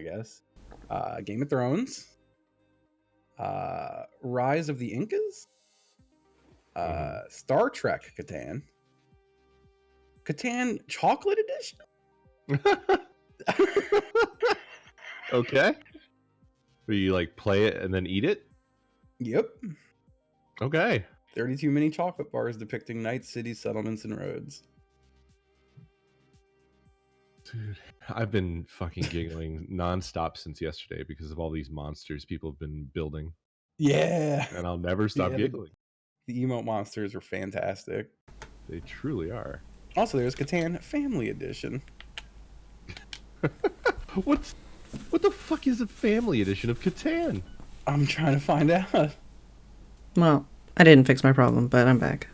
guess. Game of Thrones. Rise of the Incas. Star Trek Catan. Catan Chocolate Edition. Okay. Where you like play it and then eat it? Yep. Okay. 32 mini chocolate bars depicting nights, cities, settlements, and roads. Dude, I've been fucking giggling nonstop since yesterday because of all these monsters people have been building. Yeah. And I'll never stop giggling. The emote monsters are fantastic. They truly are. Also, there's Catan Family Edition. What the fuck is a family edition of Catan? I'm trying to find out. Well, I didn't fix my problem, but I'm back.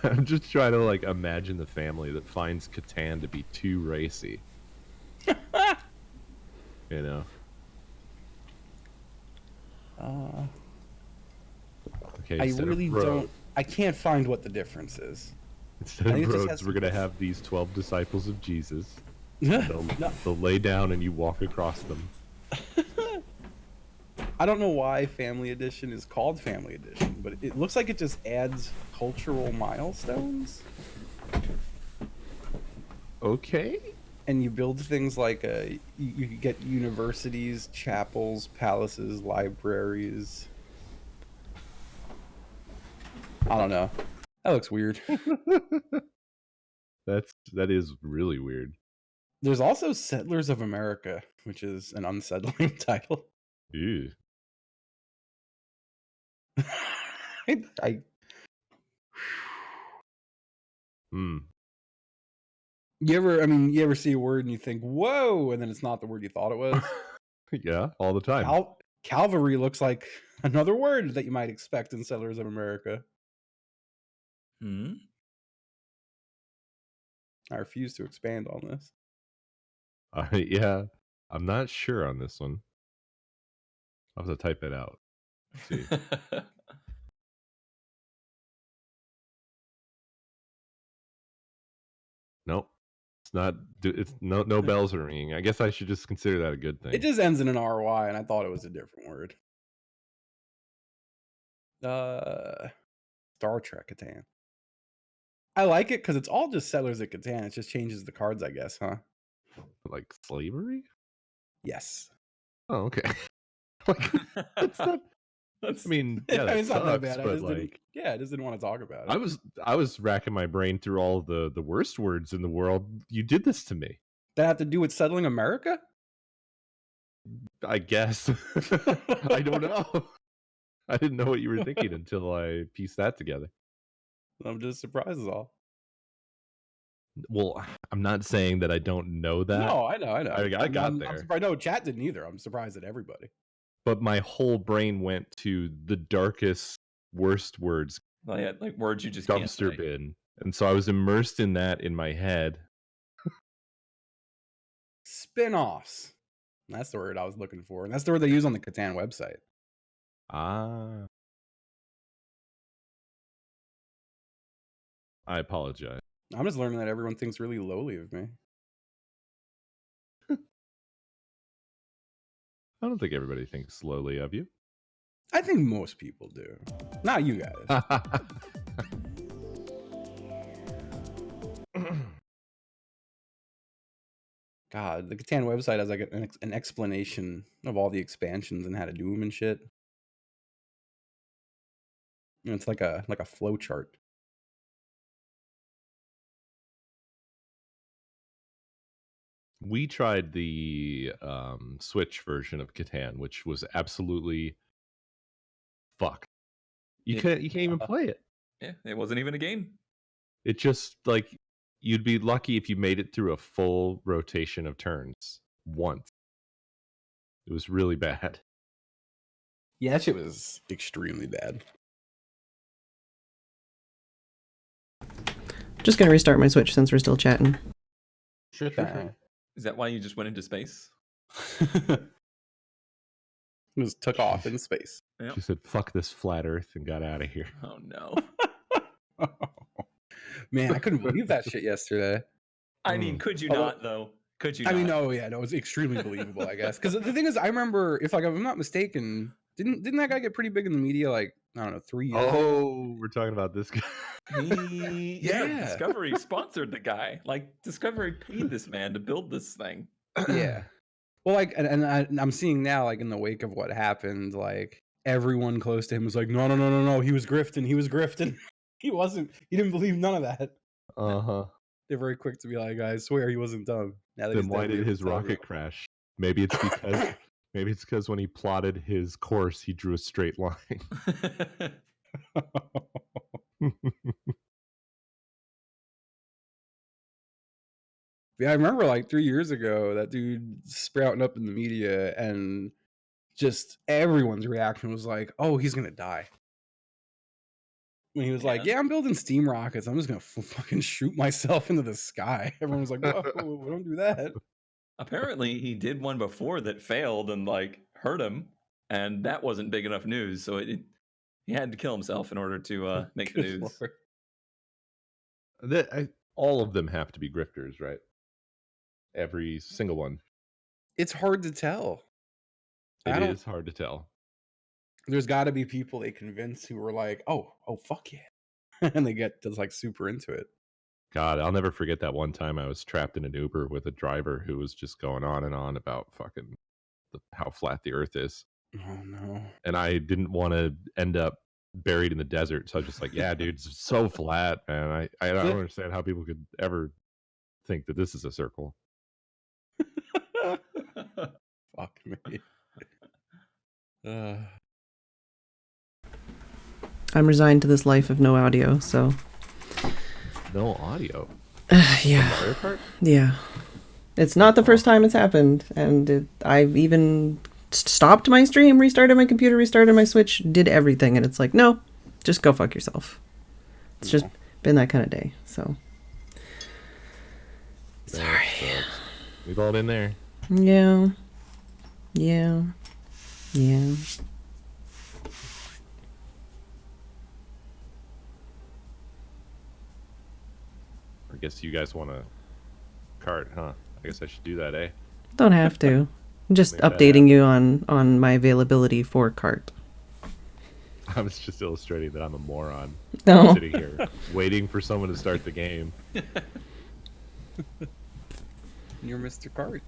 I'm just trying to like imagine the family that finds Catan to be too racy. You know. Okay. I really don't. I can't find what the difference is. Instead of roads, we're gonna have these 12 disciples of Jesus. They'll lay down and you walk across them. I don't know why Family Edition is called Family Edition, but it looks like it just adds cultural milestones. Okay. And you build things like you get universities, chapels, palaces, libraries. I don't know. That looks weird. That is really weird. There's also Settlers of America, which is an unsettling title. Ew. I You ever see a word and you think, whoa, and then it's not the word you thought it was? Yeah, all the time. Calvary looks like another word that you might expect in Settlers of America. I refuse to expand on this. Yeah, I'm not sure on this one. I'll have to type it out. Let's see. Nope. It's not. It's no bells are ringing. I guess I should just consider that a good thing. It just ends in an RY, and I thought it was a different word. Star Trek Catan. I like it because it's all just Settlers of Catan. It just changes the cards, I guess, huh? Like slavery? Yes. Oh, okay. That's not. I mean, yeah, it's not that bad. But I just didn't want to talk about it. I was racking my brain through all the worst words in the world. You did this to me. That have to do with settling America? I guess. I don't know. I didn't know what you were thinking until I pieced that together. I'm just surprised as all. Well, I'm not saying that I don't know that. No, I know. I got there. I know chat didn't either. I'm surprised at everybody. But my whole brain went to the darkest, worst words. Oh, yeah, like words you just dumpster can't say. bin. And so I was immersed in that in my head. Spin-offs. That's the word I was looking for. And that's the word they use on the Catan website. Ah. I apologize. I'm just learning that everyone thinks really lowly of me. I don't think everybody thinks lowly of you. I think most people do. Not you guys. God, the Catan website has like an explanation of all the expansions and how to do them and shit. And it's like a flow chart. We tried the Switch version of Catan, which was absolutely fuck. You can't even play it. Yeah, it wasn't even a game. It just like you'd be lucky if you made it through a full rotation of turns once. It was really bad. Yeah, that shit was extremely bad. Just gonna restart my Switch since we're still chatting. Sure. Is that why you just went into space? Just took off in space. Yep. She said, "Fuck this flat Earth," and got out of here. Oh no. Man, I couldn't believe that shit yesterday. I mean, could you Although- not though? Could you? I mean, not? no, yeah, no, it's extremely believable, I guess. Because the thing is, I remember, if I'm not mistaken, didn't that guy get pretty big in the media? Like, I don't know, 3 years ago? Oh, we're talking about this guy. Yeah. Discovery sponsored the guy. Like Discovery paid this man to build this thing. Yeah. Well, like, and I'm seeing now, like, in the wake of what happened, like, everyone close to him was like, no, he was grifting, he wasn't, he didn't believe none of that. Uh-huh. They're very quick to be like, I swear he wasn't dumb. Now that Then he's why dead, we did have to his tell rocket crash? Maybe it's because when he plotted his course, he drew a straight line. everyone. Yeah, I remember like 3 years ago, that dude sprouting up in the media, and just everyone's reaction was like, oh, he's gonna die. When he was like, Yeah. yeah, I'm building steam rockets, I'm just gonna fucking shoot myself into the sky. Everyone was like, whoa, don't do that. Apparently, he did one before that failed and like hurt him, and that wasn't big enough news. So he had to kill himself in order to make the Good news. Lord. All of them have to be grifters, right? Every single one. It's hard to tell. It is hard to tell. There's got to be people they convince who were like, oh, fuck yeah. And they get just like super into it. God, I'll never forget that one time I was trapped in an Uber with a driver who was just going on and on about fucking how flat the earth is. Oh, no. And I didn't want to end up buried in the desert. So I was just like, yeah, dude, it's so flat, man. I don't understand how people could ever think that this is a circle. Fuck me. I'm resigned to this life of no audio, so No audio. yeah, Mario Kart? yeah. It's not the first time it's happened, and I've even stopped my stream, restarted my computer, restarted my Switch, did everything, and it's like, no, just go fuck yourself. It's just been that kind of day, so. Sorry. We've all been there. Yeah. I guess you guys want to cart, huh? I guess I should do that, eh? Don't have to. I'm just Make that updating you on my availability for Kart. I was just illustrating that I'm a moron. No. Sitting here waiting for someone to start the game. You're Mr. Kart.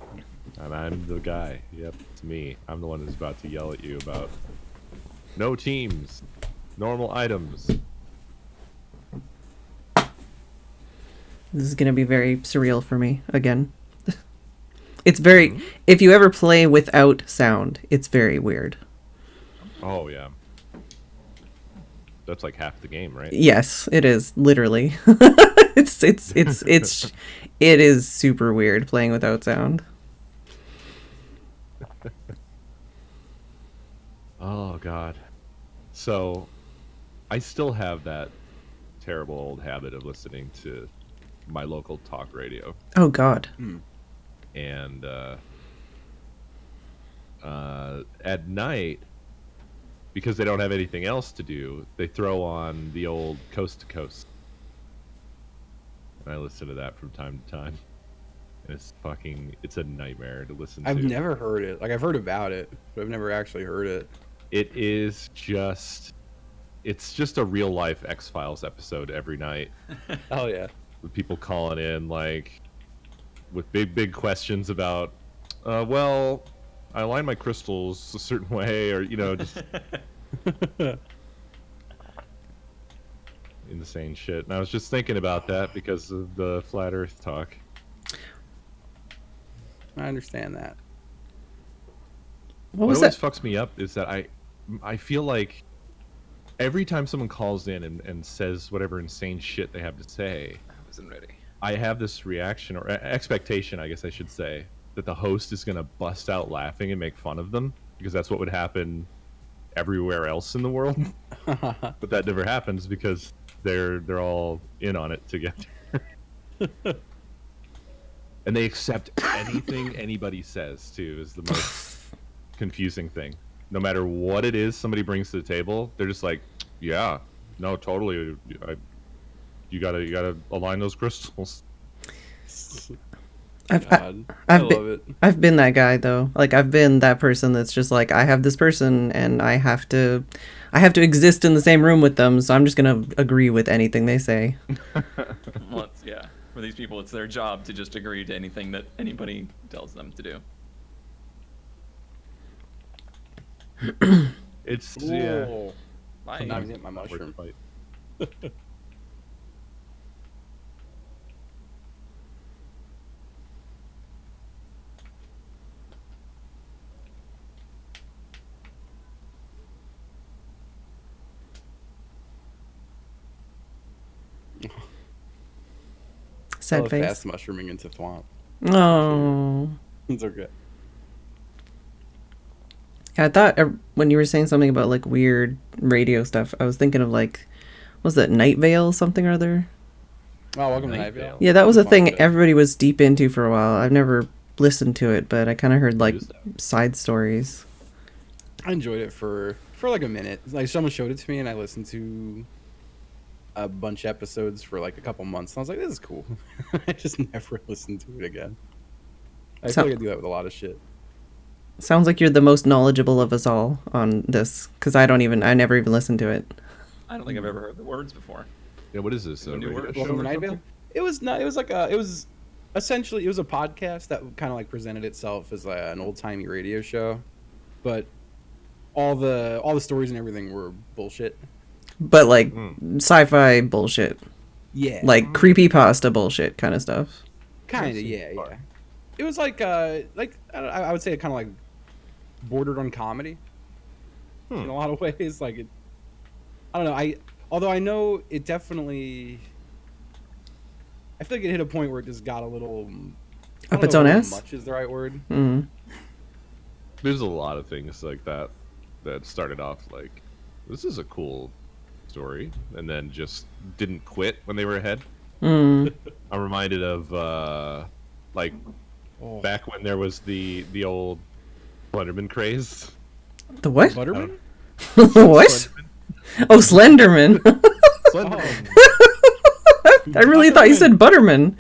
And I'm the guy. Yep, it's me. I'm the one who's about to yell at you about no teams, normal items. This is going to be very surreal for me again. It's very, if you ever play without sound, it's very weird. Oh yeah. That's like half the game, right? Yes, it is literally. It is super weird playing without sound. Oh god. So I still have that terrible old habit of listening to my local talk radio. Oh god. And at night, because they don't have anything else to do, they throw on the old Coast to Coast. And I listen to that from time to time. And it's a nightmare to listen to. I've never heard it. Like, I've heard about it, but I've never actually heard it. It's just a real life X-Files episode every night. Oh, yeah. With people calling in, like, with big questions about, well, I align my crystals a certain way, or, just insane shit. And I was just thinking about that because of the flat Earth talk. I understand that. What What was always that? fucks me up is that I feel like every time someone calls in and says whatever insane shit they have to say, I wasn't ready. I have this reaction or expectation, I guess I should say, that the host is going to bust out laughing and make fun of them because that's what would happen everywhere else in the world. But that never happens because they're all in on it together. And they accept anything anybody says too is the most confusing thing. No matter what it is somebody brings to the table, they're just like, yeah, no, totally. You gotta align those crystals. God, I love it. I've been that guy though. Like I've been that person that's just like I have this person and I have to exist in the same room with them, so I'm just gonna agree with anything they say. Well, yeah. For these people, it's their job to just agree to anything that anybody tells them to do. It's Ooh. Bye. I'm not even hitting my mushroom. I Sad love face. fast mushrooming into thwomp. Oh. It's okay. I thought when you were saying something about like weird radio stuff, I was thinking of like, was that Night Vale something or other? Oh, welcome to Night Night Vale. Vale. Yeah, that was a Fun thing today. everybody was deep into for a while. I've never listened to it, but I kind of heard like is that? side stories. I enjoyed it for like a minute. Like someone showed it to me, and I listened to a bunch of episodes for like a couple months. And I was like, "This is cool." I just never listened to it again. I So- feel like I do that with a lot of shit. Sounds like you're the most knowledgeable of us all on this, because I never even listened to it. I don't think I've ever heard the words before. Yeah, what is this? A new radio word? show Welcome to or Night Vale. something? It was not. It was like a. It was essentially it was a podcast that kind of like presented itself as an old timey radio show, but all the stories and everything were bullshit. But like sci-fi bullshit, Yeah, like creepypasta bullshit kind of stuff. kind of. That seems Yeah, fun. yeah. It was like I would say it kind of like bordered on comedy in a lot of ways. Like it, I don't know. Although I know it definitely. I feel like it hit a point where it just got a little. I Up don't its know own if ass? Much is the right word. Mm. There's a lot of things like that that started off like, this is a cool story, and then just didn't quit when they were ahead. Mm. I'm reminded of like Oh. back when there was the old Slenderman craze. The what? Butterman? What? Oh, Slenderman. Slenderman. I really thought you said Butterman.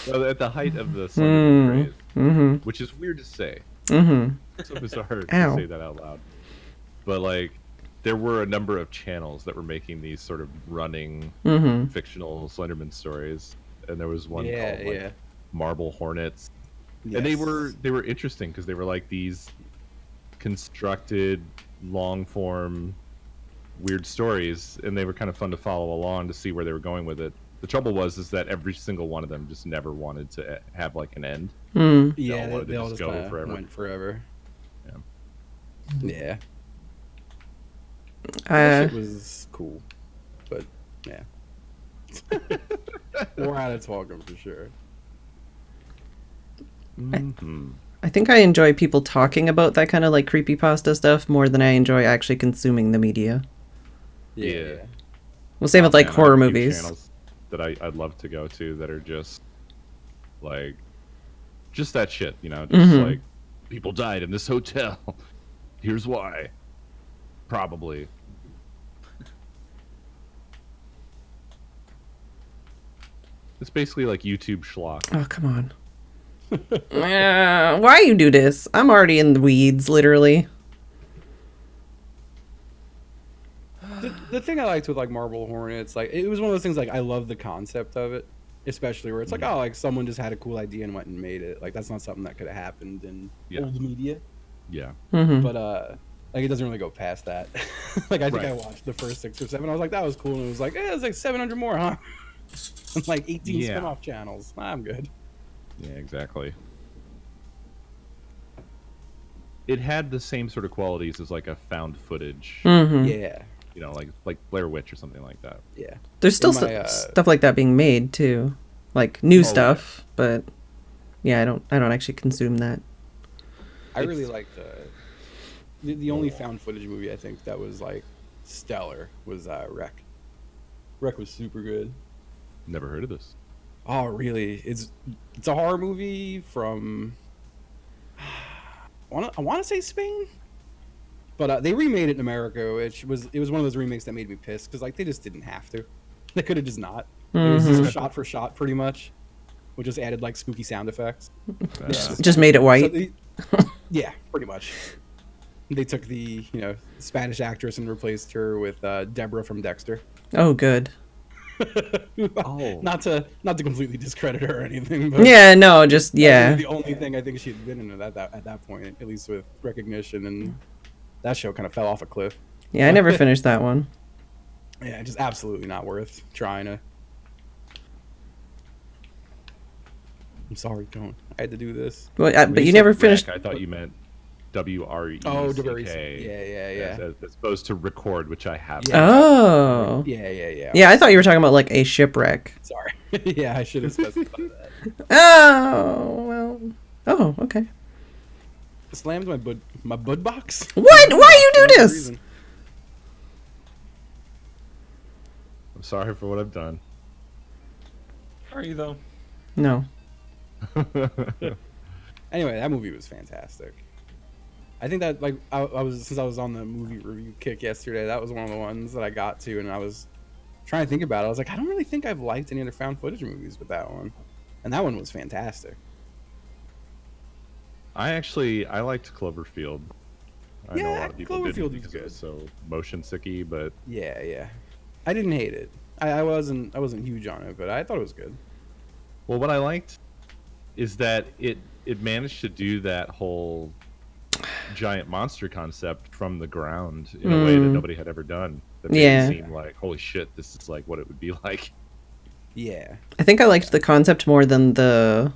Well, at the height of the Slenderman craze, Mm-hmm. which is weird to say. Mm-hmm. It's so bizarre Ow. to say that out loud. But like, there were a number of channels that were making these sort of running Mm-hmm. fictional Slenderman stories, and there was one Yeah, called like, yeah. Marble Hornets, and they were interesting because they were like these constructed long form weird stories, and they were kind of fun to follow along to see where they were going with it. The trouble is that every single one of them just never wanted to have like an end. Mm. Yeah, wanted they to all just just go kinda forever. went forever. Yeah. Yeah. That shit was cool, but yeah. We're out of talking for sure. Mhm. I think I enjoy people talking about that kind of like creepypasta stuff more than I enjoy actually consuming the media. Yeah. Well, same with like Man, I horror have a few movies. channels that I'd love to go to that are just like just that shit, you know, just Mhm. like people died in this hotel. Here's why. Probably. It's basically like YouTube schlock. Oh, come on. Why you do this? I'm already in the weeds, literally. The thing I liked with like Marble Hornets, like it was one of those things like I love the concept of it, especially where it's like, oh, like someone just had a cool idea and went and made it. Like that's not something that could have happened in Yeah. old media. Yeah. Mm-hmm. But like it doesn't really go past that. Like I think I Right. watched the first 6 or 7. I was like, that was cool, and it was like, it's like 700 more, huh? And like 18 Yeah. spin-off channels. I'm good. Yeah, exactly. It had the same sort of qualities as like a found footage, Mm-hmm. Yeah, you know, like Blair Witch or something like that. yeah. There's still In my, stuff like that being made too, like new yeah. stuff. But yeah, I don't actually consume that. I really liked the only found footage movie I think that was like stellar was Wreck. Wreck was super good. Never heard of this. Oh, really? It's a horror movie from I want to say Spain, but they remade it in America, which was one of those remakes that made me pissed because like they just didn't have to. They could have just not. It was just shot for shot, pretty much. We just added like spooky sound effects. Just made it white. Yeah, pretty much. They took the Spanish actress and replaced her with Deborah from Dexter. Oh, good. Not to completely discredit her or anything. But Yeah, no, just yeah. The only thing I think she'd been in at that point, at least with recognition, and that show kind of fell off a cliff. Yeah, I never finished that one. Yeah, just absolutely not worth trying to. I'm sorry, don't. I had to do this. Well, but you never finished. I thought you meant WRECK. Oh, yeah. As opposed to record, which I have. Yeah. Oh. Yeah. Yeah, I thought you were talking about like a shipwreck. Sorry. Yeah, I should have specified that. Oh well. Oh, okay. Slammed my bud box. What? Why you do this? Reason. I'm sorry for what I've done. Are you though? No. Anyway, that movie was fantastic. I think that like I was on the movie review kick yesterday. That was one of the ones that I got to, and I was trying to think about it. I was like, I don't really think I've liked any other found footage movies but that one, and that one was fantastic. I liked Cloverfield. I know a lot of people Cloverfield didn't because it was so motion sicky, but yeah, I didn't hate it. I wasn't huge on it, but I thought it was good. Well, what I liked is that it managed to do that whole giant monster concept from the ground in a way that nobody had ever done. That made it seem like, holy shit, this is like what it would be like. Yeah. I think I liked the concept more than the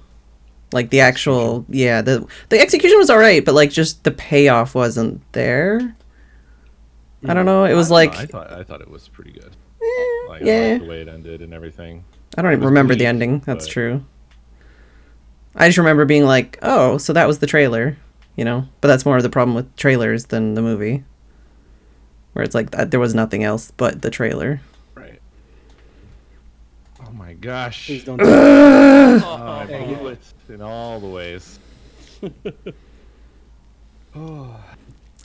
actual the execution was alright, but like just the payoff wasn't there. I don't know. It was I thought it was pretty good. I liked the way it ended and everything. I don't even remember the ending. That's true. I just remember being like, oh, so that was the trailer, But that's more of the problem with trailers than the movie, where it's like there was nothing else but the trailer. Right. Oh my gosh. Please don't. I blew it in all the ways.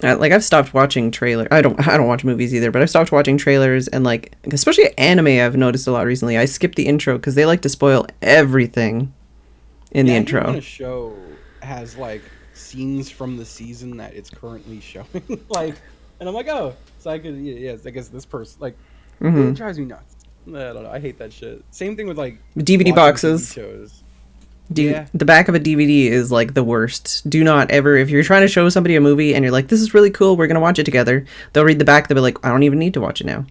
I've stopped watching trailers. I don't watch movies either, but I've stopped watching trailers, and like especially anime I've noticed a lot recently. I skip the intro because they like to spoil everything in the intro. When a show has like scenes from the season that it's currently showing, like, and I'm like, oh, so I could, I guess this person, like, it drives me nuts. I don't know, I hate that shit. Same thing with like DVD boxes. Shows. The back of a DVD is like the worst. Do not ever, if you're trying to show somebody a movie and you're like, this is really cool, we're gonna watch it together, they'll read the back, they'll be like, I don't even need to watch it now.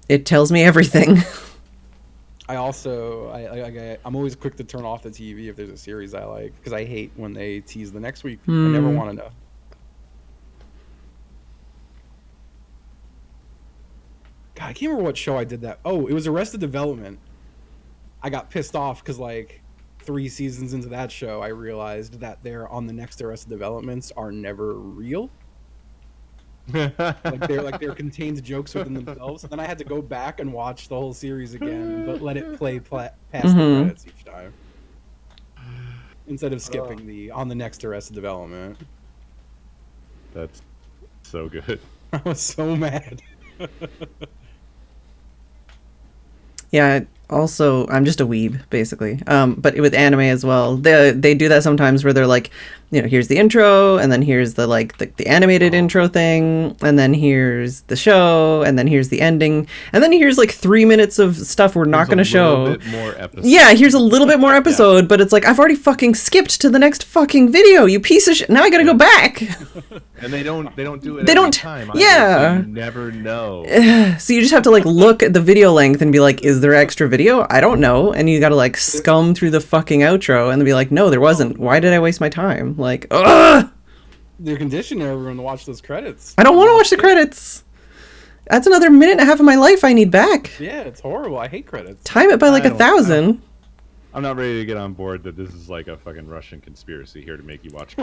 It tells me everything. I also I'm always quick to turn off the TV if there's a series I like, because I hate when they tease the next week. I never want to know. God, I can't remember what show I did that. Oh, it was Arrested Development. I got pissed off because like 3 seasons into that show, I realized that they're on the next Arrested Developments are never real. they're contained jokes within themselves. And then I had to go back and watch the whole series again, but let it play past the credits each time instead of skipping the on the next Arrested Development. That's so good. I was so mad. Yeah. Also, I'm just a weeb, basically. But with anime as well, they do that sometimes where they're like, here's the intro, and then here's the animated intro thing, and then here's the show, and then here's the ending, and then here's like 3 minutes of stuff we're not going to show. Bit more episode. Yeah, here's a little bit more episode, but it's like, I've already fucking skipped to the next fucking video, you piece of shit. Now I gotta go back. And they don't do it they every don't, time. Yeah. So you never know. So you just have to like look at the video length and be like, is there extra video? I don't know. And you gotta like scum through the fucking outro and be like, no, there wasn't. Why did I waste my time? Like, ugh! They're conditioning everyone to watch those credits. I don't want to watch the credits. That's another minute and a half of my life I need back. Yeah, it's horrible. I hate credits. Time it by like 1,000. I'm not ready to get on board that this is like a fucking Russian conspiracy here to make you watch.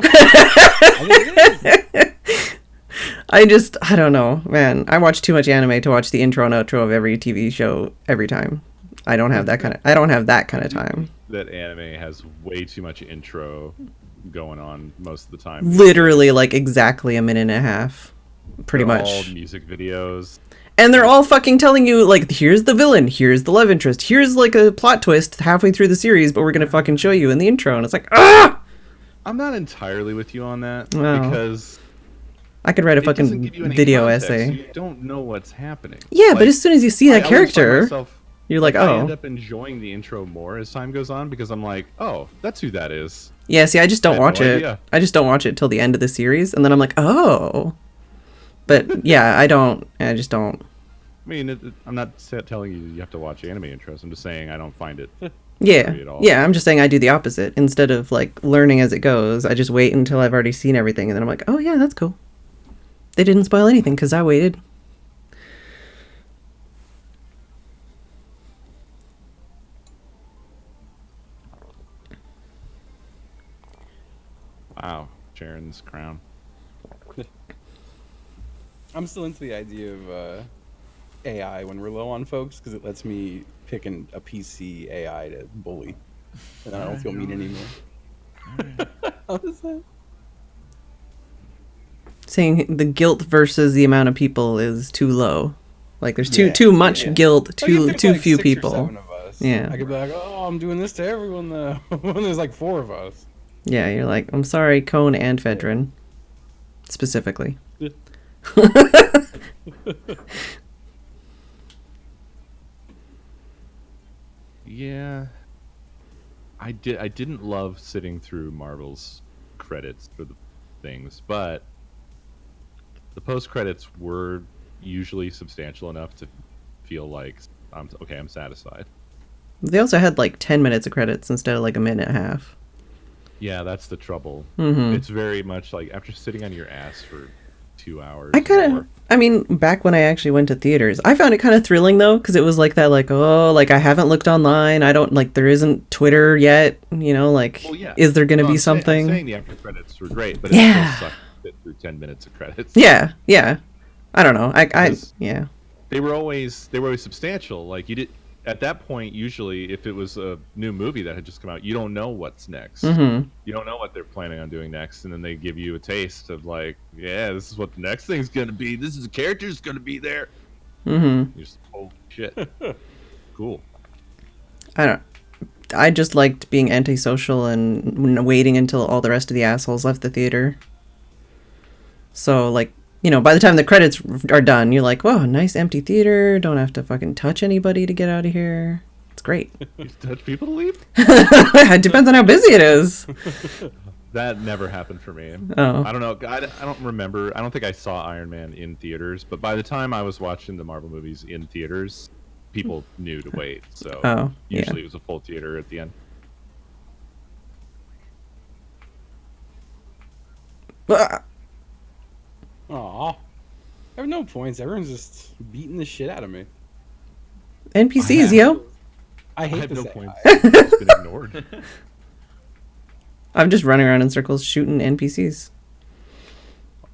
I don't know, man. I watch too much anime to watch the intro and outro of every TV show every time. I don't have that kind of time. That anime has way too much intro going on most of the time. Literally like exactly a minute and a half. Pretty much. All music videos. And they're all fucking telling you, like, here's the villain, here's the love interest, here's, like, a plot twist halfway through the series, but we're gonna fucking show you in the intro. And it's like, ah! I'm not entirely with you on that, Wow. because I could write a it doesn't fucking give you any video context. essay. You don't know what's happening. Yeah, Like, but as soon as you see I that always find character, myself- you're like, I end oh. up enjoying the intro more as time goes on, because I'm like, oh, that's who that is. Yeah, see, I just don't had watch no it. idea. I just don't watch it till the end of the series, and then I'm like, oh. But yeah, I just don't. I mean, I'm not telling you have to watch anime intros. I'm just saying I don't find it. Yeah, At all. yeah, I'm just saying I do the opposite. Instead of, like, learning as it goes, I just wait until I've already seen everything, and then I'm like, oh yeah, that's cool. They didn't spoil anything, because I waited. Wow, Sharon's crown. I'm still into the idea of AI when we're low on folks because it lets me pick a PC AI to bully, and I don't feel mean anymore. How is that? Saying the guilt versus the amount of people is too low. Like, there's too Yeah, much yeah. guilt, Like, if too there's, too like, few 6 or people. 7 of us, Yeah. I could be like, oh, I'm doing this to everyone though. When there's like 4 of us. Yeah, you're like, I'm sorry, Cone and Phedran, specifically. Yeah, I didn't love sitting through Marvel's credits for the things, but the post credits were usually substantial enough to feel like I'm satisfied. They also had like 10 minutes of credits instead of like a minute and a half. Yeah, that's the trouble. Mm-hmm. It's very much like after sitting on your ass for 2 hours. I mean, back when I actually went to theaters, I found it kind of thrilling though, because it was like that, like, oh, like I haven't looked online. I don't, like, there isn't Twitter yet, you know, like, Well, yeah. is there going to No, be I'm something? saying the after credits were great, but it Yeah. still sucked to sit through 10 minutes of credits. Yeah, yeah. I don't know. Yeah. They were always substantial. Like, you did at that point. Usually, if it was a new movie that had just come out, you don't know what's next. Mm-hmm. You don't know what they're planning on doing next, and then they give you a taste of like, yeah, this is what the next thing's gonna be. This is the character's gonna be there. Mm-hmm. You're just, oh shit, cool. I just liked being antisocial and waiting until all the rest of the assholes left the theater. So, like, you know, by the time the credits are done, you're like, whoa, nice empty theater. Don't have to fucking touch anybody to get out of here. It's great. You touch people to leave? It depends on how busy it is. That never happened for me. Oh. I don't know. I don't remember. I don't think I saw Iron Man in theaters, but by the time I was watching the Marvel movies in theaters, people knew to wait. So Oh, yeah. usually it was a full theater at the end. Aw. I have no points. Everyone's just beating the shit out of me. NPCs, yo. I I hate have this. no AI. points. It's been ignored. I'm just running around in circles shooting NPCs.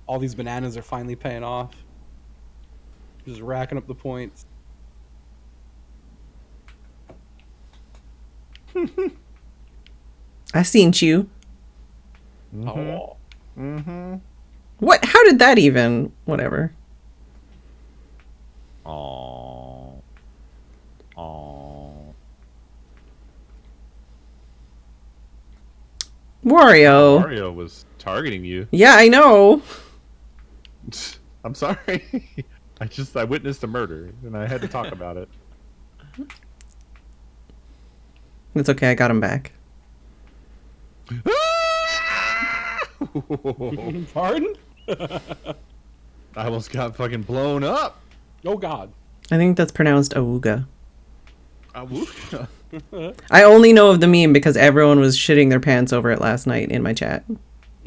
All these bananas are finally paying off. Just racking up the points. I seen you. Oh. Mm-hmm. What? How did that even? Whatever. Aww. Aww. Wario. Mario was targeting you. Yeah, I know. I'm sorry. I witnessed a murder and I had to talk about it. It's okay. I got him back. Pardon? I almost got fucking blown up. Oh God. I think that's pronounced Awooga. Awooga. I only know of the meme because everyone was shitting their pants over it last night in my chat.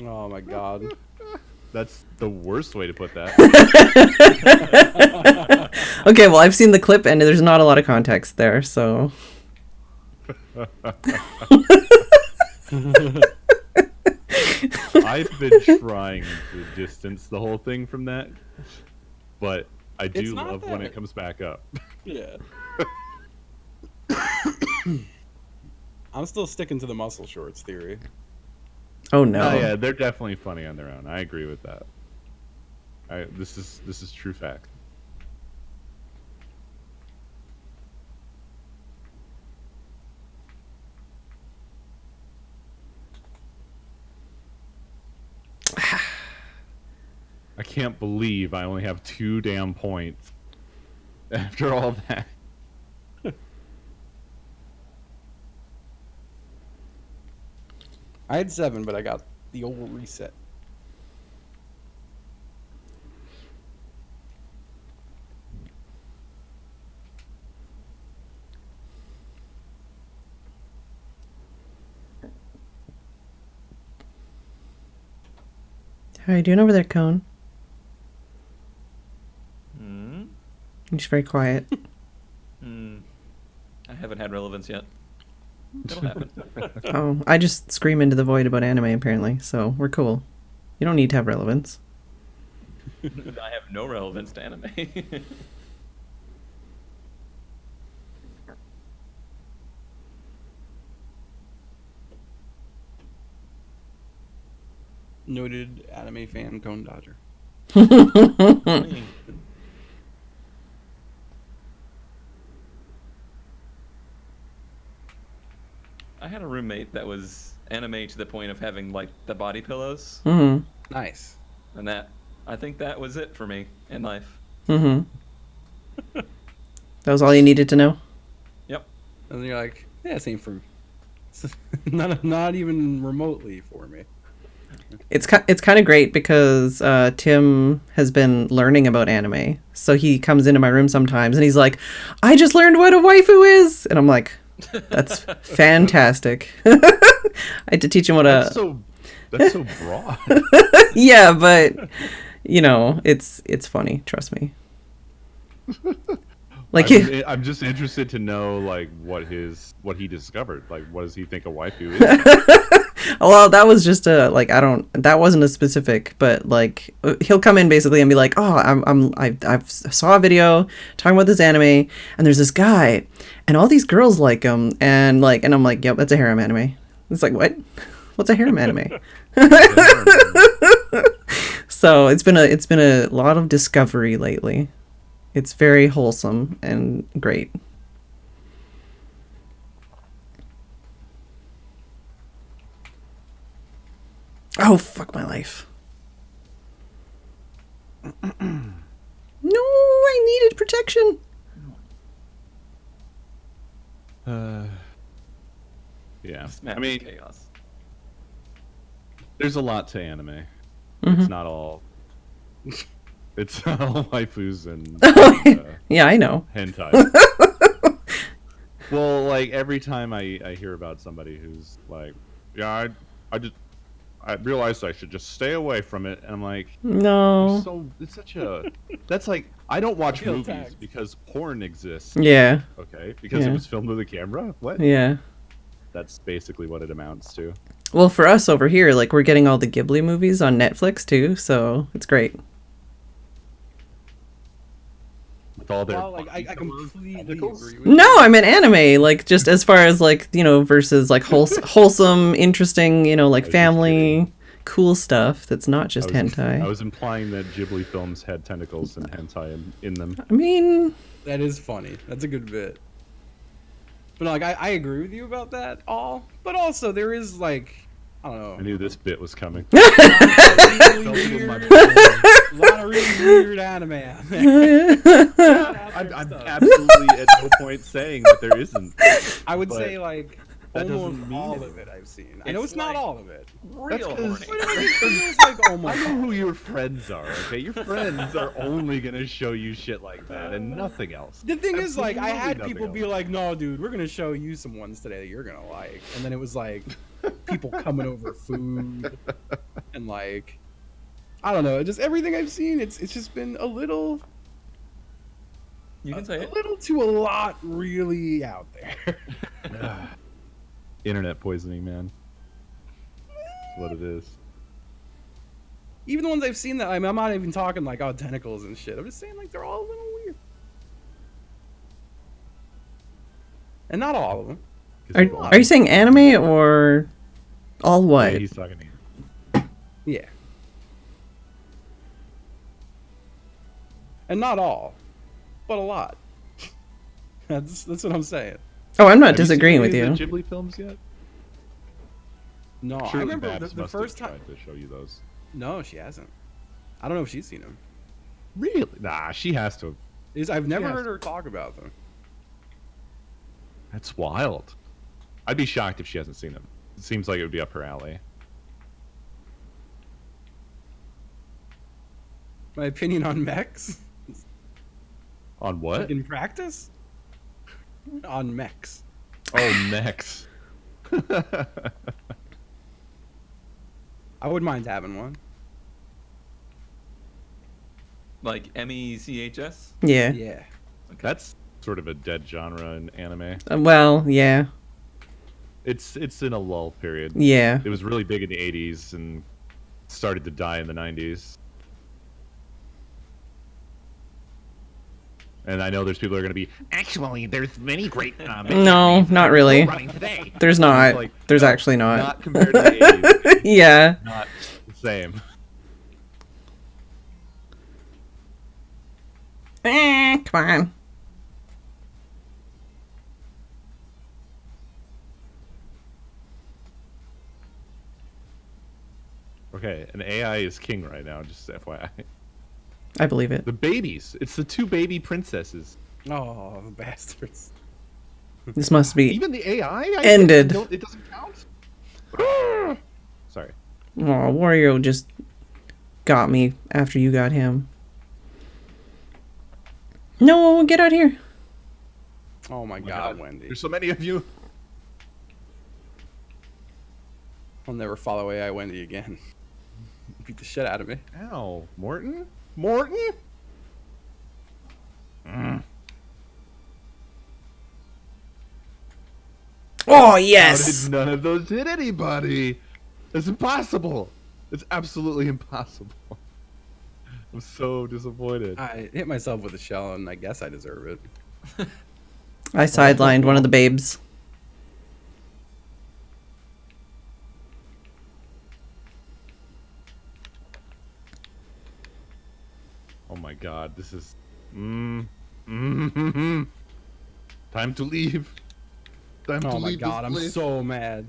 Oh my God. That's the worst way to put that. Okay, well, I've seen the clip and there's not a lot of context there, so. I've been trying to distance the whole thing from that, but I It's do not love when that. it comes back up. Yeah. I'm still sticking to the muscle shorts theory. Oh no. Oh yeah, they're definitely funny on their own. I agree with that. This is true fact. I can't believe I only have 2 damn points after all that. I had 7, but I got the old reset. How are you doing over there, Cone? Hmm. You're just very quiet. I haven't had relevance yet. It'll happen. Oh, I just scream into the void about anime, apparently, so we're cool. You don't need to have relevance. I have no relevance to anime. Noted anime fan, Cone Dodger. I had a roommate that was anime to the point of having like the body pillows, Mm-hmm. Nice. and I think that was it for me in life. Mm-hmm. That was all you needed to know? Yep. And then you're like, yeah, same for not even remotely for me. It's kind of great because Tim has been learning about anime. So he comes into my room sometimes and he's like, I just learned what a waifu is. And I'm like, that's fantastic. I had to teach him what a... That's so broad. Yeah, but, you know, it's funny. Trust me. Like I'm just interested to know like what he discovered. Like, what does he think a waifu is? well, that was just that wasn't a specific, but like he'll come in basically and be like, oh, I've saw a video talking about this anime, and there's this guy, and all these girls like him, and I'm like, yep, that's a harem anime. It's like, what? What's a harem anime? So it's been a lot of discovery lately. It's very wholesome and great. Oh, fuck my life. No, I needed protection. Yeah. This map I mean, is chaos. there's a lot to anime. Mhm. It's not all. It's not all waifus and Yeah, I know. hentai. Well, like every time I hear about somebody who's like, yeah, I realized I should just stay away from it. And I'm like, No. so it's such a. That's like I don't watch Feel movies tagged. because porn exists. Yeah. Okay, because Yeah. it was filmed with a camera. What? Yeah. That's basically what it amounts to. Well, for us over here, like we're getting all the Ghibli movies on Netflix too, so it's great. With all their Well, like I completely tentacles? agree with No, I meant anime, like just as far as like, you know, versus like wholesome, interesting, you know, like I was just family, cool stuff that's not just I hentai. was implying that Ghibli films had tentacles and hentai in them. I mean, That is funny. That's a good bit. But like I agree with you about that all. But also there is like I don't know. I knew this bit was coming. Really Felt it in my weird, bones. a lot of really weird anime out there. I'm absolutely at no point saying that there isn't. I would but say like that doesn't almost mean all it. of it I've seen. I know It's it's not like- all of it. Real That's 'cause- horny. But it's like almost I know all. who your friends are, okay? Your friends are only gonna show you shit like that and nothing else. The thing is, like, I Absolutely had nothing people be else. like, "No, dude, we're gonna show you some ones today that you're gonna like," and then it was like people coming over food and like, I don't know, just everything I've seen. It's just been a little, You can say a it. little to a lot, really out there. Internet poisoning, man. That's what it is. Even the ones I've seen that I'm not even talking like tentacles and shit. I'm just saying like they're all a little weird, and not all of them. are you saying anime or all what? Yeah, he's talking to you. Yeah. And not all, but a lot. That's what I'm saying. Oh, I'm not Have you seen disagreeing any with you. of the Ghibli films yet? No, I Surely remember Babs the must first have time. tried to show you those. No, she hasn't. I don't know if she's seen him. Really? Nah, she has to. I've never Yes. heard her talk about them. That's wild. I'd be shocked if she hasn't seen him. It seems like it would be up her alley. My opinion on mechs? On what? Like in practice? On mechs. Oh, mechs. I wouldn't mind having one. Like MECHS? Yeah. Yeah. That's sort of a dead genre in anime. Well, yeah. It's in a lull period. Yeah. It was really big in the 80s and started to die in the 90s. And I know there's people who are going to be, Actually, there's many great No, not really. running today. There's not. like, There's no, actually not. not compared to the 80s. Yeah. Not the same. Come on. Okay, an AI is king right now, just FYI. I believe it. The babies. It's the two baby princesses. Oh, the bastards. This must be Even the AI? Ended. It doesn't count? Sorry. Oh, Wario just got me after you got him. No, get out here. Oh my Oh my god, Wendy. There's so many of you. I'll never follow AI Wendy again. Beat the shit out of me. Ow. Morton? Morton? Oh, How yes. did none of those hit anybody? It's impossible. It's absolutely impossible. I'm so disappointed. I hit myself with a shell, and I guess I deserve it. I sidelined one of the babes. Oh my god, this is... Time to leave. Time to Oh my leave god, this I'm place. so mad.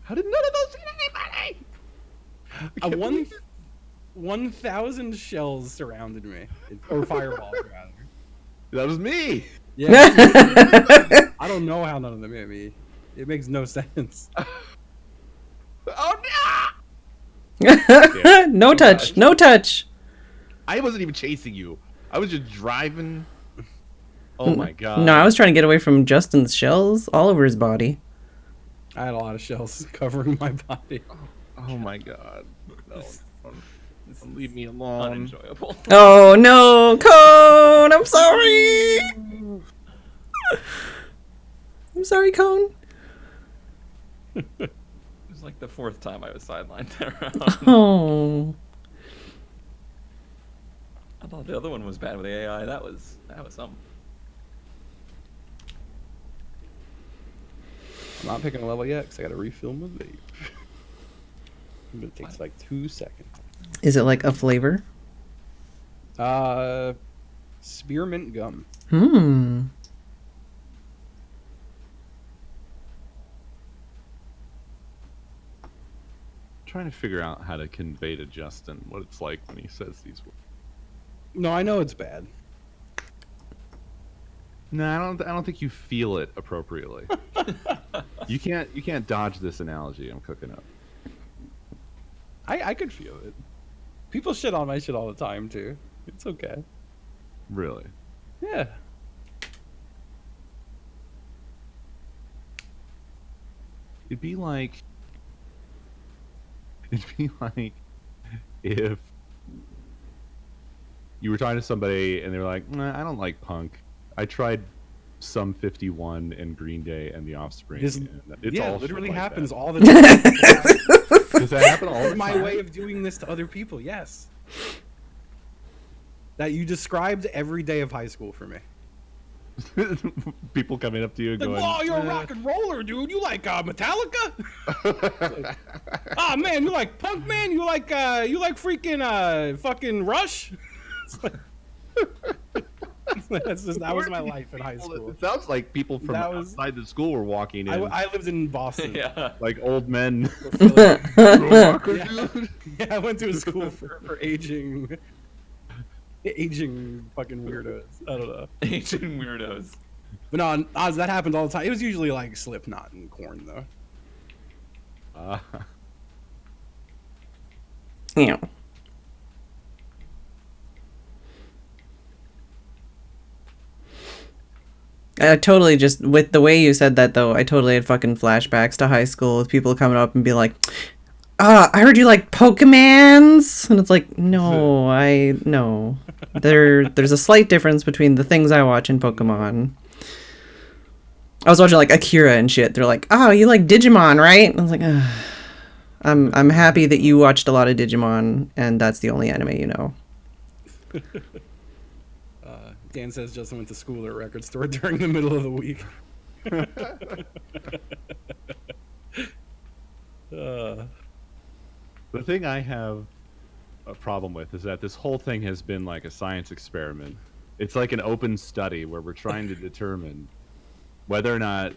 How did none of those hit anybody? I can't One believe it. 1,000 shells surrounded me. Or fireballs, rather. That was me. Yeah. I don't know how none of them hit me. It makes no sense. Oh no! No touch. No touch. I wasn't even chasing you. I was just driving. Oh my god. No, I was trying to get away from Justin's shells all over his body. I had a lot of shells covering my body. Oh my god. No. Leave me alone. Unenjoyable. Oh no, Cone! I'm sorry. I'm sorry, Cone. It was like the fourth time I was sidelined there. Oh. I thought the other one was bad with the AI. That was something. I'm not picking a level yet because I gotta refill my vape. It takes like 2 seconds. Is it like a flavor? Spearmint gum. Trying to figure out how to convey to Justin what it's like when he says these words. No, I know it's bad. No, I don't think you feel it appropriately. You can't dodge this analogy I'm cooking up. I could feel it. People shit on my shit all the time too. It's okay. Really. Yeah. It'd be like if you were talking to somebody and they were like, nah, I don't like punk. I tried Sum 51 and Green Day and The Offspring. This, and it's yeah, all it literally shit like happens that. all the time. Does that happen all the It's my time? way of doing this to other people, yes. That you described every day of high school for me. People coming up to you and Like, going, whoa, you're a rock and roller, dude. You like Metallica? Oh man, you like punk, man? You like freaking fucking Rush? It's like, That was my life in high school. It sounds like people from outside the school were walking in. I lived in Boston. Yeah. Like old men. Yeah, I went to a school for aging fucking weirdos. I don't know. Aging weirdos. But no, Oz, that happened all the time. It was usually like Slipknot and Korn though. Yeah. I totally just, with the way you said that though, I totally had fucking flashbacks to high school with people coming up and be like, I heard you like Pokemans, and it's like, no. There's a slight difference between the things I watch and Pokemon. I was watching like Akira and shit. They're like, oh, you like Digimon, right? And I was like, ugh. I'm happy that you watched a lot of Digimon, and that's the only anime you know. Dan says Justin went to school at a record store during the middle of the week. The thing I have a problem with is that this whole thing has been like a science experiment. It's like an open study where we're trying to determine whether or not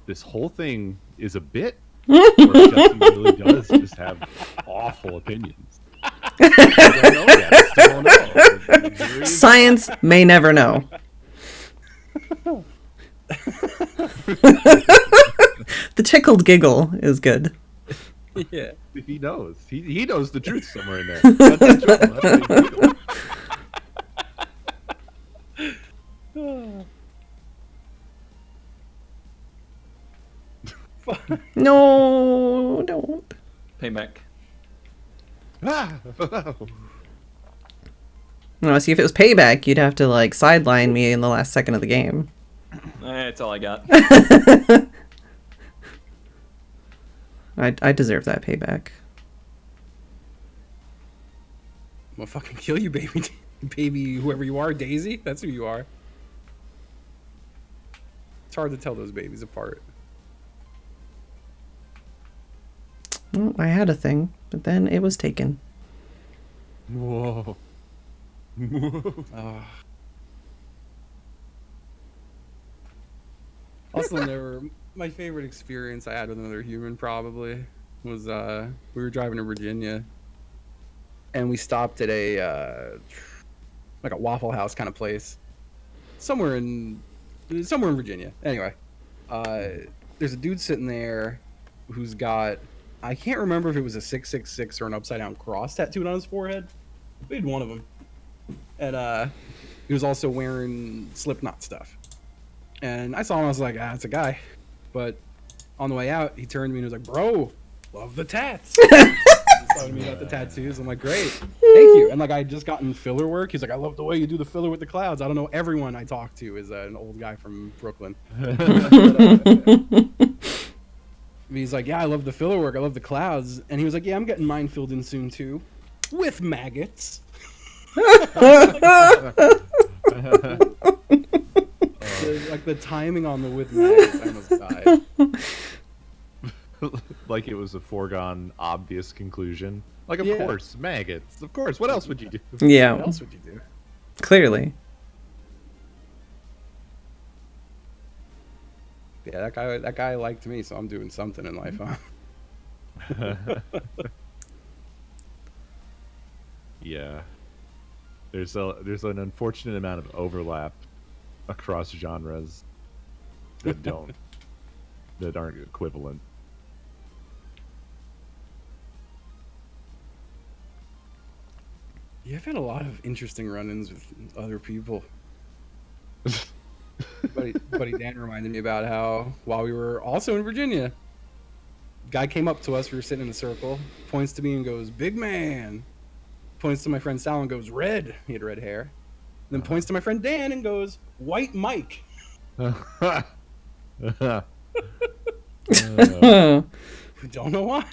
this whole thing is a bit or if Justin really does just have awful opinions. I don't know yet. I still don't know. Science may never know. The tickled giggle is good. Yeah. He knows. He knows the truth somewhere in there. That's the trouble. That's what he No, don't. Payback. No, see, if it was Payback, you'd have to like sideline me in the last second of the game. That's all I got. I deserve that Payback. I'm gonna fucking kill you, baby. Baby, whoever you are, Daisy. That's who you are. It's hard to tell those babies apart. Well, I had a thing, but then it was taken. Whoa. Also, my favorite experience I had with another human probably was we were driving to Virginia, and we stopped at a like a Waffle House kind of place, somewhere in Virginia. Anyway, there's a dude sitting there who's got, I can't remember if it was a 666 or an upside down cross tattooed on his forehead. We had one of them, and he was also wearing Slipknot stuff. And I saw him, I was like, it's a guy. But on the way out, he turned to me and was like, bro, love the tats. He told me about the tattoos. I'm like, great, thank you. And like, I had just gotten filler work. He's like, I love the way you do the filler with the clouds. I don't know, everyone I talk to is an old guy from Brooklyn. He's like, yeah, I love the filler work. I love the clouds. And he was like, yeah, I'm getting mine filled in soon too. With maggots. Like the timing on the with maggots, I almost died. Like it was a foregone, obvious conclusion. Like, of Yeah. course, maggots. Of course. What else would you do? Yeah, What else would you do? clearly. Yeah, that guy liked me, so I'm doing something in life, huh? Yeah. There's an unfortunate amount of overlap across genres that aren't equivalent. Yeah, I've had a lot of interesting run-ins with other people. Buddy Dan reminded me about how while we were also in Virginia, guy came up to us. We were sitting in a circle, points to me and goes, "Big man." Points to my friend Sal and goes, "Red." He had red hair. Then points to my friend Dan and goes, "White Mike." Oh. Don't know why.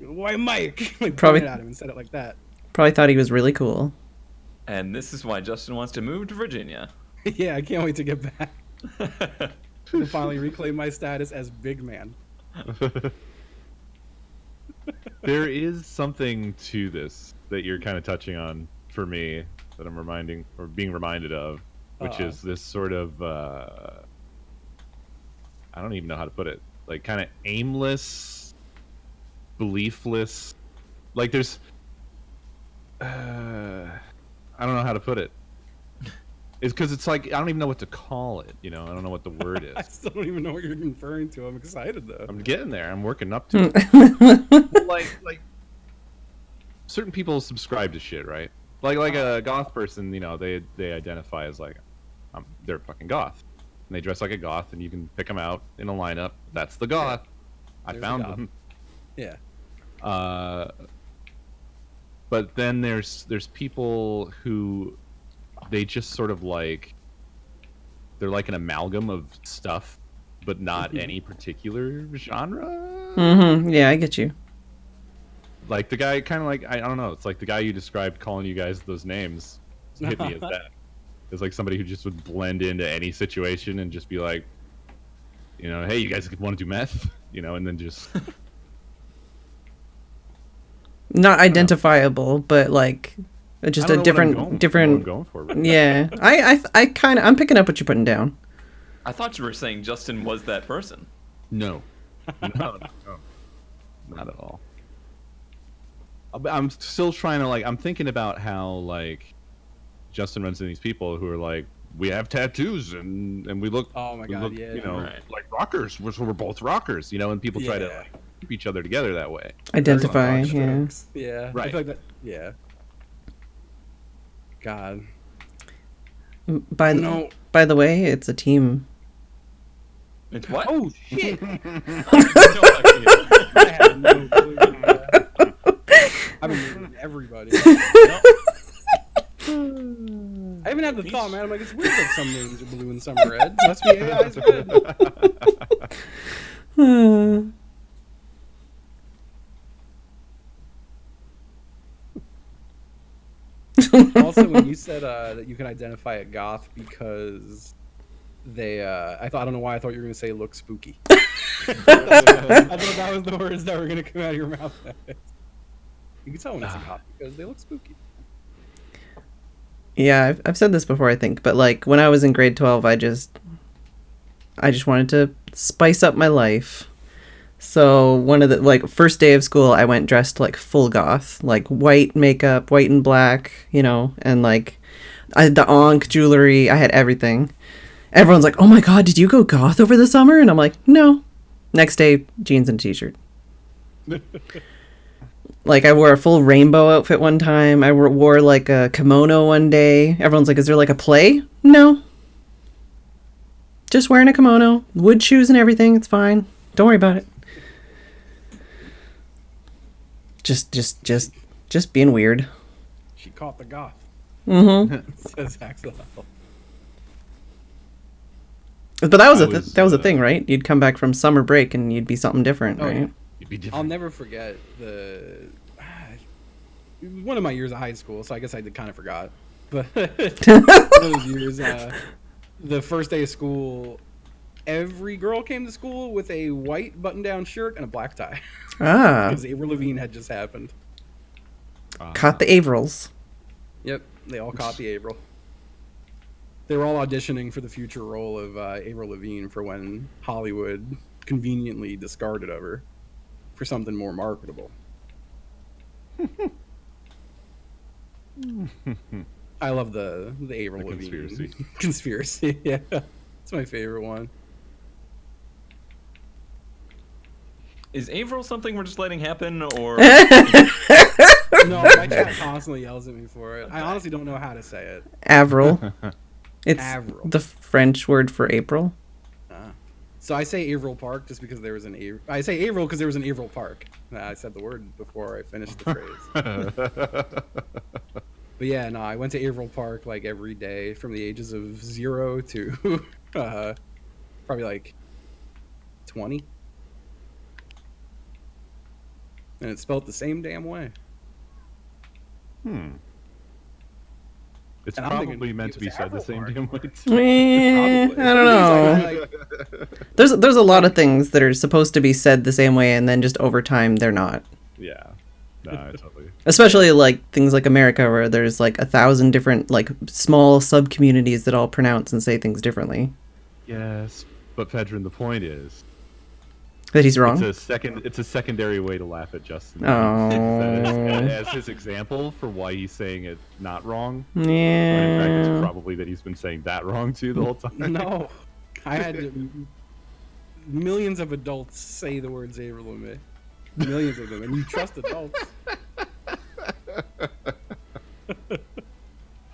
White Mike. Like, Probably- pointed at him and said it like that. Probably thought he was really cool. And this is why Justin wants to move to Virginia. Yeah, I can't wait to get back. To finally reclaim my status as big man. There is something to this that you're kind of touching on for me, that I'm being reminded of, which is this sort of I don't even know how to put it, like kind of aimless, beliefless. Like there's I don't know how to put it. It's because it's like I don't even know what to call it. I don't know what the word is. I still don't even know what you're referring to. I'm excited though. I'm getting there. I'm working up to it. like certain people subscribe to shit, right? Like a goth person, they identify as like they're fucking goth, and they dress like a goth, and you can pick them out in a lineup. That's the goth. I found them. Yeah. But then there's people who they just sort of like they're like an amalgam of stuff, but not any particular genre. Mm-hmm. Yeah, I get you. Like the guy, kind of like I don't know. It's like the guy you described calling you guys those names hit me as that. It's like somebody who just would blend into any situation and just be like, hey, you guys want to do meth, and then just Not identifiable, but like just a different. What I'm going for, right? Yeah, I'm picking up what you're putting down. I thought you were saying Justin was that person. No, not at all. I'm still trying to I'm thinking about how like Justin runs into these people who are like, we have tattoos and we look. Oh my god, yeah. Right. Like rockers. We're both rockers, and people try to keep each other together that way. Identify, yeah. Yeah. Right. I feel like that. Yeah. God. By the way, it's a team. It's what? Oh shit! No idea. I have no clue. I've been meeting everybody. I haven't had the thought, man. I'm like, it's weird that some names are blue and some are red. Must be AI's red. Also, when you said that you can identify a goth because they, I don't know why I thought you were going to say look spooky. I thought that was the words that were going to come out of your mouth. You can tell when it's a goth because they look spooky. Yeah, I've said this before, I think, but like when I was in grade 12, I just wanted to spice up my life. So one of the first day of school, I went dressed like full goth, like white makeup, white and black, and like I had the Ankh jewelry. I had everything. Everyone's like, "Oh my god, did you go goth over the summer?" And I'm like, "No." Next day, jeans and t-shirt. Like I wore a full rainbow outfit one time. I wore like a kimono one day. Everyone's like, "Is there like a play?" No. Just wearing a kimono, wood shoes and everything. It's fine. Don't worry about it. Just being weird. She caught the goth. Mm-hmm. Says Axel. But that was a thing, right? You'd come back from summer break and you'd be something different, right? Yeah. You'd be different. I'll never forget it was one of my years of high school, so I guess I kind of forgot. But those years, the first day of school, every girl came to school with a white button-down shirt and a black tie. Ah. Because Avril Lavigne had just happened. Caught the Avrils. Yep, they all caught the Avril. They were all auditioning for the future role of Avril Lavigne for when Hollywood conveniently discarded of her for something more marketable. I love the Avril Lavigne conspiracy. Yeah, it's my favorite one. Is Avril something we're just letting happen, or? No, my cat constantly yells at me for it. I honestly don't know how to say it. Avril. It's Avril. the French word for April. So I say Avril Park just because there was an I say Avril because there was an Avril Park. I said the word before I finished the phrase. But yeah, no, I went to Avril Park like every day from the ages of 0 to probably like 20. And it's spelled the same damn way. It's And I'm probably thinking meant it to be was said the Avril same Park. damn way too. Probably. I don't know. There's a lot of things that are supposed to be said the same way, and then just over time they're not. Yeah. No, totally. Especially like things like America, where there's like 1,000 different like small sub communities that all pronounce and say things differently. Yes, but Phedran, the point is, That he's wrong. It's a secondary way to laugh at Justin. Oh. As his example for why he's saying it not wrong. Yeah. When in fact, it's probably that he's been saying that wrong too the whole time. No, I had millions of adults say the words April to me. Millions of them, and you trust adults.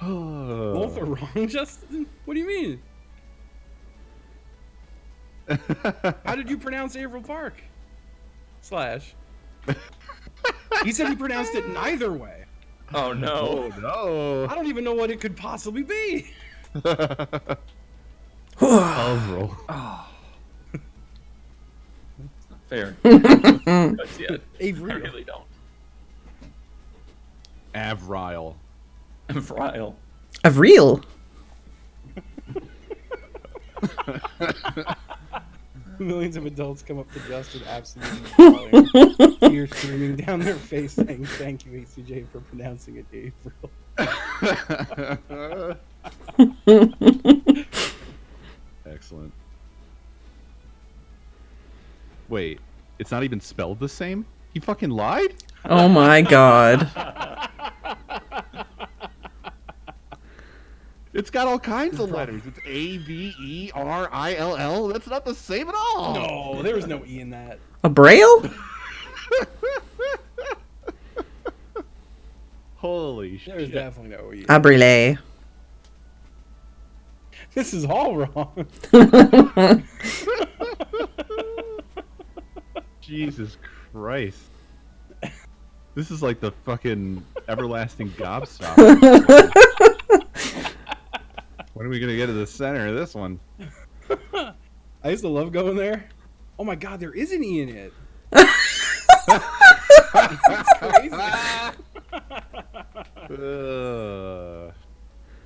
Both are wrong, Justin? What do you mean? How did you pronounce Averill Park? Slash. He said he pronounced it neither way. Oh no. Oh no. I don't even know what it could possibly be. Overall. Fair. That's it. I Averill. really don't. Avril. Vrile. Avril. Millions of adults come up to Justin absolutely bawling, tears streaming down their face saying, "Thank you, ACJ, for pronouncing it April." Excellent. Wait, it's not even spelled the same? He fucking lied? Oh my god. It's got all kinds of letters. It's Averill. That's not the same at all. No, there was no E in that. A braille? Holy There was shit. definitely no E. Abrile. This is all wrong. Jesus Christ. This is like the fucking everlasting gobstopper. When are we gonna get to the center of this one? I used to love going there. Oh my god, there is an E in it. Ugh.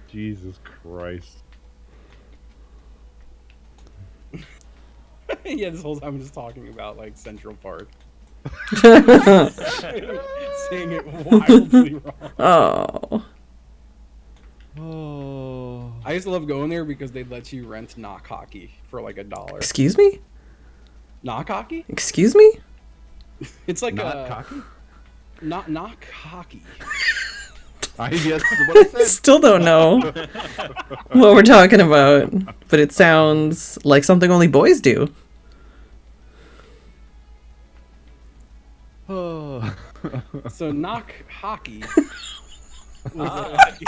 Jesus Christ. Yeah, this whole time I'm just talking about like Central Park. Saying it wildly wrong. Oh. Oh. I used to love going there because they'd let you rent knock hockey for like $1. Excuse me? Knock hockey? Excuse me? It's like Not cocky? knock hockey. Yes, what I said. Still don't know what we're talking about, but it sounds like something only boys do. Oh. So knock hockey. Not hockey.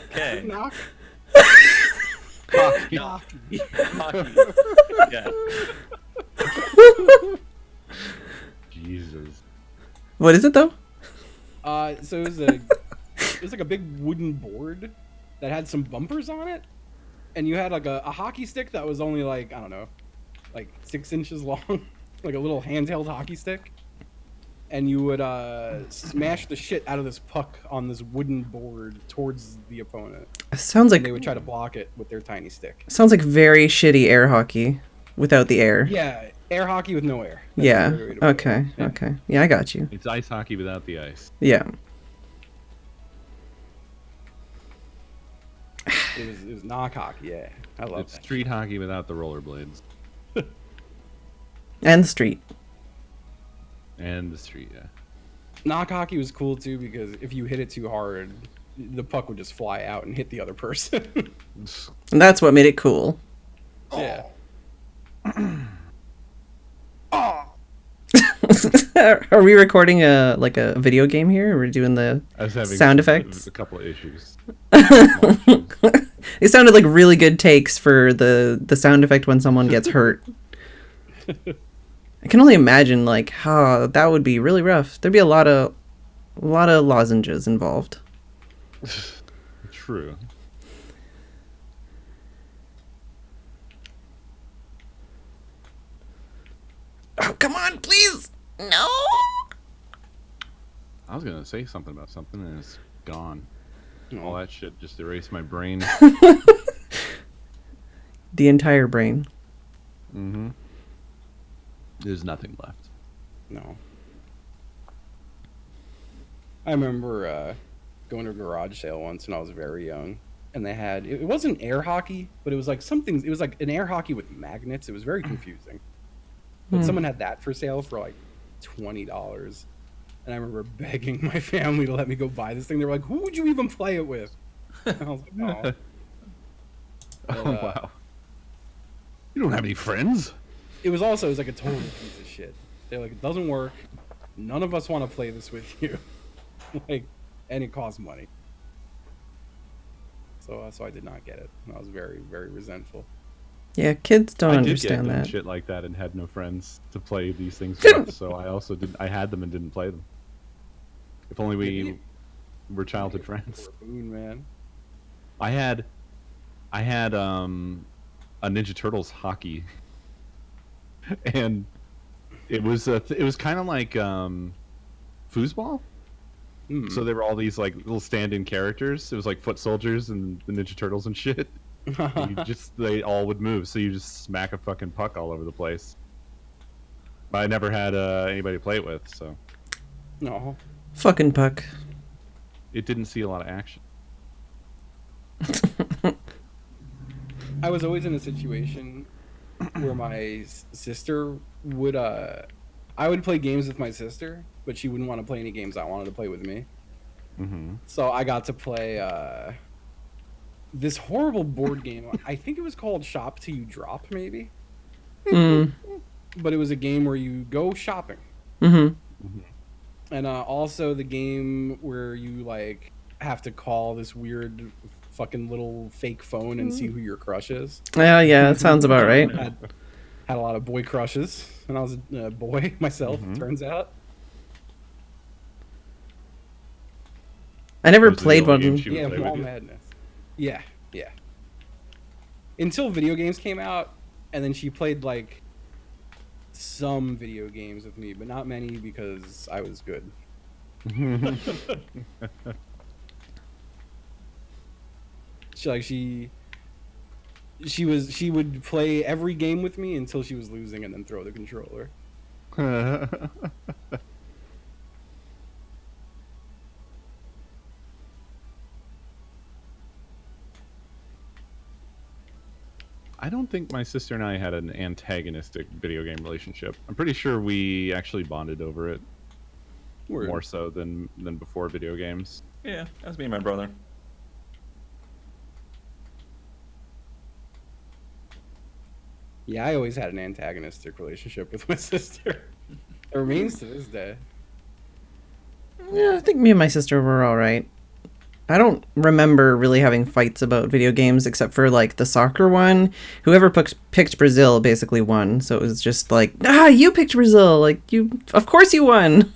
Okay. Knock Hockey. hockey. Hockey. Yeah. Jesus. What is it though? So it was like a big wooden board that had some bumpers on it, and you had like a hockey stick that was only like, I don't know, like 6 inches long, like a little handheld hockey stick, and you would smash the shit out of this puck on this wooden board towards the opponent. Sounds And they like would try to block it with their tiny stick. very shitty air hockey without the air. Yeah, air hockey with no air. That's Yeah. a great way to put it. Okay. Yeah. Okay. Yeah, I got you. It's ice hockey without the ice. Yeah. It was knock hockey. Yeah, I love It's that. street hockey without the rollerblades. And the street. And the street, yeah. Knock hockey was cool too because if you hit it too hard, the puck would just fly out and hit the other person. And that's what made it cool. Yeah. Are we recording a video game here? Or are we doing the I was having sound effects? a couple of issues. It sounded like really good takes for the sound effect when someone gets hurt. I can only imagine like how that would be really rough. There'd be a lot of lozenges involved. True. Oh, come on, please. No. I was gonna say something about something and it's gone. Oh. All that shit just erased my brain. The entire brain. Mm-hmm. There's nothing left. No. I remember going to a garage sale once when I was very young, and they had it wasn't air hockey, but it was like something. It was like an air hockey with magnets. It was very confusing. But someone had that for sale for like $20, and I remember begging my family to let me go buy this thing. They were like, "Who would you even play it with?" And I was like, "No." Oh wow. You don't have any friends? It was like a total piece of shit. They're like, "It doesn't work. None of us want to play this with you." Like, and it costs money. So I did not get it. And I was very, very resentful. Yeah, kids don't I understand did get that. shit like that and had no friends to play these things with, so I also didn't. I had them and didn't play them. If only we were childhood friends. Boon, man. I had a Ninja Turtles hockey, and it was kind of like foosball. So there were all these like little stand-in characters. It was like foot soldiers and the Ninja Turtles and shit. And they all would move, so you just smack a fucking puck all over the place. But I never had anybody to play it with, so No. Fucking puck. it didn't see a lot of action. I was always in a situation where my sister would I would play games with my sister, but she wouldn't want to play any games I wanted to play with me. Mm-hmm. So I got to play this horrible board game. I think it was called Shop Till You Drop, maybe. But it was a game where you go shopping. And also the game where you like have to call this weird fucking little fake phone and see who your crush is. Yeah, that sounds about right. Had a lot of boy crushes, and I was a boy myself. Turns out. I never Those are the played only one. games she would Yeah, play with Mall you. Madness. Yeah. Until video games came out, and then she played like some video games with me, but not many because I was good. She would play every game with me until she was losing, and then throw the controller. I don't think my sister and I had an antagonistic video game relationship. I'm pretty sure we actually bonded over it Word. more so than before video games. Yeah, that's me and my brother. Yeah, I always had an antagonistic relationship with my sister. It remains to this day. Yeah, I think me and my sister were all right. I don't remember really having fights about video games except for like the soccer one. Whoever picked Brazil basically won. So it was just like, you picked Brazil. Like, of course you won.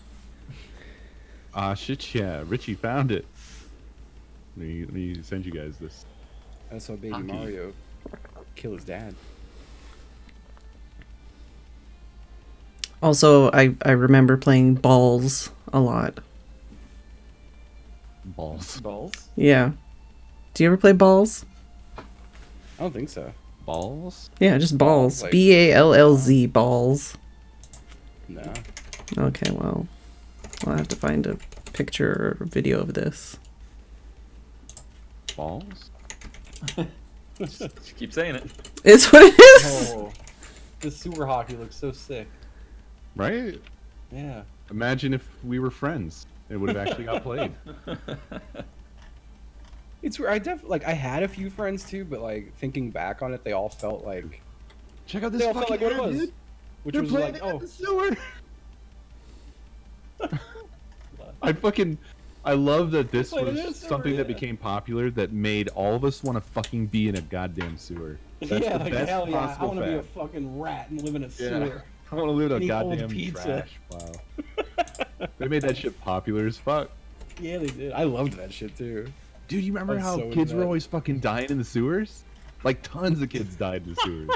Ah, shit, yeah. Richie found it. Let me send you guys this. I saw Baby Hockey. Mario kill his dad. Also, I remember playing balls a lot. Balls. Balls? Yeah. Do you ever play balls? I don't think so. Balls? Yeah, just balls. Like- BALLZ, balls. No. Okay, well, I'll have to find a picture or video of this. Balls? Just keep saying it. It's what it is. Oh, the sewer hockey looks so sick. Right? Yeah. Imagine if we were friends. It would have actually got played. It's where I had a few friends too, but like thinking back on it, they all felt like Check out this they all felt fucking like what it ad, was, dude. which They're was playing like, it in oh, the sewer. I love that this Playing in the was sewer, something that yeah. became popular that made all of us want to fucking be in a goddamn sewer. That's yeah, the like best hell yeah, I possible want to be a fact. fucking rat and live in a Yeah. sewer. I want to live in a Eat old goddamn pizza. trash pile. They made that shit popular as fuck. Yeah, they did. I loved that shit too. Dude, you remember I'm how so into kids were that. always fucking dying in the sewers? Like tons of kids died in the sewers.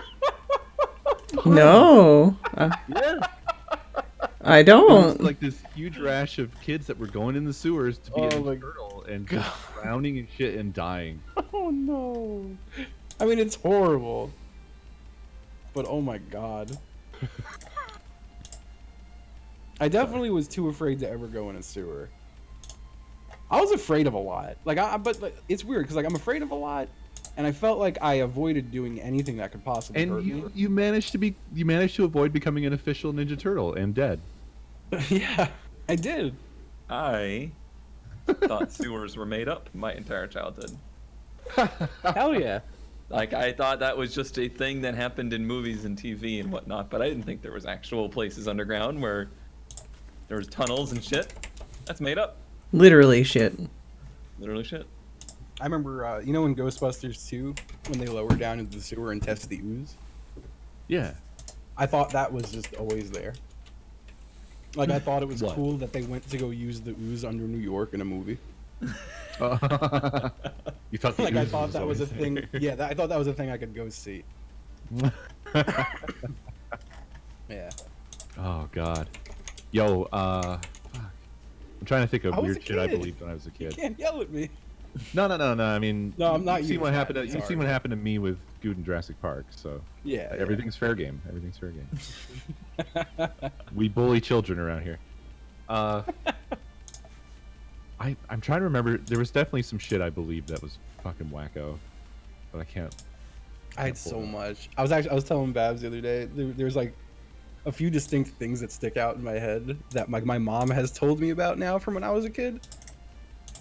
No. Yeah. I There was don't. like this huge rash of kids that were going in the sewers to be Oh in my a turtle and just drowning and shit and dying. Oh no. I mean, it's horrible. But oh my god. I definitely was too afraid to ever go in a sewer. I was afraid of a lot. But like, it's weird because like I'm afraid of a lot, and I felt like I avoided doing anything that could possibly hurt me. And you managed to avoid becoming an official Ninja Turtle and dead. Yeah, I did. I thought sewers were made up my entire childhood. Hell yeah. Like, I thought that was just a thing that happened in movies and TV and whatnot, but I didn't think there was actual places underground where there was tunnels and shit. That's made up. Literally shit. Literally shit. I remember, you know, in Ghostbusters 2, when they lower down into the sewer and test the ooze? Yeah. I thought that was just always there. Like, I thought it was What? cool that they went to go use the ooze under New York in a movie. You thought the Like, I ooze thought that was a always thing. there. Yeah, I thought that was a thing I could go see. Yeah. Oh God. Yo, fuck. I'm trying to think of I was weird a shit I kid. believed when I was a You kid. can't yell at me. No. I mean, No, I'm not You've seen you, what it's happened. not- You've sorry. seen what happened to me with Good and Jurassic Park. So Yeah. everything's fair game. Everything's fair game. We bully children around here. I'm trying to remember. There was definitely some shit I believed that was fucking wacko, but I can't. I had so much. I was telling Babs the other day. There's like a few distinct things that stick out in my head that my mom has told me about now from when I was a kid.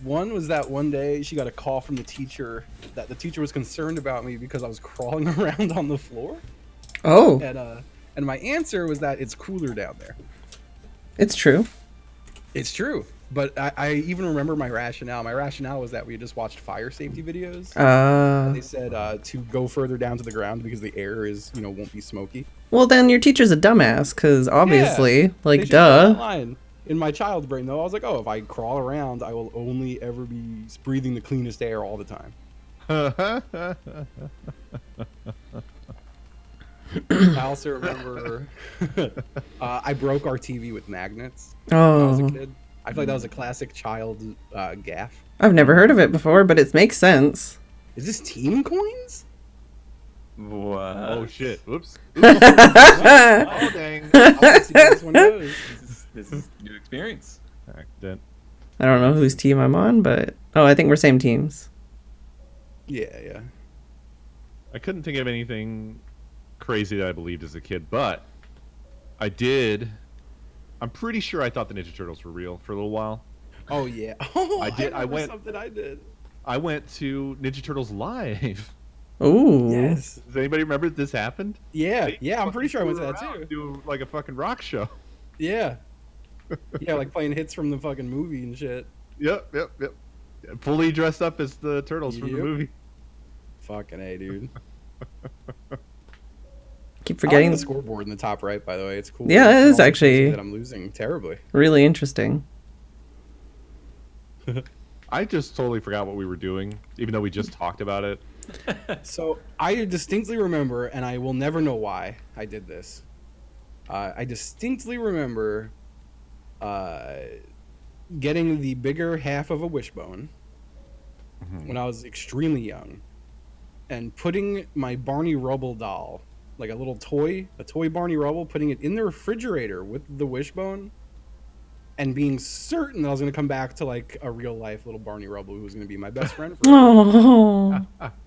One was that one day she got a call from the teacher that the teacher was concerned about me because I was crawling around on the floor. Oh, And my answer was that it's cooler down there. it's true. It's true. But I even remember my rationale. My rationale was that we had just watched fire safety videos. They said to go further down to the ground because the air is, won't be smoky. Well, then your teacher's a dumbass, because obviously, They like, should have said that duh. line. In my child brain, though, I was like, oh, if I crawl around, I will only ever be breathing the cleanest air all the time. I also remember I broke our TV with magnets when I was a Oh, kid. I feel like that was a classic child gaffe. I've never heard of it before, but it makes sense. Is this team coins? What? Oh shit! Whoops. Oh, dang. I'll see how this one goes. This is new experience. Accident. I don't know whose team I'm on, but I think we're same teams. Yeah. I couldn't think of anything crazy that I believed as a kid, but I did. I'm pretty sure I thought the Ninja Turtles were real for a little while. Oh yeah. Oh, I did- I remember went- something I did. I went to Ninja Turtles Live. Ooh. Yes. Does anybody remember this happened? Yeah. They I'm pretty sure I went to that flew around too. Do like a fucking rock show. Yeah. Yeah, like playing hits from the fucking movie and shit. Yep. Fully dressed up as the turtles from the Yep. movie. Fucking A, dude. Keep I forgetting. like the scoreboard in the top right, by the way. It's cool. Yeah, it It's is all actually. that I'm losing terribly. Really interesting. I just totally forgot what we were doing, even though we just talked about it. So I distinctly remember, and I will never know why I did this. I distinctly remember getting the bigger half of a wishbone when I was extremely young, and putting my Barney Rubble doll, like a toy Barney Rubble, putting it in the refrigerator with the wishbone, and being certain that I was going to come back to like a real life little Barney Rubble who was going to be my best friend forever. Oh.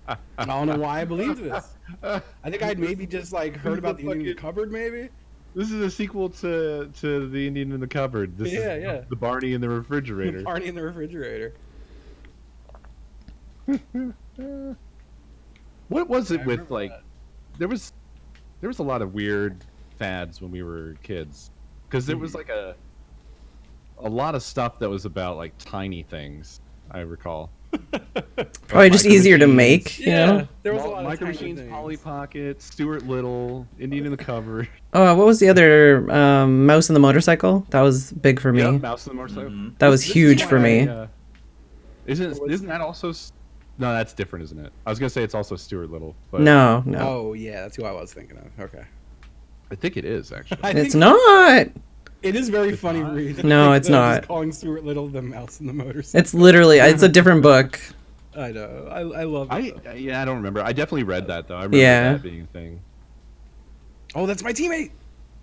I don't know why I believed this. I think I'd maybe just like heard about the Indian in the cupboard, maybe. This is a sequel to the Indian in the cupboard. This is the Barney in the refrigerator. Barney in the refrigerator. What was it I with remember like? that. There was a lot of weird fads when we were kids, because there was like a lot of stuff that was about like tiny things. I recall. Probably just Micro easier to Machines. make, you know? There was a lot of Micro tiny Machines, things. Polly Pocket, Stuart Little, Indian in the cupboard. Oh, what was the other Mouse and the Motorcycle? That was big for me. Yep, Mouse and the Motorcycle. Mhm. That was This is huge why for me. Isn't that also? No, that's different, isn't it? I was gonna say it's also Stuart Little, but No. Oh yeah, that's who I was thinking of. Okay. I think it is actually. I It's think not. It is very funny read. No, it's not. Just calling Stuart Little the mouse in the motorcycle. It's literally, it's a different book. I know. I love it. though. I don't remember. I definitely read that though. I remember Yeah. that being a thing. Oh, that's my teammate.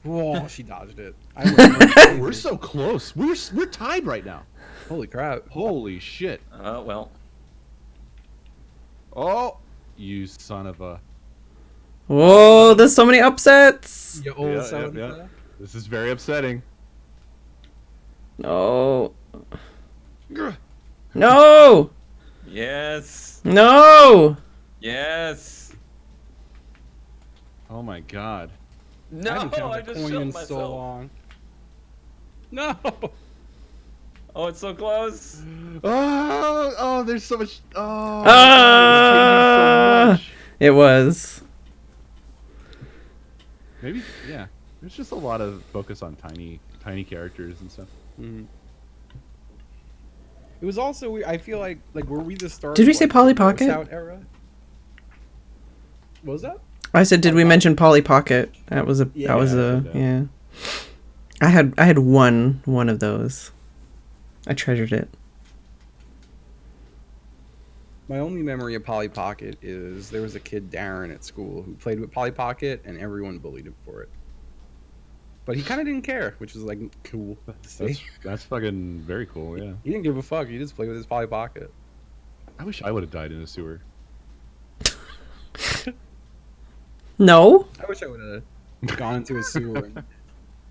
Whoa, she dodged it. We're so close. We're tied right now. Holy crap. Holy shit. Well. Oh, you son of a. Whoa, there's so many upsets. You old Yeah, son. yeah. This is very upsetting. No. No. Yes. No. Yes. Oh my god. No, haven't counted I a just coin shot in myself. so long. No. Oh, it's so close. Oh, there's so much. Oh, Ah! God, it's changing so much. It was. Maybe, yeah. There's just a lot of focus on tiny characters and stuff. Mhm. It was also weird. I feel like were we the start? Did we of, say like, Polly the gross Pocket? out era? What was that? I said, did we mention Polly Pocket? That was a. Yeah, that was a. yeah. Yeah. I had one of those. I treasured it. My only memory of Polly Pocket is there was a kid, Darren, at school who played with Polly Pocket, and everyone bullied him for it. But he kind of didn't care, which was like cool to see. That's fucking very cool, yeah. He didn't give a fuck. He just played with his Polly Pocket. I wish I would have died in a sewer. No. I wish I would have gone into a sewer and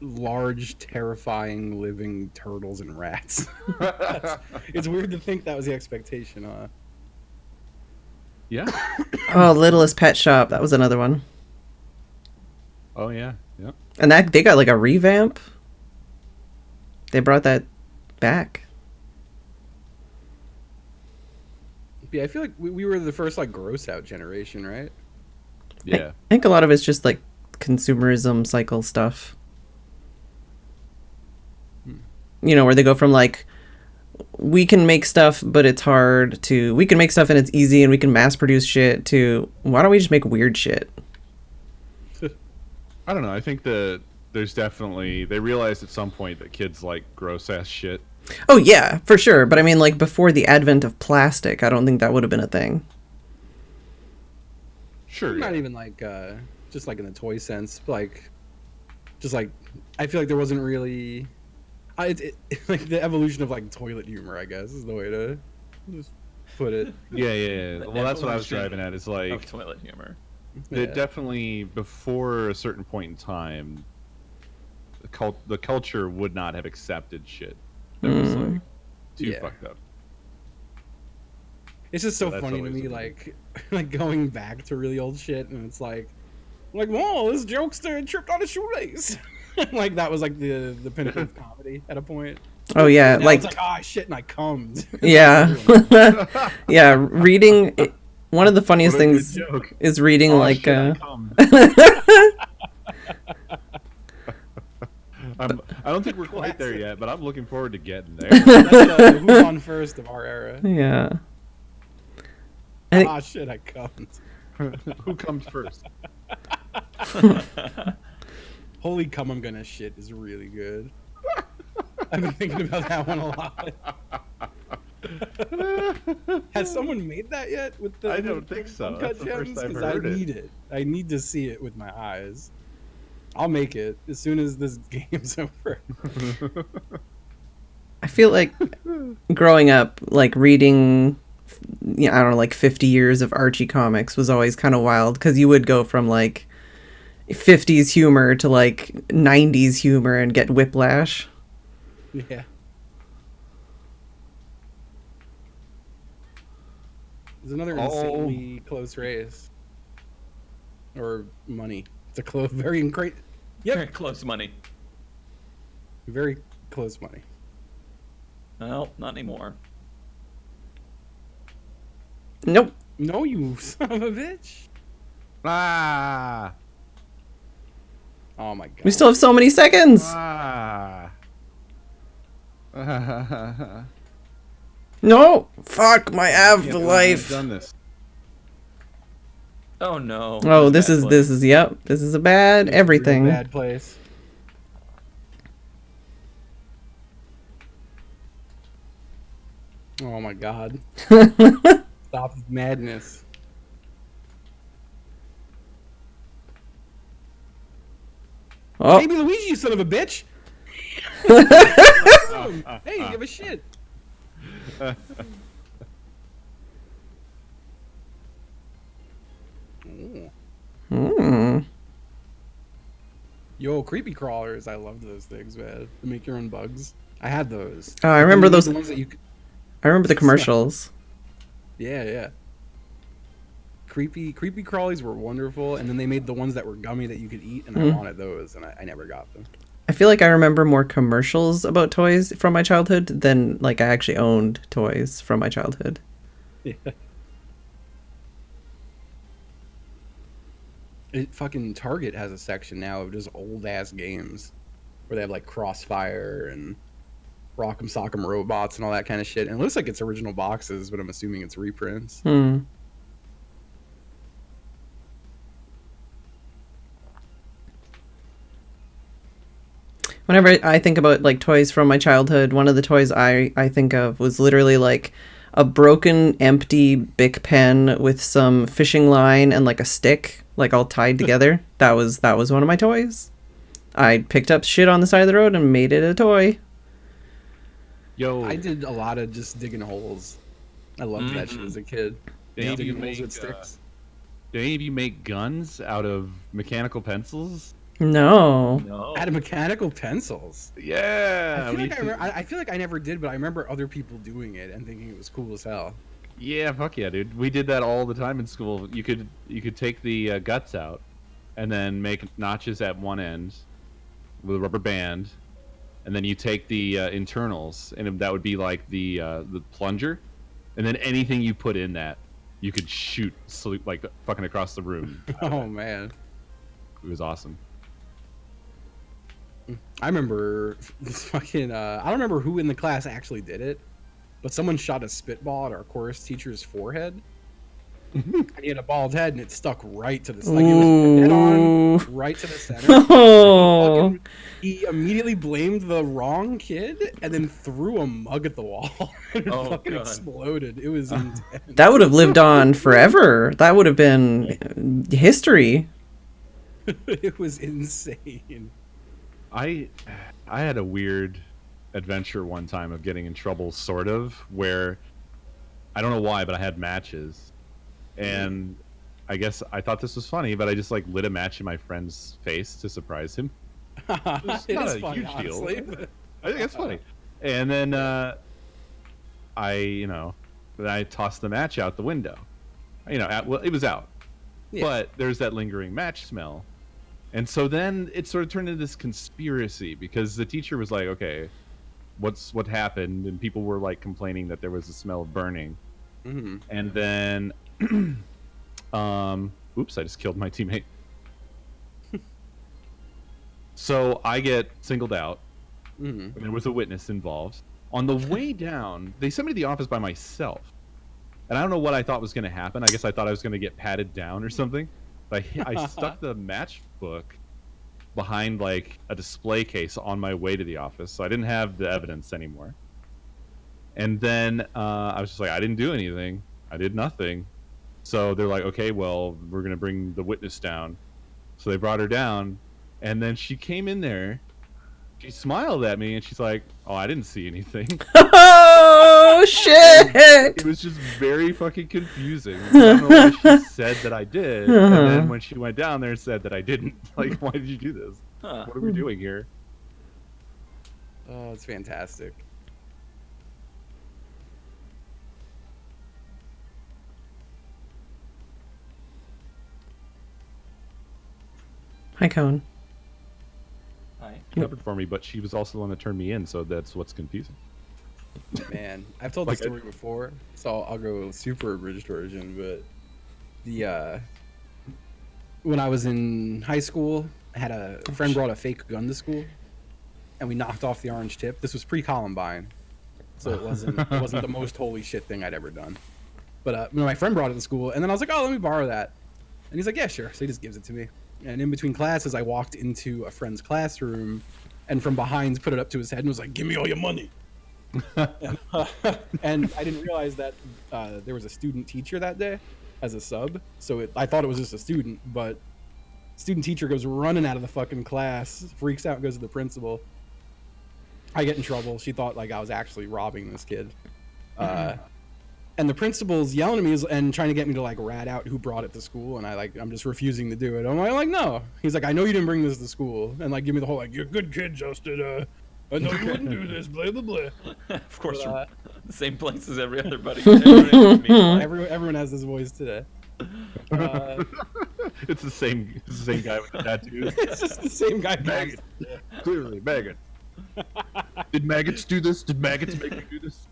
large, terrifying, living turtles and rats. It's weird to think that was the expectation, huh? Yeah. Oh, Littlest Pet Shop. That was another one. Oh yeah. Yeah. And that they got like a revamp. They brought that back. Yeah, I feel like we were the first like gross out generation, right? Yeah. I think a lot of it's just like consumerism cycle stuff. You know, where they go from like, we can make stuff, but it's hard, to we can make stuff and it's easy and we can mass produce shit, to why don't we just make weird shit? I don't know. I think that there's definitely they realized at some point that kids like gross ass shit. Oh yeah, for sure. But I mean, like before the advent of plastic, I don't think that would have been a thing. Sure. Not Yeah. even like just like in the toy sense, but like just like I feel like there wasn't really like the evolution of like toilet humor, I guess, is the way to just put it. Yeah. Well, that's what I was Evolution driving at. Is like Of toilet humor. it definitely before a certain point in time, the culture would not have accepted shit that was like too Yeah. fucked up. It's just so That's funny to always me, a like like going back to really old shit, and it's like, whoa, this jokester tripped on a shoelace. Like that was like the pinnacle of comedy at a point. Oh yeah, Now like it's like, ah, shit, and I cummed. yeah, yeah. Reading one of the funniest What a good things joke. is reading Oh, like. shit, I come. I don't think we're quite there yet, but I'm looking forward to getting there. That's who's on first of our era. Yeah. I think, Ah, shit, I cummed. Who comes first? Holy cum, I'm gonna shit is really good. I've been thinking about that one a lot. Has someone made that yet? With the I don't think so. Uncut That's the first Gems? I've 'Cause heard I it. need it. I need to see it with my eyes. I'll make it as soon as this game's over. I feel like growing up, like reading, I don't know, like 50 years of Archie comics was always kind of wild, because you would go from like 50s humor to like 90s humor and get whiplash. Yeah. There's another insanely close race. Or money. It's a close, very great. Very Yep, close money. very close money. Well, not anymore. Nope. No, you son of a bitch. Ah. Oh my god. We still have so many seconds. Ah. No. Fuck my I've afterlife. done this. Oh no. Oh, That's this bad is yep. This is a bad It's a real everything. bad place. Oh my god. Stop the madness. Oh. Baby Luigi, you son of a bitch! Hey, you give a shit. Ooh. Hmm. Yo, creepy crawlers! I loved those things, man. To make your own bugs. I had those. Oh, I And remember they made those. The ones that you. I remember the commercials. Yeah. Creepy crawlies were wonderful, and then they made the ones that were gummy that you could eat, and I wanted those, and I never got them. I feel like I remember more commercials about toys from my childhood than like I actually owned toys from my childhood. Yeah. Fucking Target has a section now of just old ass games where they have like Crossfire and Rock'em Sock'em Robots and all that kind of shit. And it looks like it's original boxes, but I'm assuming it's reprints. Hmm. Whenever I think about like toys from my childhood, one of the toys I think of was literally like a broken empty Bic pen with some fishing line and like a stick like all tied together. That was one of my toys. I picked up shit on the side of the road and made it a toy. Yo, I did a lot of just digging holes. I loved that shit as a kid. Did any of you Digging holes make, with sticks. did any of you make guns out of mechanical pencils? No. No. Out of mechanical pencils. Yeah. I feel like I never did, but I remember other people doing it and thinking it was cool as hell. Yeah, fuck yeah, dude. We did that all the time in school. You could take the guts out, and then make notches at one end with a rubber band, and then you take the internals, and that would be like the plunger, and then anything you put in that, you could shoot like fucking across the room. Oh man, It was awesome. I remember this fucking. I don't remember who in the class actually did it, but someone shot a spitball at our chorus teacher's forehead. And he had a bald head, and it stuck right to the like it was dead on, right to the center. Oh. He immediately blamed the wrong kid, and then threw a mug at the wall. And it Oh, fucking God. exploded. It was intense. That would have lived on forever. That would have been history. It was insane. I had a weird adventure one time of getting in trouble, sort of, where I don't know why, but I had matches, and I guess I thought this was funny, but I just like lit a match in my friend's face to surprise him. It not is a funny, huge deal. honestly. But... I think that's funny. And then I tossed the match out the window. Well, it was out, Yeah. but there's that lingering match smell. And so then it sort of turned into this conspiracy because the teacher was like, okay, what happened? And people were like complaining that there was a smell of burning. Mm-hmm. And then, oops, I just killed my teammate. So I get singled out. Mm-hmm. And there was a witness involved. On the way down, they sent me to the office by myself. And I don't know what I thought was going to happen. I guess I thought I was going to get patted down or something. But I stuck the matchbook behind like a display case on my way to the office, so I didn't have the evidence anymore. And then I was just like, I didn't do anything. I did nothing. So they're like, okay, well, we're gonna bring the witness down. So they brought her down, and then she came in there. She smiled at me, and she's like, "Oh, I didn't see anything." Oh shit! It was just very fucking confusing. I don't know why she said that I did, and then when she went down there and said that I didn't, like, why did you do this? Huh. What are we doing here? Oh, it's fantastic. Hi, Cone. Hi. Covered for me, but she was also the one that turned me in, so that's what's confusing. Man, I've told Like, the story before, so I'll go super abridged version. But the when I was in high school, I had a friend brought a fake gun to school, and we knocked off the orange tip. This was pre-Columbine, so it wasn't the most holy shit thing I'd ever done. But my friend brought it to school, and then I was like, "Oh, let me borrow that," and he's like, "Yeah, sure." So he just gives it to me. And in between classes, I walked into a friend's classroom, and from behind, put it up to his head and was like, "Give me all your money." And I didn't realize that there was a student teacher that day as a sub, so I thought it was just a student, but Student teacher goes running out of the fucking class, freaks out, and goes to the principal. I get in trouble. She thought like I was actually robbing this kid. And the principal's yelling at me and trying to get me to like rat out who brought it to school, and I'm just refusing to do it. I'm like no. He's like, I know you didn't bring this to school, and like give me the whole like, you're a good kid, Justin. I know you wouldn't do this. Blah blah blah. Of course, But, the same place as every other buddy. everyone has this voice today. It's the same guy with the tattoos. It's just the same guy. Maggot. Clearly, maggot. Did maggots do this? Did maggots make me do this?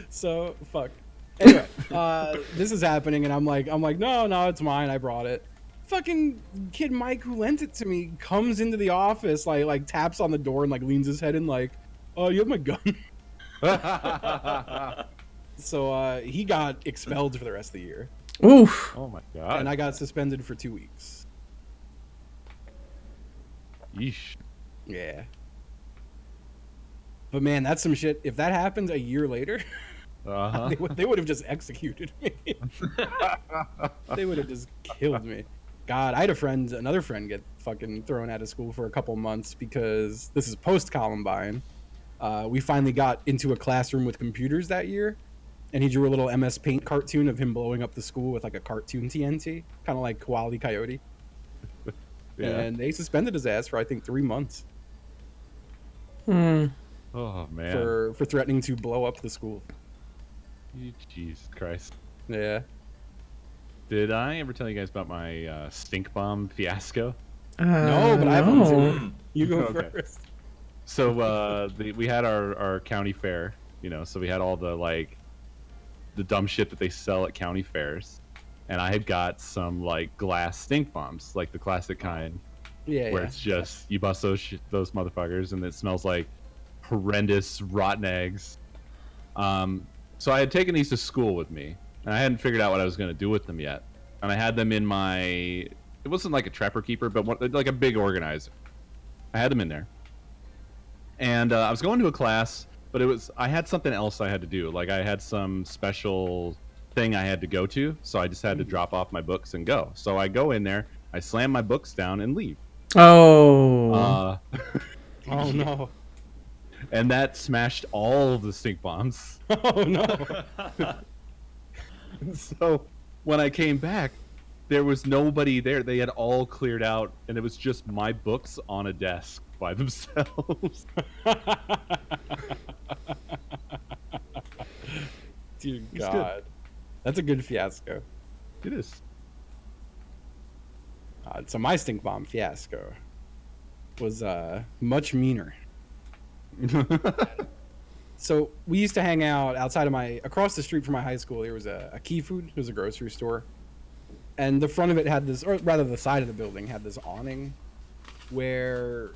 So fuck. Anyway, this is happening, and I'm like, no, it's mine. I brought it. Fucking kid Mike, who lent it to me, comes into the office, like taps on the door and like leans his head in, like, oh, you have my gun. So he got expelled for the rest of the year. Oof. Oh my god. And I got suspended for 2 weeks. Yeesh. Yeah. But man, that's some shit. If that happens a year later, Uh-huh. they would have just executed me. They would have just killed me. God, I had another friend get fucking thrown out of school for a couple months because this is post-Columbine. We finally got into a classroom with computers that year, and he drew a little MS Paint cartoon of him blowing up the school with like a cartoon TNT, kind of like Wile E. Coyote. Yeah. And they suspended his ass for I think 3 months Oh man. for threatening to blow up the school. Jesus Christ. Yeah. Did I ever tell you guys about my stink bomb fiasco? No, but I have one no. too. You go Okay. first. So we had our county fair, so we had all the dumb shit that they sell at county fairs, and I had got some like glass stink bombs, like the classic kind, Yeah, where yeah. it's just you bust those motherfuckers, and it smells like horrendous rotten eggs. So I had taken these to school with me, and I hadn't figured out what I was going to do with them yet, and I had them in it wasn't like a trapper keeper, but like a big organizer. I had them in there. And I was going to a class, but I had something else I had to do. Like I had some special thing I had to go to, so I just had to drop off my books and go. So I go in there, I slam my books down and leave. Oh. Oh no. And that smashed all of the stink bombs. Oh no. So when I came back, there was nobody there. They had all cleared out, and it was just my books on a desk by themselves. Dear It's God. good. That's a good fiasco. It is. So my stink bomb fiasco was much meaner. So we used to hang out outside of across the street from my high school. There was a Key Food. It was a grocery store, and the front of it had this, or rather the side of the building had this awning, where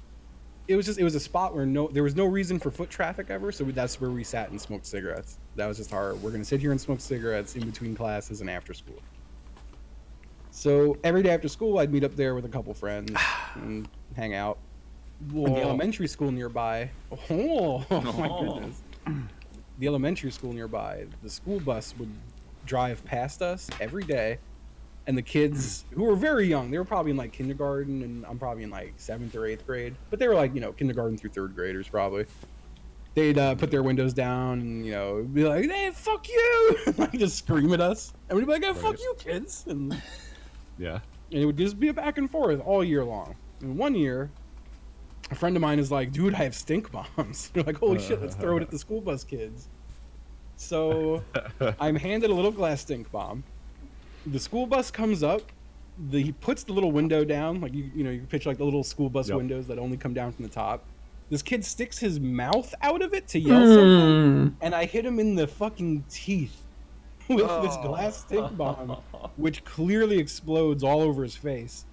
it was a spot where there was no reason for foot traffic ever. So that's where we sat and smoked cigarettes. That was just we're gonna sit here and smoke cigarettes in between classes and after school. So every day after school, I'd meet up there with a couple friends and hang out. And the elementary school nearby. Oh my goodness! The elementary school nearby. The school bus would drive past us every day, and the kids who were very young, they were probably in like kindergarten, and I'm probably in like 7th or 8th grade, but they were like kindergarten through 3rd graders probably. They'd put their windows down and be like, "Hey, fuck you!" and like just scream at us, and we'd be like, "Hey, fuck you, kids!" And Yeah. it would just be a back and forth all year long. And one year, a friend of mine is like, "Dude, I have stink bombs." You're like, "Holy shit, let's throw it at the school bus kids." So I'm handed a little glass stink bomb. The school bus comes up. He puts the little window down, like you can picture like the little school bus windows that only come down from the top. This kid sticks his mouth out of it to yell something, and I hit him in the fucking teeth with this glass stink bomb, which clearly explodes all over his face.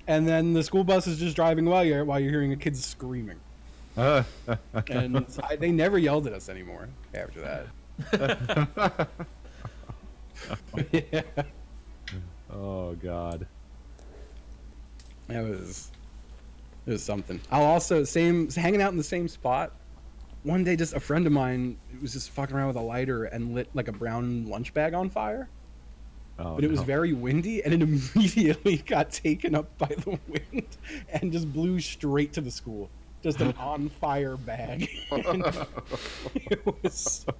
And then the school bus is just driving while you're hearing a kid screaming. And they never yelled at us anymore after that. Yeah. Oh God. It was something. I'll also hanging out in the same spot. One day, just a friend of mine was just fucking around with a lighter and lit like a brown lunch bag on fire. but it was very windy, and it immediately got taken up by the wind and just blew straight to the school. Just an on fire bag. And it was so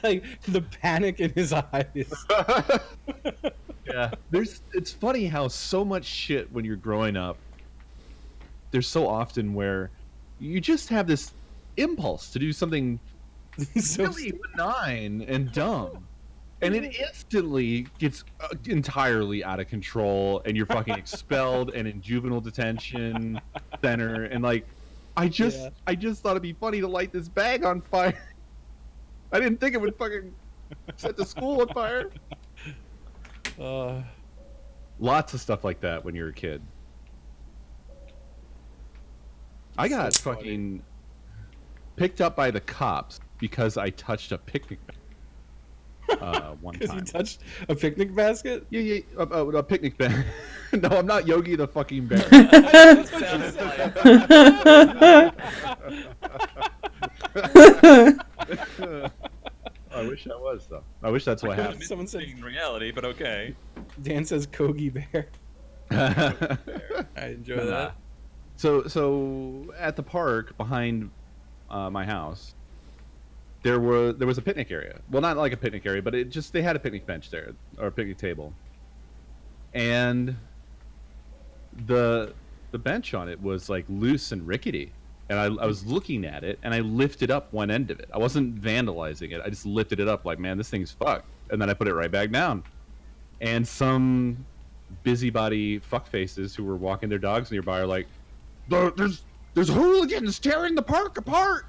like the panic in his eyes. Yeah, it's funny how so much shit when you're growing up, there's so often where you just have this impulse to do something So really benign and dumb, and it instantly gets entirely out of control, and you're fucking expelled and in juvenile detention center. And like, I just thought it'd be funny to light this bag on fire. I didn't think it would fucking set the school on fire. Lots of stuff like that when you're a kid. I got fucking picked up by the cops because I touched a picnic one because time. you touched a picnic basket? Yeah, a picnic basket. No, I'm not Yogi the fucking bear. It sounds like. I wish I was though. I wish that's what happened. Someone said In reality, but okay. Dan says Kogi Bear. I enjoy that. So at the park behind my house, there was a picnic area. Well, not like a picnic area, but they had a picnic bench there, or a picnic table, and the bench on it was like loose and rickety. And I was looking at it, and I lifted up one end of it. I wasn't vandalizing it. I just lifted it up like, man, this thing's fucked. And then I put it right back down. And some busybody fuckfaces who were walking their dogs nearby are like, there's hooligans tearing the park apart.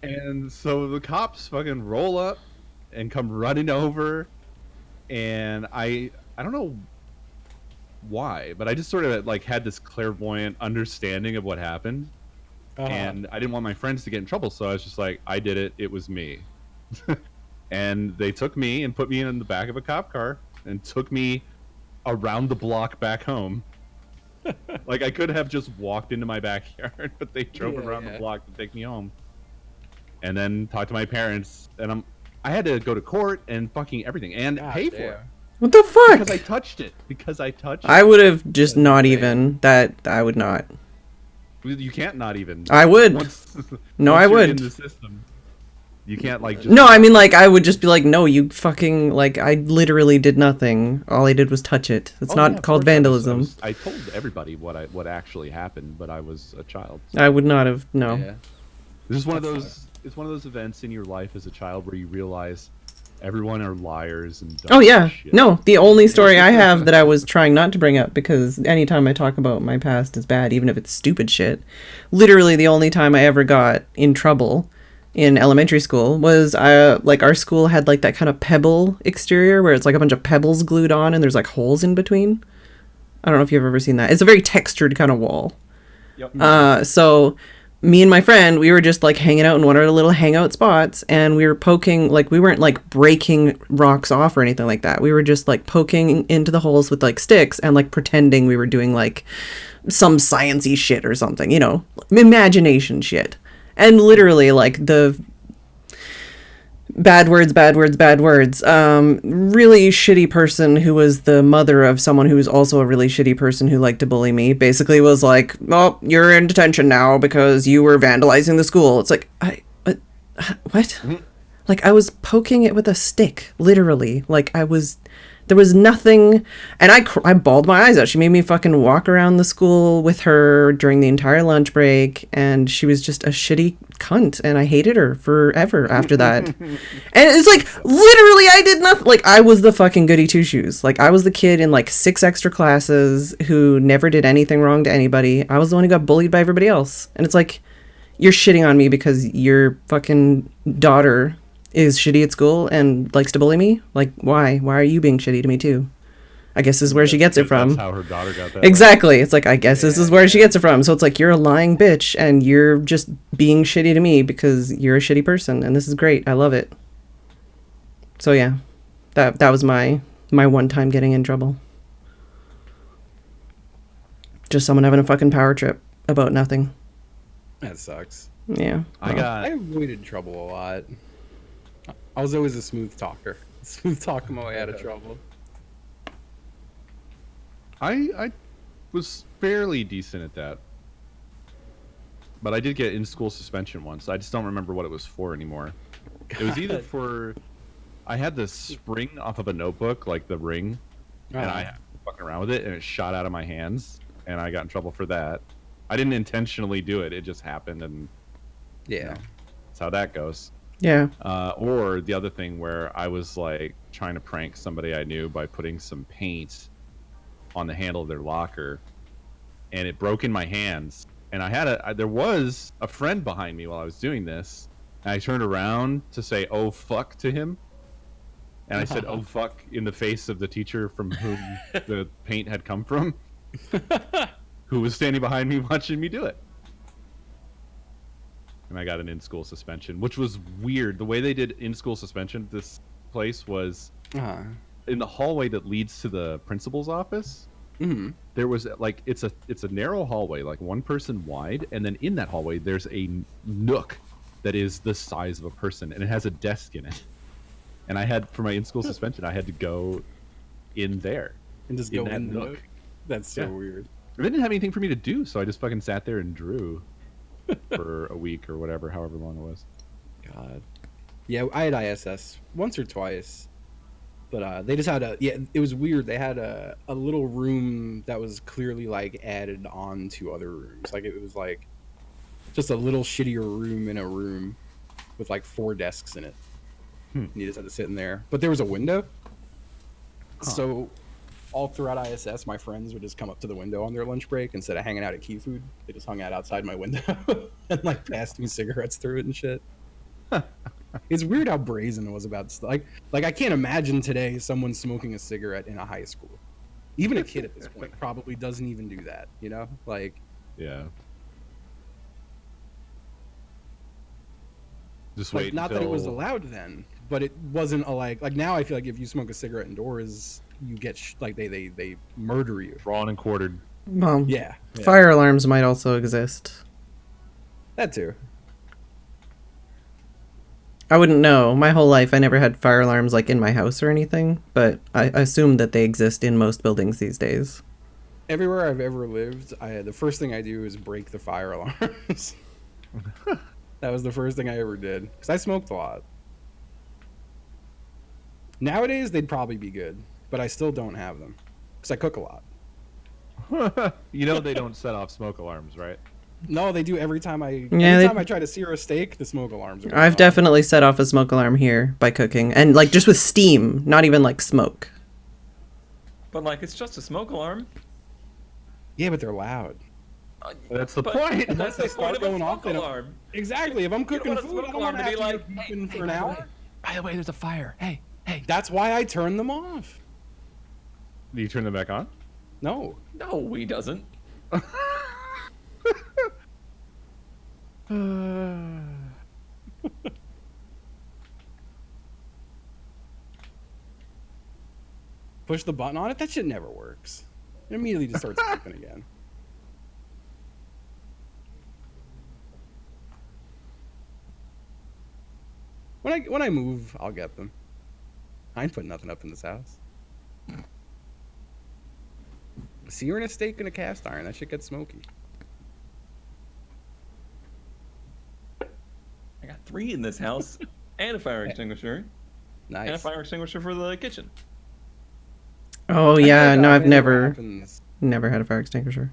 And so the cops fucking roll up and come running over. And I don't know why, but I just sort of like had this clairvoyant understanding of what happened. And I didn't want my friends to get in trouble, so I was just like, I did it. It was me. And they took me and put me in the back of a cop car and took me around the block back home. Like, I could have just walked into my backyard, but they drove around the block to take me home. And then talked to my parents, and I had to go to court and fucking everything and pay for it. What the fuck? Because I touched it. I would have just not even. I would not. You can't not even. I would. No, I would. In the system, you can't like. Just... No, I mean like I would just be like, no, you fucking like I literally did nothing. All I did was touch it. It's not called vandalism. I told everybody what actually happened, but I was a child. I would not have. No. Yeah. This is one of those. It's one of those events in your life as a child where you realize everyone are liars and dumb shit. No, the only story I have that I was trying not to bring up, because anytime I talk about my past is bad, even if it's stupid shit. Literally the only time I ever got in trouble in elementary school was like our school had like that kind of pebble exterior where it's like a bunch of pebbles glued on and there's like holes in between. I don't know if you've ever seen that. It's a very textured kind of wall. Yep. So me and my friend, we were just like hanging out in one of the little hangout spots, and we were poking, like we weren't like breaking rocks off or anything like that. We were just like poking into the holes with like sticks and like pretending we were doing like some sciencey shit or something, you know, imagination shit. And literally like the bad words, really shitty person who was the mother of someone who was also a really shitty person who liked to bully me basically was like, well, you're in detention now because you were vandalizing the school. It's like, what? Mm-hmm. Like I was poking it with a stick, literally. Like there was nothing, and I bawled my eyes out. She made me fucking walk around the school with her during the entire lunch break, and she was just a shitty cunt, and I hated her forever after that. And it's like, literally, I did nothing. Like, I was the fucking goody two-shoes. Like, I was the kid in, like, 6 extra classes who never did anything wrong to anybody. I was the one who got bullied by everybody else. And it's like, you're shitting on me because your fucking daughter is shitty at school and likes to bully me? Like, why? Why are you being shitty to me too? I guess this is where she gets it from. That's how her daughter got that. Exactly. Way. It's like, I guess this is where she gets it from. So it's like, you're a lying bitch and you're just being shitty to me because you're a shitty person, and this is great. I love it. So yeah, that was my one time getting in trouble. Just someone having a fucking power trip about nothing. That sucks. Yeah. I avoided trouble a lot. I was always a smooth talker. Smooth talking my way out of trouble. I was fairly decent at that. But I did get in-school suspension once. I just don't remember what it was for anymore. It was either for... I had the spring off of a notebook, like the ring, and I was fucking around with it, and it shot out of my hands, and I got in trouble for that. I didn't intentionally do it. It just happened, and Yeah. that's how that goes. Yeah. Or the other thing where I was like trying to prank somebody I knew by putting some paint on the handle of their locker, and it broke in my hands. And there was a friend behind me while I was doing this, and I turned around to say "oh fuck" to him, and I said "oh fuck" in the face of the teacher from whom the paint had come from, who was standing behind me watching me do it. And I got an in-school suspension, which was weird. The way they did in-school suspension at this place was in the hallway that leads to the principal's office. Mm-hmm. There was like it's a narrow hallway, like one person wide, and then in that hallway there's a nook that is the size of a person, and it has a desk in it. And I had, for my in-school suspension, I had to go in there And just go that in the nook. nook. That's so weird. They didn't have anything for me to do, so I just fucking sat there and drew for a week or whatever, however long it was. God. Yeah, I had ISS once or twice, but they just had it was weird. They had a little room that was clearly like added on to other rooms. Like it was like just a little shittier room in a room with like 4 desks in it. And you just had to sit in there. But there was a window. So all throughout ISS, my friends would just come up to the window on their lunch break instead of hanging out at Key Food. They just hung out outside my window and like passed me cigarettes through it and shit. It's weird how brazen it was about stuff. Like I can't imagine today someone smoking a cigarette in a high school. Even a kid at this point probably doesn't even do that, you know? Like, Yeah. Just like wait not until... that it was allowed then, but it wasn't a like now I feel like if you smoke a cigarette indoors, you get like they murder you. Drawn and quartered. Well, Yeah. fire alarms might also exist. That too. I wouldn't know. My whole life, I never had fire alarms like in my house or anything, but I assume that they exist in most buildings these days. Everywhere I've ever lived, the first thing I do is break the fire alarms. That was the first thing I ever did because I smoked a lot. Nowadays, they'd probably be good, but I still don't have them because I cook a lot. You know they don't set off smoke alarms, right? No, they do every time I try to sear a steak, the smoke alarms are going I've off. definitely set off a smoke alarm here by cooking, and like just with steam, not even like smoke. But like, it's just a smoke alarm. Yeah, but they're loud. That's the But point. Once they the point start of a going off, smoke they don't... alarm. Exactly. If I'm cooking want a food, I smoke don't want alarm to to have be to like, be cooking hey, for an hour. By the way, there's a fire. Hey. That's why I turn them off. Do you turn them back on? No. No, he doesn't. Push the button on it. That shit never works. It immediately just starts cooking again. When I move, I'll get them. I ain't putting nothing up in this house. Searing a steak in a cast iron, that shit gets smoky. I got 3 in this house, and a fire extinguisher, and a Nice. fire extinguisher for the kitchen. Oh I yeah, feel no, like, I've man, never what happens- had a fire extinguisher.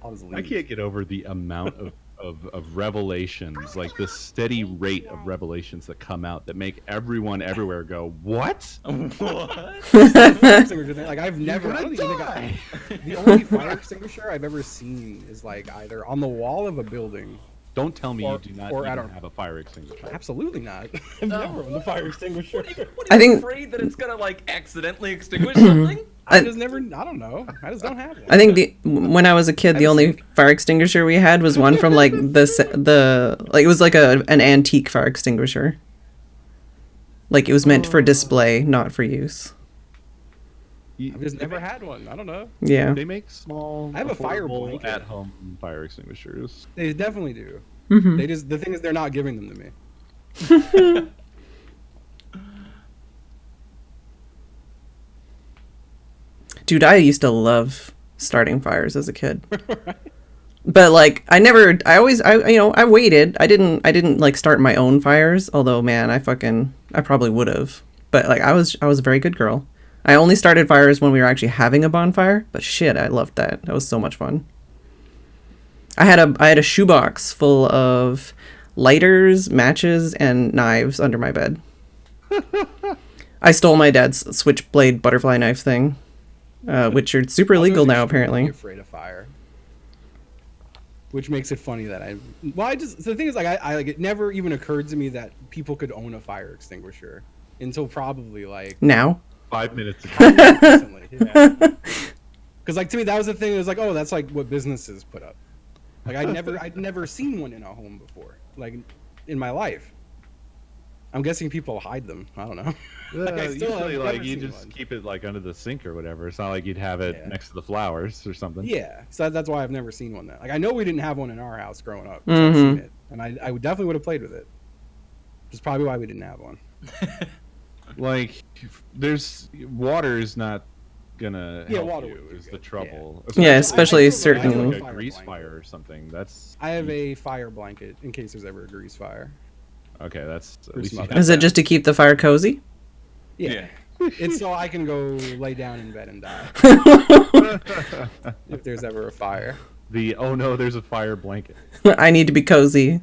I'll just I leave. can't get over the amount of revelations, like the steady rate of revelations that come out that make everyone everywhere go, what? What? Fire extinguisher thing, like I've never. I don't even think die. the only fire extinguisher I've ever seen is like either on the wall of a building. Don't tell me Or- you do not or I even don't- have a fire extinguisher. Absolutely not. I've never owned a fire extinguisher. What are I you think- afraid that it's gonna like accidentally extinguish something? I just never. I don't know. I just don't have one. I think when I was a kid, the only fire extinguisher we had was one from like it was like an antique fire extinguisher. Like it was meant for display, not for use. I've just never had one. I don't know. Yeah. They make small, I have a fire affordable, blanket. at-home fire extinguishers. They definitely do. Mhm. The thing is they're not giving them to me. Dude, I used to love starting fires as a kid. But like I waited. I didn't like start my own fires, although man, I probably would have. But like I was a very good girl. I only started fires when we were actually having a bonfire, but shit, I loved that. That was so much fun. I had a shoebox full of lighters, matches, and knives under my bed. I stole my dad's switchblade butterfly knife thing, which are super illegal now apparently. Afraid of fire. Which makes it funny that the thing is, like, I like, it never even occurred to me that people could own a fire extinguisher until probably like now. 5 minutes ago. Recently, yeah. Because like to me that was the thing. It was like, oh, that's like what businesses put up. Like I'd never seen one in a home before, like in my life. I'm guessing people hide them. I don't know. Usually, like you just keep it like under the sink or whatever. It's not like you'd have it next to the flowers or something. Yeah, so that's why I've never seen one. Like I know we didn't have one in our house growing up. So I've seen it, and I definitely would have played with it. Which is probably why we didn't have one. Like, there's water is not gonna help water you. would be Is the good. trouble? Yeah, especially I certain. like a grease fire or something. That's. I have a fire blanket in case there's ever a grease fire. Okay, that's. At Or least you smoke. have Is it that. just to keep the fire cozy? Yeah. It's so I can go lay down in bed and die if there's ever a fire. The oh no, there's a fire blanket. I need to be cozy.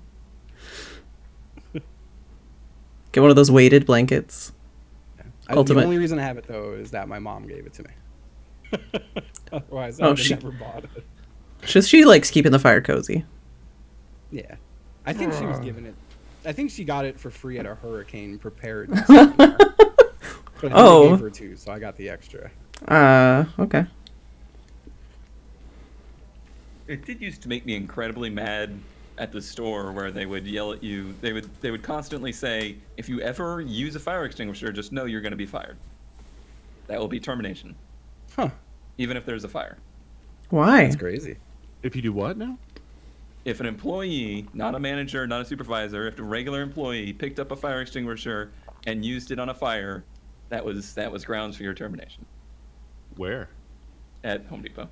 Get one of those weighted blankets. Ultimate. The only reason I have it though is that my mom gave it to me. Otherwise, I Oh, would she- have never bought it. She likes keeping the fire cozy. Yeah, I think she was given it. I think she got it for free at a hurricane preparedness seminar. But I gave her two, so I got the extra. Okay. It did used to make me incredibly mad at the store where they would yell at you. They would constantly say, if you ever use a fire extinguisher, just know you're going to be fired. That will be termination. Huh? Even if there's a fire. Why? That's crazy. If you do what now? If an employee, not a manager, not a supervisor, if a regular employee picked up a fire extinguisher and used it on a fire, that was grounds for your termination Where? at Home Depot.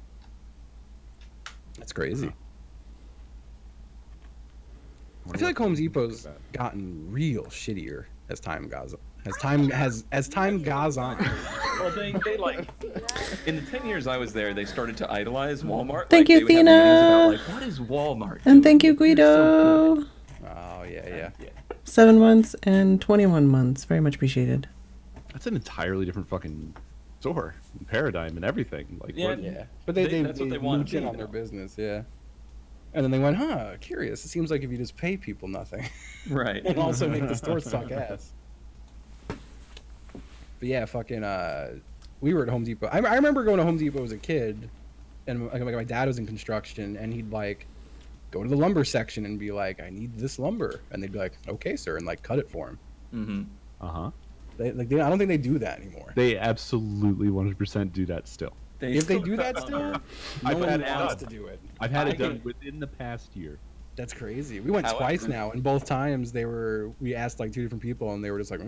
That's crazy. I feel like Home Depot's gotten real shittier as time goes on. As time goes on. Well, they like in the 10 years I was there, they started to idolize Walmart. Thank like, you, they would have meetings Fina. about, like, what is Walmart And doing? thank you, They're so Guido. Oh yeah. 7 months and 21 months. Very much appreciated. That's an entirely different fucking store and paradigm and everything. Like, Yeah. what? Yeah, but they That's what they want moved to in do on their now. business, yeah. And then they went, curious. It seems like if you just pay people nothing, Right. and also make the store suck ass. But yeah, fucking, we were at Home Depot. I remember going to Home Depot as a kid, and like my dad was in construction, and he'd like go to the lumber section and be like, "I need this lumber," and they'd be like, "Okay, sir," and like cut it for him. Mm-hmm. Uh-huh. I don't think they do that anymore. They absolutely 100% do that still. If they do that still, no I've one had it wants done. to do it. I've had I it done can- within the past year. That's crazy. We went However- twice now, and both times we asked like two different people, and they were just like,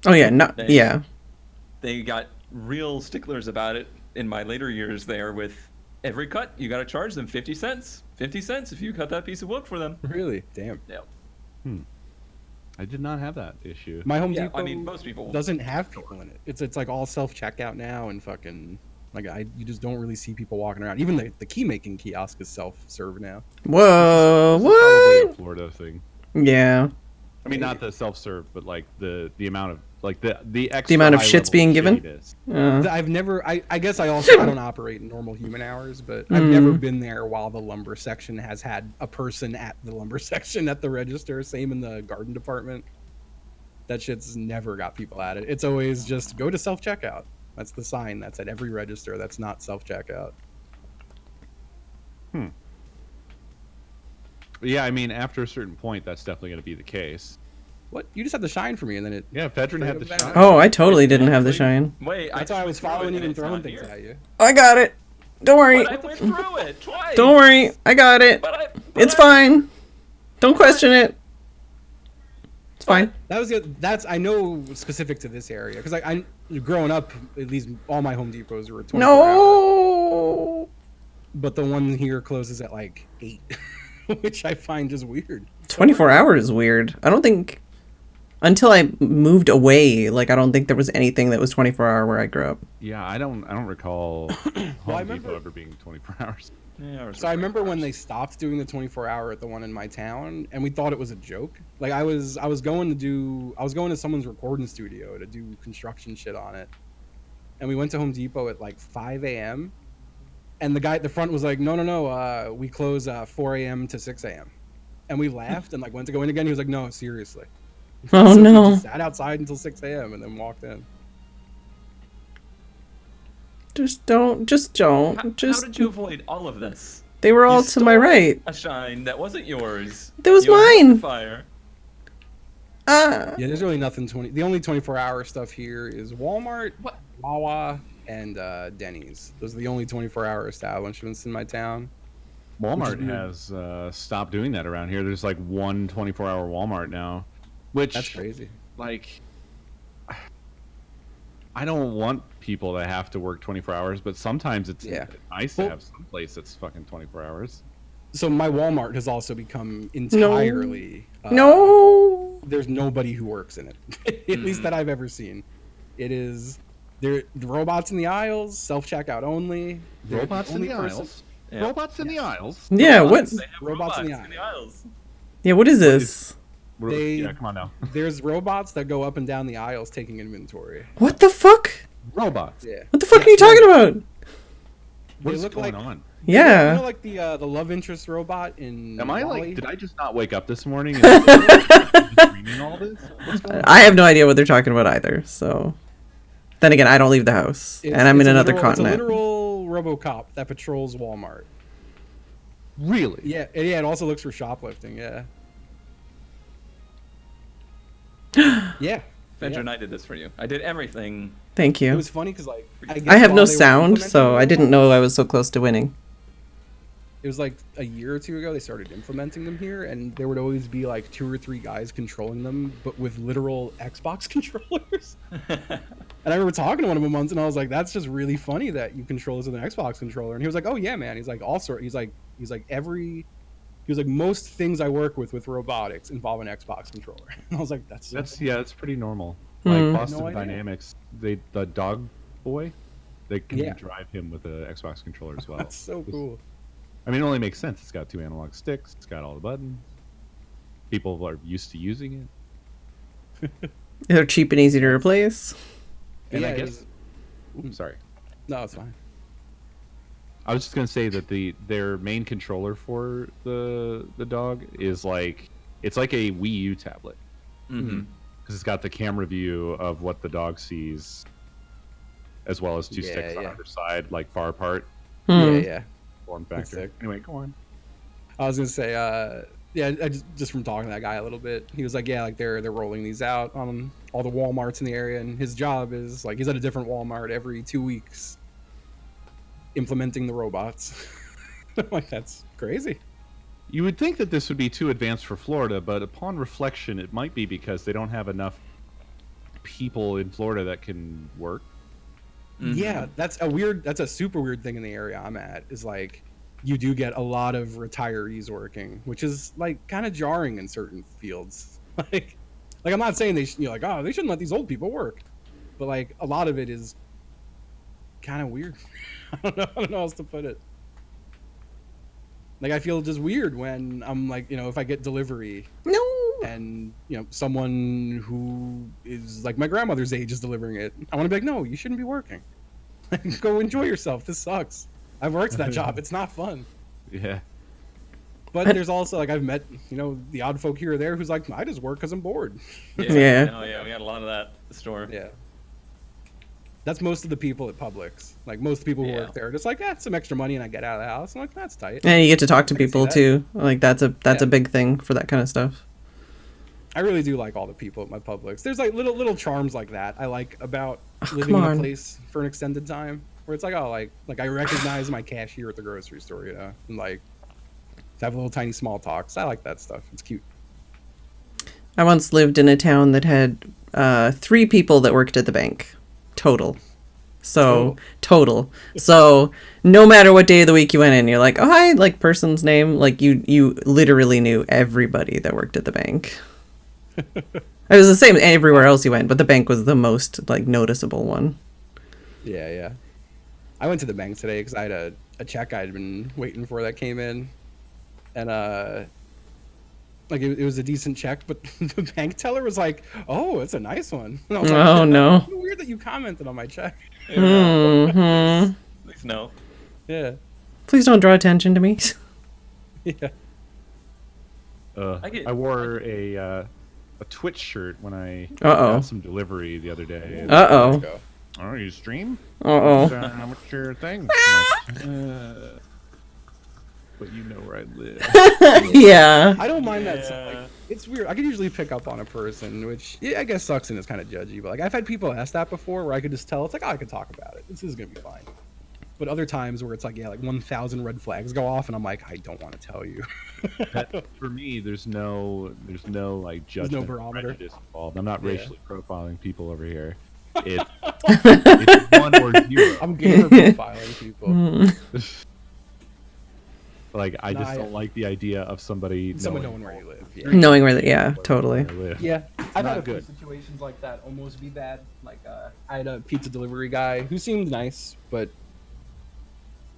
Oh yeah, no, They- yeah. They got real sticklers about it in my later years there with every cut, you got to charge them 50 cents. 50 cents if you cut that piece of wood for them. really? Damn. Yeah. I did not have that issue. My Home Yeah, Depot I mean, most people. doesn't have people in it. It's like all self checkout now, and fucking like you just don't really see people walking around. Even the key making kiosk is self serve now. Whoa, This is probably what? a Florida thing. Yeah. I mean, not the self-serve, but like the amount of like the extra amount of high shits level being given? shittiness. I've never. I guess I don't operate in normal human hours, but I've never been there while the lumber section has had a person at the lumber section at the register. Same in the garden department. That shit's never got people at it. It's always just go to self checkout. That's the sign that's at every register. That's not self checkout. Yeah, I mean, after a certain point, that's definitely going to be the case. What? You just had to shine for me, and then it. Yeah, Phedran had the Straight up shine. Oh, I totally didn't have the shine. Wait, That's why I was following you and and throwing things at you. I got it. Don't worry. But I went through it twice. Don't worry. I got it. But It's fine. Don't question it. It's fine. That's I know specific to this area because I growing up, at least all my Home Depots were 24 hours. No. But the one here closes at like 8, which I find just weird. 24 hours is weird. I don't think until I moved away, like I don't think there was anything that was 24-hour where I grew up. Yeah, I don't recall Home Well, I Depot remember- ever being 24 hours. Yeah, So I remember when they stopped doing the 24-hour at the one in my town, and we thought it was a joke. Like I was going to someone's recording studio to do construction shit on it, and we went to Home Depot at like 5 a.m. And the guy at the front was like, no, we close 4 a.m. to 6 a.m. And we laughed and like went to go in again. He was like, no, seriously. Oh, So no. We just sat outside until 6 a.m. and then walked in. Just don't. Just don't. How did you avoid all of this? They were all You to my stole right. A shine that wasn't yours. That was You avoided mine. Fire. Yeah, there's really nothing The only 24-hour stuff here is Walmart, What? Wawa, and Denny's. Those are the only 24-hour establishments in my town. Walmart weird. has stopped doing that around here. There's like one 24-hour Walmart now, which That's crazy. like I don't want people to have to work 24 hours, but sometimes it's Yeah. nice to Well- have some place that's fucking 24 hours. So my Walmart has also become entirely No. There's nobody who works in it, at least that I've ever seen. It is the robots in the aisles, self-checkout only. They're Robots in only the person- aisles. Yeah. Robots in the aisles. Yeah. What? They have Robots in the aisles. Yeah. What is this? Yeah, come on now. There's robots that go up and down the aisles taking inventory. What the fuck? Robots. Yeah. What the fuck are you talking about? What They is look going like- on? You Yeah. know, like the love interest robot in. Am I WALL-E? like? Did I just not wake up this morning and dreaming all this? What's going on? I have no idea what they're talking about either. So, then again, I don't leave the house, and I'm in another continent. It's a literal RoboCop that patrols Walmart. Really? Yeah, it also looks for shoplifting. Yeah. Yeah. Phedran, I did this for you. I did everything. Thank It you. was funny because like I have no while they were sound, implementing so the I didn't robots- know I was so close to winning. It was like a year or two ago they started implementing them here, and there would always be like 2 or 3 guys controlling them, but with literal Xbox controllers. And I remember talking to one of them once, and I was like, "That's just really funny that you control this with an Xbox controller." And he was like, "Oh yeah, man." He's like, "All sort." He's like most things I work with robotics involve an Xbox controller. And I was like, "That's That's pretty normal. Hmm. Like Boston No idea. Dynamics, the dog boy, they can Yeah. drive him with an Xbox controller as well. that's so cool." I mean, it only makes sense. It's got 2 analog sticks. It's got all the buttons. People are used to using it. They're cheap and easy to replace. And I it guess- was- Oops, sorry. no, it's fine. I was just gonna say that their main controller for the dog is like it's like a Wii U tablet Mm-hmm. because it's got the camera view of what the dog sees, as well as 2 Yeah, sticks on yeah. either side, like far apart. Hmm. Yeah. Form That's factor. sick. Anyway, go on. I was gonna say, I just from talking to that guy a little bit, he was like, yeah, like they're rolling these out on all the Walmarts in the area, and his job is like he's at a different Walmart every 2 weeks, implementing the robots. I'm like, that's crazy. You would think that this would be too advanced for Florida, but upon reflection, it might be because they don't have enough people in Florida that can work. Yeah, that's a super weird thing in the area I'm at. Is like you do get a lot of retirees working, which is like kind of jarring in certain fields. like I'm not saying they like, oh, they shouldn't let these old people work, but like a lot of it is kind of weird. I don't know how else to put it. Like I feel just weird when I'm like, if I get delivery No. and someone who is like my grandmother's age is delivering it, I want to be like, no, you shouldn't be working. Go enjoy yourself. This sucks. I've worked that job. It's not fun. Yeah. But there's also like I've met the odd folk here or there who's like, I just work because I'm bored. Yeah. Oh yeah, we had a lot of that at the store. Yeah. That's most of the people at Publix. Like most people who Yeah. work there are just like, some extra money and I get out of the house. I'm like, that's tight. And you get to talk to I can see people that. too. Like that's a Yeah. big thing for that kind of stuff. I really do like all the people at my Publix. There's like little charms like that I like about living come in a on. place for an extended time, where it's like, oh, like I recognize my cashier at the grocery store, and like to have little tiny small talks. I like that stuff. It's cute. I once lived in a town that had 3 people that worked at the bank. Total. So, total. So, no matter what day of the week you went in, you're like, oh, hi, like, person's name. Like, you literally knew everybody that worked at the bank. It was the same everywhere else you went, but the bank was the most, like, noticeable one. Yeah. I went to the bank today because I had a check I'd been waiting for that came in. And, like, it was a decent check, but the bank teller was like, oh, it's a nice one. And I was like, Oh, no. It's weird that you commented on my check. Mm-hmm. Please no. Yeah. Please don't draw attention to me. Yeah. I wore a Twitch shirt when I Uh-oh. got some delivery the other day. Uh-oh. Let's go. Oh, you stream? Uh-oh. What's your thing? I'm like, but you know where I live. Yeah. I don't mind that. Like, it's weird. I can usually pick up on a person, which I guess sucks and is kind of judgy. But like I've had people ask that before, where I could just tell it's like, oh, I could talk about it. This is gonna be fine. But other times where it's like, yeah, like 1,000 red flags go off, and I'm like, I don't want to tell you. For me, there's no like judgment barometer. prejudice involved. I'm not racially profiling people over here. It's 1 or 0. I'm gamer profiling people. Like I just don't like the idea of somebody Knowing where you live. Yeah. Knowing where yeah, totally. Yeah, I've had a few good. situations like that almost be bad. Like I had a pizza delivery guy who seemed nice, but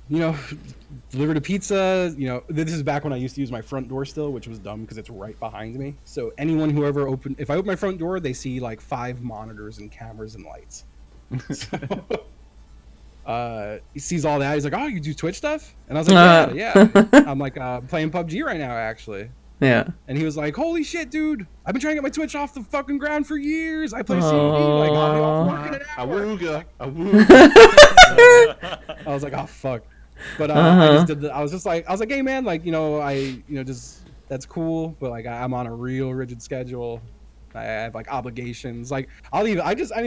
delivered a pizza. This is back when I used to use my front door still, which was dumb because it's right behind me. So anyone who ever if I open my front door, they see like 5 monitors and cameras and lights. He sees all that. He's like, "Oh, you do Twitch stuff?" And I was like, "Yeah." I'm like, "Playing PUBG right now, actually." Yeah. And he was like, "Holy shit, dude! I've been trying to get my Twitch off the fucking ground for years. I play COD, like I'll be off work in an hour." I was like, "Oh fuck!" But I just did. I was like, "Hey man, like just that's cool, but like I'm on a real rigid schedule. I have like obligations. Like I mean,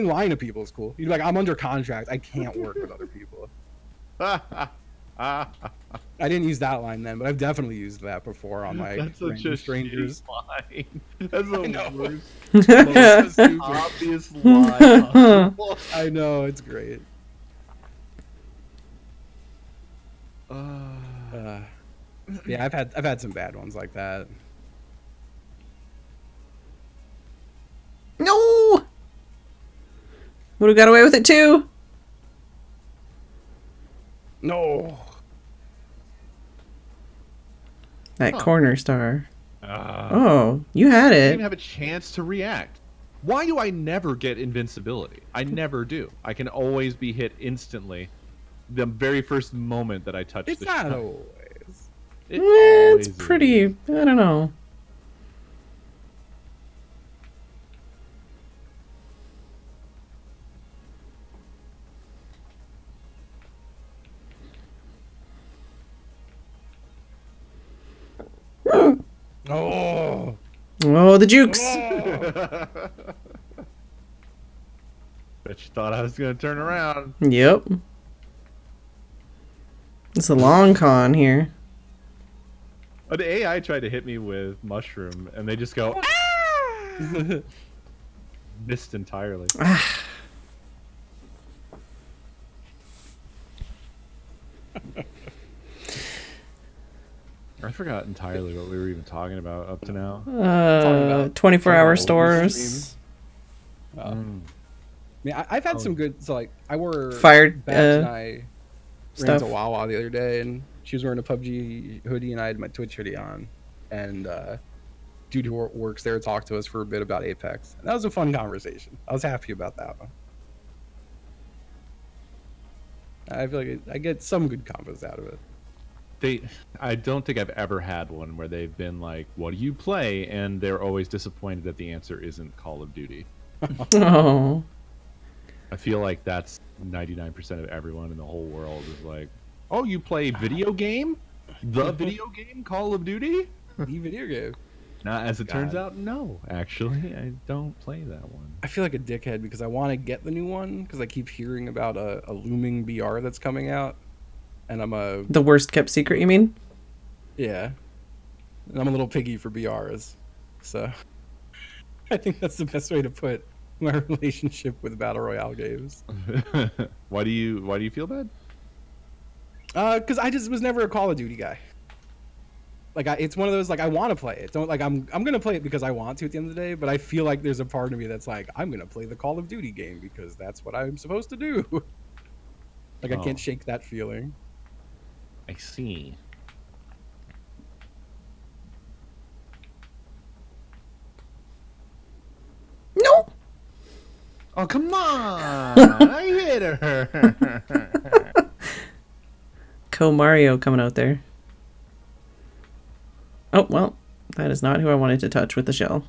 lying to people is cool. You'd be like, I'm under contract. I can't work with other people." I didn't use that line then, but I've definitely used that before on my random strangers. Line. That's the worst. Most Obvious line. I know, it's great. Yeah, I've had some bad ones like that. No. Would have got away with it too. No. That corner star. You had I didn't it. even have a chance to react. Why do I never get invincibility? I never do. I can always be hit instantly the very first moment that I touch It's the not shot. always. It It's always pretty. is. I don't know. Oh. Oh, the jukes. Bet you thought I was gonna turn around. Yep. It's a long con here. Oh, the AI tried to hit me with mushroom, and they just go missed entirely. I forgot entirely what we were even talking about up to now. 24-hour stores. I mean, I've had some good. So like, I wore Fired, Babs and I ran stuff. to Wawa the other day, and she was wearing a PUBG hoodie, and I had my Twitch hoodie on, and dude who works there talked to us for a bit about Apex. And that was a fun conversation. I was happy about that one. I feel like I get some good combos out of it. I don't think I've ever had one where they've been like, "What do you play?" and they're always disappointed that the answer isn't Call of Duty. Oh. I feel like that's 99% of everyone in the whole world is like, "Oh, you play video game? The video game Call of Duty?" The video game. Now, as it turns out, no. Actually, I don't play that one. I feel like a dickhead because I want to get the new one because I keep hearing about a looming BR that's coming out, and The worst kept secret, you mean? yeah, and I'm a little piggy for BRs, so I think that's the best way to put my relationship with battle royale games. Why do you feel bad? Because I just was never a Call of Duty guy. Like, it's one of those, like, I want to play it. Don't, like, I'm gonna play it because I want to at the end of the day. But I feel like there's a part of me that's like, I'm gonna play the Call of Duty game because that's what I'm supposed to do. Like, I can't shake that feeling. I see. No. Oh, come on! I hit her. Mario coming out there. Oh, well, that is not who I wanted to touch with the shell.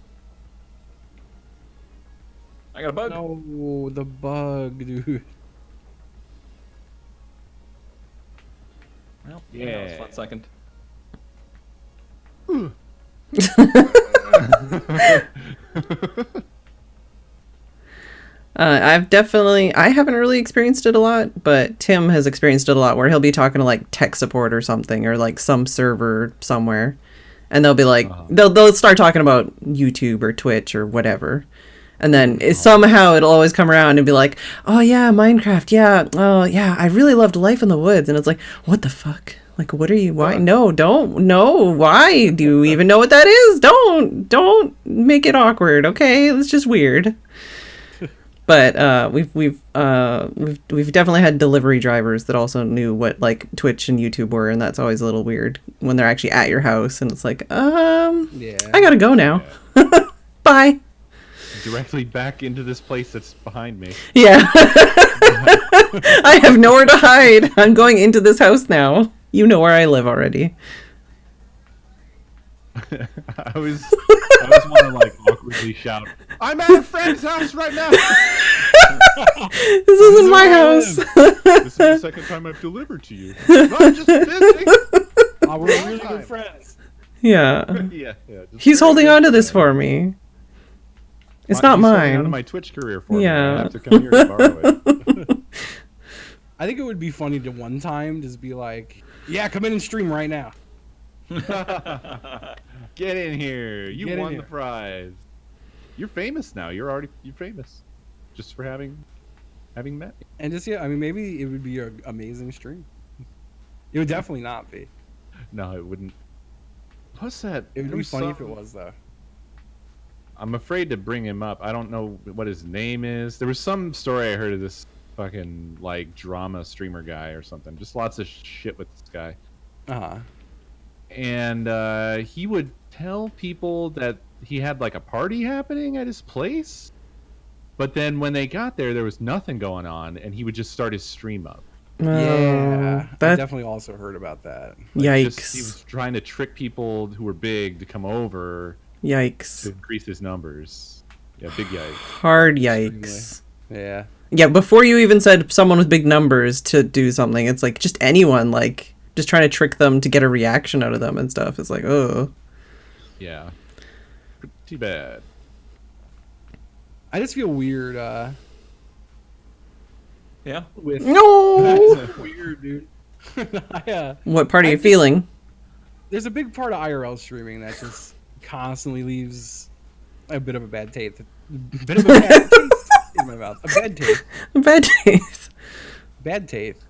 I got a bug. No, the bug, dude. Well, yeah, that was a fun second. I haven't really experienced it a lot, but Tim has experienced it a lot where he'll be talking to like tech support or something or like some server somewhere. And they'll be like, they'll start talking about YouTube or Twitch or whatever. And then somehow it'll always come around and be like, oh yeah, Minecraft. Yeah. Oh yeah. I really loved Life in the Woods. And it's like, what the fuck? Like, what are you, why? No, don't, no. Why? Do you even know what that is? Don't make it awkward. Okay. It's just weird. But we've definitely had delivery drivers that also knew what like Twitch and YouTube were, and that's always a little weird when they're actually at your house and it's like, Yeah. I gotta go now. Yeah. Bye. Directly back into this place that's behind me. Yeah. I have nowhere to hide. I'm going into this house now. You know where I live already. I always want to like awkwardly shout, "I'm at a friend's house right now." This isn't my house. This is the second time I've delivered to you. No, I'm just visiting. We're really good friends. Yeah. Yeah. He's holding on to this for me. It's not mine. Out of my Twitch career for me. Yeah. I have to come here to borrow it. I think it would be funny to one time just be like, "Yeah, come in and stream right now." Get in here. You Get in won here. the prize. You're famous now. You're famous. Just for having met me. And just, yeah, I mean, maybe it would be an amazing stream. It would definitely not be. No, it wouldn't. What's that? It would There be was funny if it some- was, though. I'm afraid to bring him up. I don't know what his name is. There was some story I heard of this fucking like drama streamer guy or something. Just lots of shit with this guy. Uh-huh. And he would tell people that he had like a party happening at his place, but then when they got there was nothing going on, and he would just start his stream up. Yeah, I that definitely also heard about that. Like, yikes. he was trying to trick people who were big to come over to Yikes. increase his numbers. Yeah, big yikes. Hard yikes. Yeah. Yeah, before you even said someone with big numbers to do something, it's like just anyone, like just trying to trick them to get a reaction out of them and stuff. It's like, oh. Yeah. Pretty bad. I just feel weird, Yeah. with... No! That's weird, dude. What part are you feeling? There's a big part of IRL streaming that just constantly leaves a bit of a bad taste. A bit of a bad taste in my mouth. A bad taste. Bad days. Bad taste.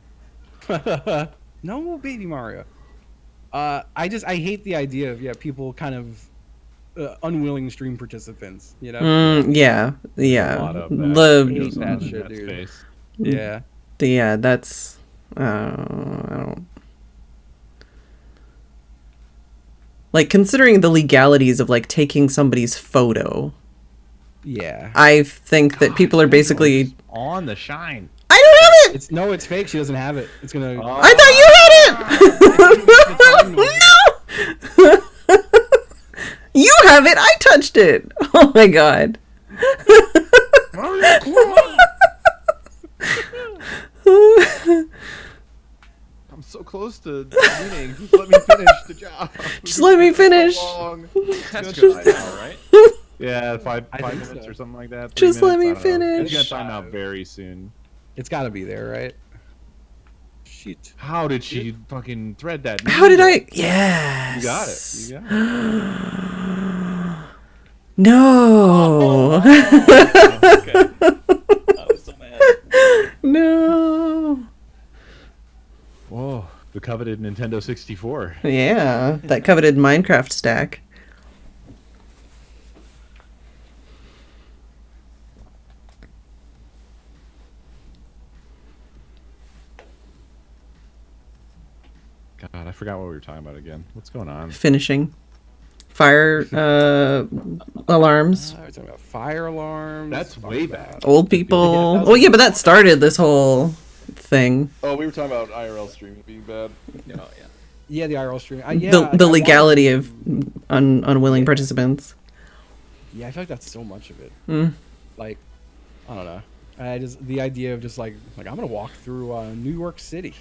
No, baby Mario. I hate the idea of people kind of unwilling stream participants. You know. Yeah. A lot of that. Hate that in shit, that dude. space. Yeah. Yeah, that's. I don't. Like, considering the legalities of like taking somebody's photo, Yeah. I think that people are basically. On the shine. I don't have it. It's fake. She doesn't have it. It's gonna. I thought you had it. No. You have it. I touched it. Oh my god. I'm so close to winning. Just let me finish the job. Just let me finish. That's good now, right? Yeah, five think minutes so. or something like that. Just 3 let minutes, me I don't know. finish. It's gonna time out very soon. It's got to be there, right? Shit. How did she fucking thread that? How did needle? I? Yes. You got it. You got it. No. Okay. I was so mad. No. Whoa, the coveted Nintendo 64. Yeah, that coveted Minecraft stack. God, I forgot what we were talking about again. What's going on? Finishing. Fire alarms. We're talking about fire alarms. That's way back. Old people. Yeah, that was Oh yeah, but that started this whole thing. Oh, we were talking about IRL streaming being bad. Oh, yeah. Yeah, the IRL stream. The legality of unwilling participants. Yeah, I feel like that's so much of it. Mm. Like, I don't know. I just the idea of just like I'm gonna walk through New York City.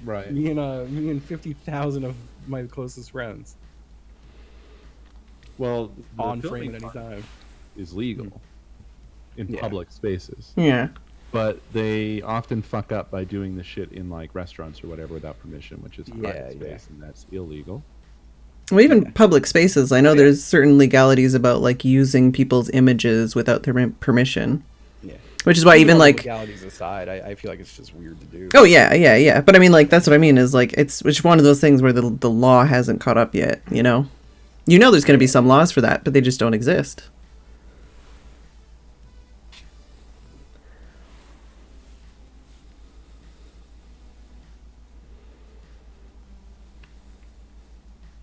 Right. me and 50,000 of my closest friends Well, the on filming frame at any part time. is legal in Yeah. public spaces, Yeah. but they often fuck up by doing the shit in like restaurants or whatever without permission, which is private Yeah, space, and that's illegal. Well, even public spaces, I know there's certain legalities about like using people's images without their permission. Yeah. Which is why even all the like legalities aside, I feel like it's just weird to do. oh yeah. But I mean like that's what I mean is like it's one of those things where the law hasn't caught up yet, you know? You know there's going to be some laws for that, but they just don't exist.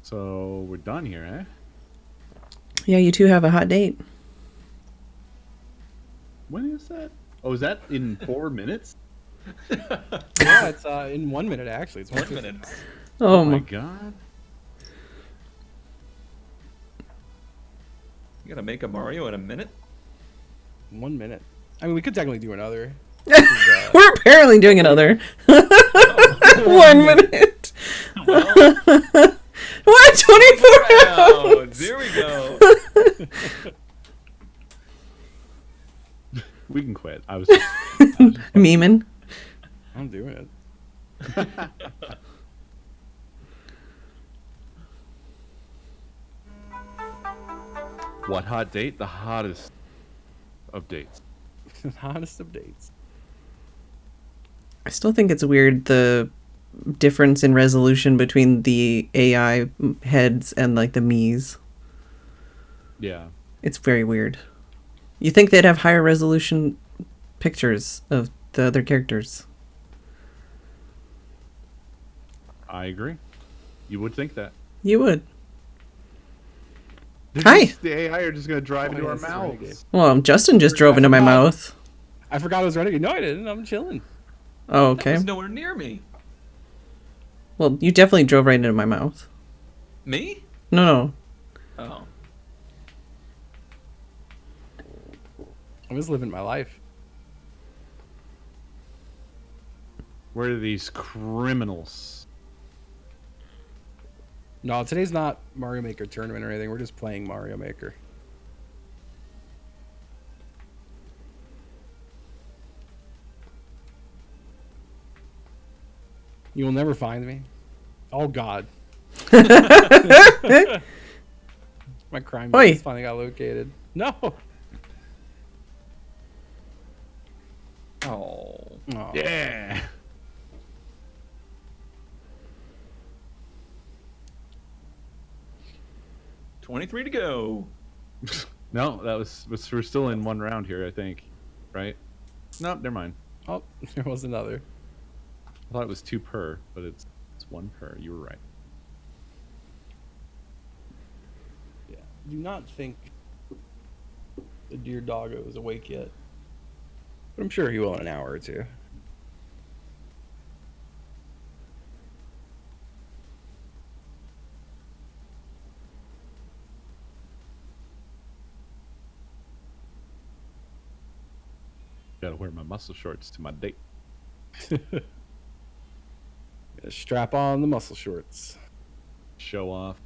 So we're done here, eh? Yeah, you two have a hot date. When is that? Oh, is that in 4 minutes? Yeah, it's in 1 minute actually. It's 1 minute. Oh, Oh my my god. You gotta make a Mario in a minute? 1 minute. I mean, we could technically do another. We're apparently doing another. 1 minute. What? 24 Oh, rounds? there we go. We can quit. I was just Memeing. I'm doing it. What hot date? The hottest of dates. Hottest of dates. I still think it's weird the difference in resolution between the AI heads and like the Mii's. Yeah. It's very weird. You think they'd have higher resolution pictures of the other characters? I agree. You would think that. You would. They're Hi. just- the AI are just gonna drive into yeah, our this is mouths. renegade. Well, Justin just drove into my mouth. I forgot I was ready. No, I didn't. I'm chilling. Oh, That okay. was nowhere near me. Well, you definitely drove right into my mouth. Me? No. Oh. I'm just living my life. Where are these criminals? No, today's not Mario Maker tournament or anything. We're just playing Mario Maker. You will never find me. Oh God. My crime Oi. business finally got located. No. Oh. Oh. Yeah. $23 to go. No, that was we're still in one round here, I think. Right? Nope, never mind. Oh, there was another. I thought it was 2 per, but it's 1 per. You were right. Yeah. Do not think the dear doggo is awake yet. But I'm sure he will in an hour or two. Gotta wear my muscle shorts to my date. Gotta strap on the muscle shorts. Show off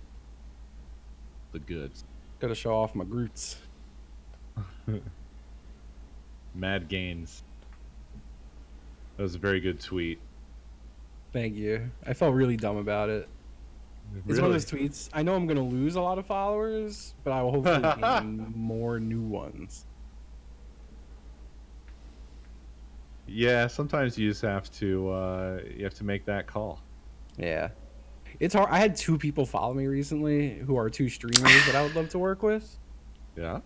the goods. Gotta show off my glutes. Mad Gains. That was a very good tweet. Thank you. I felt really dumb about it. It's one of those tweets. I know I'm gonna lose a lot of followers, but I will hopefully gain more new ones. Yeah, sometimes you just have to make that call. Yeah, it's hard. I had 2 people follow me recently who are 2 streamers that I would love to work with. Yeah.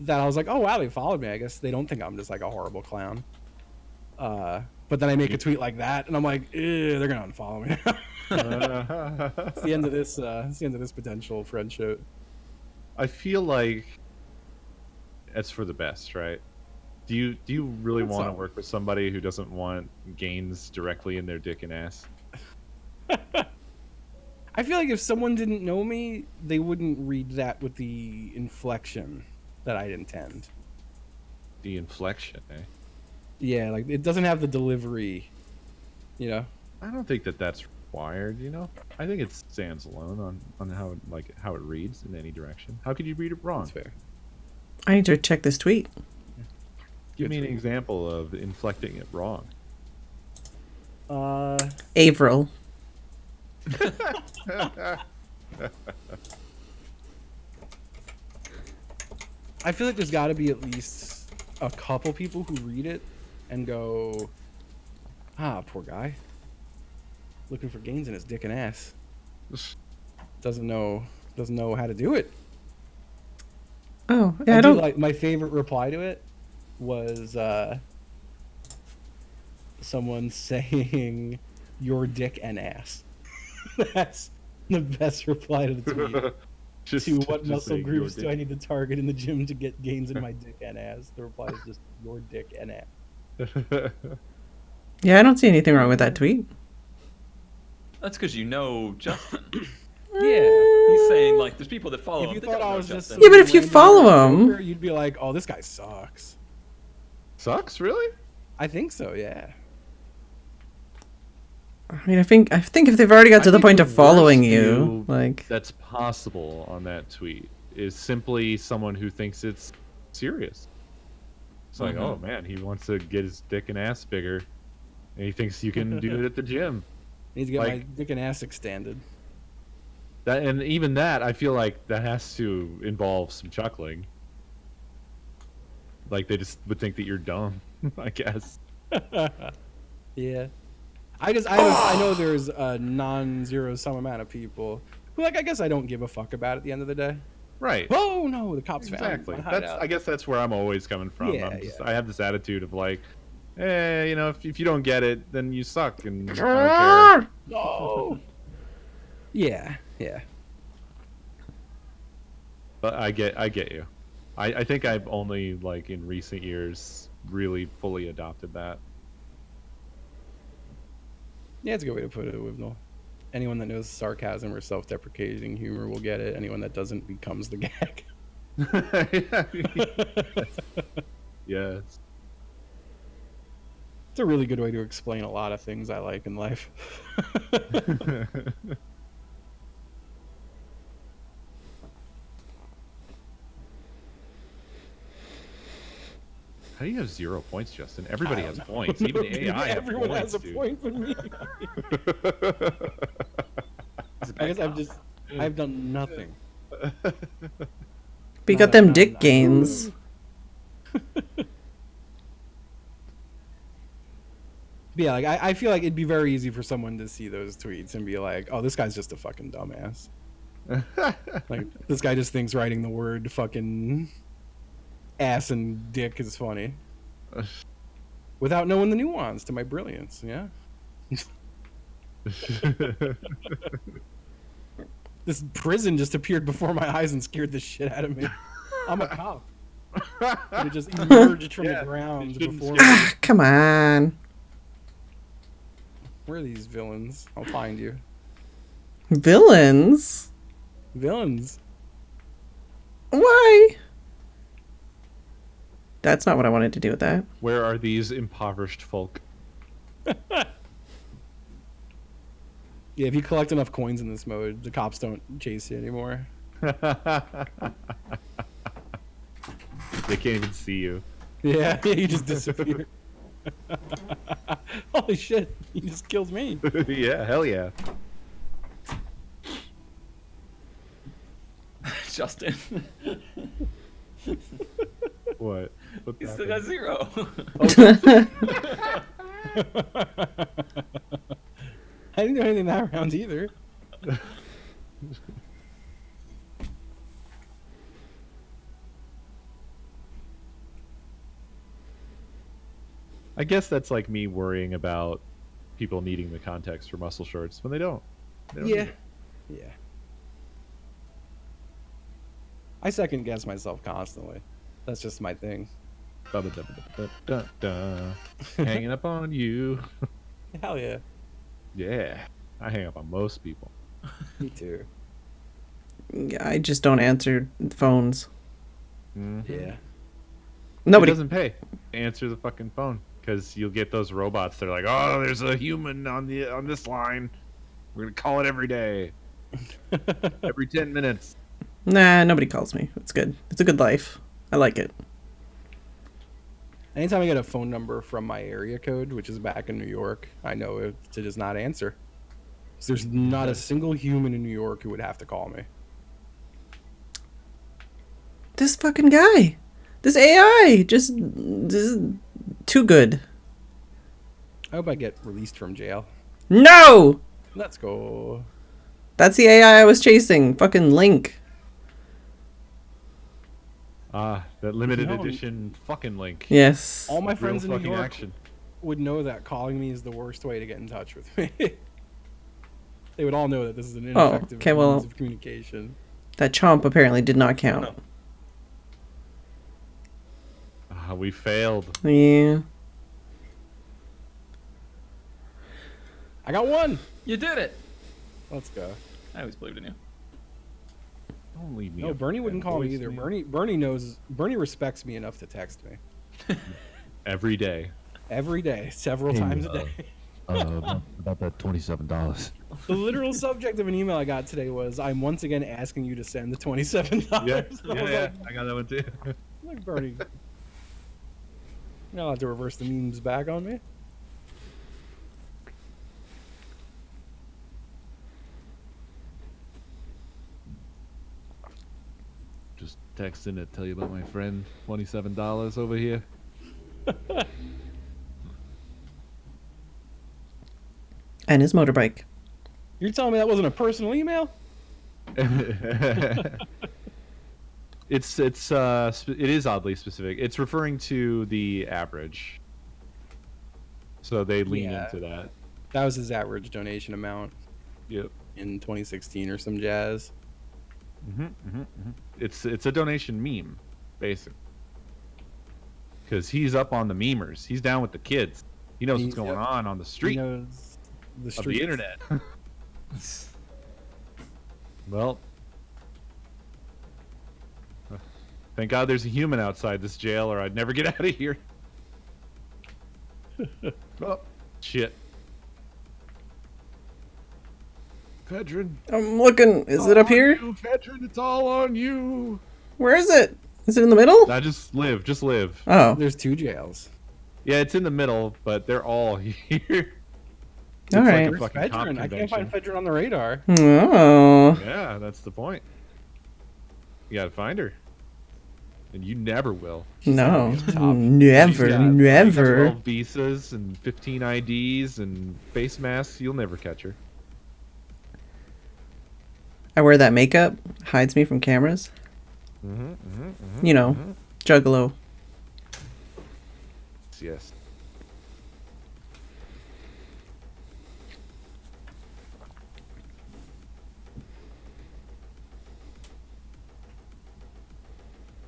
That I was like, oh wow, they followed me. I guess they don't think I'm just like a horrible clown. But then I make a tweet like that, and I'm like, they're gonna unfollow me. It's the end of this. It's the end of this potential friendship. I feel like it's for the best, right? Do you really want to work with somebody who doesn't want gains directly in their dick and ass? I feel like if someone didn't know me, they wouldn't read that with the inflection that I'd intend. The inflection, eh? Yeah, like it doesn't have the delivery, you know. I don't think that that's required. You know, I think it stands alone on how it reads in any direction. How could you read it wrong? That's fair. I need to check this tweet. Give me an example of inflecting it wrong. Avril. I feel like there's got to be at least a couple people who read it and go, poor guy, looking for gains in his dick and ass. Doesn't know how to do it. Oh, yeah, I don't like my favorite reply to it was someone saying your dick and ass. That's the best reply to the tweet. What muscle groups do I need to target in the gym to get gains in my dick and ass? The reply is just your dick and ass. Yeah, I don't see anything wrong with that tweet. That's because you know Justin. Yeah, He's saying like there's people that follow if you him. thought I was just Yeah, but if you follow him, you'd be like, oh, this guy sucks. Sucks, really? I think so. Yeah. I mean, I think if they've already got to the point of following you, like that's possible on that tweet is simply someone who thinks it's serious. It's like, oh man, he wants to get his dick and ass bigger, and he thinks you can do it at the gym. Need to get my dick and ass extended. That, and even that, I feel like that has to involve some chuckling. Like they just would think that you're dumb, I guess. Yeah. I know there's a non-zero sum amount of people who, like, I guess I don't give a fuck about at the end of the day. Right. Oh no, the cops exactly. found me. I guess that's where I'm always coming from. Yeah, I have this attitude of like, you know, if you don't get it, then you suck, and I don't care. No. Yeah. But I get you. I think I've only like in recent years really fully adopted that. Yeah, it's a good way to put it, Wibnall. Anyone that knows sarcasm or self-deprecating humor will get it. Anyone that doesn't becomes the gag. Yes. It's a really good way to explain a lot of things I like in life. How do you have 0 points, Justin? Everybody has points. Even the AI. Everyone has has a dude. point for me. I guess I've done nothing. but you got them dick gains. Yeah, like I feel like it'd be very easy for someone to see those tweets and be like, "Oh, this guy's just a fucking dumbass." Like this guy just thinks writing the word fucking ass and dick is funny, without knowing the nuance to my brilliance. Yeah. This prison just appeared before my eyes and scared the shit out of me. I'm a cop. It just emerged from the ground before me. Ah, come on. Where are these villains? I'll find you. Villains? Villains. Why? That's not what I wanted to do with that. Where are these impoverished folk? Yeah, if you collect enough coins in this mode, the cops don't chase you anymore. They can't even see you. Yeah, you just disappear. Holy shit, he just killed me. Yeah, hell yeah. Justin. What? He still got 0. I didn't do anything that round either. I guess that's like me worrying about people needing the context for muscle shorts when they don't. They don't need Yeah. it. Yeah. I second guess myself constantly. That's just my thing. Ba-ba-da-ba-da-da-da. Hanging up on you. Hell yeah. Yeah. I hang up on most people. Me too. Yeah, I just don't answer phones. Mhm. Yeah. It Nobody. doesn't pay to answer the fucking phone because you'll get those robots that are like, oh, there's a human on this line. We're gonna call it every day, every 10 minutes. Nah, nobody calls me. It's good. It's a good life. I like it. Anytime I get a phone number from my area code, which is back in New York, I know it to just not answer. 'Cause there's not a single human in New York who would have to call me. This fucking guy. This AI. This is too good. I hope I get released from jail. No! Let's go. That's the AI I was chasing. Fucking Link. Ah, that limited No. edition fucking link. Yes. All my Real friends in New fucking York action. would know that calling me is the worst way to get in touch with me. They would all know that this is an ineffective okay, well- means of communication. That chomp apparently did not count. No. Ah, we failed. Yeah. I got one. You did it. Let's go. I always believed in you. Don't leave me. No, up Bernie there, wouldn't call me boys, either. man. Bernie respects me enough to text me Every day. every day, several times a day. About that $27. The literal subject of an email I got today was, "I'm once again asking you to send the $27." Yeah, I was I got that one too. like, Bernie, you're not allowed to reverse the memes back on me. Just texting to tell you about my friend. $27 over here. And his motorbike. You're telling me that wasn't a personal email? It is oddly specific. It's referring to the average. So they lean Yeah. into that. That was his average donation amount Yep. in 2016 or some jazz. It's a donation meme, basically. Because he's up on the memers. He's down with the kids. He knows what's going on the He street knows the of streets. the internet. Well, thank God there's a human outside this jail, or I'd never get out of here. Oh, shit. Phedran. I'm looking. Is it up here? Phedran, it's all on you. Where is it? Is it in the middle? Now just live. Oh. There's 2 jails. Yeah, it's in the middle, but they're all here. All It's right. like a fucking cop Phedran. I can't find convention. Phedran on the radar. Oh. Yeah, that's the point. You gotta find her. And you never will. No. top. Never. She's got, Never. 12 visas and 15 IDs and face masks. You'll never catch her. I wear that makeup. Hides me from cameras. You know. Juggalo. Yes.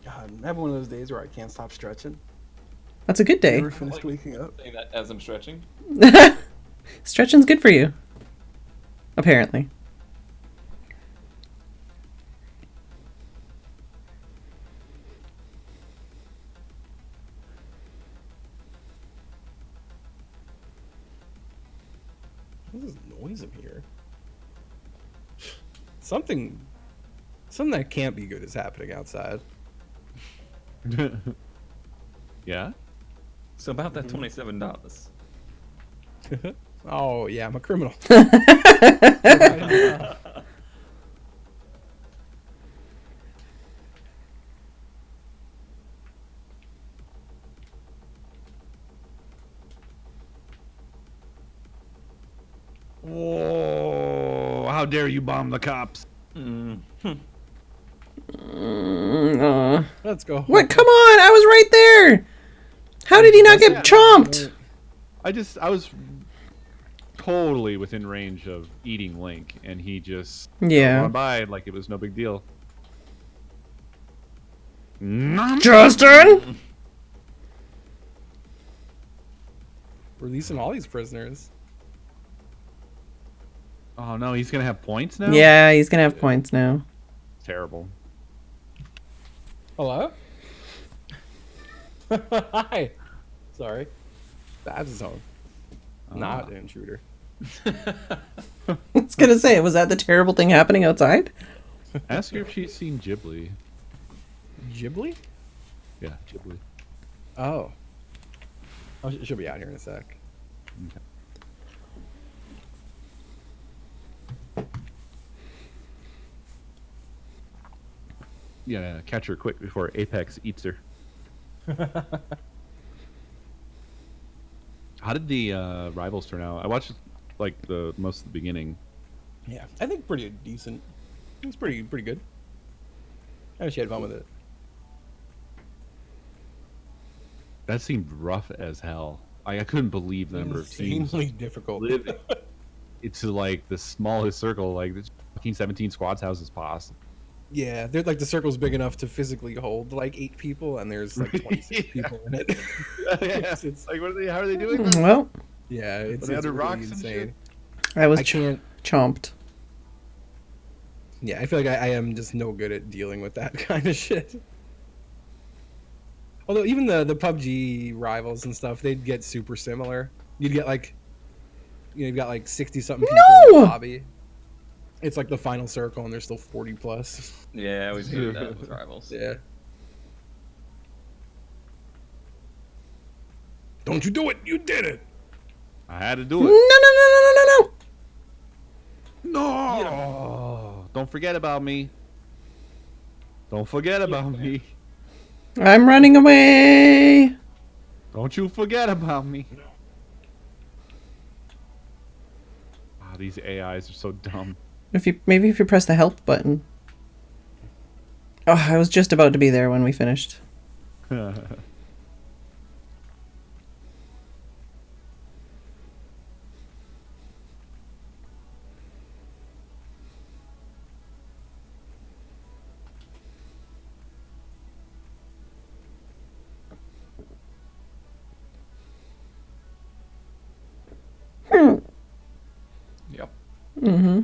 God, I'm having one of those days where I can't stop stretching. That's a good day. Never finished waking up. Saying that as I'm stretching. Stretching's good for you. Apparently. What's this noise in here? Something that can't be good is happening outside. Yeah? So about that $27. Oh yeah, I'm a criminal. How dare you bomb the cops? Let's go. What? Come on! I was right there. How did he not get chomped? I was totally within range of eating Link, and he just Yeah. went by like it was no big deal. Justin. Releasing all these prisoners. Oh no, he's gonna have points now. Yeah, he's gonna have points now. Terrible. Hello? Hi. Sorry. Babs is home. Not an intruder. I was gonna say, was that the terrible thing happening outside? Ask her if she's seen Ghibli. Ghibli? Yeah, Ghibli. Oh. She'll be out here in a sec. Okay. Yeah, catch her quick before Apex eats her. How did the rivals turn out? I watched like the most of the beginning. Yeah, I think pretty decent. It was pretty good. I she had fun with it. That seemed rough as hell. I couldn't believe the number of teams Insanely difficult. living into like the smallest circle, like this fucking 17 squads houses possible. Yeah, they're like the circle's big enough to physically hold like 8 people, and there's like 26 people in it. It's like, what are they? How are they doing this? Well, yeah, it's, Are they it's under really rocks and insane. I was I can't. chomped. Yeah, I feel like I am just no good at dealing with that kind of shit. Although even the PUBG rivals and stuff, they'd get super similar. You'd get like, you've got like 60 something people in the lobby. It's like the final circle, and there's still 40 plus. Yeah, I always hated that with rivals. Yeah. Don't you do it! You did it! I had to do No, it. no, no, no, no, no, no. No! Don't forget about me. Don't forget about me. I'm running away. Don't you forget about me. Wow, these AIs are so dumb. Maybe if you press the help button. Oh, I was just about to be there when we finished. Yep. Mm-hmm.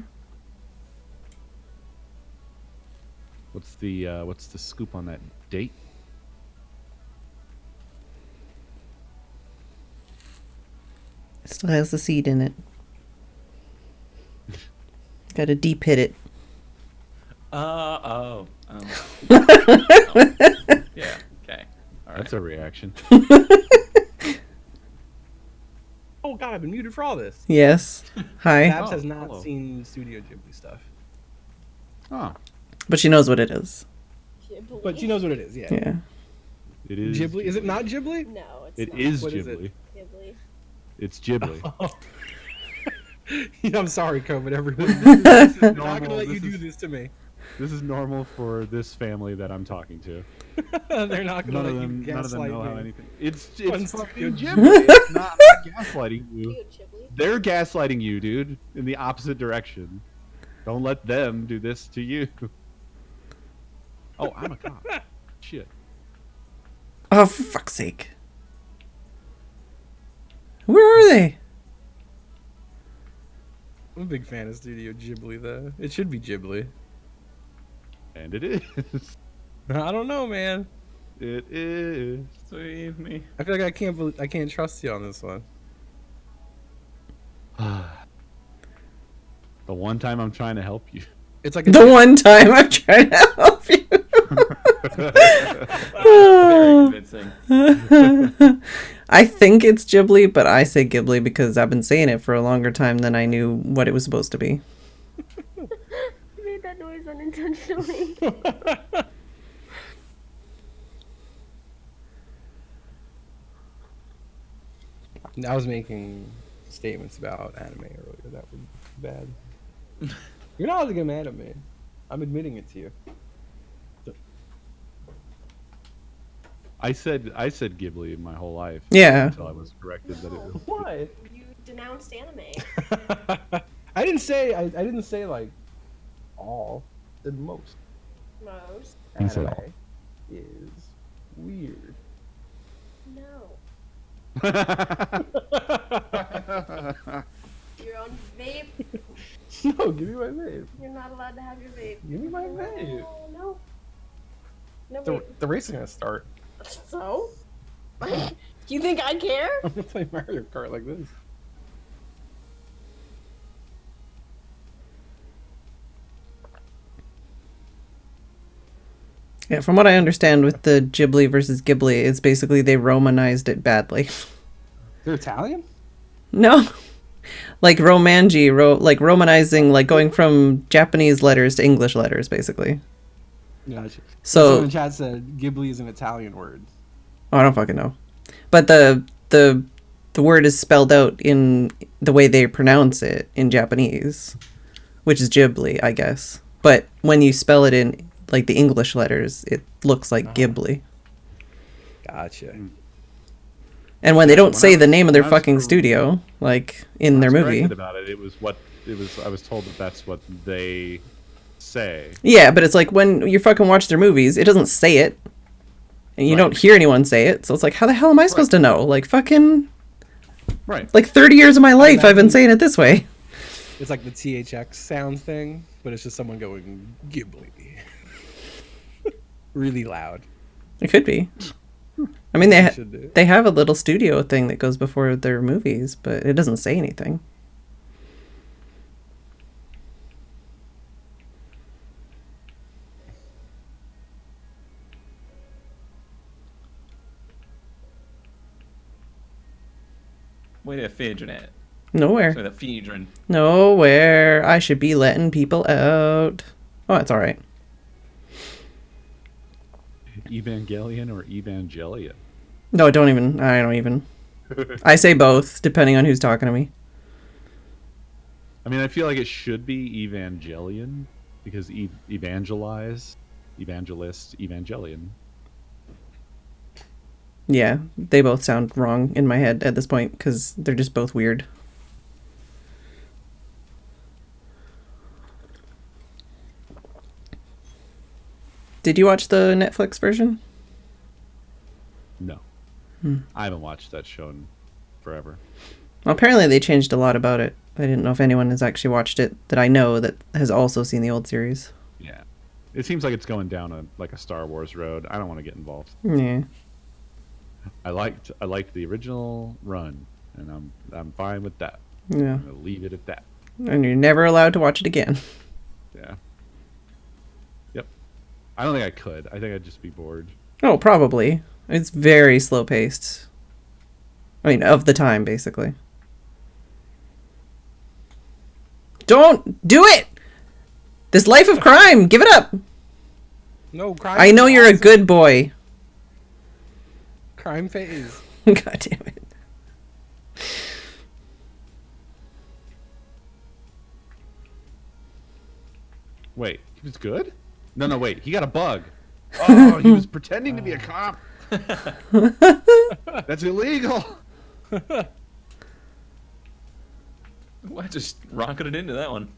What's the scoop on that date? It still has the seed in it. Gotta deep hit it. Oh. Yeah. Okay. All right. That's a reaction. Oh god, I've been muted for all this. Yes. Hi. Babs has not hello. seen Studio Ghibli stuff. Oh, But she knows what it is. Ghibli. But she knows what it is, yeah. Yeah. it is Ghibli? Is it not Ghibli? No, it's It not. is What is it? Ghibli. Ghibli. It's Ghibli. Yeah, I'm sorry, COVID, everyone. This is I'm not gonna let you This do is- this to me. This is normal for this family that I'm talking to. They're not gonna None of let them, you none of them gaslight know how me. anything. It's On fucking Studio Ghibli. It's not gaslighting you. Cute Ghibli. They're gaslighting you, dude, in the opposite direction. Don't let them do this to you. Oh, I'm a cop. Shit. Oh, for fuck's sake. Where are they? I'm a big fan of Studio Ghibli, though. It should be Ghibli. And it is. I don't know, man. It is. Save me. I feel like I can't trust you on this one. The one time I'm trying to help you. It's like The one time I'm trying to help you. Very convincing. I think it's Ghibli, but I say Ghibli because I've been saying it for a longer time than I knew what it was supposed to be. You made that noise unintentionally. I was making statements about anime earlier that were bad. You're not allowed to get mad at me. I'm admitting it to you. I said Ghibli my whole life. Yeah. Until I was corrected that it was. Why? You denounced anime. I didn't say like all. I said most. Most. He said all. Anime is weird. No. You're on vape. No, give me my vape. You're not allowed to have your vape. Give me my vape. Oh, no. No, The, wait. the race is gonna start. So? Do you think I care? I'm gonna play Mario Kart like this. Yeah, from what I understand with the Ghibli versus Ghibli, it's basically they Romanized it badly. They're Italian? No. Like like Romanizing, like going from Japanese letters to English letters, basically. Gotcha. So in the chat said Ghibli is an Italian word. oh, I don't fucking know. But the word is spelled out in the way they pronounce it in Japanese, which is Ghibli, I guess. But when you spell it in like the English letters, it looks like Ghibli. Gotcha. And when they don't When say I the was- name of their when I was fucking cor- studio, like in their I was movie. corrected about it. I was told that that's what they say. Yeah, but it's like when you fucking watch their movies, it doesn't say it. And you Right. don't hear anyone say it. So it's like, how the hell am I supposed to know? Like fucking Right. like 30 years of my life I've been saying it this way. It's like the THX sound thing, but it's just someone going Ghibli. Really loud. It could be. I mean, they should do. they have a little studio thing that goes before their movies, but it doesn't say anything. Wait a Phedran. Nowhere. So the Phedran. Nowhere. I should be letting people out. Oh, that's all right. Evangelion or Evangelion? No, I don't even. I say both, depending on who's talking to me. I mean, I feel like it should be Evangelion because evangelist, Evangelion. Yeah, they both sound wrong in my head at this point because they're just both weird. Did you watch the Netflix version? No. I haven't watched that show in forever. Well, apparently they changed a lot about it. I didn't know if anyone has actually watched it that I know that has also seen the old series. Yeah. It seems like it's going down a Star Wars road. I don't want to get involved. Yeah. I liked the original run, and I'm fine with that. Yeah. I'm gonna leave it at that. And you're never allowed to watch it again. Yeah. Yep. I don't think I could. I think I'd just be bored. Oh, probably. It's very slow paced. I mean, of the time, basically. Don't do it! This life of crime, give it up! No, crime. I know is you're a awesome. good boy. Crime phase. God damn it. Wait, he was good? No, wait. He got a bug. Oh, he was pretending to be a cop. That's illegal. I just rocketed into that one.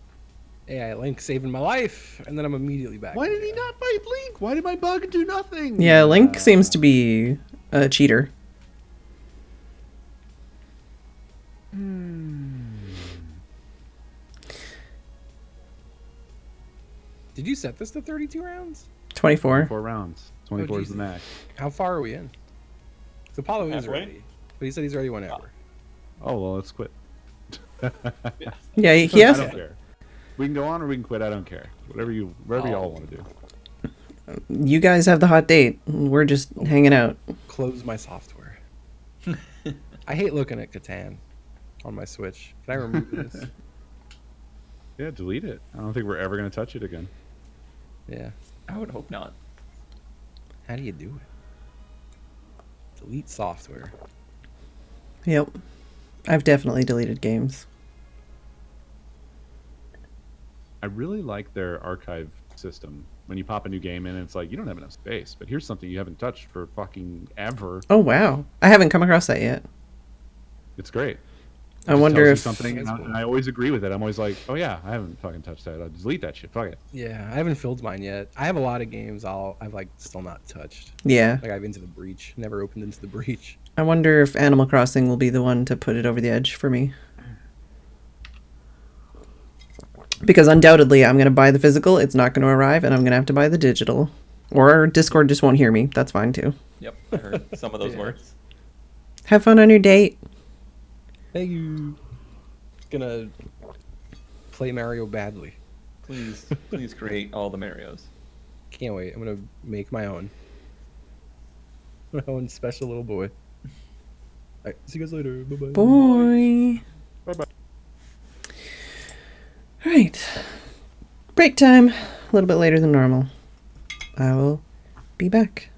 AI Link saving my life, and then I'm immediately back. Why did he not fight Link? Why did my bug do nothing? Yeah, Link seems to be a cheater. Did you set this to 32 rounds? 24. 4 rounds. 24 is the Jesus. max. How far are we in? So Apollo is Halfway. ready, but he said he's ready whenever. Oh, well, let's quit. Yeah, he I has. don't care. We can go on or we can quit. I don't care. Whatever y'all want to do. You guys have the hot date. We're just hanging out. Close my software. I hate looking at Catan on my Switch. Can I remove this? Yeah, delete it. I don't think we're ever going to touch it again. Yeah. I would hope not. How do you do it? Delete software. Yep. I've definitely deleted games. I really like their archive system. When you pop a new game in, it's like you don't have enough space, but here's something you haven't touched for fucking ever. Oh wow, I haven't come across that yet. It's great. It I just wonder tells you if something, and I always agree with it. I'm always like, oh yeah, I haven't fucking touched that. I'll delete that shit. Fuck it. Yeah, I haven't filled mine yet. I have a lot of games I've like still not touched. yeah. Like I've Into the Breach, never opened Into the Breach. I wonder if Animal Crossing will be the one to put it over the edge for me. Because undoubtedly, I'm going to buy the physical, it's not going to arrive, and I'm going to have to buy the digital. Or Discord just won't hear me. That's fine, too. Yep, I heard some of those words. Have fun on your date. Thank you. Gonna play Mario badly. Please, please create all the Marios. Can't wait. I'm gonna make my own. My own special little boy. Alright, see you guys later. Bye bye. Boy. Bye-bye. All right. Break time. A little bit later than normal. I will be back.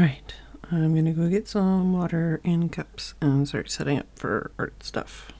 Right. I'm gonna go get some water in cups and start setting up for art stuff.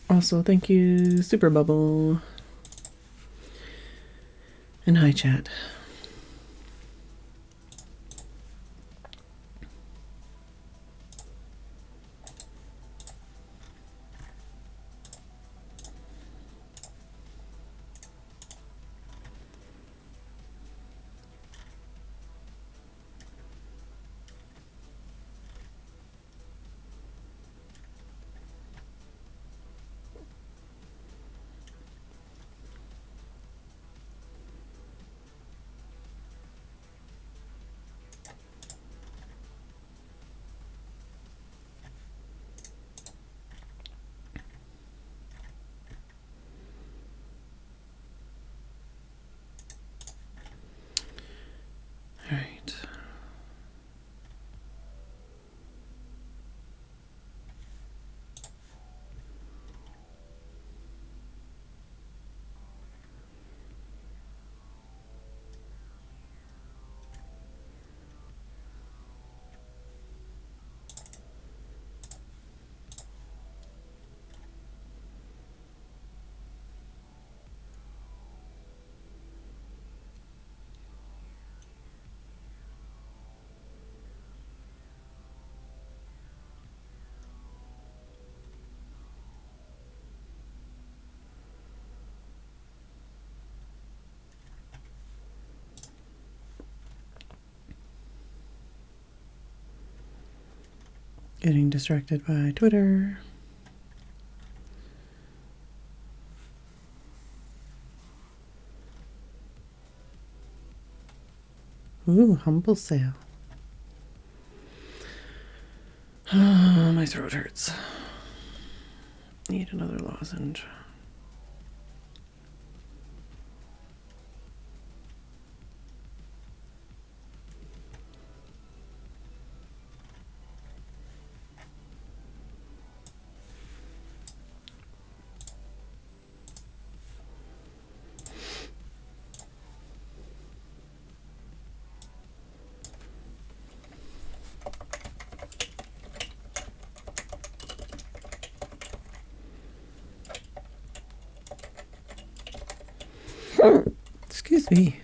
Also, thank you, Super Bubble. And hi, chat. All right. Getting distracted by Twitter. Ooh, humble sale. My throat hurts. Need another lozenge. Excuse me.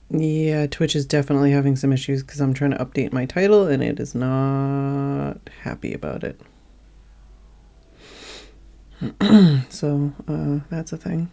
Yeah, Yeah, Twitch is definitely having some issues because I'm trying to update my title and it is not happy about it. So, that's a thing.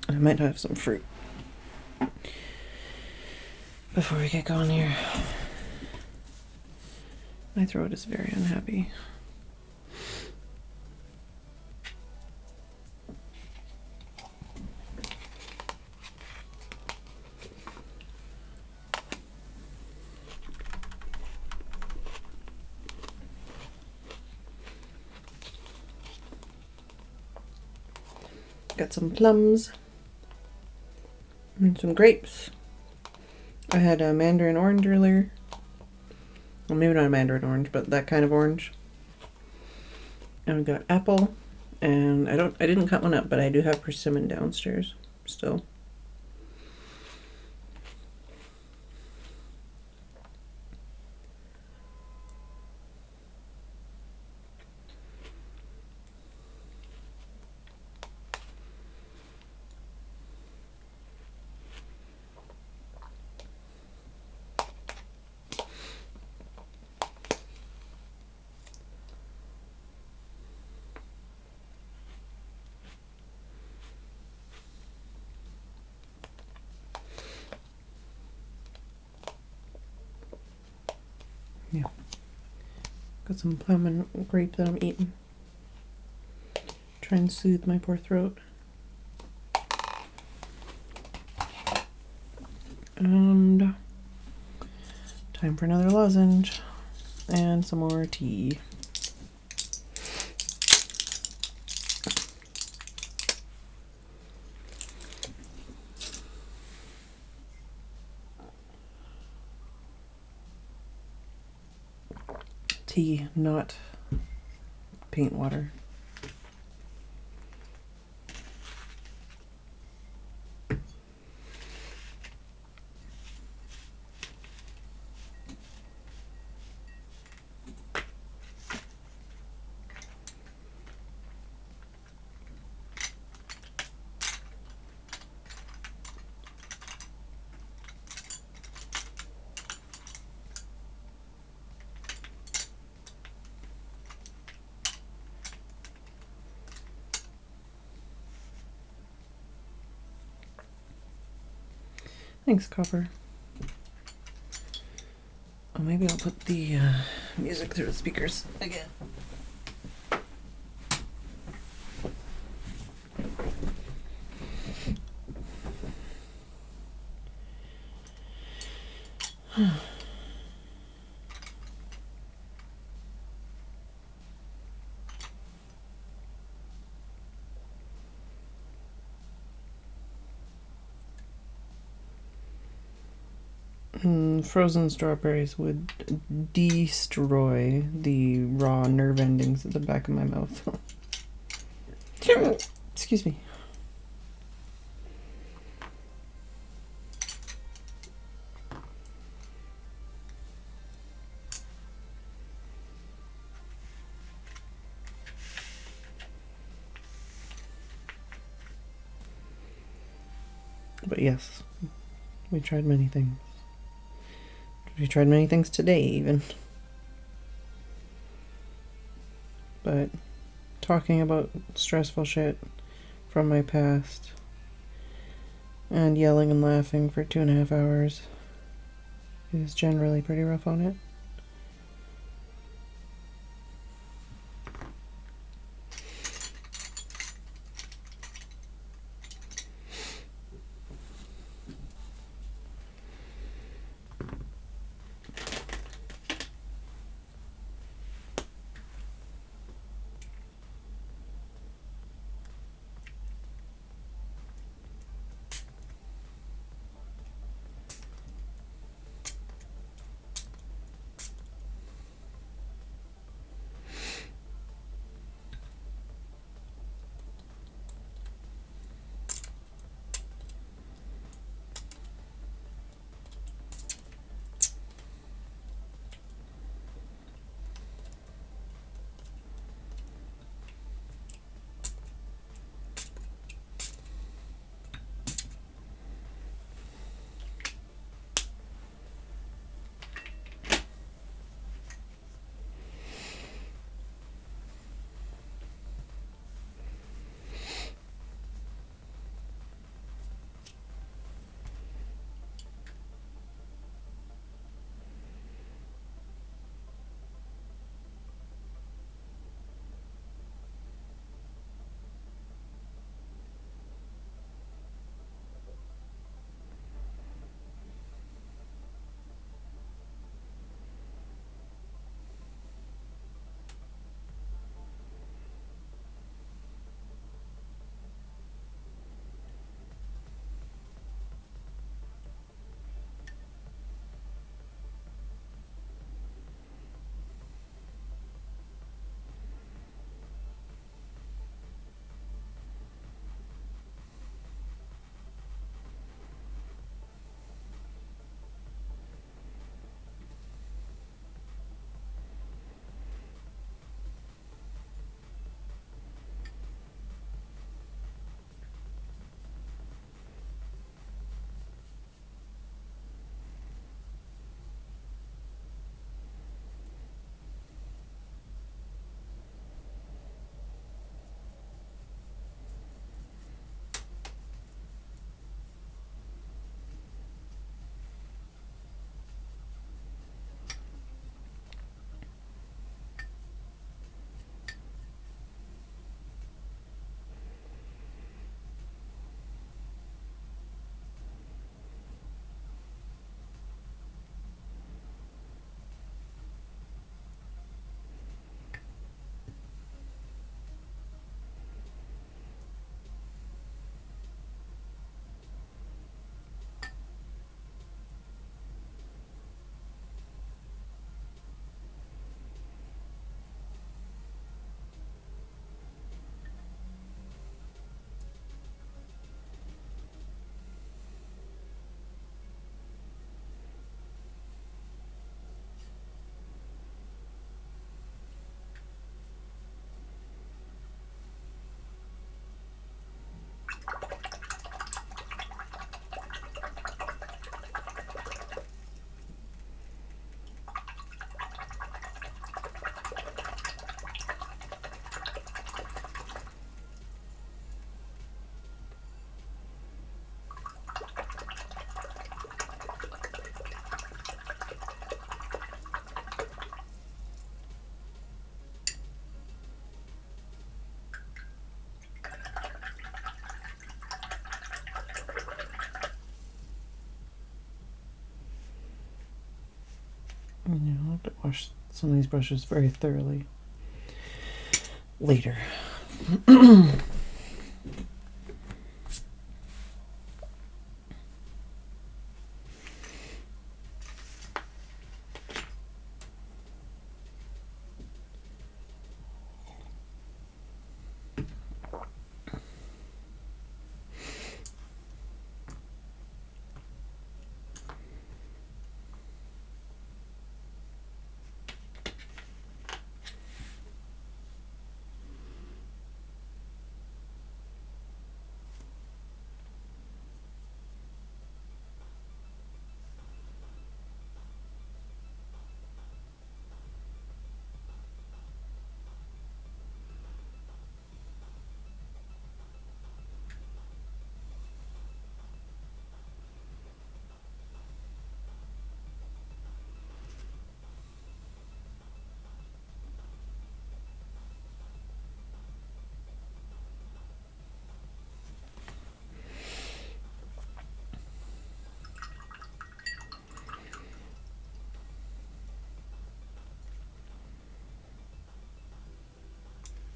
I might have some fruit before we get going here. My throat is very unhappy. Got some plums and some grapes. I had a mandarin orange earlier. Well, maybe not a mandarin orange, but that kind of orange. And we got apple, and I didn't cut one up, but I do have persimmon downstairs still. Yeah. Got some plum and grape that I'm eating. Try and soothe my poor throat. And time for another lozenge and some more tea. Tea, not paint water. Thanks, Copper. Oh, maybe I'll put the music through the speakers again. Frozen strawberries would destroy the raw nerve endings at the back of my mouth. Excuse me. But yes, we tried many things. We tried many things today, even. But talking about stressful shit from my past and yelling and laughing for 2.5 hours is generally pretty rough on it. have to wash some of these brushes very thoroughly later.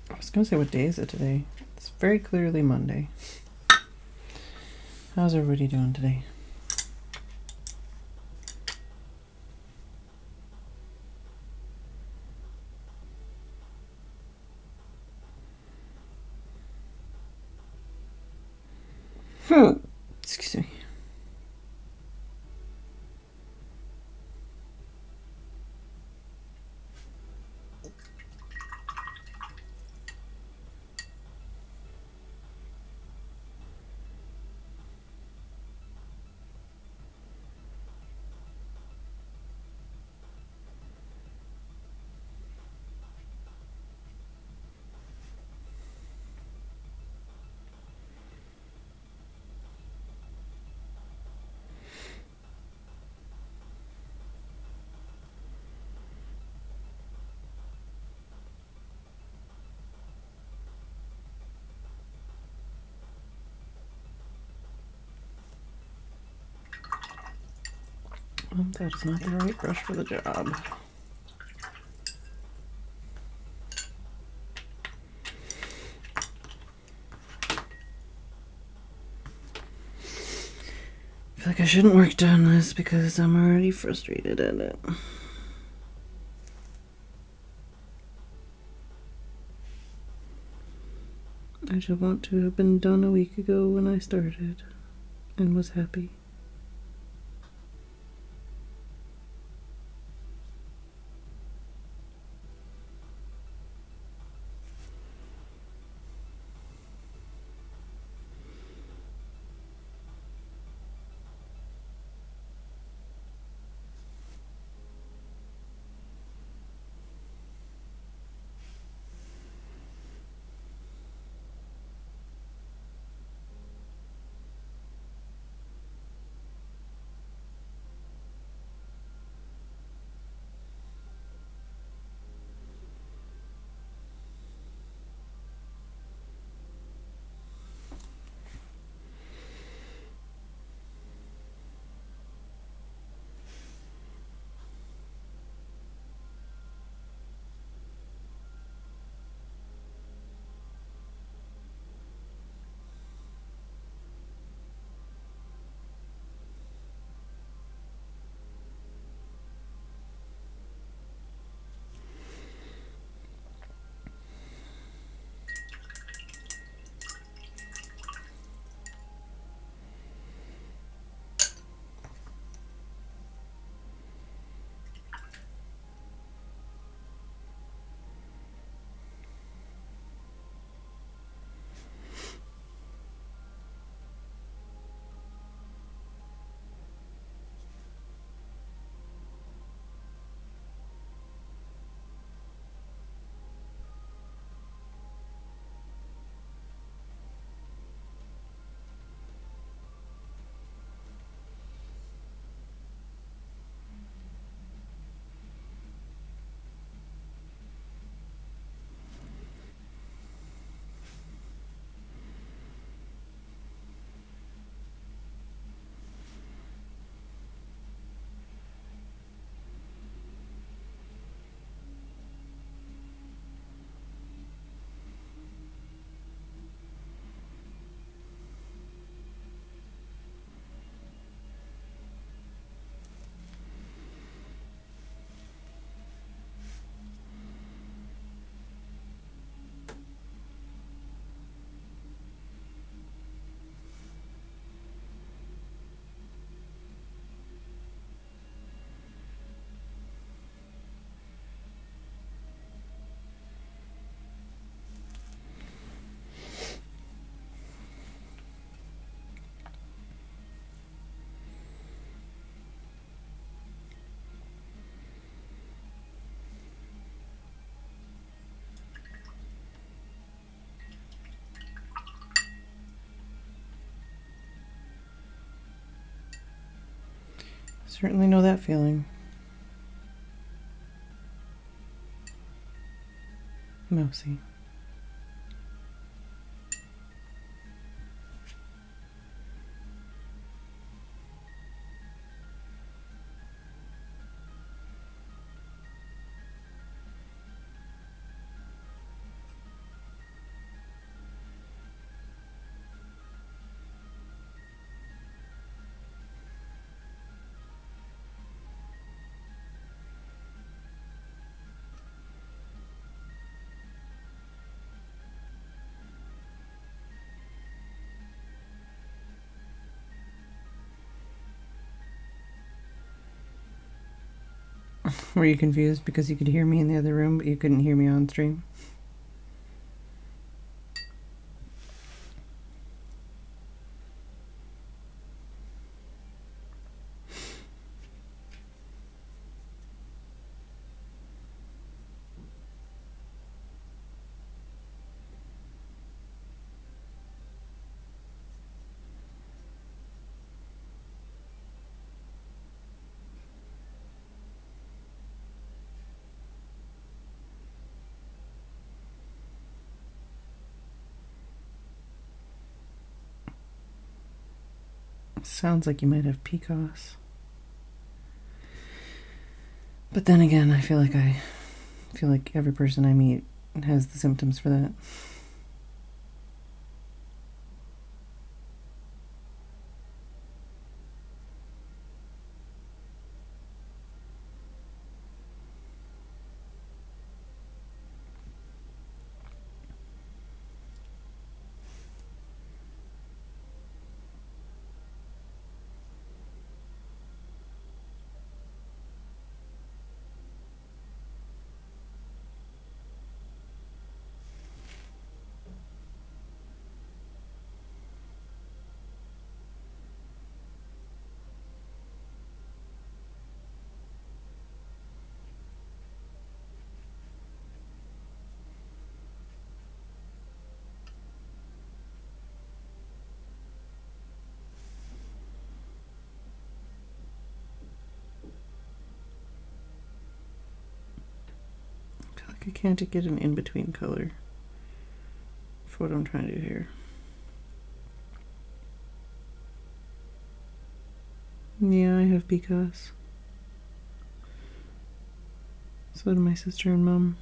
I was gonna say, what day is it today? It's very clearly Monday. How's everybody doing today? Excuse me. That is not the right brush for the job. I feel like I shouldn't work on this because I'm already frustrated at it. I should want to have been done a week ago when I started and was happy. Certainly know that feeling. Mousy. Were you confused because you could hear me in the other room, but you couldn't hear me on stream? Sounds like you might have PCOS. But then again, I feel like every person I meet has the symptoms for that. I can't get an in-between color for what I'm trying to do here. Yeah, I have PCOS. So do my sister and mom.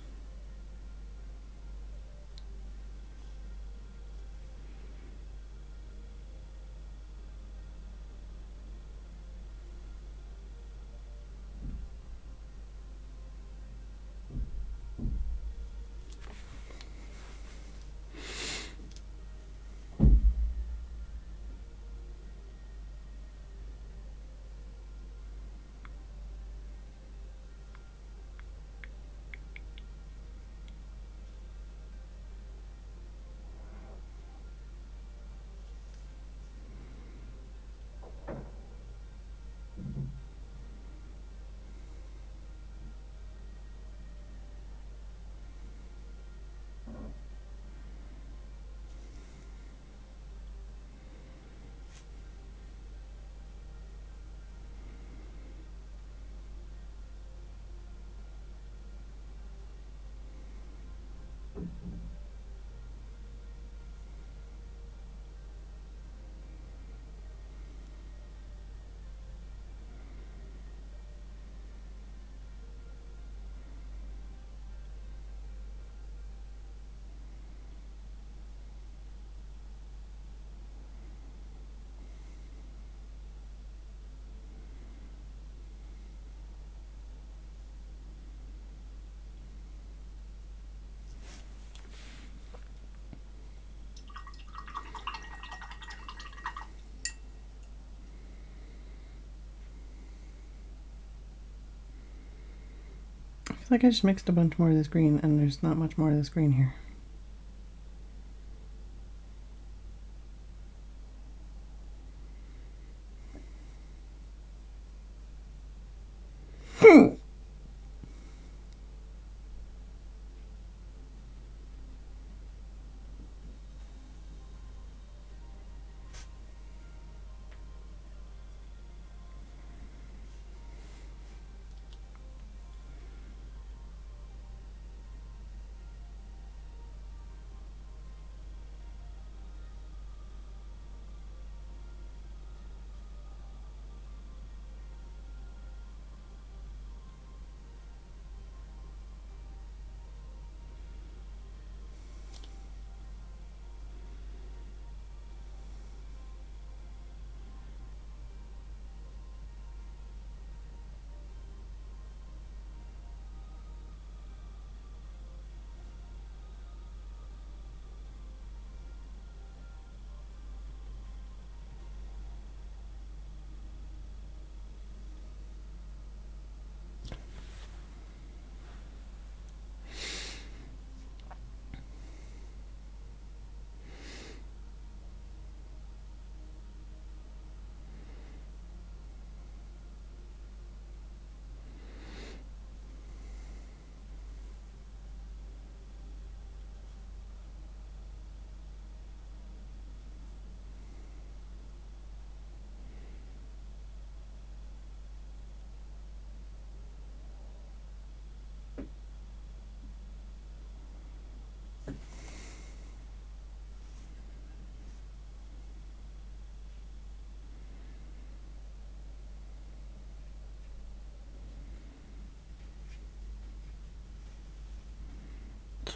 I feel like I just mixed a bunch more of this green, and there's not much more of this green here.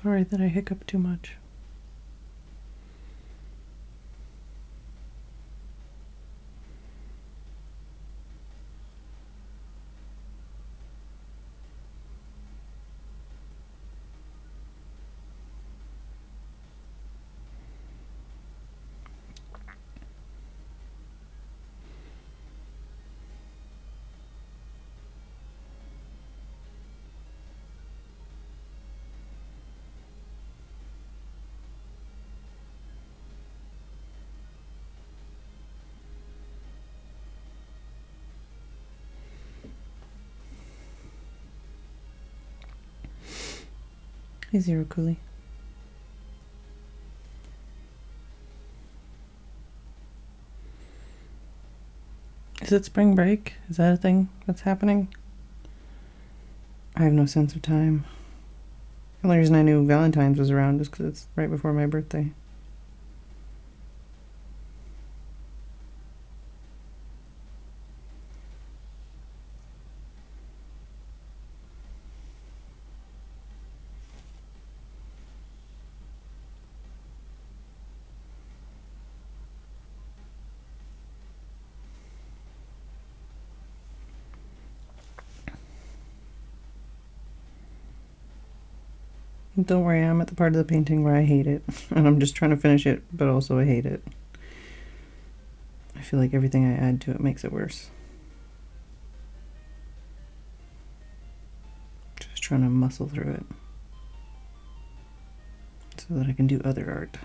Sorry that I hiccup too much. Hey, Zero Coolie. Is it spring break? Is that a thing that's happening? I have no sense of time. The only reason I knew Valentine's was around is because it's right before my birthday. Don't worry, I'm at the part of the painting where I hate it. And I'm just trying to finish it, but also I hate it. I feel like everything I add to it makes it worse. Just trying to muscle through it. So that I can do other art.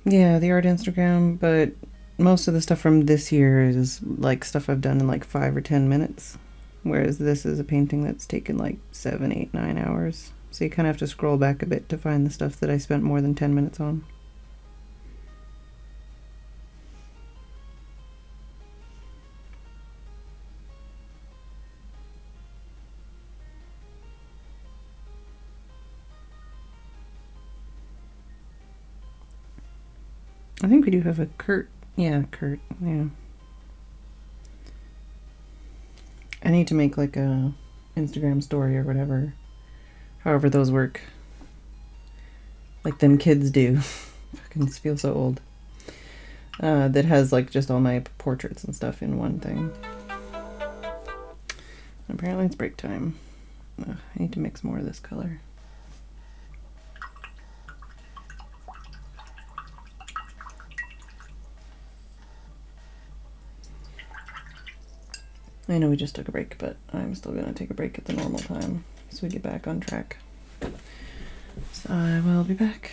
Yeah, the art Instagram, but most of the stuff from this year is like stuff I've done in like 5 or 10 minutes. Whereas this is a painting that's taken like 7, 8, 9 hours. So you kind of have to scroll back a bit to find the stuff that I spent more than 10 minutes on. I think we do have a Kurt. Yeah, Kurt. Yeah. I need to make like a Instagram story or whatever. However those work. Like them kids do. Fucking feel so old. That has like just all my portraits and stuff in one thing. Apparently it's break time. Ugh, I need to mix more of this color. I know we just took a break, but I'm still gonna take a break at the normal time so we get back on track. So I will be back.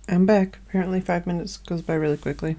I'm back. Apparently 5 minutes goes by really quickly.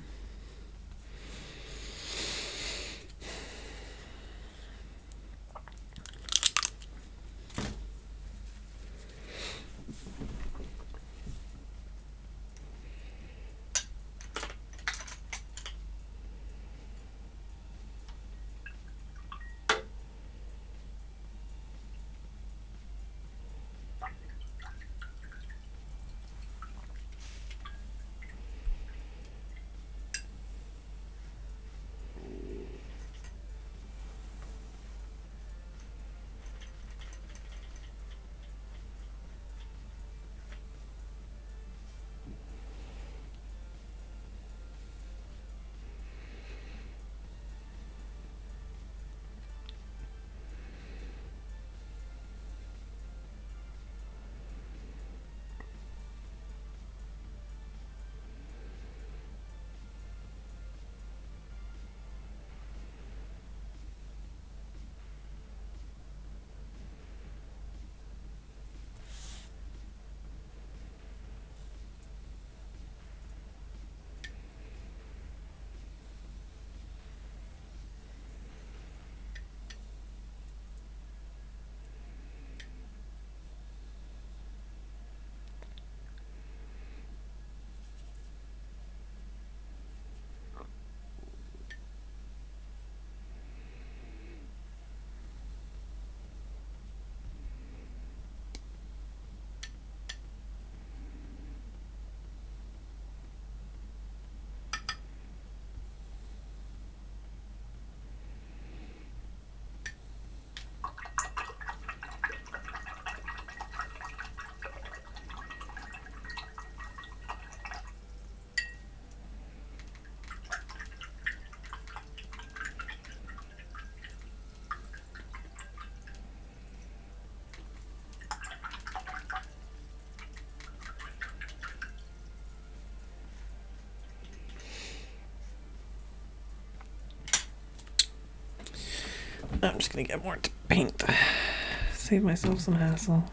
I'm just gonna get more paint. Save myself some hassle.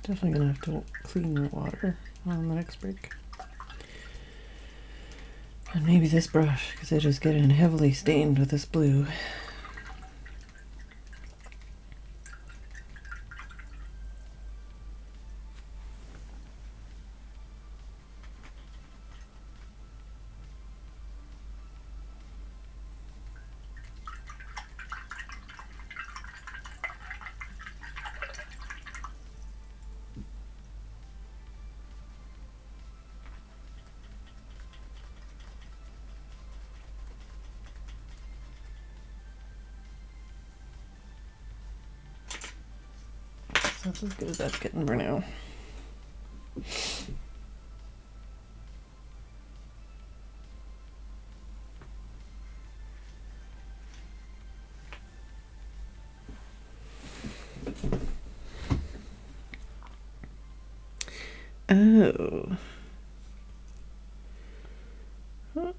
Definitely gonna have to clean the water on the next break. And maybe this brush, because I just get in heavily stained with this blue. So that's as good as that's getting for now. Oh. Huh.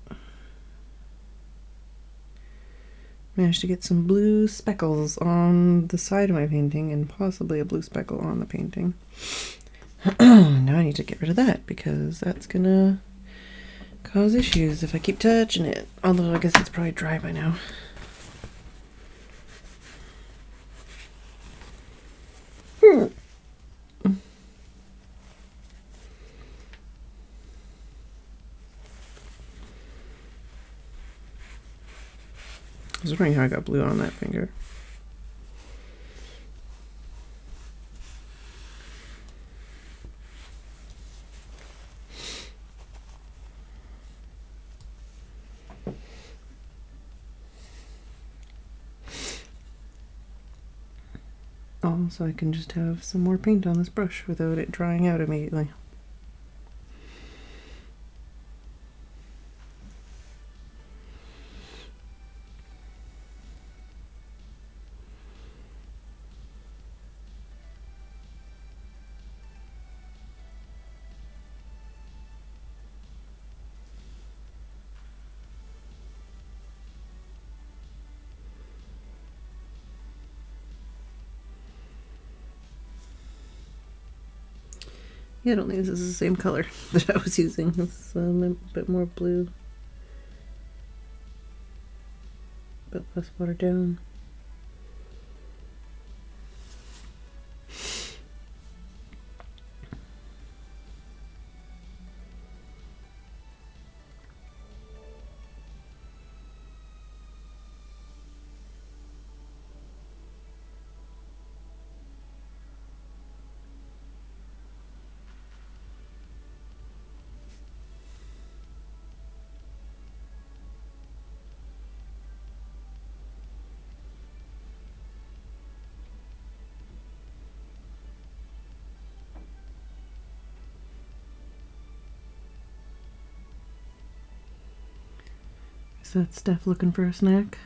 Managed to get some blue speckles on the side of my painting and possibly a blue speckle on the painting. Now I need to get rid of that because that's gonna cause issues if I keep touching it. Although I guess it's probably dry by now. I was wondering how I got blue on that finger. Oh, so I can just have some more paint on this brush without it drying out immediately. Yeah, I don't think this is the same color that I was using. It's a bit more blue. A bit less watered down. Is that Steph looking for a snack?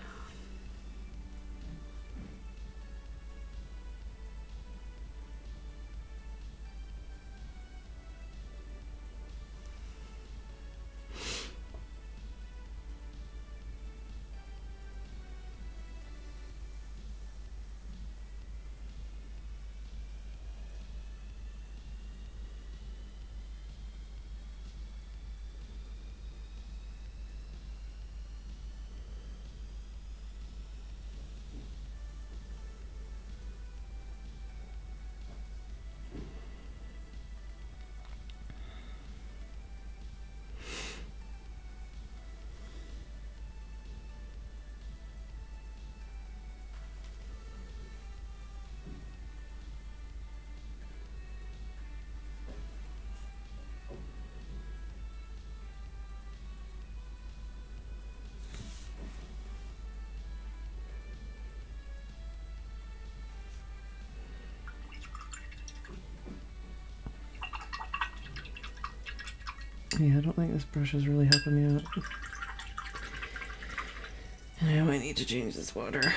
Yeah, I don't think this brush is really helping me out. And I might need to change this water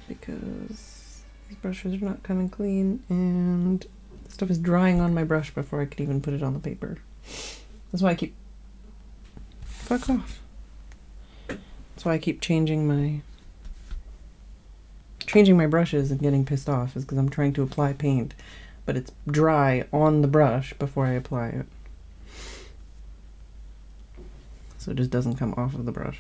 because these brushes are not coming clean and stuff is drying on my brush before I could even put it on the paper. That's why I keep... Fuck off. That's why I keep changing my brushes and getting pissed off, is because I'm trying to apply paint, but it's dry on the brush before I apply it. So it just doesn't come off of the brush.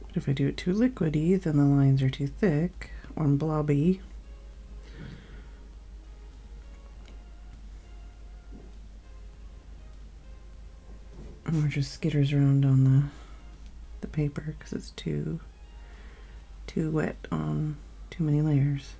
But if I do it too liquidy, then the lines are too thick or blobby. Or just skitters around on the paper because it's too wet on too many layers.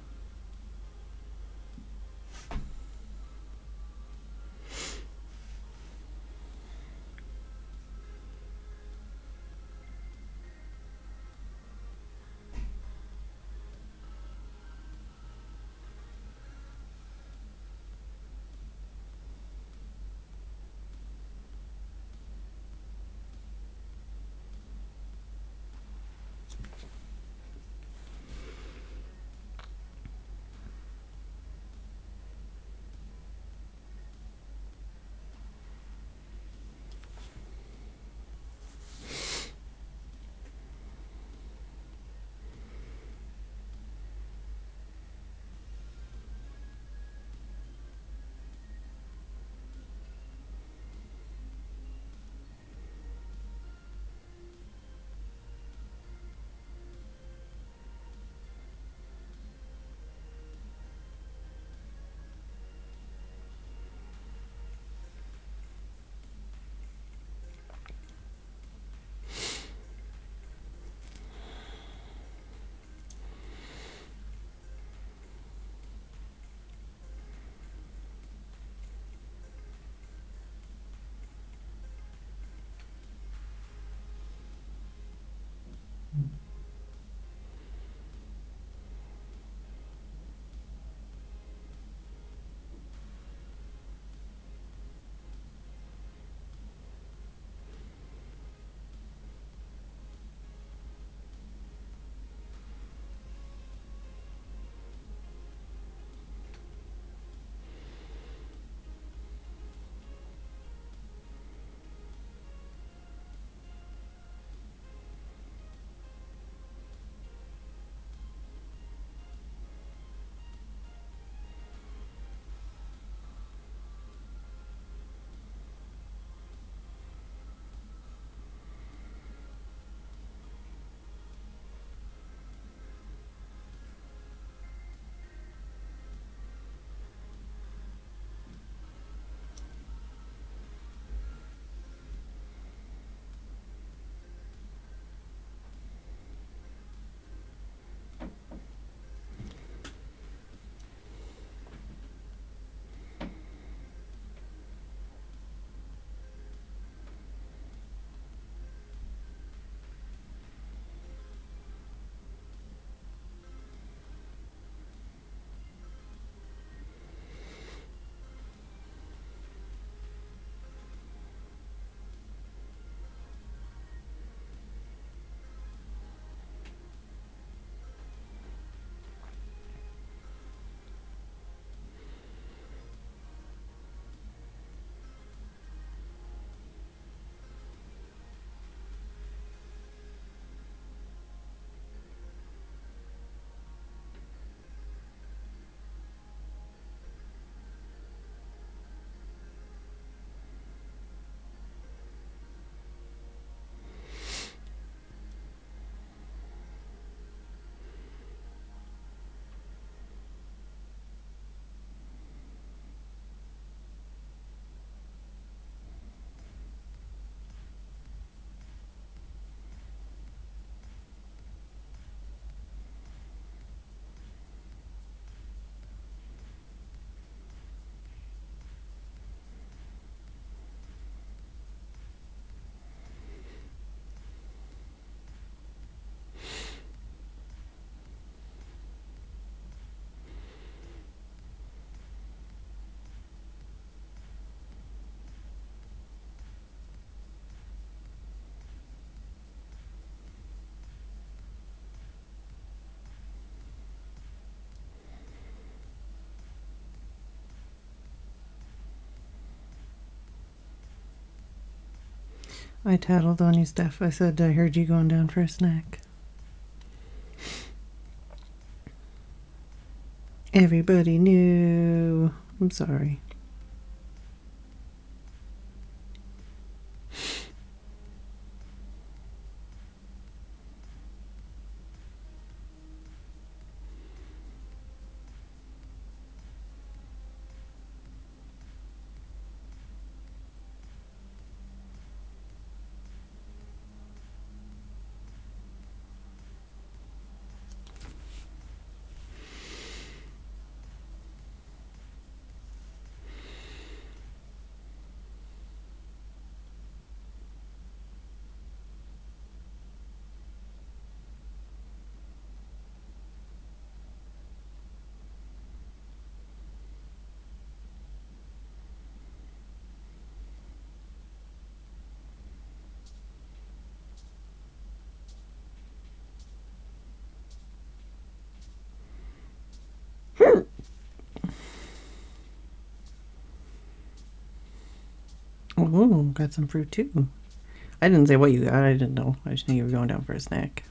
I tattled on you, Steph. I said I heard you going down for a snack. Everybody knew. I'm sorry. Oh, got some fruit too. I didn't say what you got. I didn't know. I just knew you were going down for a snack.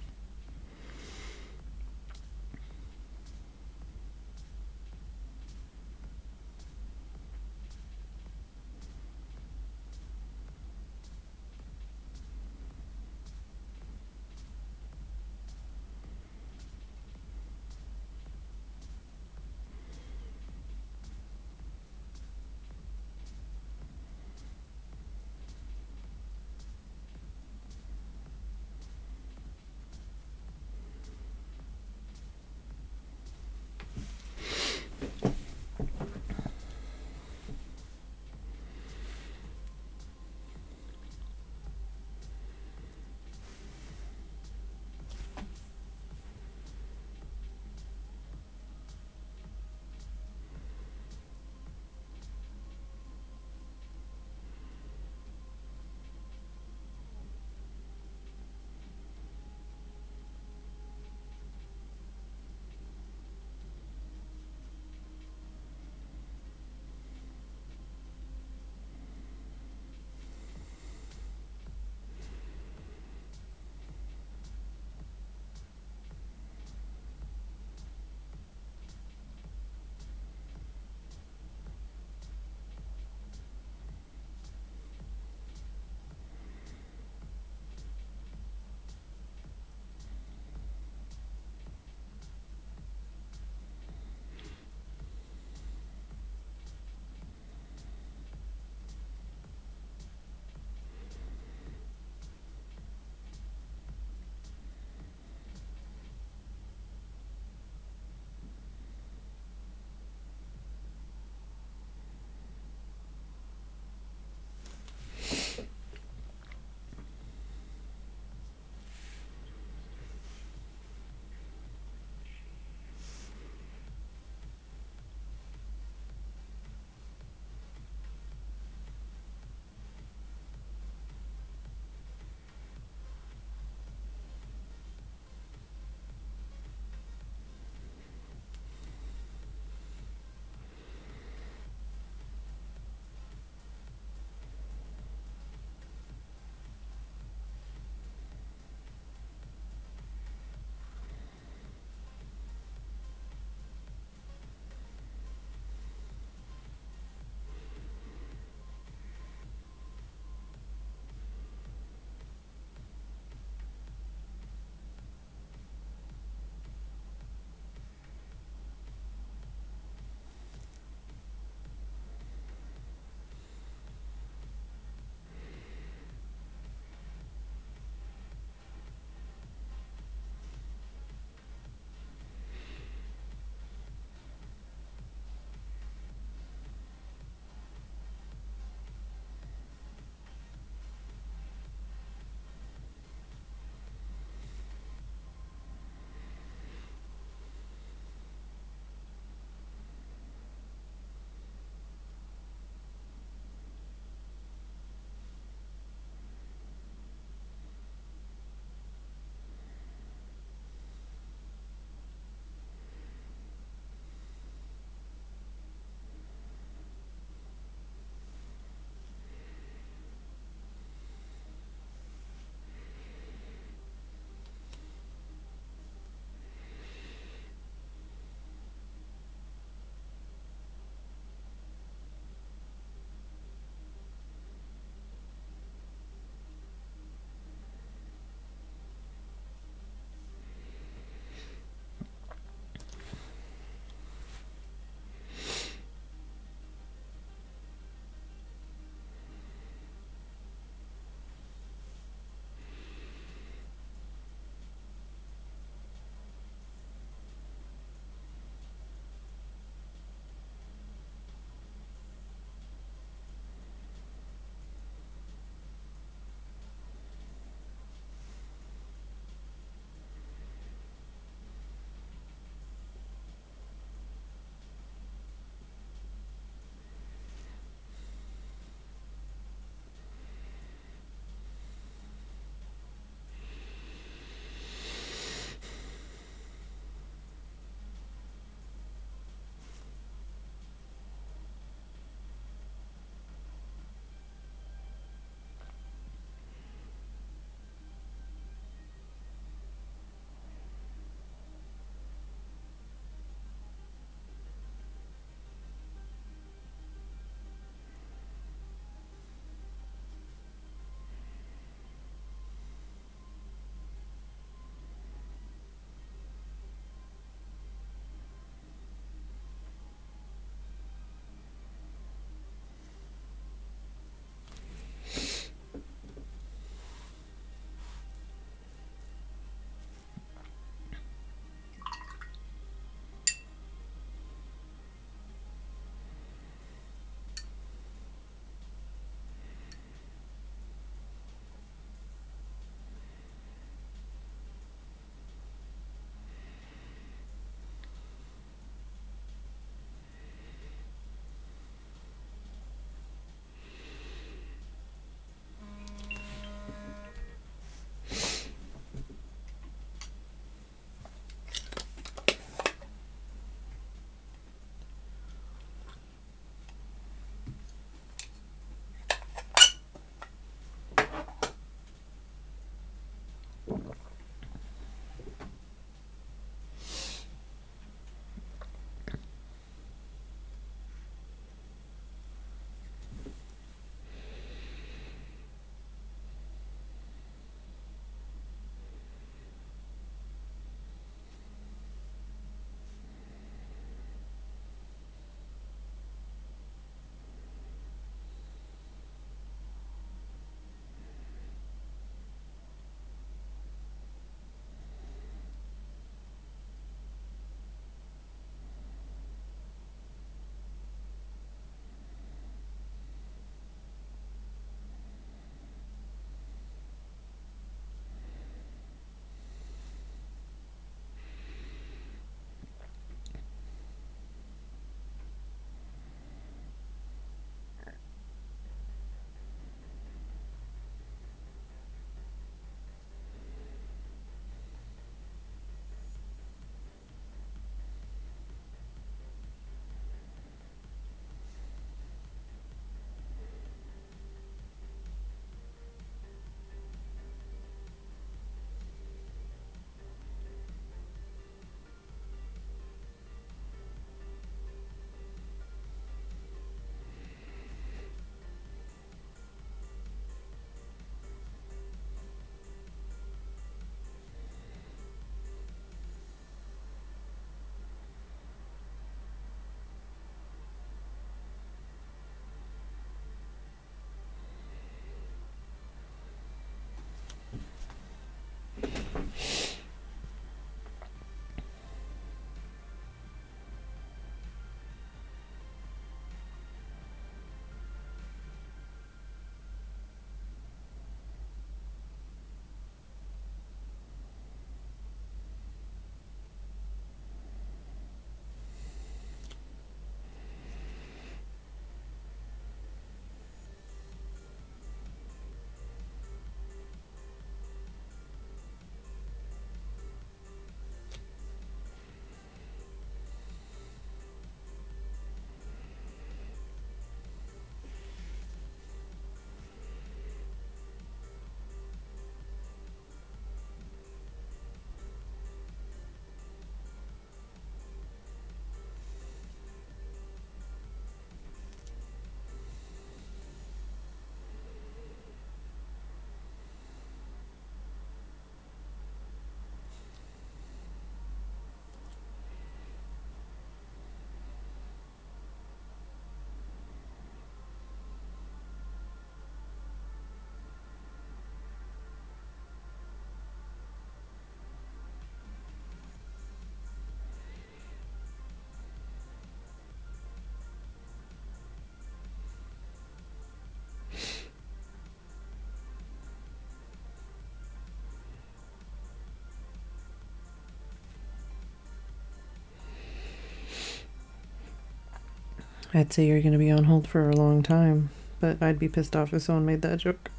I'd say you're going to be on hold for a long time, but I'd be pissed off if someone made that joke.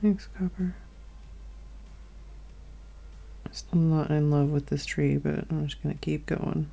Thanks, Copper. Still not in love with this tree, but I'm just gonna keep going.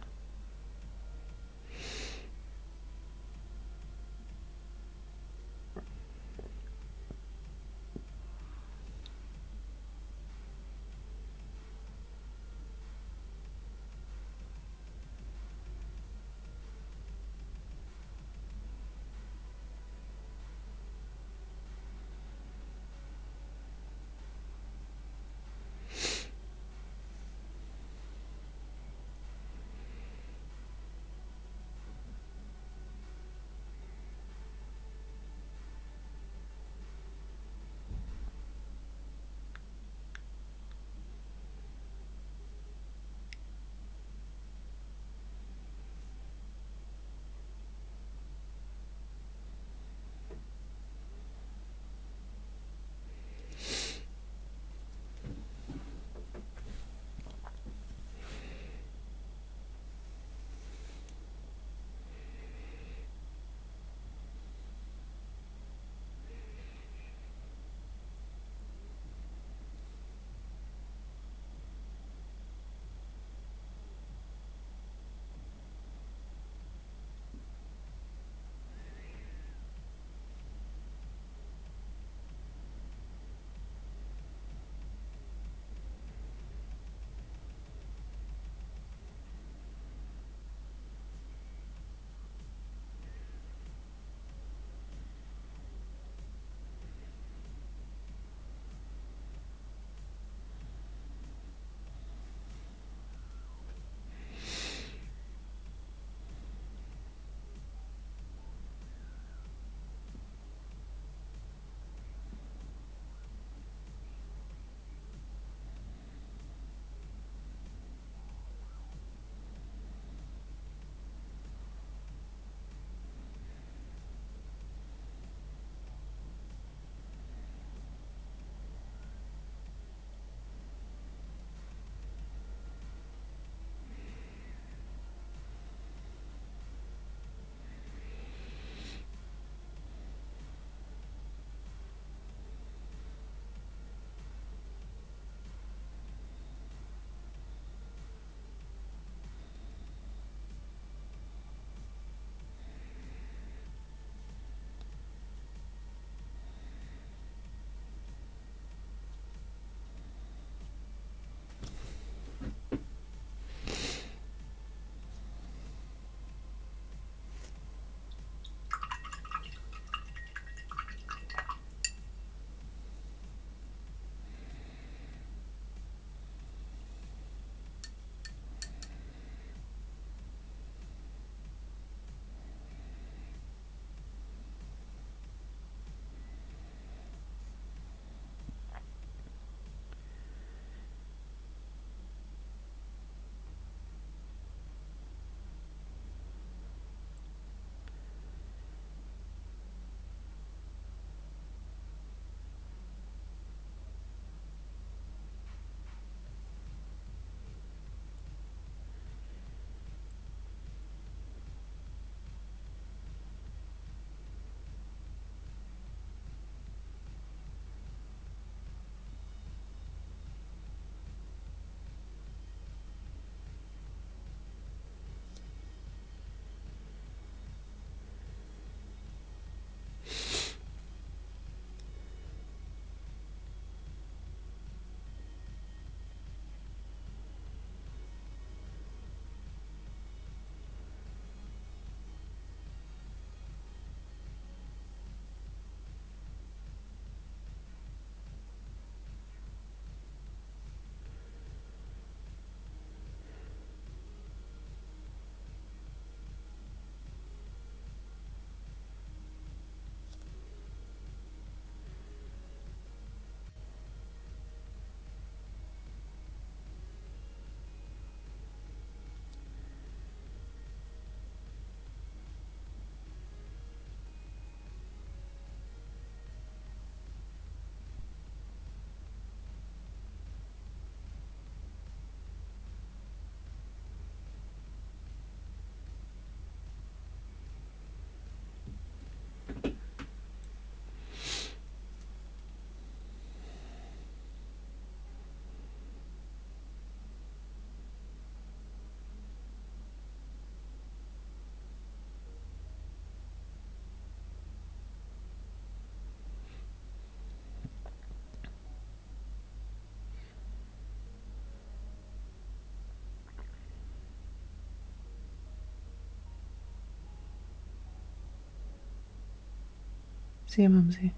See you, Mumsy.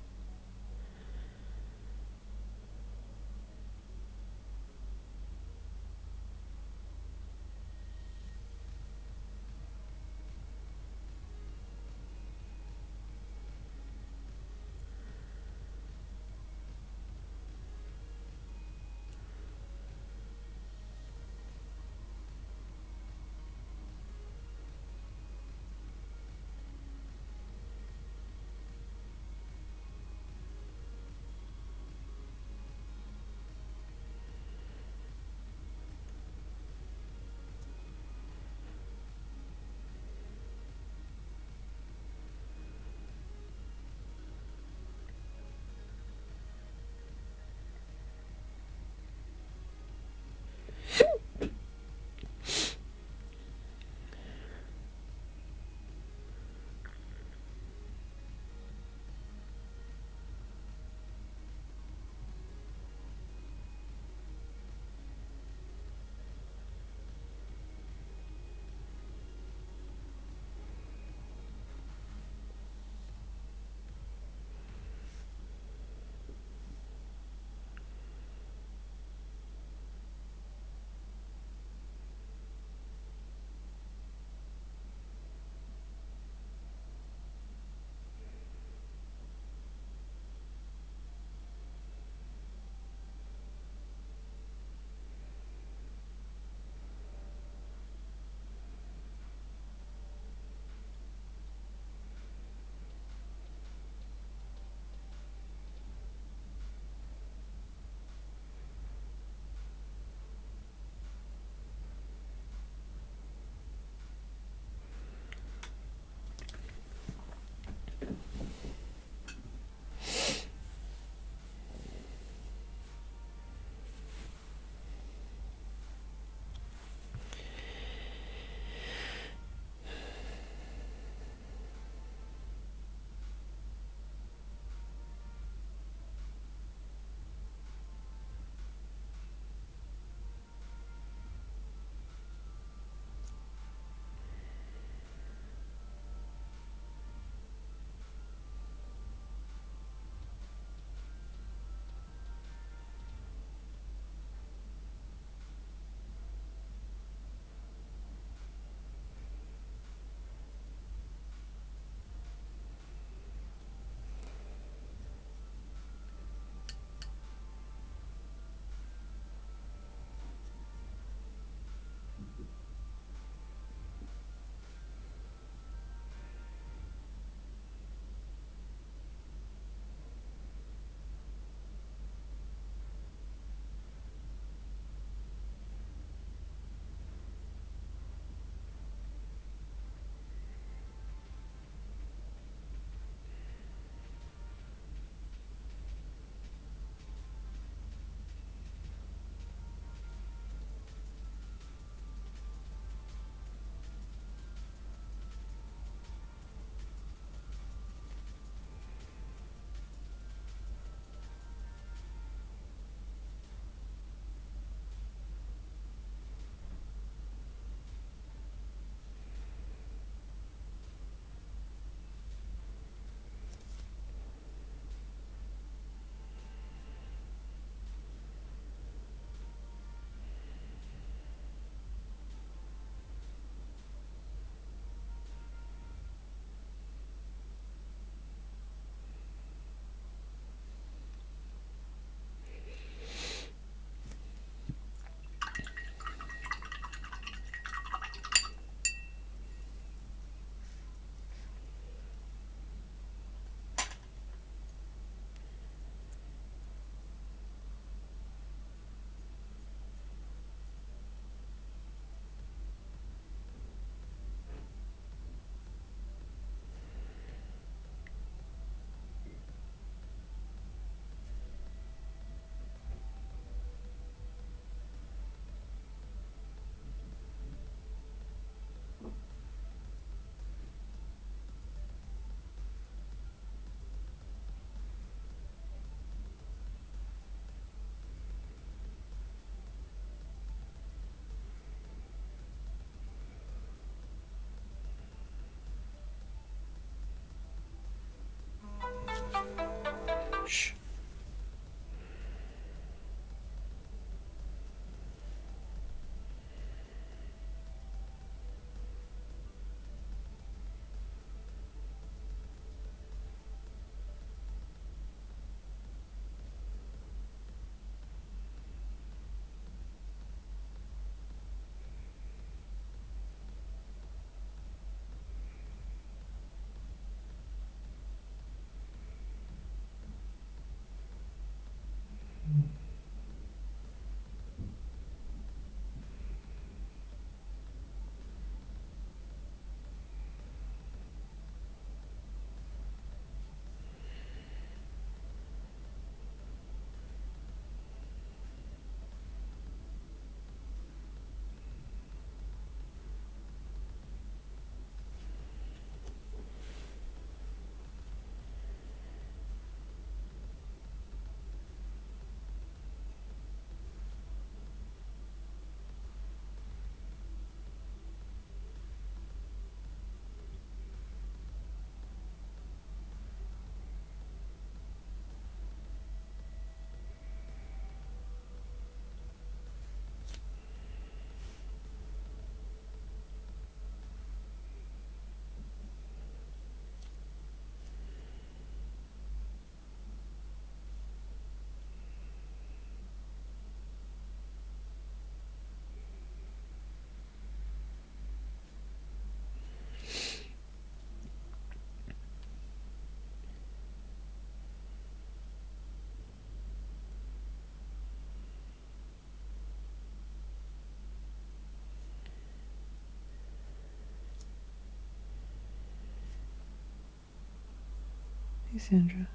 Hey, Sandra.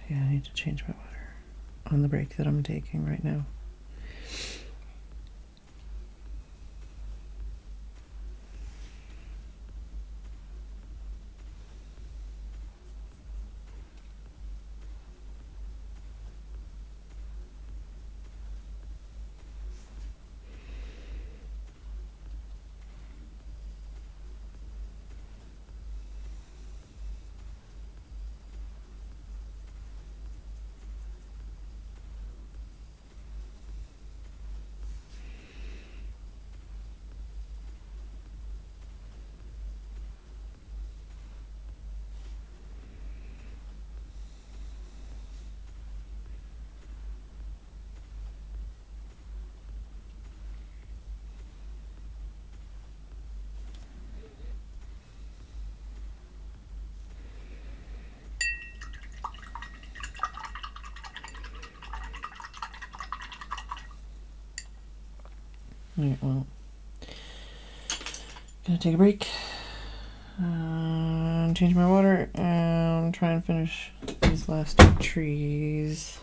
Yeah, I need to change my water on the break that I'm taking right now. Alright, well, gonna take a break, change my water, and try and finish these last two trees.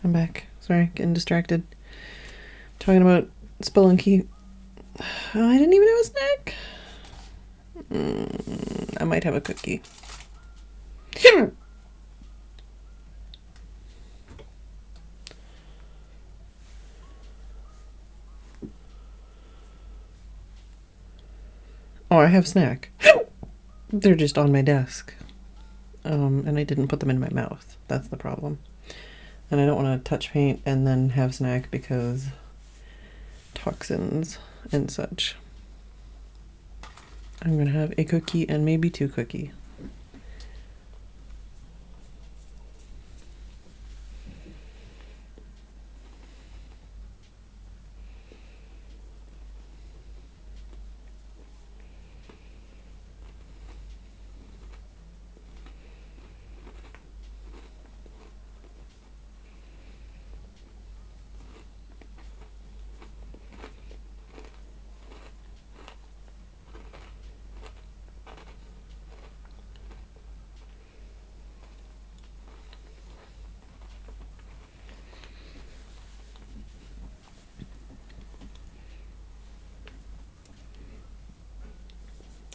I'm back. Sorry, getting distracted. Talking about Spelunky. Oh, I didn't even have a snack. I might have a cookie. Oh, I have snack. They're just on my desk. And I didn't put them in my mouth. That's the problem. And I don't want to touch paint and then have snack because toxins and such. I'm going to have a cookie and maybe 2 cookies.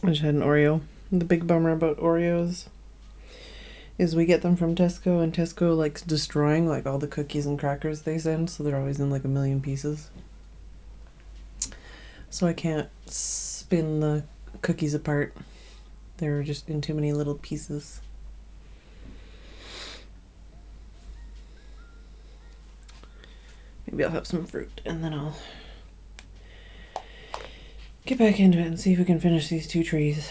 I just had an Oreo. The big bummer about Oreos is we get them from Tesco, and Tesco likes destroying like all the cookies and crackers they send, so they're always in like a million pieces. So I can't spin the cookies apart. They're just in too many little pieces. Maybe I'll have some fruit and then I'll get back into it and see if we can finish these 2 trees.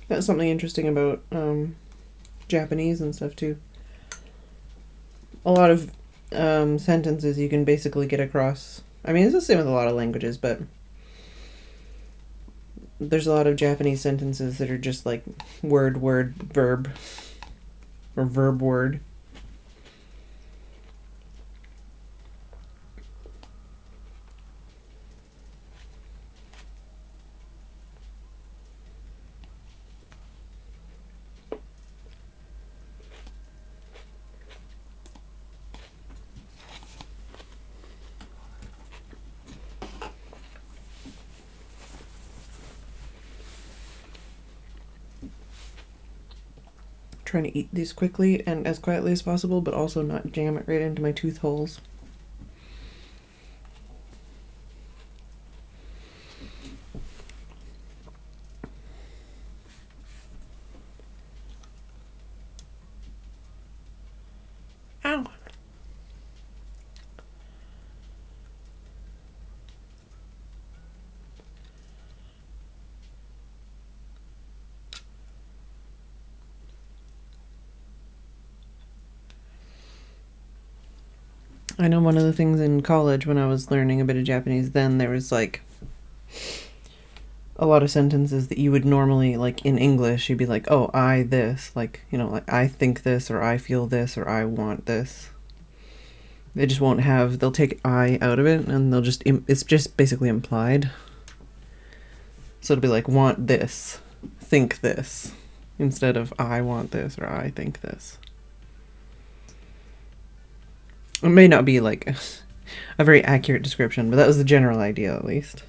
That's something interesting about Japanese and stuff too. A lot of sentences you can basically get across. I mean, it's the same with a lot of languages, but there's a lot of Japanese sentences that are just like word, word, verb, or verb, word. Trying to eat these quickly and as quietly as possible, but also not jam it right into my tooth holes. Ow! I know one of the things in college when I was learning a bit of Japanese then, there was like a lot of sentences that you would normally, like in English, you'd be like, oh, I this, like, you know, like I think this, or I feel this, or I want this. They just won't have, they'll take I out of it and they'll just, it's just basically implied. So it'll be like, want this, think this, instead of I want this or I think this. It may not be like a very accurate description, but that was the general idea at least.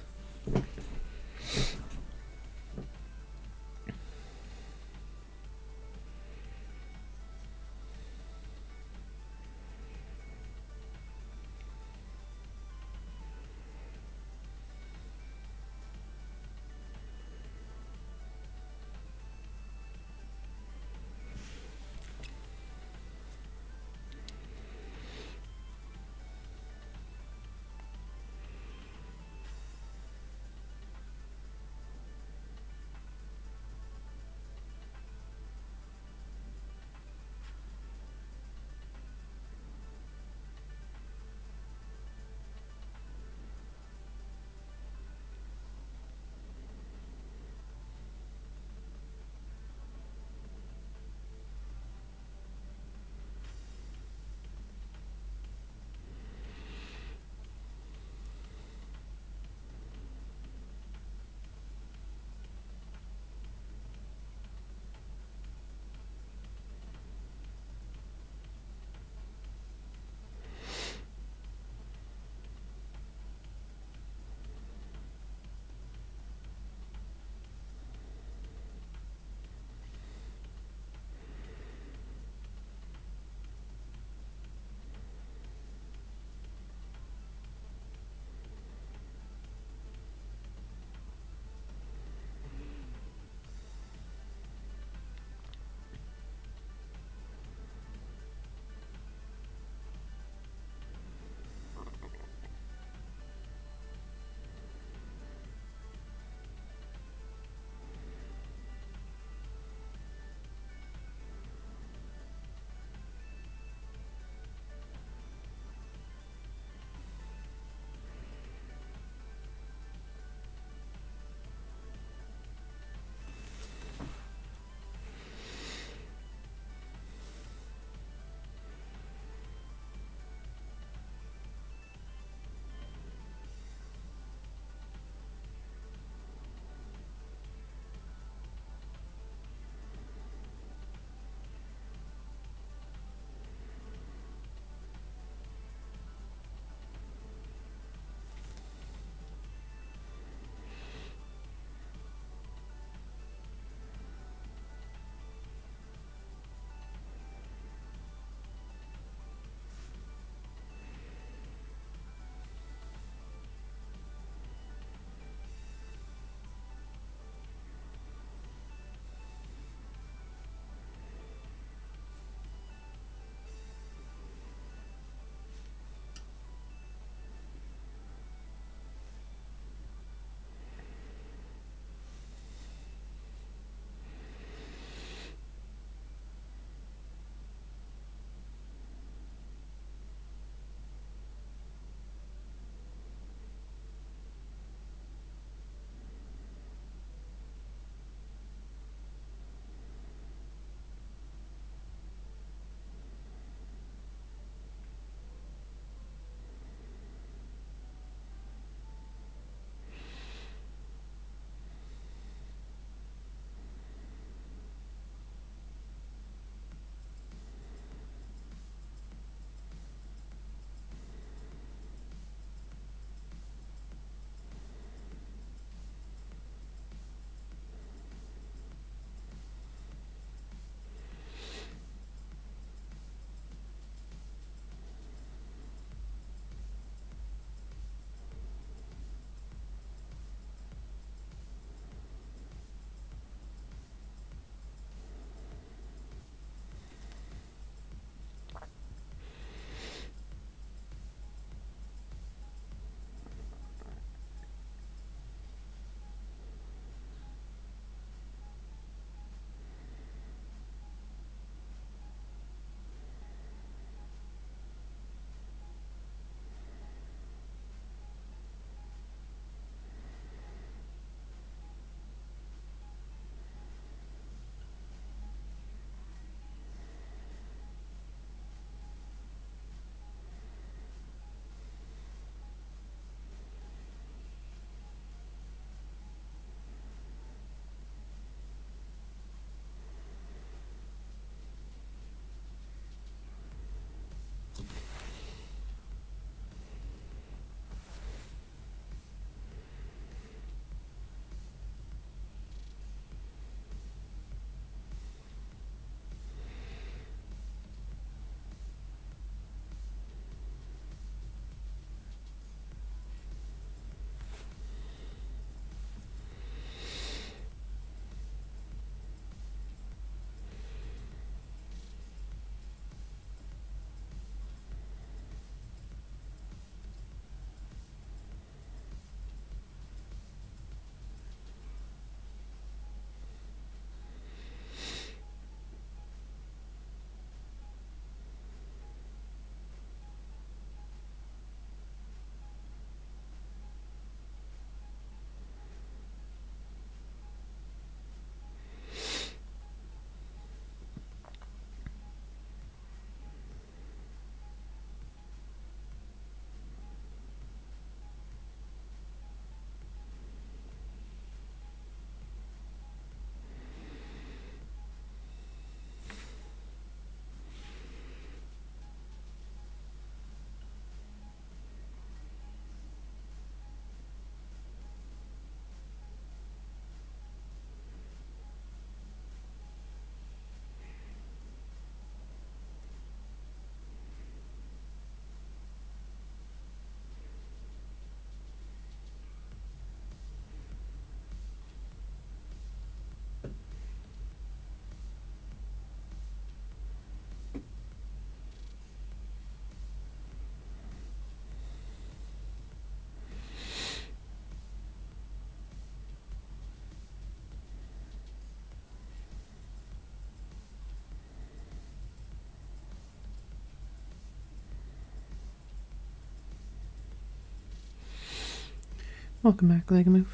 Welcome back, Legamove.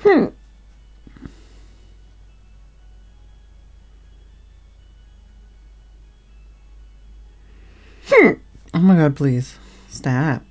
Hmm. Oh my god, please. Stop.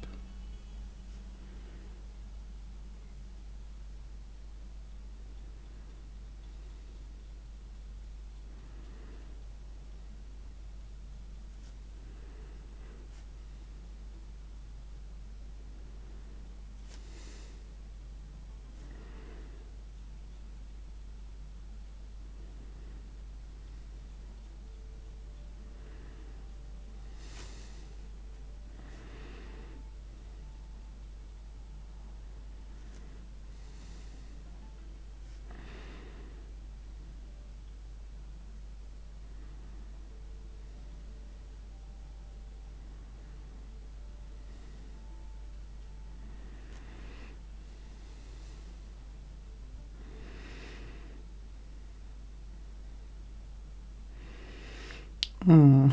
I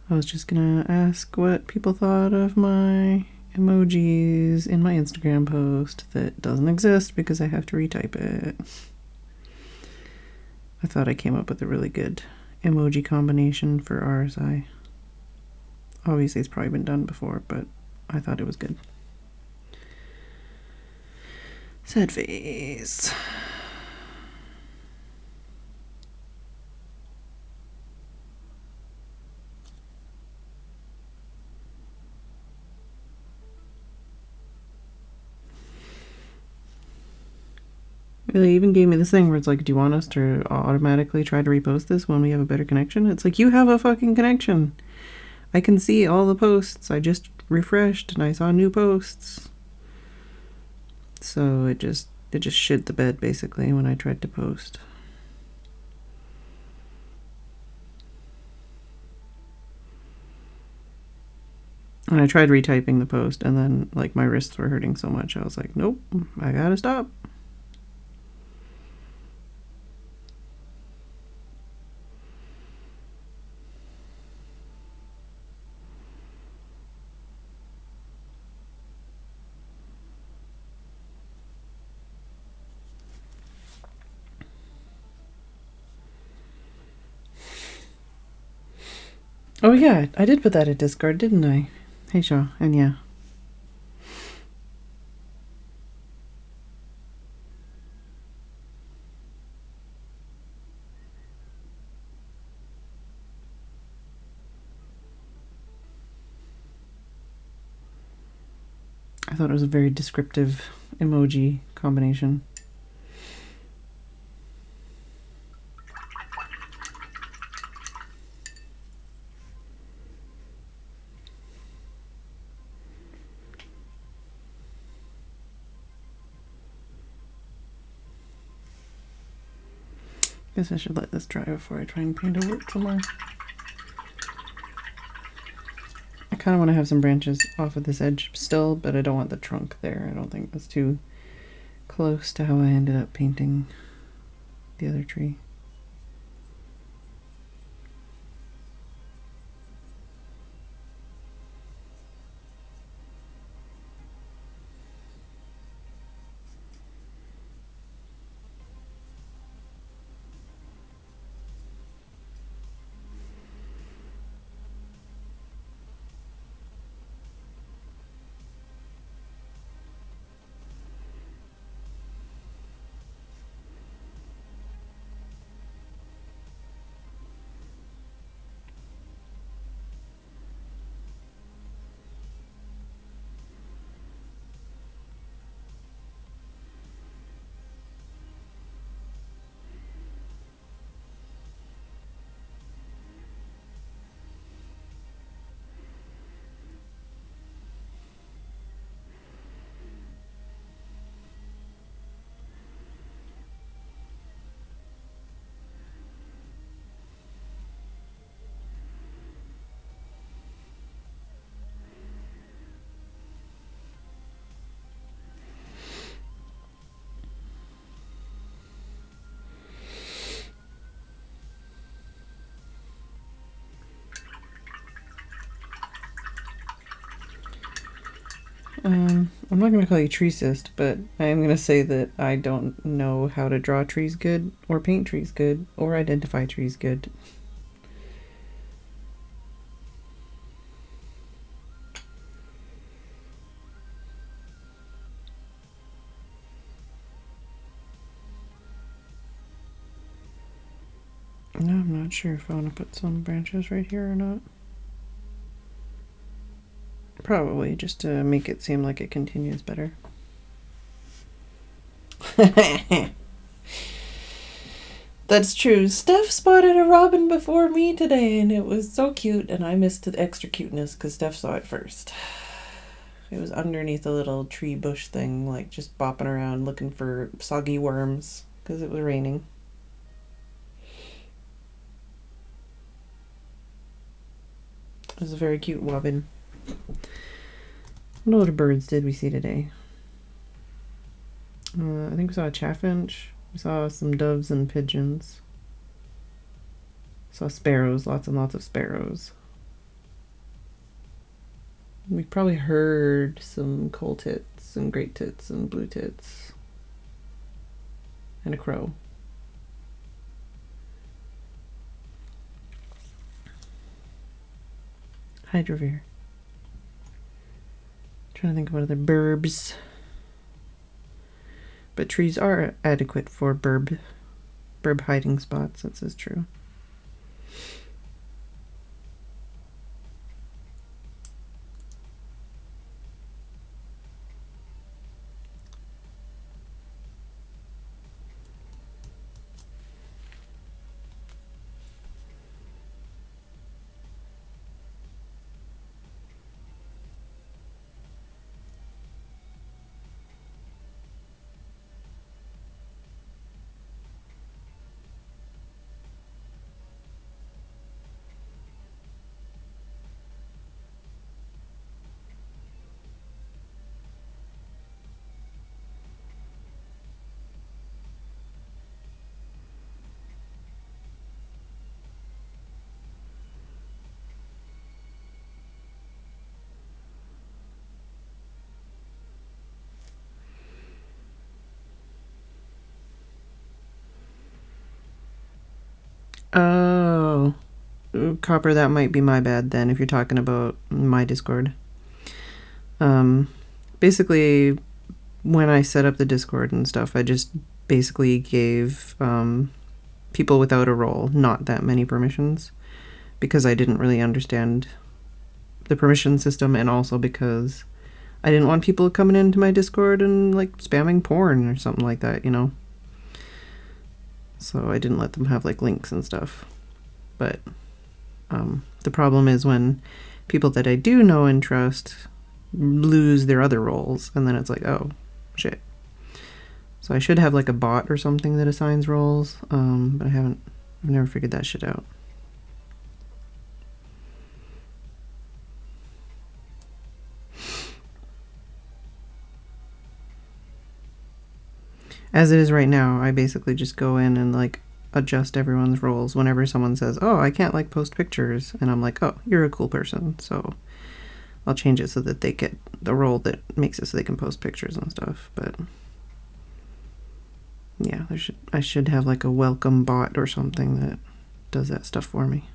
was just gonna ask what people thought of my emojis in my Instagram post that doesn't exist because I have to retype it. I thought I came up with a really good emoji combination for RSI. Obviously, it's probably been done before, but I thought it was good. Sad face. They even gave me this thing where it's like, do you want us to automatically try to repost this when we have a better connection? It's like, you have a fucking connection. I can see all the posts. I just refreshed and I saw new posts. So it just shit the bed basically when I tried to post. And I tried retyping the post and then like my wrists were hurting so much. I was like, nope, I gotta stop. Oh yeah, I did put that in Discord, didn't I? Hey Shaw, and yeah. I thought it was a very descriptive emoji combination. Guess I should let this dry before I try and paint over it somewhere. I kind of want to have some branches off of this edge still, but I don't want the trunk there. I don't think that's too close to how I ended up painting the other tree. I'm not going to call you treeicist, but I am going to say that I don't know how to draw trees good, or paint trees good, or identify trees good. No, I'm not sure if I want to put some branches right here or not. Probably, just to make it seem like it continues better. That's true. Steph spotted a robin before me today, and it was so cute, and I missed the extra cuteness because Steph saw it first. It was underneath a little tree bush thing, like just bopping around looking for soggy worms because it was raining. It was a very cute robin. What other birds did we see today? I think we saw a chaffinch. We saw some doves and pigeons. Saw sparrows, lots and lots of sparrows. We probably heard some coal tits and great tits and blue tits. And a crow. Hydrovere. Trying to think of what other burbs. But trees are adequate for burb hiding spots, this is true. Oh, Copper, that might be my bad then if you're talking about my Discord. Basically, when I set up the Discord and stuff, I just basically gave people without a role not that many permissions because I didn't really understand the permission system, and also because I didn't want people coming into my Discord and like spamming porn or something like that, you know? So I didn't let them have like links and stuff. But the problem is when people that I do know and trust lose their other roles, and then it's like, oh, shit. So I should have like a bot or something that assigns roles, but I've never figured that shit out. As it is right now, I basically just go in and like adjust everyone's roles whenever someone says, oh, I can't like post pictures, and I'm like, oh, you're a cool person, so I'll change it so that they get the role that makes it so they can post pictures and stuff. But yeah, I should have like a welcome bot or something that does that stuff for me.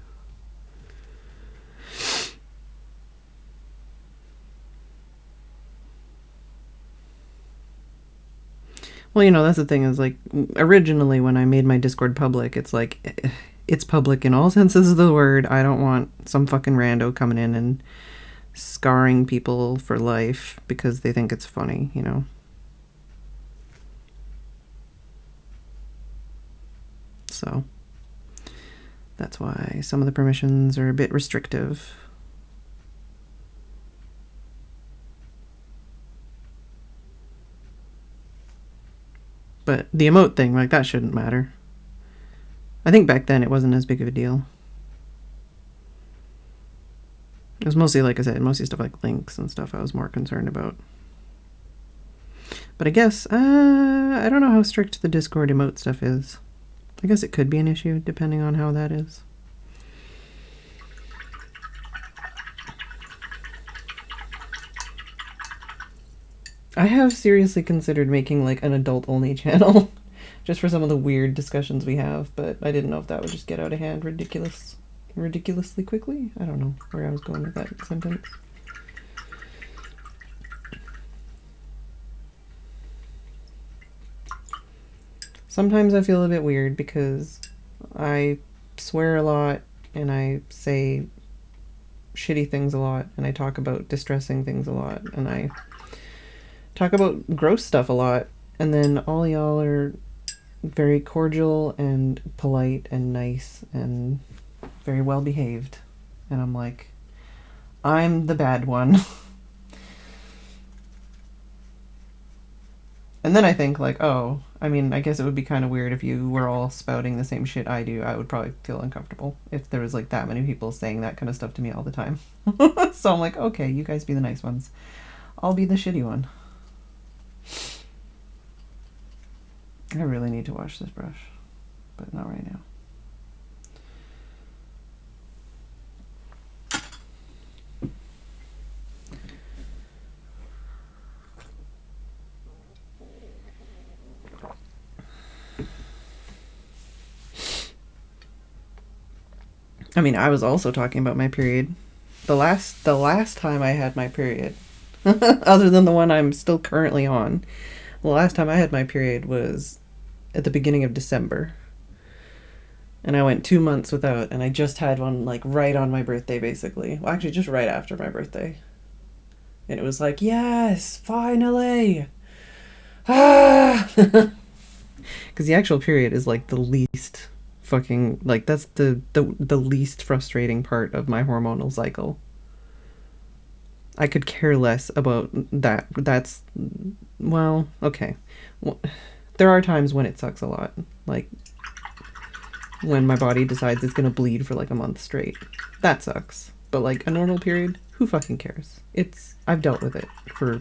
Well, you know, that's the thing is, like, originally when I made my Discord public, it's like, it's public in all senses of the word. I don't want some fucking rando coming in and scarring people for life because they think it's funny, you know? So, that's why some of the permissions are a bit restrictive. But the emote thing, like, that shouldn't matter. I think back then it wasn't as big of a deal. It was mostly, like I said, mostly stuff like links and stuff I was more concerned about. But I guess, I don't know how strict the Discord emote stuff is. I guess it could be an issue, depending on how that is. I have seriously considered making like an adult-only channel just for some of the weird discussions we have, but I didn't know if that would just get out of hand ridiculously quickly. I don't know where I was going with that sentence. Sometimes I feel a bit weird because I swear a lot and I say shitty things a lot and I talk about distressing things a lot and I talk about gross stuff a lot, and then all y'all are very cordial and polite and nice and very well behaved, and I'm like, I'm the bad one. And then I think like, oh, I mean, I guess it would be kind of weird if you were all spouting the same shit I do. I would probably feel uncomfortable if there was like that many people saying that kind of stuff to me all the time. So I'm like, okay, you guys be the nice ones, I'll be the shitty one. I really need to wash this brush, but not right now. I mean, I was also talking about my period. The last time I had my period, other than the one I'm still currently on, the last time I had my period was at the beginning of December. And I went 2 months without, and I just had one, like, right on my birthday, basically. Well, actually, just right after my birthday. And it was like, yes, finally! Ah! Because the actual period is, like, the least fucking, like, that's the least frustrating part of my hormonal cycle. I could care less about that. That's, well, okay. Well, there are times when it sucks a lot. Like, when my body decides it's gonna bleed for like a month straight. That sucks. But like a normal period, who fucking cares? I've dealt with it for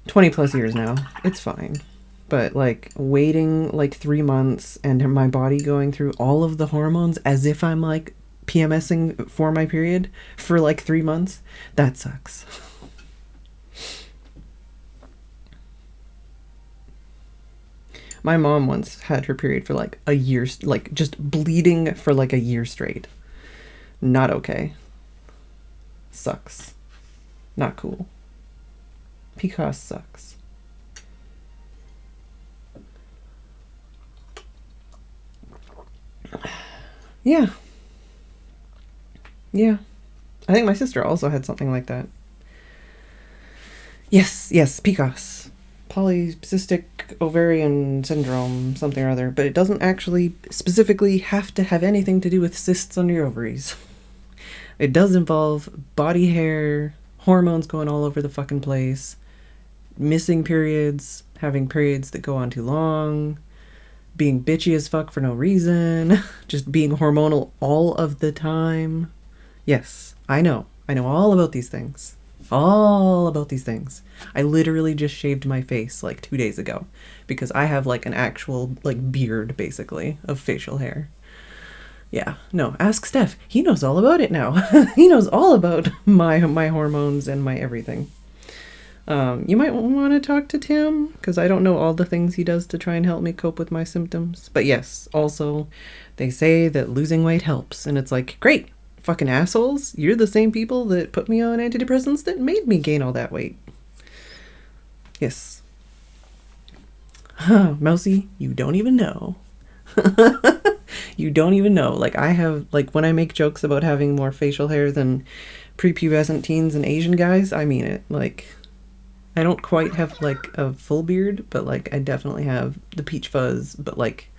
20 plus years now. It's fine. But like waiting like 3 months and my body going through all of the hormones as if I'm like PMSing for my period for like 3 months, that sucks. My mom once had her period for like a year, like just bleeding for like a year straight. Not okay. Sucks. Not cool. PCOS sucks. Yeah. Yeah. I think my sister also had something like that. Yes, PCOS. Polycystic ovarian syndrome, something or other, but it doesn't actually specifically have to have anything to do with cysts on your ovaries. It does involve body hair, hormones going all over the fucking place, missing periods, having periods that go on too long, being bitchy as fuck for no reason, just being hormonal all of the time. Yes, I know all about these things. All about these things. I literally just shaved my face like 2 days ago because I have like an actual like beard basically of facial hair. Yeah, no, ask Steph. He knows all about it now. He knows all about my hormones and my everything. You might want to talk to Tim because I don't know all the things he does to try and help me cope with my symptoms. But yes, also they say that losing weight helps, and it's like, great. Fucking assholes, you're the same people that put me on antidepressants that made me gain all that weight. Yes. Mousy, you don't even know. You don't even know. Like, I have, like, when I make jokes about having more facial hair than prepubescent teens and Asian guys, I mean it. Like, I don't quite have, like, a full beard, but, like, I definitely have the peach fuzz, but, like,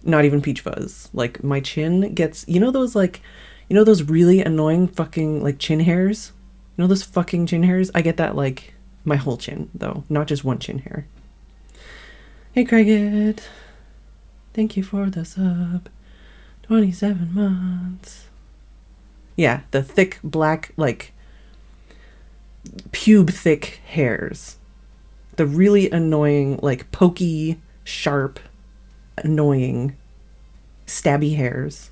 not even peach fuzz. Like, my chin gets, you know those really annoying fucking, like, chin hairs? You know those fucking chin hairs? I get that, like, my whole chin, though. Not just one chin hair. Hey, Craigit. Thank you for the sub. 27 months. Yeah, the thick, black, like, pube-thick hairs. The really annoying, like, pokey, sharp, annoying, stabby hairs.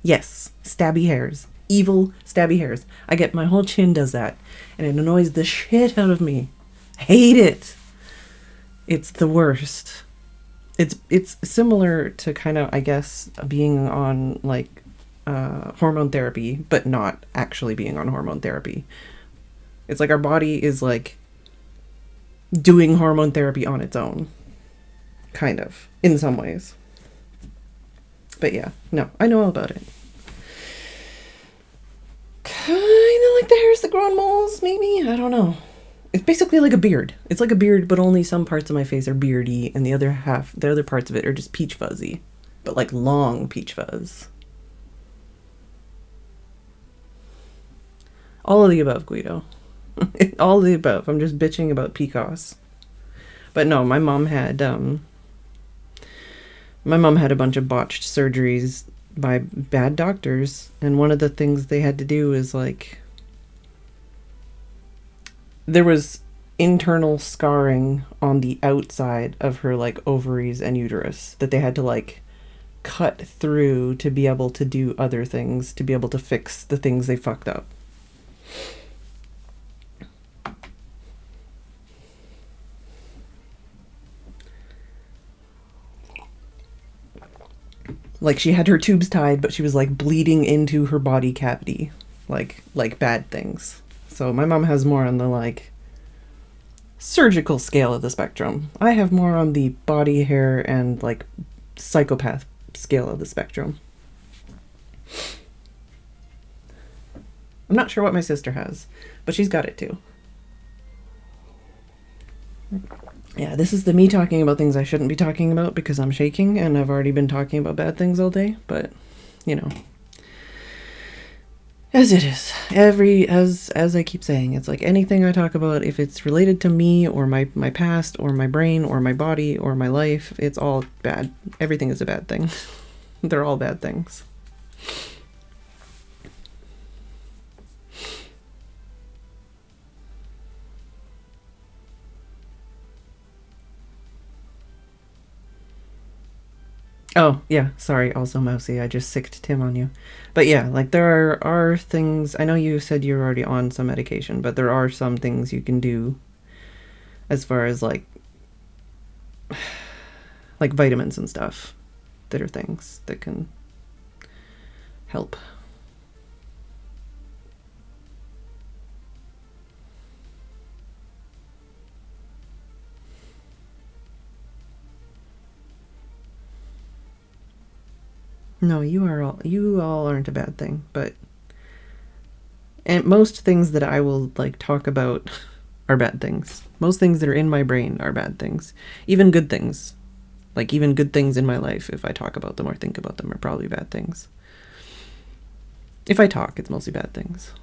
Yes, stabby hairs. Evil, stabby hairs. I get my whole chin does that, and it annoys the shit out of me. I hate it. It's the worst. It's similar to kind of, I guess, being on, like, hormone therapy, but not actually being on hormone therapy. It's like our body is, like, doing hormone therapy on its own. Kind of. In some ways. But yeah, no, I know all about it. Kind of like the hairs that grow on moles, maybe? I don't know. It's basically like a beard. It's like a beard, but only some parts of my face are beardy, and the other parts of it are just peach fuzzy. But like long peach fuzz. All of the above, Guido. All of the above. I'm just bitching about PCOS. But no, my mom had a bunch of botched surgeries by bad doctors, and one of the things they had to do is, like, there was internal scarring on the outside of her, like, ovaries and uterus that they had to, like, cut through to be able to do other things, to be able to fix the things they fucked up. Like she had her tubes tied, but she was like bleeding into her body cavity, like bad things. So my mom has more on the like surgical scale of the spectrum. I have more on the body, hair, and like psychopath scale of the spectrum. I'm not sure what my sister has, but she's got it too. Yeah, this is the me talking about things I shouldn't be talking about because I'm shaking and I've already been talking about bad things all day, but you know. As it is. As I keep saying, it's like anything I talk about, if it's related to me or my past or my brain or my body or my life, it's all bad. Everything is a bad thing. They're all bad things. Oh, yeah, sorry, also Mousy, I just sicked Tim on you. But yeah, like there are things, I know you said you're already on some medication, but there are some things you can do as far as like vitamins and stuff that are things that can help. No, you all aren't a bad thing, but and most things that I will like talk about are bad things. Most things that are in my brain are bad things. Even good things. Like even good things in my life, if I talk about them or think about them, are probably bad things. If I talk, it's mostly bad things.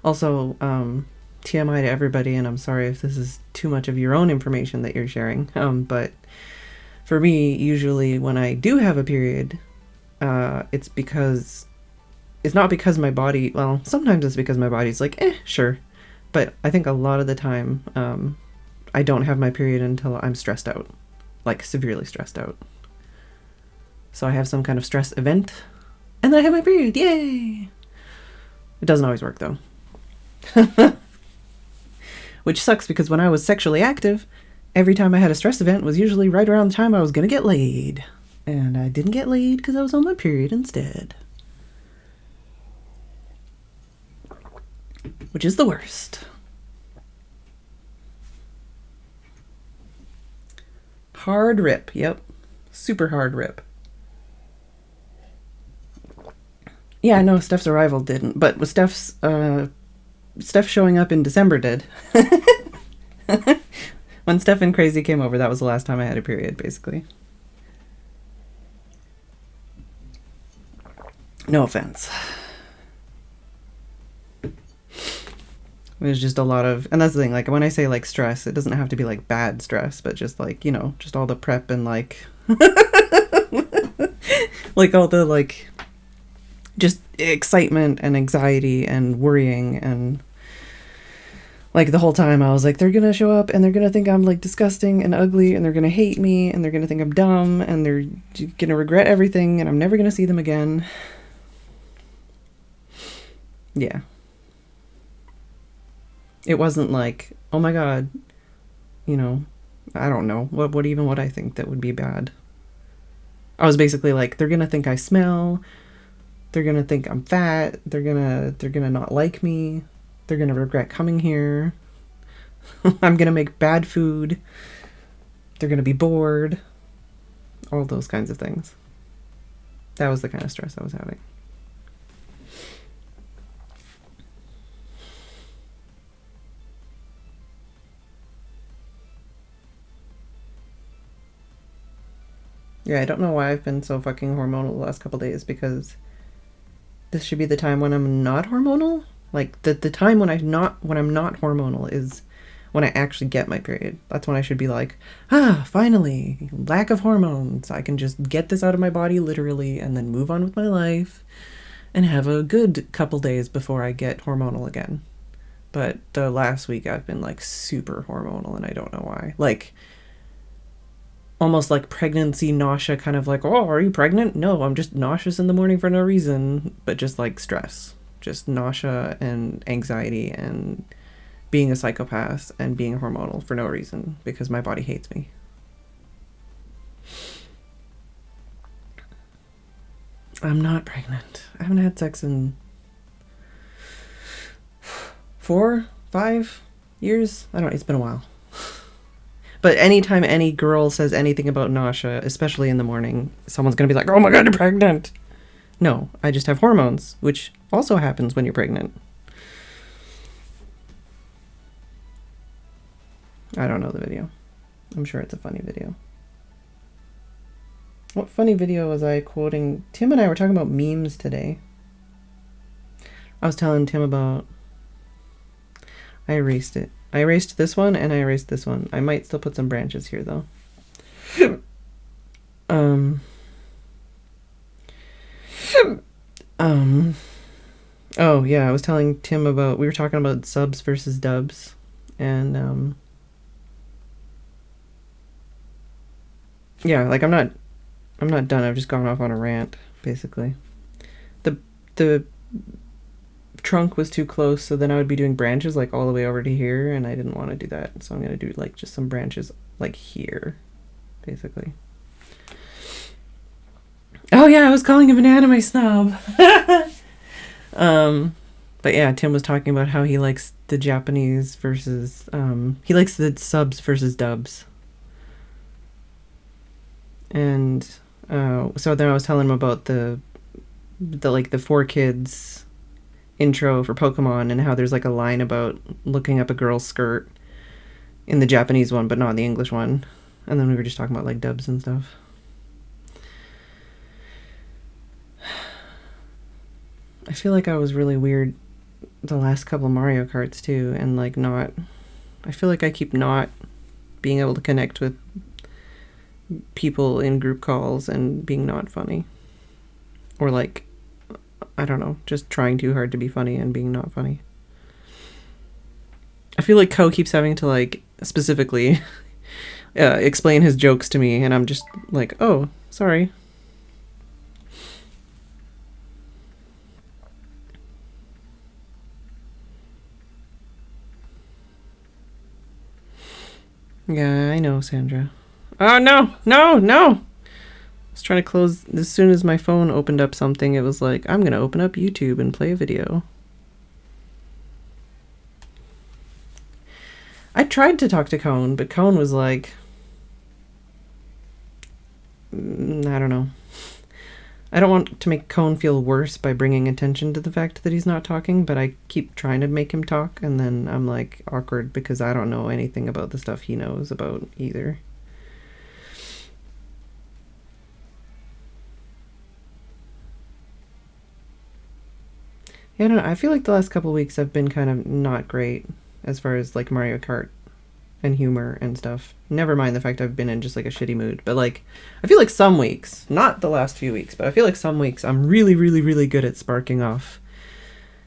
Also, TMI to everybody, and I'm sorry if this is too much of your own information that you're sharing, but for me, usually when I do have a period, it's not because my body, well, sometimes it's because my body's like, sure, but I think a lot of the time, I don't have my period until I'm stressed out, like severely stressed out. So I have some kind of stress event, and then I have my period, yay! It doesn't always work, though. Which sucks because when I was sexually active, every time I had a stress event was usually right around the time I was gonna get laid. And I didn't get laid because I was on my period instead. Which is the worst. Hard rip, yep. Super hard rip. Yeah, I know Steph's arrival didn't, but with Steph's showing up in December did. When Steph and Crazy came over, that was the last time I had a period, basically. No offense. It was just a lot of, and that's the thing, like when I say like stress, it doesn't have to be like bad stress, but just like, you know, just all the prep and like, like all the like, just excitement and anxiety and worrying and like the whole time I was like, they're gonna show up and they're gonna think I'm like disgusting and ugly and they're gonna hate me and they're gonna think I'm dumb and they're gonna regret everything and I'm never gonna see them again. Yeah. It wasn't like, oh my god, you know, I don't know what I think that would be bad. I was basically like, they're gonna think I smell. They're gonna think I'm fat. They're gonna not like me. They're gonna regret coming here. I'm gonna make bad food. They're gonna be bored. All those kinds of things. That was the kind of stress I was having. Yeah, I don't know why I've been so fucking hormonal the last couple days, because this should be the time when I'm not hormonal. Like the time when I'm not hormonal is when I actually get my period. That's when I should be like, finally, lack of hormones. I can just get this out of my body literally and then move on with my life and have a good couple days before I get hormonal again. But the last week I've been like super hormonal and I don't know why. Like almost like pregnancy nausea, kind of like, oh, are you pregnant? No, I'm just nauseous in the morning for no reason, but just like stress, just nausea and anxiety and being a psychopath and being hormonal for no reason because my body hates me. I'm not pregnant. I haven't had sex in 4, 5 years. I don't know. It's been a while. But anytime any girl says anything about nausea, especially in the morning, someone's going to be like, oh my God, you're pregnant. No, I just have hormones, which also happens when you're pregnant. I don't know the video. I'm sure it's a funny video. What funny video was I quoting? Tim and I were talking about memes today. I was telling Tim about... I erased it. I erased this one and I erased this one. I might still put some branches here though. Oh yeah, I was telling Tim about, we were talking about subs versus dubs, and yeah, like I'm not done. I've just gone off on a rant basically. The trunk was too close, so then I would be doing branches like all the way over to here, and I didn't want to do that, so I'm gonna do like just some branches like here basically. Oh yeah, I was calling a banana my snob. But yeah, Tim was talking about how he likes the Japanese versus he likes the subs versus dubs, and so then I was telling him about the like the 4Kids intro for Pokemon, and how there's like a line about looking up a girl's skirt in the Japanese one but not in the English one, and then we were just talking about like dubs and stuff. I feel like I was really weird the last couple of Mario Karts too, and like I feel like I keep not being able to connect with people in group calls and being not funny, or like, I don't know, just trying too hard to be funny and being not funny. I feel like Ko keeps having to like specifically explain his jokes to me, and I'm just like, oh, sorry. Yeah, I know, Sandra. Oh, no, no, no! I was trying to close, as soon as my phone opened up something, it was like, I'm gonna open up YouTube and play a video. I tried to talk to Cone, but Cone was like, I don't know. I don't want to make Cone feel worse by bringing attention to the fact that he's not talking, but I keep trying to make him talk, and then I'm like awkward because I don't know anything about the stuff he knows about either. Yeah, I don't know. I feel like the last couple of weeks have been kind of not great as far as like Mario Kart and humor and stuff. Never mind the fact I've been in just like a shitty mood, but like I feel like some weeks, not the last few weeks, but I feel like some weeks I'm really, really, really good at sparking off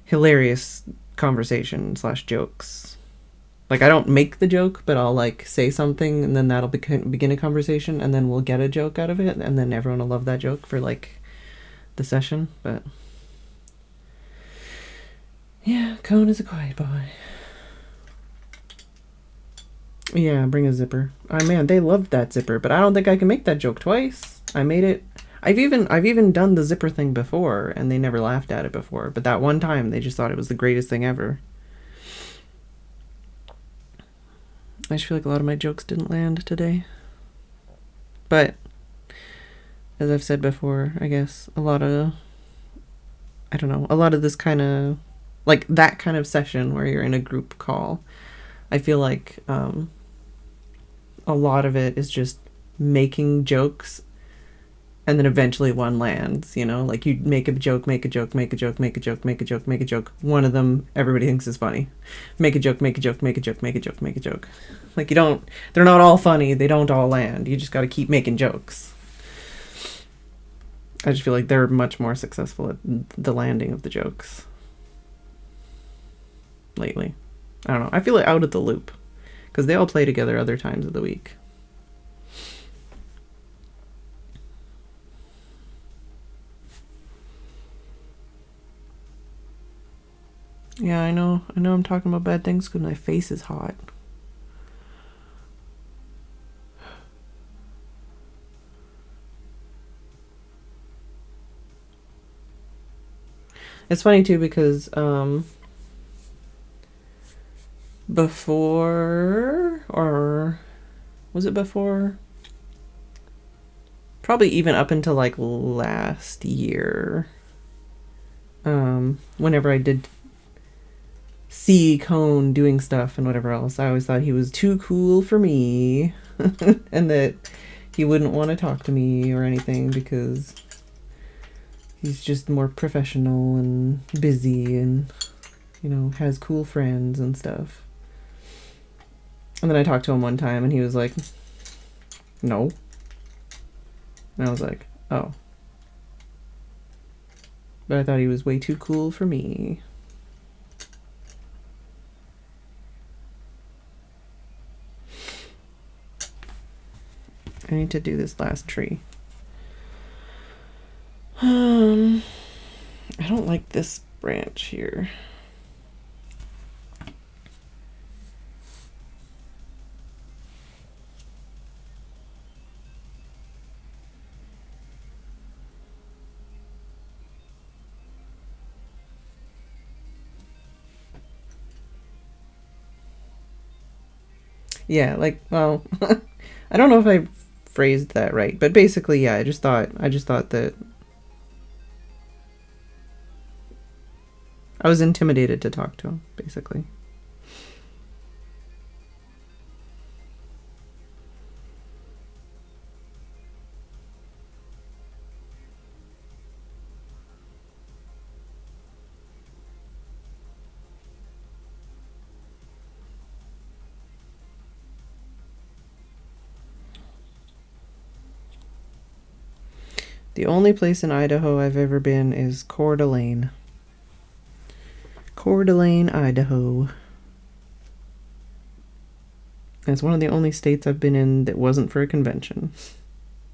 hilarious conversation / jokes. Like I don't make the joke, but I'll like say something, and then that'll begin a conversation, and then we'll get a joke out of it, and then everyone will love that joke for like the session. But yeah, Cone is a quiet boy. Yeah, bring a zipper. Oh man, they loved that zipper, but I don't think I can make that joke twice. I made it. I've even done the zipper thing before, and they never laughed at it before. But that one time, they just thought it was the greatest thing ever. I just feel like a lot of my jokes didn't land today. But as I've said before, I guess a lot of this kind of like that kind of session where you're in a group call, I feel like a lot of it is just making jokes, and then eventually one lands, you know? Like you make a joke. One of them everybody thinks is funny. Make a joke. Like they're not all funny, they don't all land. You just got to keep making jokes. I just feel like they're much more successful at the landing of the jokes lately. I don't know. I feel like out of the loop because they all play together other times of the week. Yeah, I know. I'm talking about bad things because my face is hot. It's funny too because before, or was it before? Probably even up until like last year. Whenever I did see Cone doing stuff and whatever else, I always thought he was too cool for me and that he wouldn't want to talk to me or anything because he's just more professional and busy and, you know, has cool friends and stuff. And then I talked to him one time and he was like, no. And I was like, oh. But I thought he was way too cool for me. I need to do this last tree. I don't like this branch here. Yeah, like, well, I don't know if I phrased that right, but basically, yeah, I just thought that I was intimidated to talk to him, basically. The only place in Idaho I've ever been is Coeur d'Alene. Coeur d'Alene, Idaho. It's one of the only states I've been in that wasn't for a convention.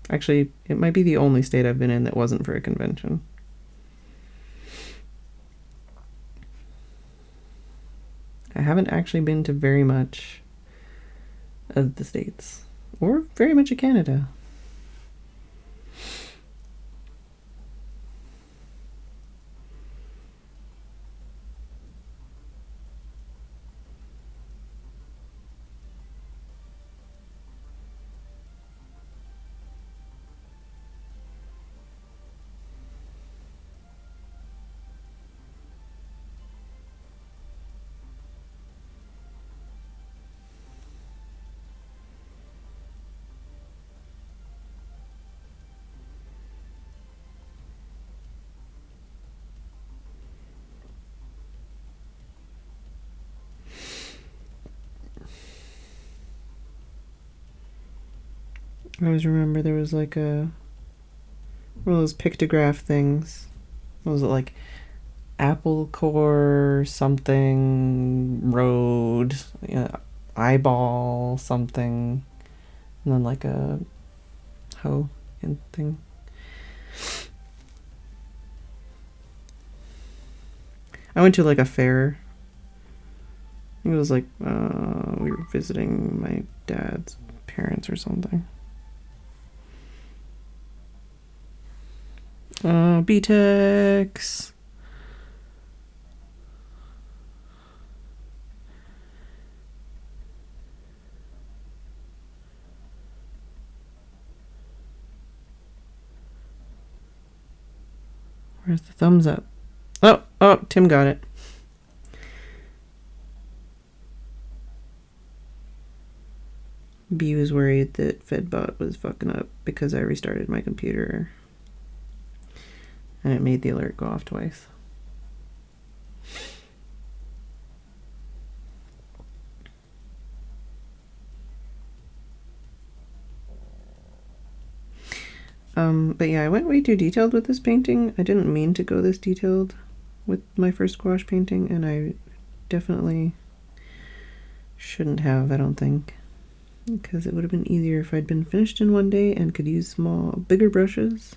Actually, it might be the only state I've been in that wasn't for a convention. I haven't actually been to very much of the states, or very much of Canada. I always remember there was like one of those pictograph things. What was it, like Apple Core something road, eyeball something, and then like a hoe and thing. I went to like a fair. I think it was like we were visiting my dad's parents or something. BTEX. Where's the thumbs up? Oh, Tim got it. B was worried that Fedbot was fucking up because I restarted my computer. And it made the alert go off twice. But yeah, I went way too detailed with this painting. I didn't mean to go this detailed with my first gouache painting, and I definitely shouldn't have, I don't think. Because it would have been easier if I'd been finished in one day and could use bigger brushes.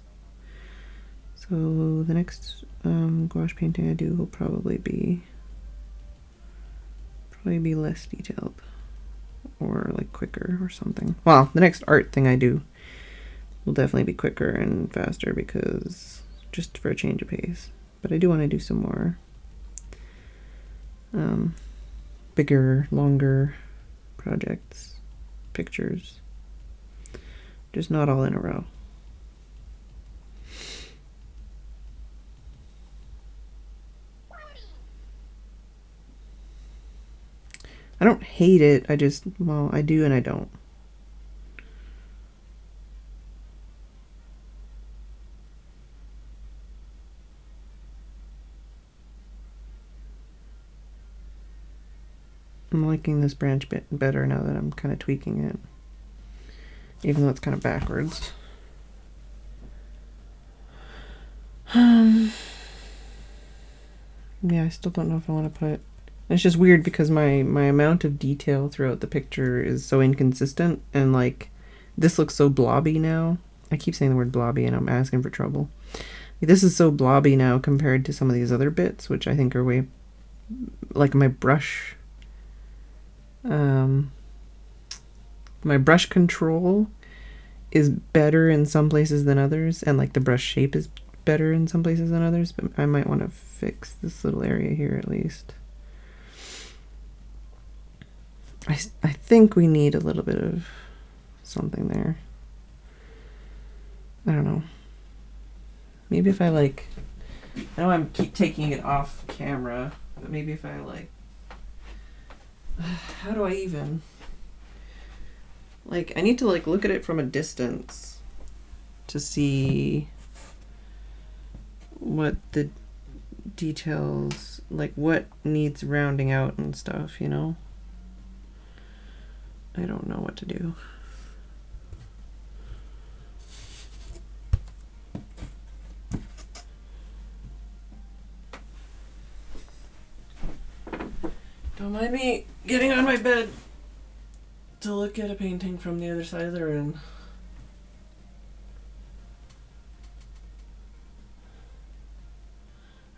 So the next gouache painting I do will probably be Maybe less detailed. Or like quicker or something. Well, the next art thing I do will definitely be quicker and faster because just for a change of pace. But I do want to do some more bigger, longer projects, pictures. Just not all in a row. I don't hate it. I just, well, I do and I don't. I'm liking this branch bit better now that I'm kind of tweaking it. Even though it's kind of backwards. Yeah, I still don't know if I want to put... It's just weird because my amount of detail throughout the picture is so inconsistent, and like this looks so blobby now. I keep saying the word blobby and I'm asking for trouble. This is so blobby now compared to some of these other bits, which I think are way... Like my brush... my brush control is better in some places than others, and like the brush shape is better in some places than others, but I might want to fix this little area here at least. I think we need a little bit of something there. I don't know. Maybe if I like... I know I'm keep taking it off camera, but maybe if I like... How do I even... Like, I need to like look at it from a distance to see what the details, like what needs rounding out and stuff, you know? I don't know what to do. Don't mind me getting on my bed to look at a painting from the other side of the room.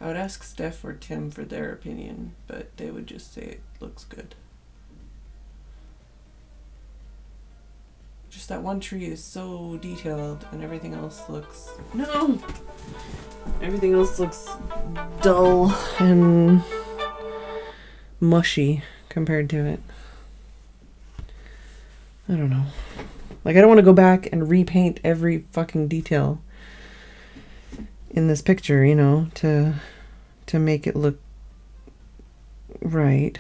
I would ask Steph or Tim for their opinion, but they would just say it looks good. Just that one tree is so detailed and everything else looks... No! Everything else looks dull and mushy compared to it. I don't know. Like, I don't want to go back and repaint every fucking detail in this picture, you know, to make it look right.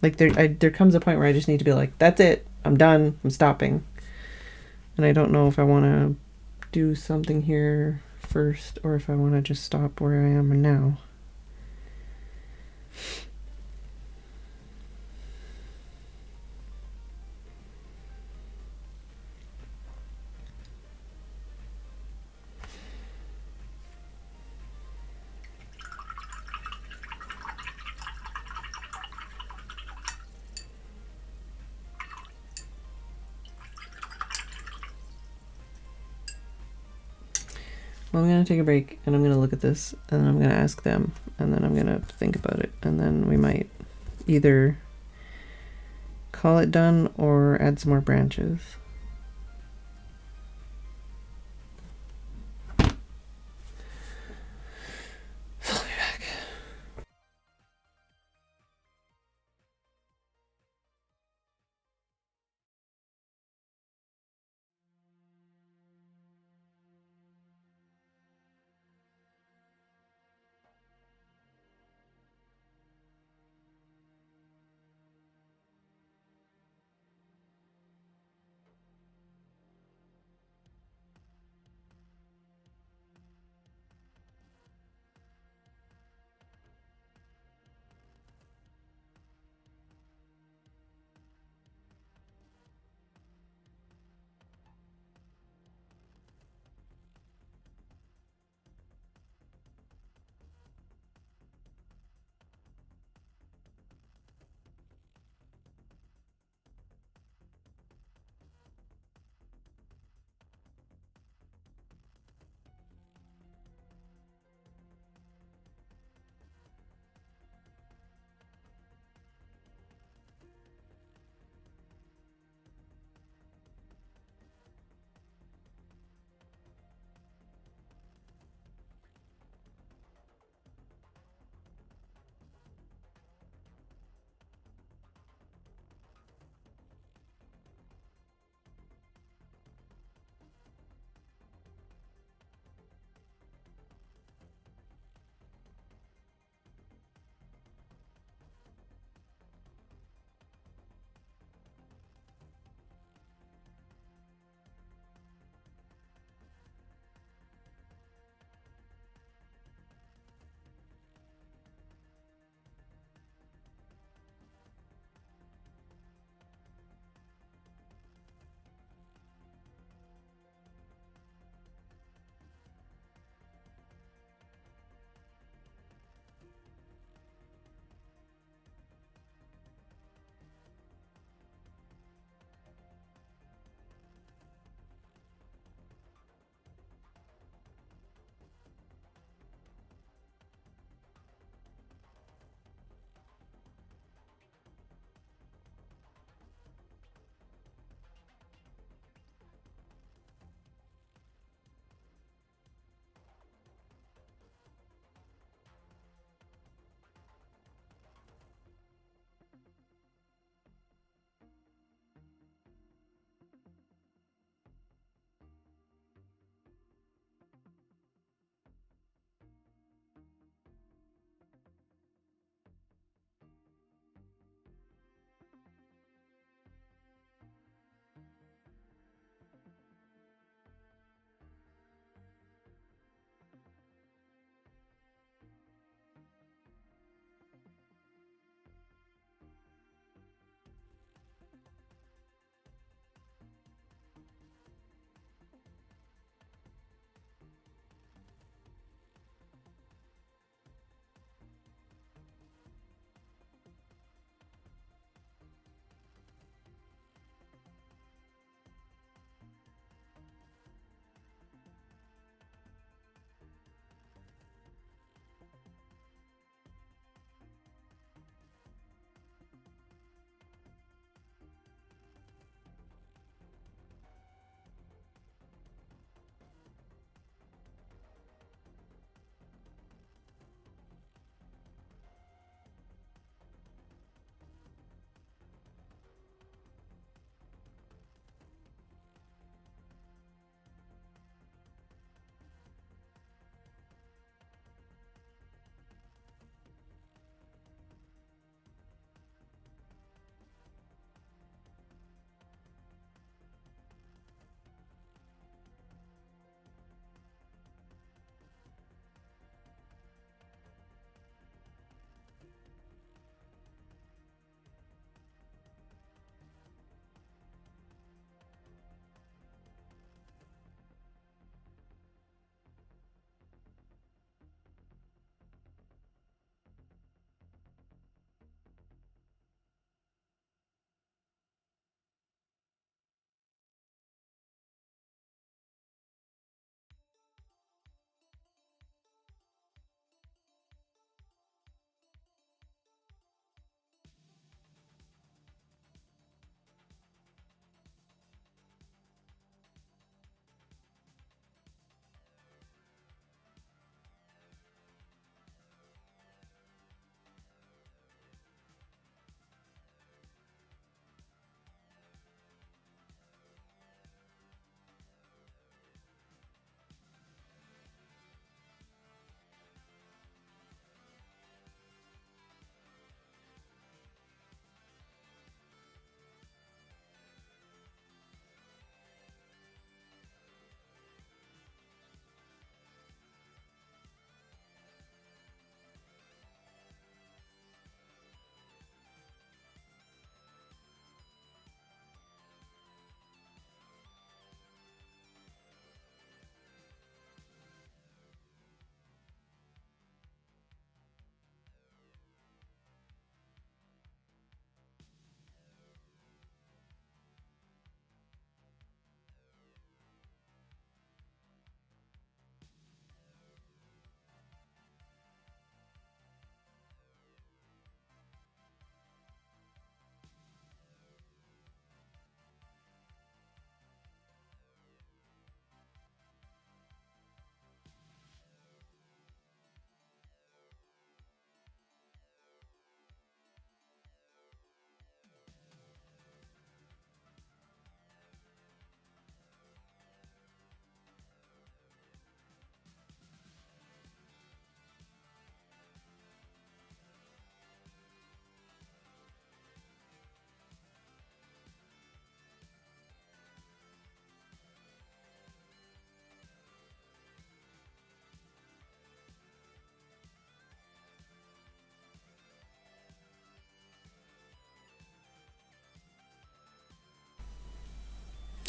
Like, there comes a point where I just need to be like, that's it, I'm done, I'm stopping. And I don't know if I want to do something here first or if I want to just stop where I am now. Well, I'm going to take a break and I'm going to look at this and then I'm going to ask them and then I'm going to think about it and then we might either call it done or add some more branches. I'll be back.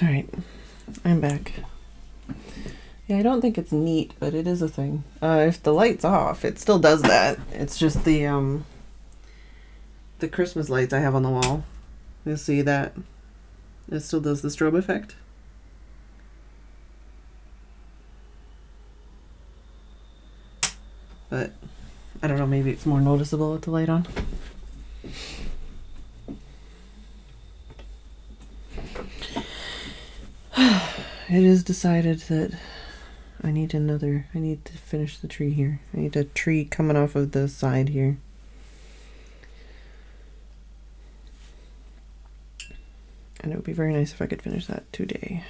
All right, I'm back. Yeah, I don't think it's neat, but it is a thing. If the light's off, it still does that. It's just the Christmas lights I have on the wall. You'll see that it still does the strobe effect. But I don't know, maybe it's more noticeable with the light on. It is decided that I need to finish the tree here. I need a tree coming off of the side here. And it would be very nice if I could finish that today.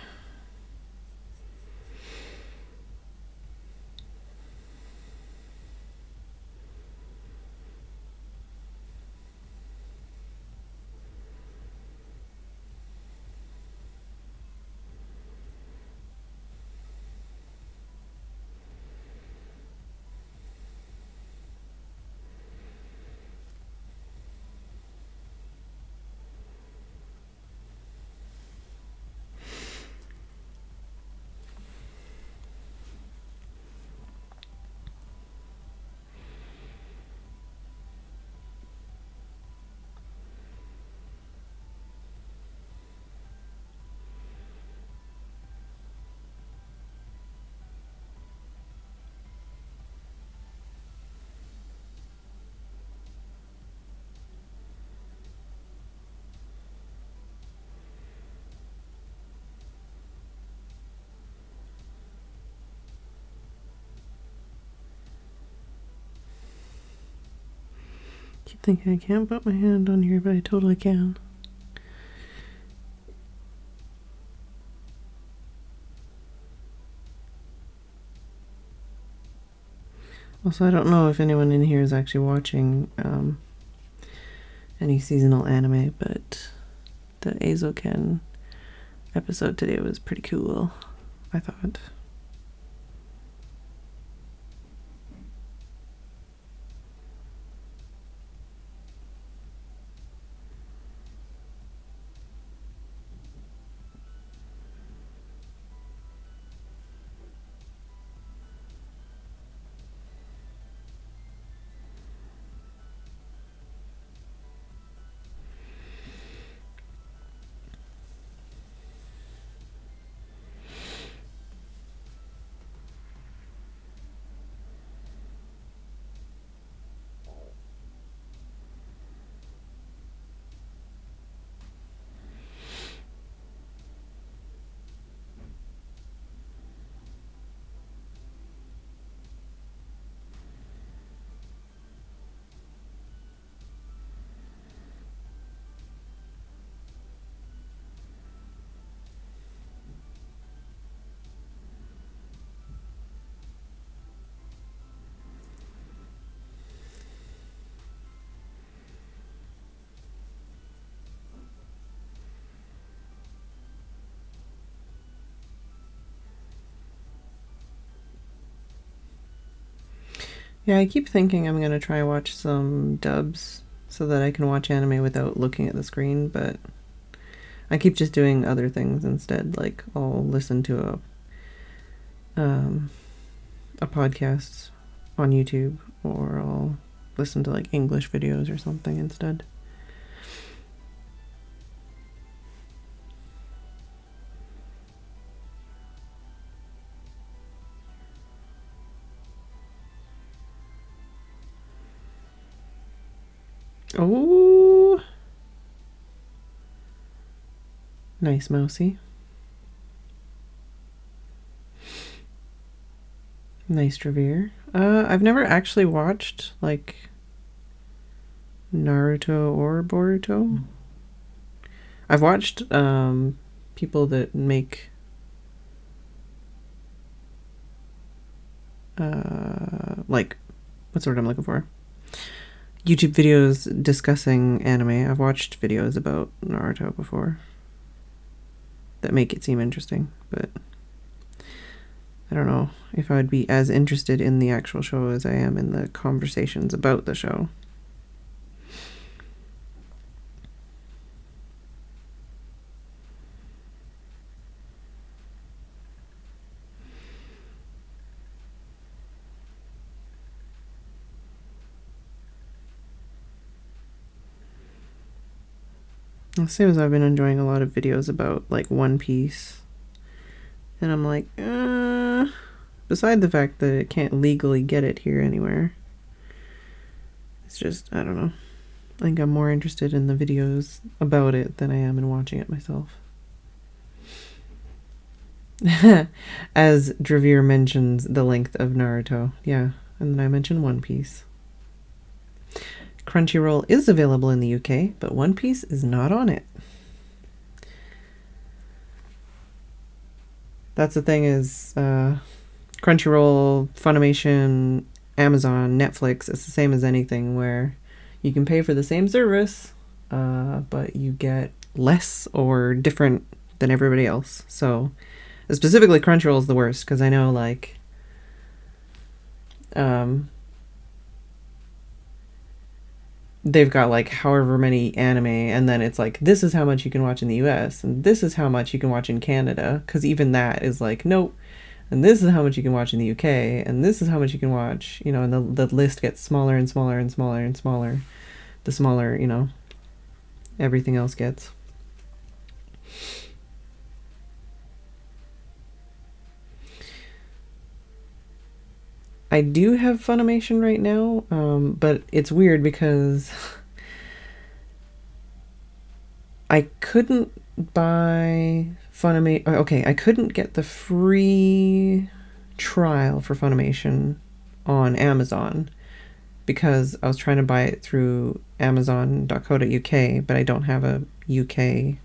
Keep thinking I can't put my hand on here, but I totally can. Also, I don't know if anyone in here is actually watching any seasonal anime, but the Eizouken episode today was pretty cool, I thought. Yeah, I keep thinking I'm gonna try watch some dubs so that I can watch anime without looking at the screen, but I keep just doing other things instead. Like I'll listen to a podcast on YouTube, or I'll listen to like English videos or something instead. Oh, nice, Mousy. Nice, Revere. I've never actually watched like Naruto or Boruto. I've watched people that make like what's the word I'm looking for? YouTube videos discussing anime. I've watched videos about Naruto before that make it seem interesting, but I don't know if I would be as interested in the actual show as I am in the conversations about the show. Same as I've been enjoying a lot of videos about like One Piece. And I'm like, beside the fact that it can't legally get it here anywhere. It's just, I don't know. I think I'm more interested in the videos about it than I am in watching it myself. As Dravir mentions the length of Naruto. Yeah, and then I mentioned One Piece. Crunchyroll is available in the UK, but One Piece is not on it. That's the thing is, Crunchyroll, Funimation, Amazon, Netflix, it's the same as anything where you can pay for the same service, but you get less or different than everybody else. So, specifically Crunchyroll is the worst, because I know, like, they've got like however many anime, and then it's like, this is how much you can watch in the US, and this is how much you can watch in Canada, because even that is like, nope, and this is how much you can watch in the UK, and this is how much you can watch, you know, and the list gets smaller and smaller and smaller and smaller, the smaller, you know, everything else gets. I do have Funimation right now, but it's weird because I couldn't buy Funimation. Okay, I couldn't get the free trial for Funimation on Amazon because I was trying to buy it through Amazon.co.uk, but I don't have a UK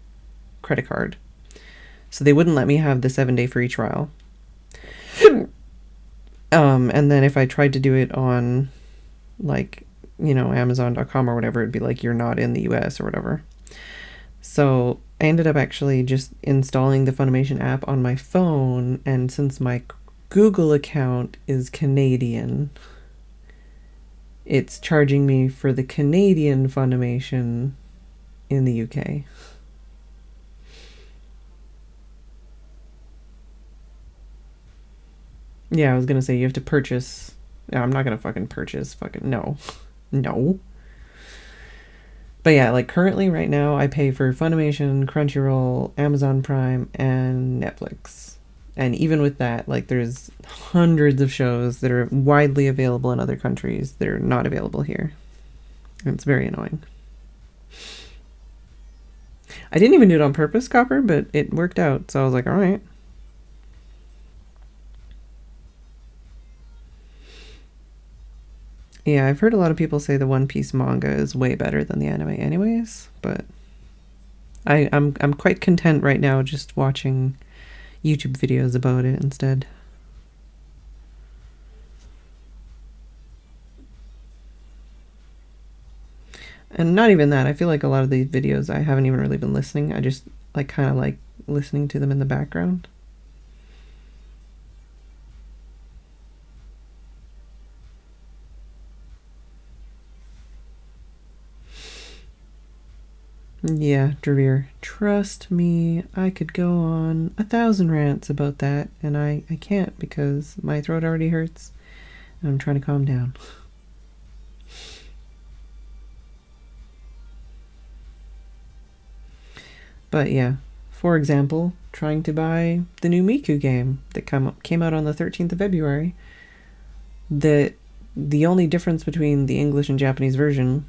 credit card. So they wouldn't let me have the 7-day free trial. And then if I tried to do it on, like, you know, Amazon.com or whatever, it'd be like, you're not in the US or whatever. So I ended up actually just installing the Funimation app on my phone, and since my Google account is Canadian, it's charging me for the Canadian Funimation in the UK. Yeah, I was gonna say you have to purchase. No, I'm not gonna fucking purchase. No. No. But yeah, like currently right now I pay for Funimation, Crunchyroll, Amazon Prime, and Netflix. And even with that, like there's hundreds of shows that are widely available in other countries that are not available here. And it's very annoying. I didn't even do it on purpose, Copper, but it worked out. So I was like, all right. Yeah, I've heard a lot of people say the One Piece manga is way better than the anime anyways, but I'm quite content right now just watching YouTube videos about it instead. And not even that, I feel like a lot of these videos I haven't even really been listening. I just like kind of like listening to them in the background. Yeah, Dravir, trust me, I could go on 1,000 rants about that, and I can't because my throat already hurts, and I'm trying to calm down. But yeah, for example, trying to buy the new Miku game that came out on the 13th of February, the only difference between the English and Japanese version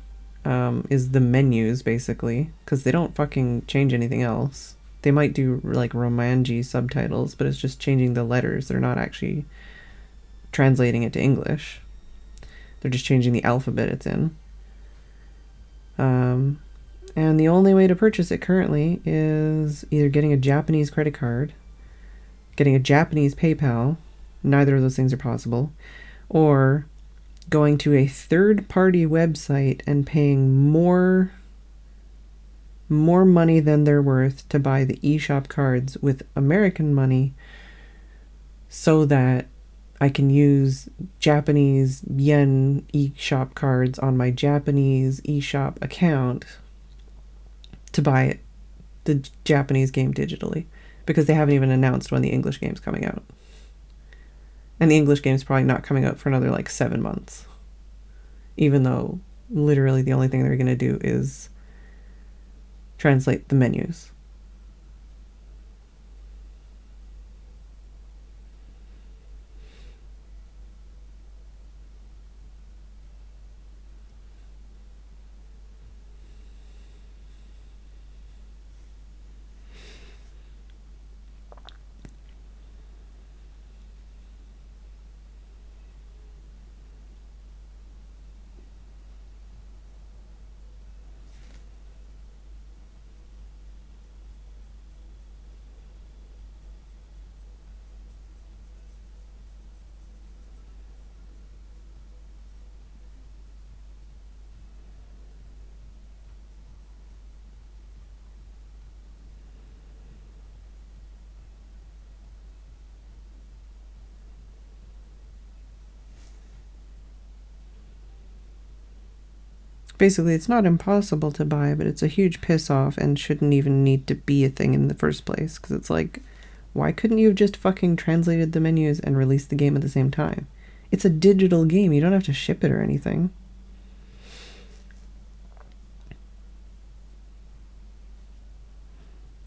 is the menus, basically, because they don't fucking change anything else. They might do like Romanji subtitles, but it's just changing the letters. They're not actually translating it to English. They're just changing the alphabet it's in. And the only way to purchase it currently is either getting a Japanese credit card, getting a Japanese PayPal, neither of those things are possible, or going to a third-party website and paying more money than they're worth to buy the eShop cards with American money so that I can use Japanese yen eShop cards on my Japanese eShop account to buy the Japanese game digitally, because they haven't even announced when the English game's coming out. And the English game's probably not coming out for another like 7 months. Even though literally the only thing they're going to do is translate the menus. Basically, it's not impossible to buy, but it's a huge piss off and shouldn't even need to be a thing in the first place. Because it's like, why couldn't you have just fucking translated the menus and released the game at the same time? It's a digital game. You don't have to ship it or anything.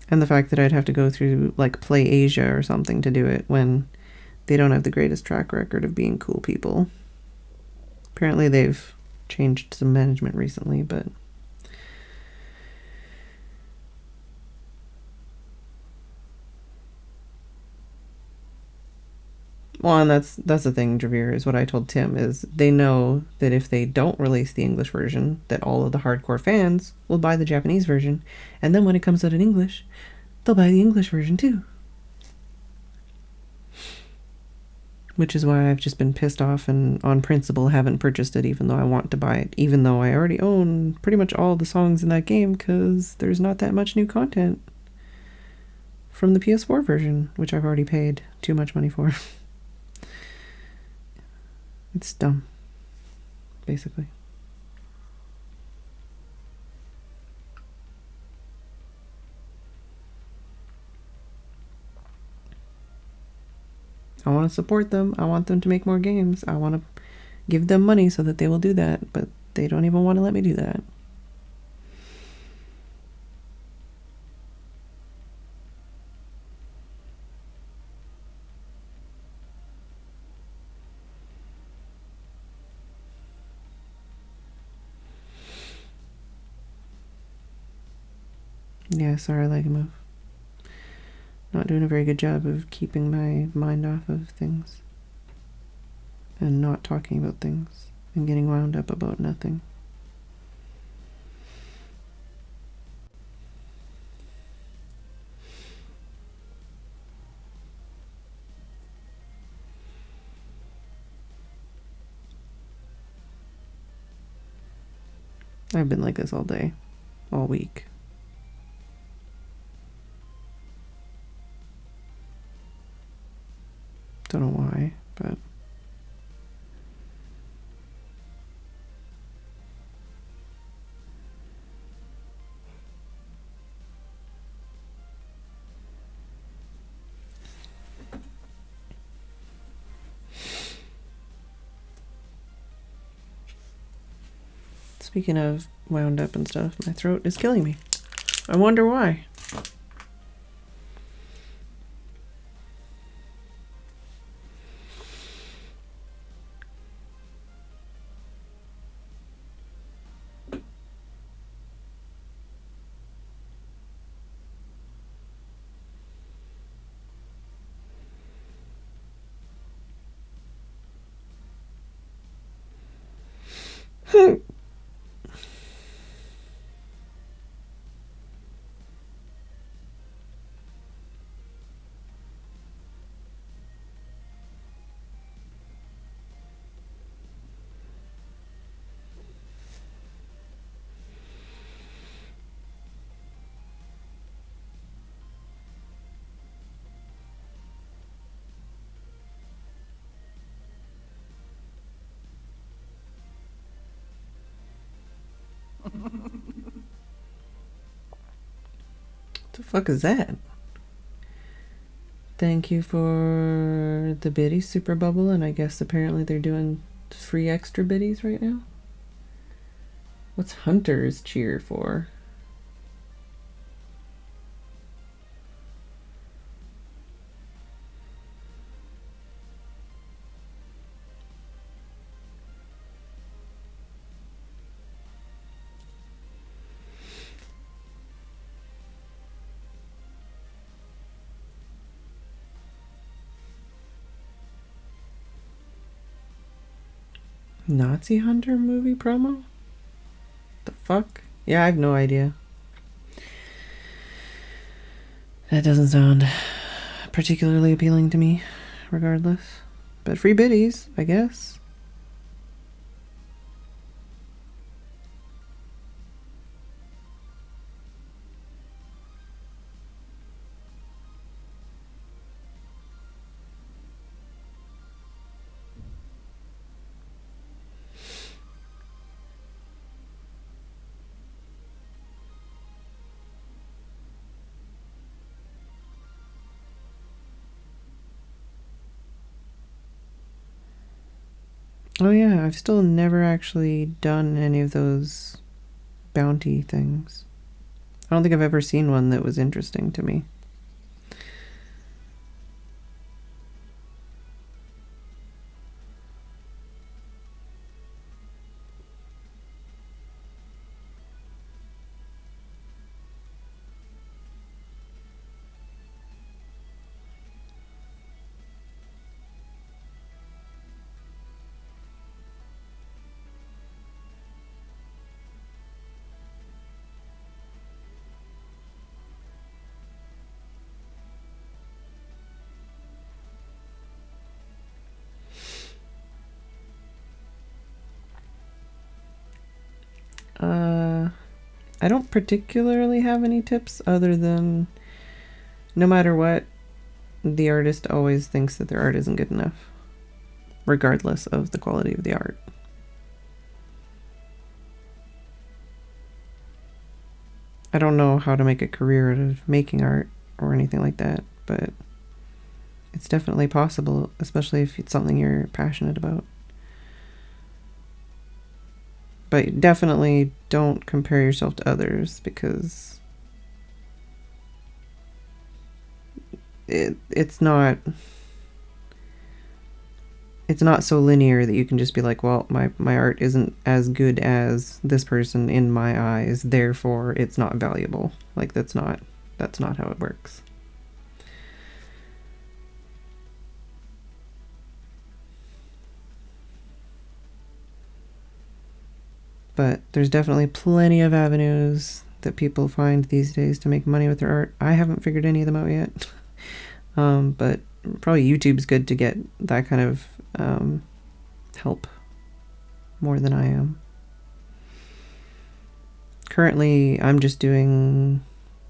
And the fact that I'd have to go through, like, Play Asia or something to do it when they don't have the greatest track record of being cool people. Apparently they've changed some management recently, but well, and that's the thing, Javier, is what I told Tim, is they know that if they don't release the English version, that all of the hardcore fans will buy the Japanese version, and then when it comes out in English, they'll buy the English version too. Which is why I've just been pissed off and on principle haven't purchased it, even though I want to buy it, even though I already own pretty much all the songs in that game, because there's not that much new content from the PS4 version, which I've already paid too much money for. It's dumb, basically. I want to support them. I want them to make more games. I want to give them money so that they will do that, but they don't even want to let me do that. Yeah, sorry, Legamove. Not doing a very good job of keeping my mind off of things and not talking about things and getting wound up about nothing. I've been like this all day, all week. Don't know why, but speaking of wound up and stuff, my throat is killing me. I wonder why. The fuck is that? Thank you for the biddies, Super Bubble, and I guess apparently they're doing free extra biddies right now. What's Hunter's cheer for? Nazi Hunter movie promo? The fuck? Yeah, I have no idea. That doesn't sound particularly appealing to me, regardless. But free biddies, I guess. Oh yeah, I've still never actually done any of those bounty things. I don't think I've ever seen one that was interesting to me. I don't particularly have any tips other than no matter what, the artist always thinks that their art isn't good enough, regardless of the quality of the art. I don't know how to make a career out of making art or anything like that, but it's definitely possible, especially if it's something you're passionate about. But definitely don't compare yourself to others, because it's not so linear that you can just be like, well, my art isn't as good as this person in my eyes, therefore it's not valuable. Like, that's not how it works. But there's definitely plenty of avenues that people find these days to make money with their art. I haven't figured any of them out yet. But probably YouTube's good to get that kind of help more than I am. Currently, I'm just doing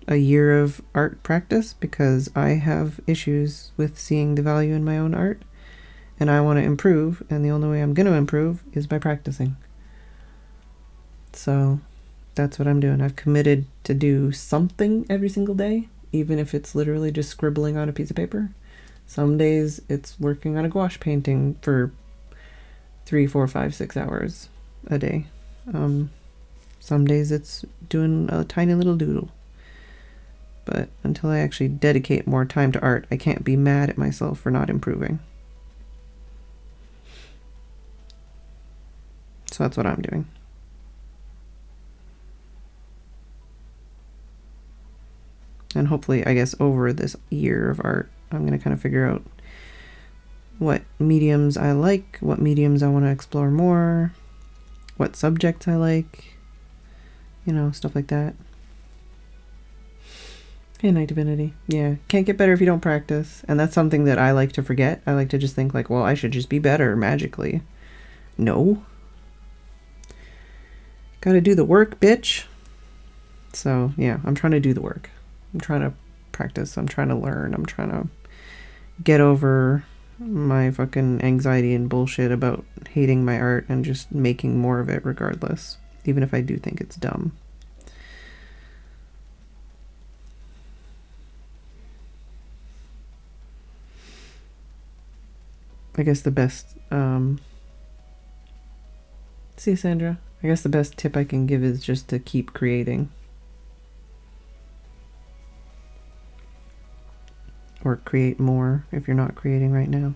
a year of art practice because I have issues with seeing the value in my own art, and I want to improve, and the only way I'm going to improve is by practicing. So that's what I'm doing. I've committed to do something every single day, even if it's literally just scribbling on a piece of paper. Some days it's working on a gouache painting for 3, 4, 5, 6 hours a day. Some days it's doing a tiny little doodle. But until I actually dedicate more time to art, I can't be mad at myself for not improving. So that's what I'm doing. And hopefully, I guess, over this year of art, I'm going to kind of figure out what mediums I like, what mediums I want to explore more, what subjects I like, stuff like that. Hey, Night Divinity. Yeah, can't get better if you don't practice. And that's something that I like to forget. I like to just think like, well, I should just be better magically. No. Gotta do the work, bitch. So, yeah, I'm trying to do the work. I'm trying to practice. I'm trying to learn. I'm trying to get over my fucking anxiety and bullshit about hating my art and just making more of it regardless, even if I do think it's dumb. I guess the best, see, Sandra, I guess the best tip I can give is just to keep creating. Or create more if you're not creating right now.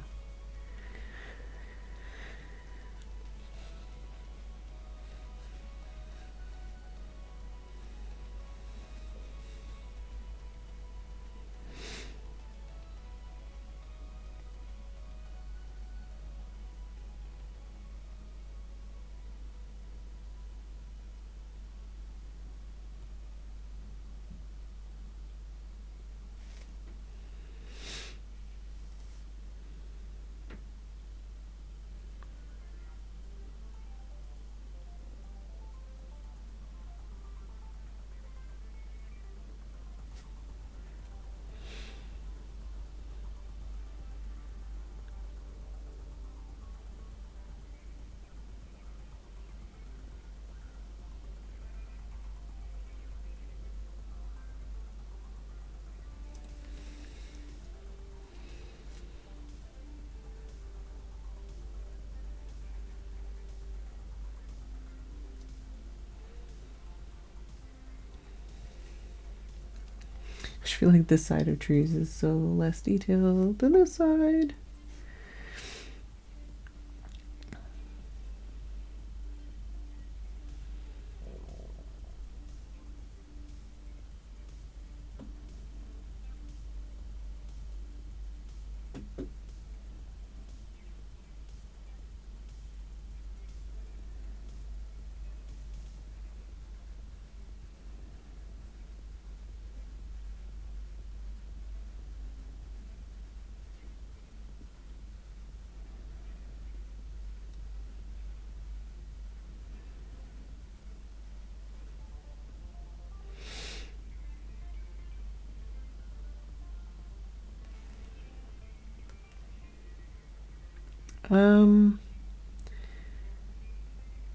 feel like this side of trees is so less detailed than this side.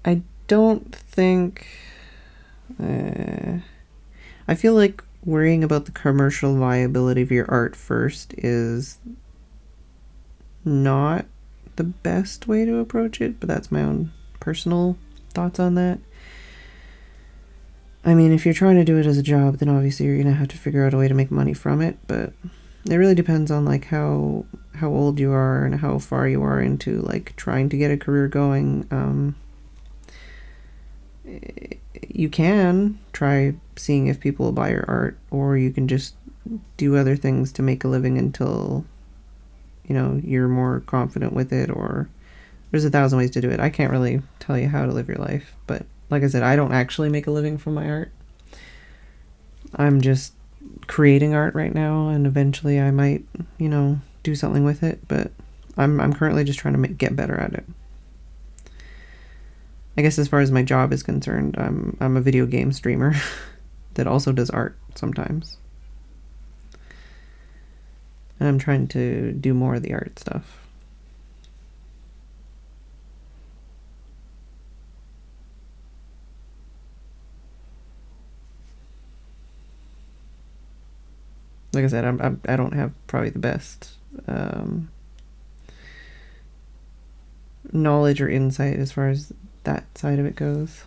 I don't think. I feel like worrying about the commercial viability of your art first is not the best way to approach it, but that's my own personal thoughts on that. I mean, if you're trying to do it as a job, then obviously you're gonna have to figure out a way to make money from it, but it really depends on like how old you are and how far you are into like trying to get a career going. You can try seeing if people will buy your art, or you can just do other things to make a living until you're more confident with it, or there's 1,000 ways to do it. I can't really tell you how to live your life, but like I said, I don't actually make a living from my art. I'm just creating art right now, and eventually I might do something with it, but I'm currently just trying to get better at it. I guess as far as my job is concerned, I'm a video game streamer that also does art sometimes. And I'm trying to do more of the art stuff. Like I said, I don't have probably the best knowledge or insight as far as that side of it goes.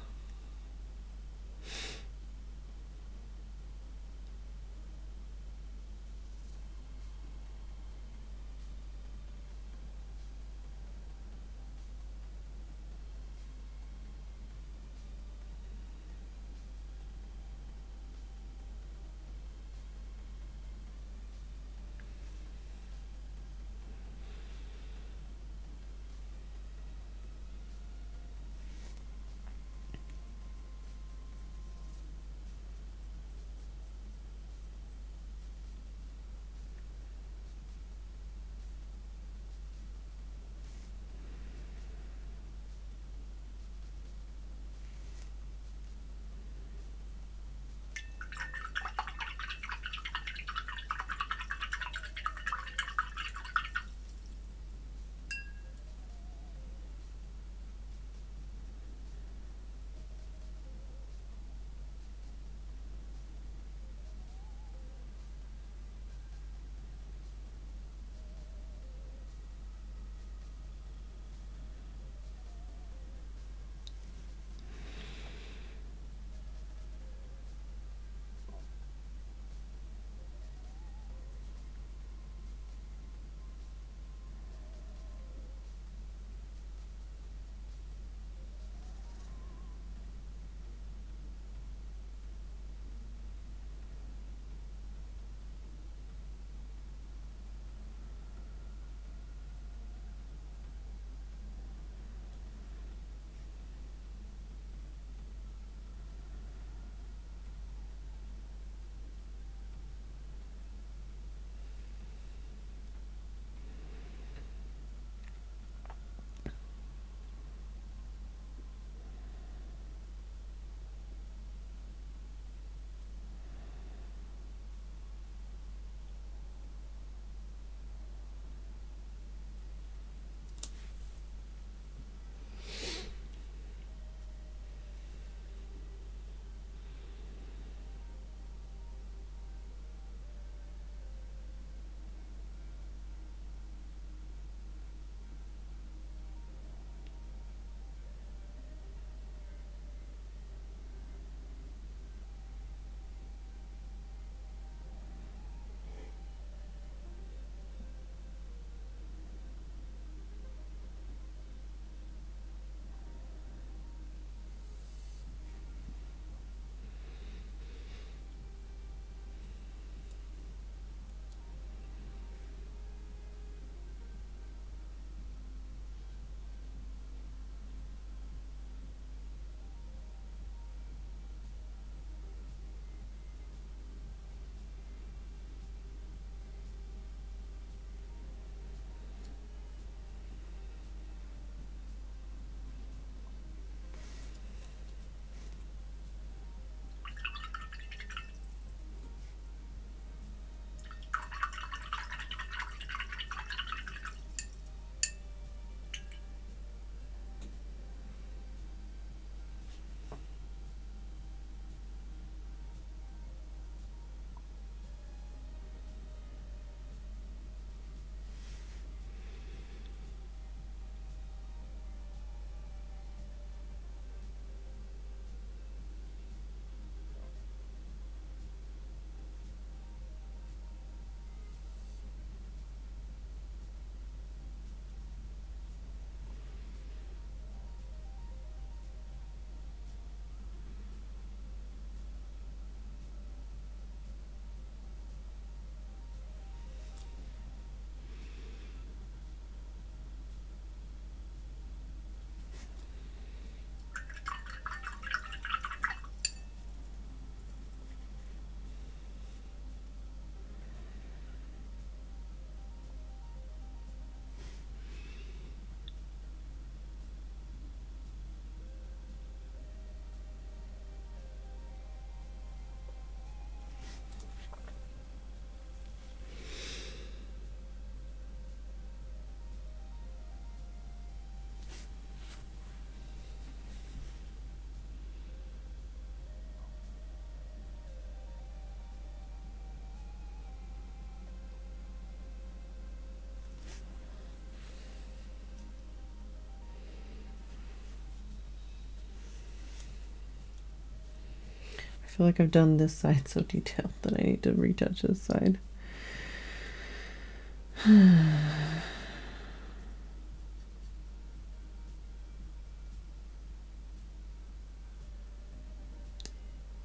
feel like I've done this side so detailed that I need to retouch this side.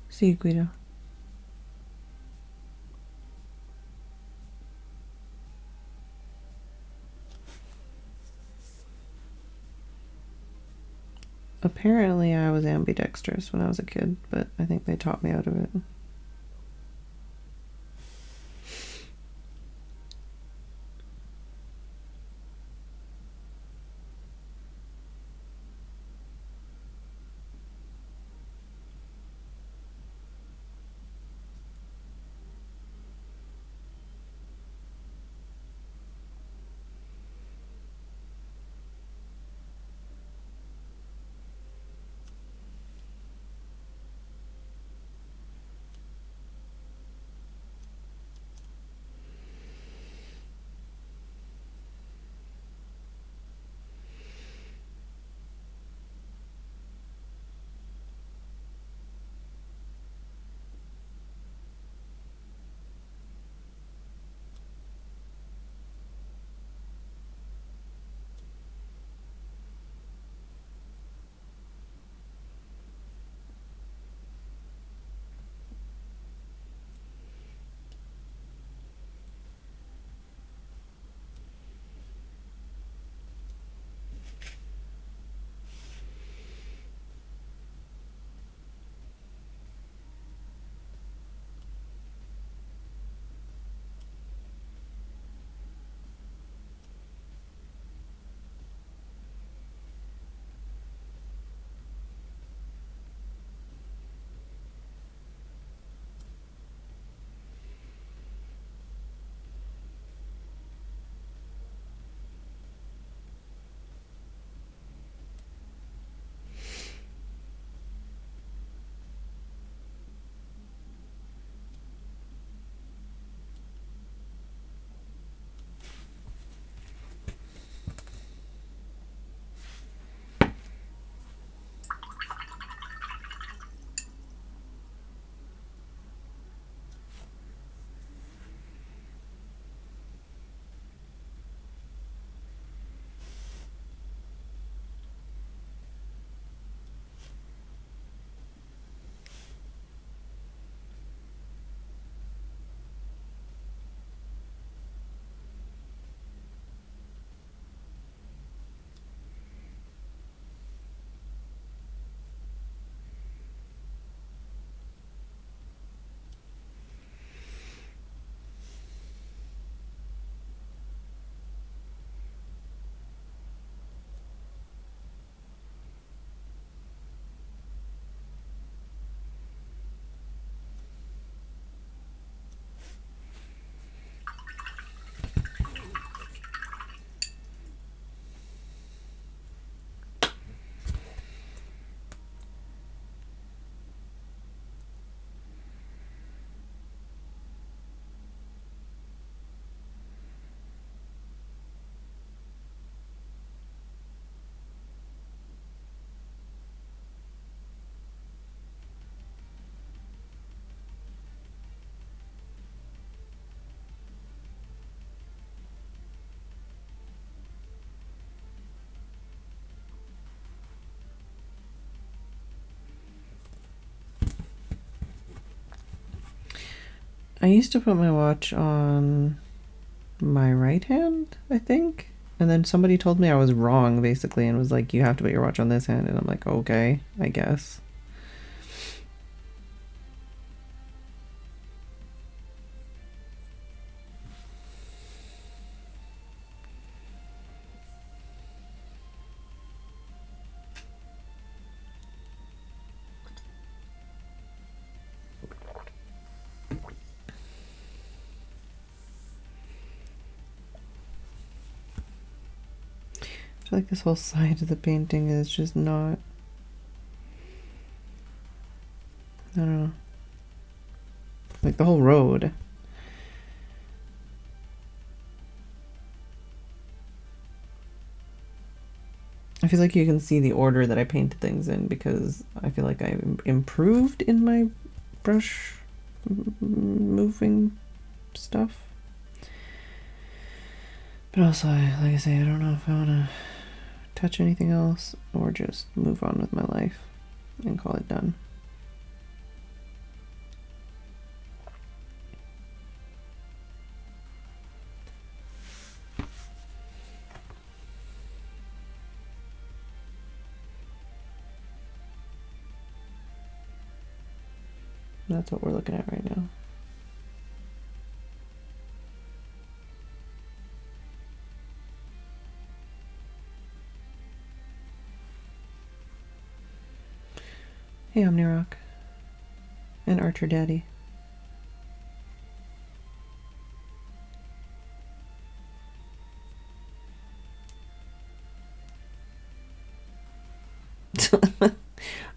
See you, Guido. Apparently I was ambidextrous when I was a kid, but I think they taught me out of it. I used to put my watch on my right hand, I think. And then somebody told me I was wrong, basically, and was like, you have to put your watch on this hand. And I'm like, okay, I guess. I feel like this whole side of the painting is just not, I don't know, like the whole road. I feel like you can see the order that I painted things in because I feel like I improved in my brush moving stuff. But also, like I say, I don't know if I want to touch anything else or just move on with my life and call it done. That's what we're looking at right now. Hey, Omnirock. And Archer Daddy.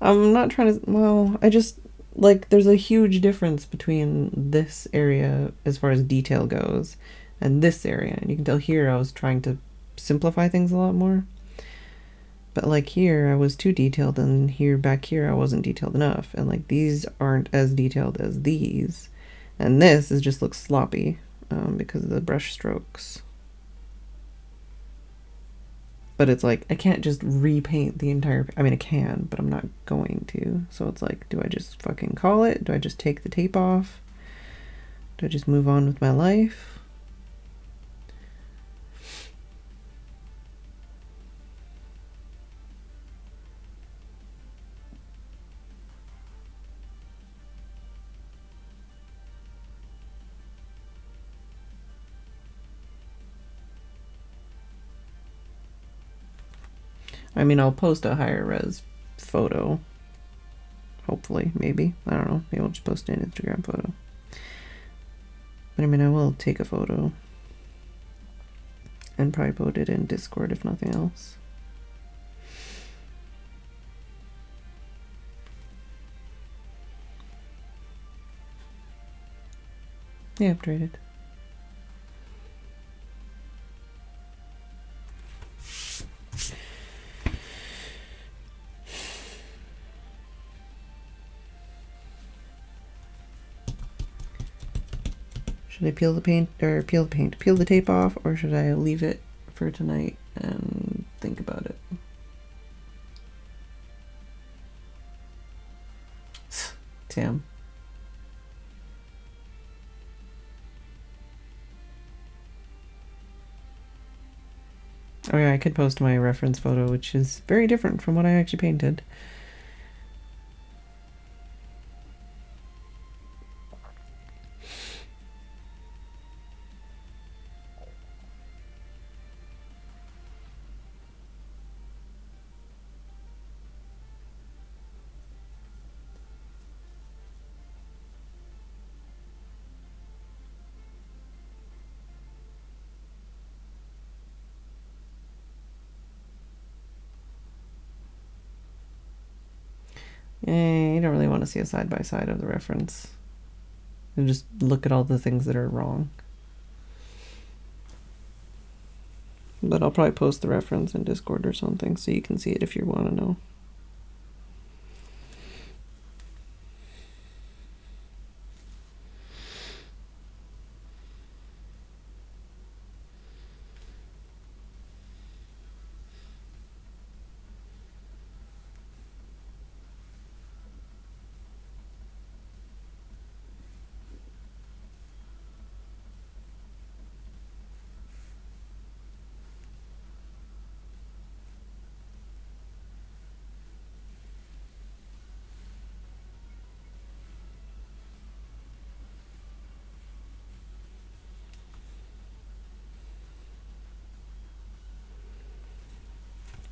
I'm not trying to, well, I just, like, there's a huge difference between this area as far as detail goes and this area. And you can tell here I was trying to simplify things a lot more. But like here I was too detailed, and here back here I wasn't detailed enough. And like these aren't as detailed as these. And this is just looks sloppy because of the brush strokes. But it's like, I can't just repaint the entire, I mean I can, but I'm not going to. So it's like, do I just fucking call it? Do I just take the tape off? Do I just move on with my life? I mean, I'll post a higher res photo. Hopefully, maybe. I don't know. Maybe I'll just post an Instagram photo. But I mean, I will take a photo. And probably put it in Discord if nothing else. Yeah, upgraded. Should I peel the paint, or peel the tape off, or should I leave it for tonight and think about it? Damn. Oh yeah, I could post my reference photo, which is very different from what I actually painted. You don't really want to see a side-by-side of the reference. You just look at all the things that are wrong. But I'll probably post the reference in Discord or something so you can see it if you want to know.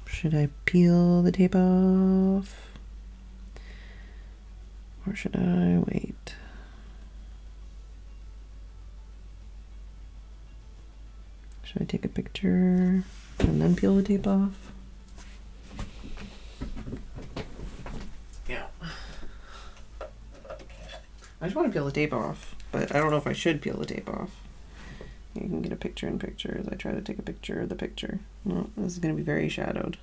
Should I peel the tape off? Or should I wait? Should I take a picture and then peel the tape off? Yeah. I just want to peel the tape off, but I don't know if I should peel the tape off. You can get a picture in picture as I try to take a picture of the picture. No, this is going to be very shadowed.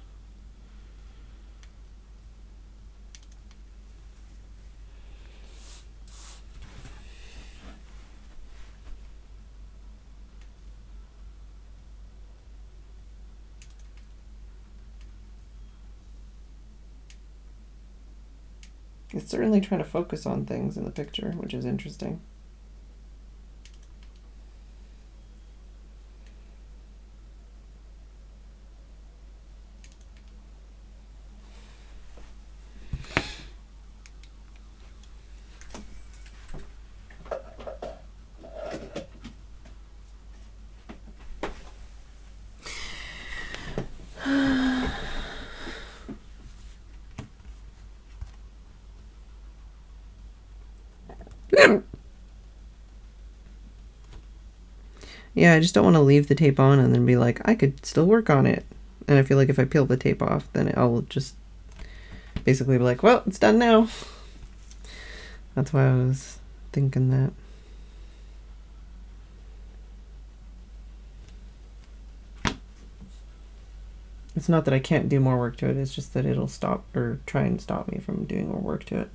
It's certainly trying to focus on things in the picture, which is interesting. Yeah, I just don't want to leave the tape on and then be like, I could still work on it. And I feel like if I peel the tape off, then I'll just basically be like, well, it's done now. That's why I was thinking that. It's not that I can't do more work to it, it's just that it'll stop or try and stop me from doing more work to it.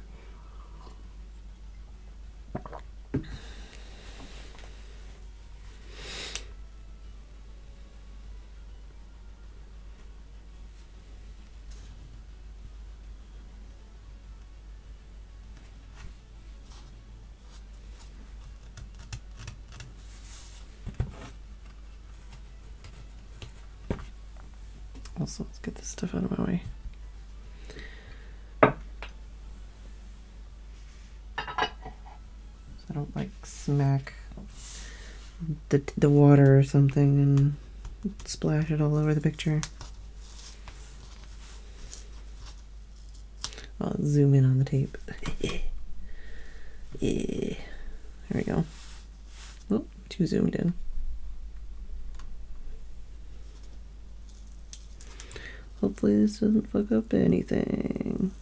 Also, let's get this stuff out of my way. So I don't like smack the water or something and splash it all over the picture. I'll zoom in on the tape. Yeah. There we go. Oh, too zoomed in. Hopefully this doesn't fuck up anything.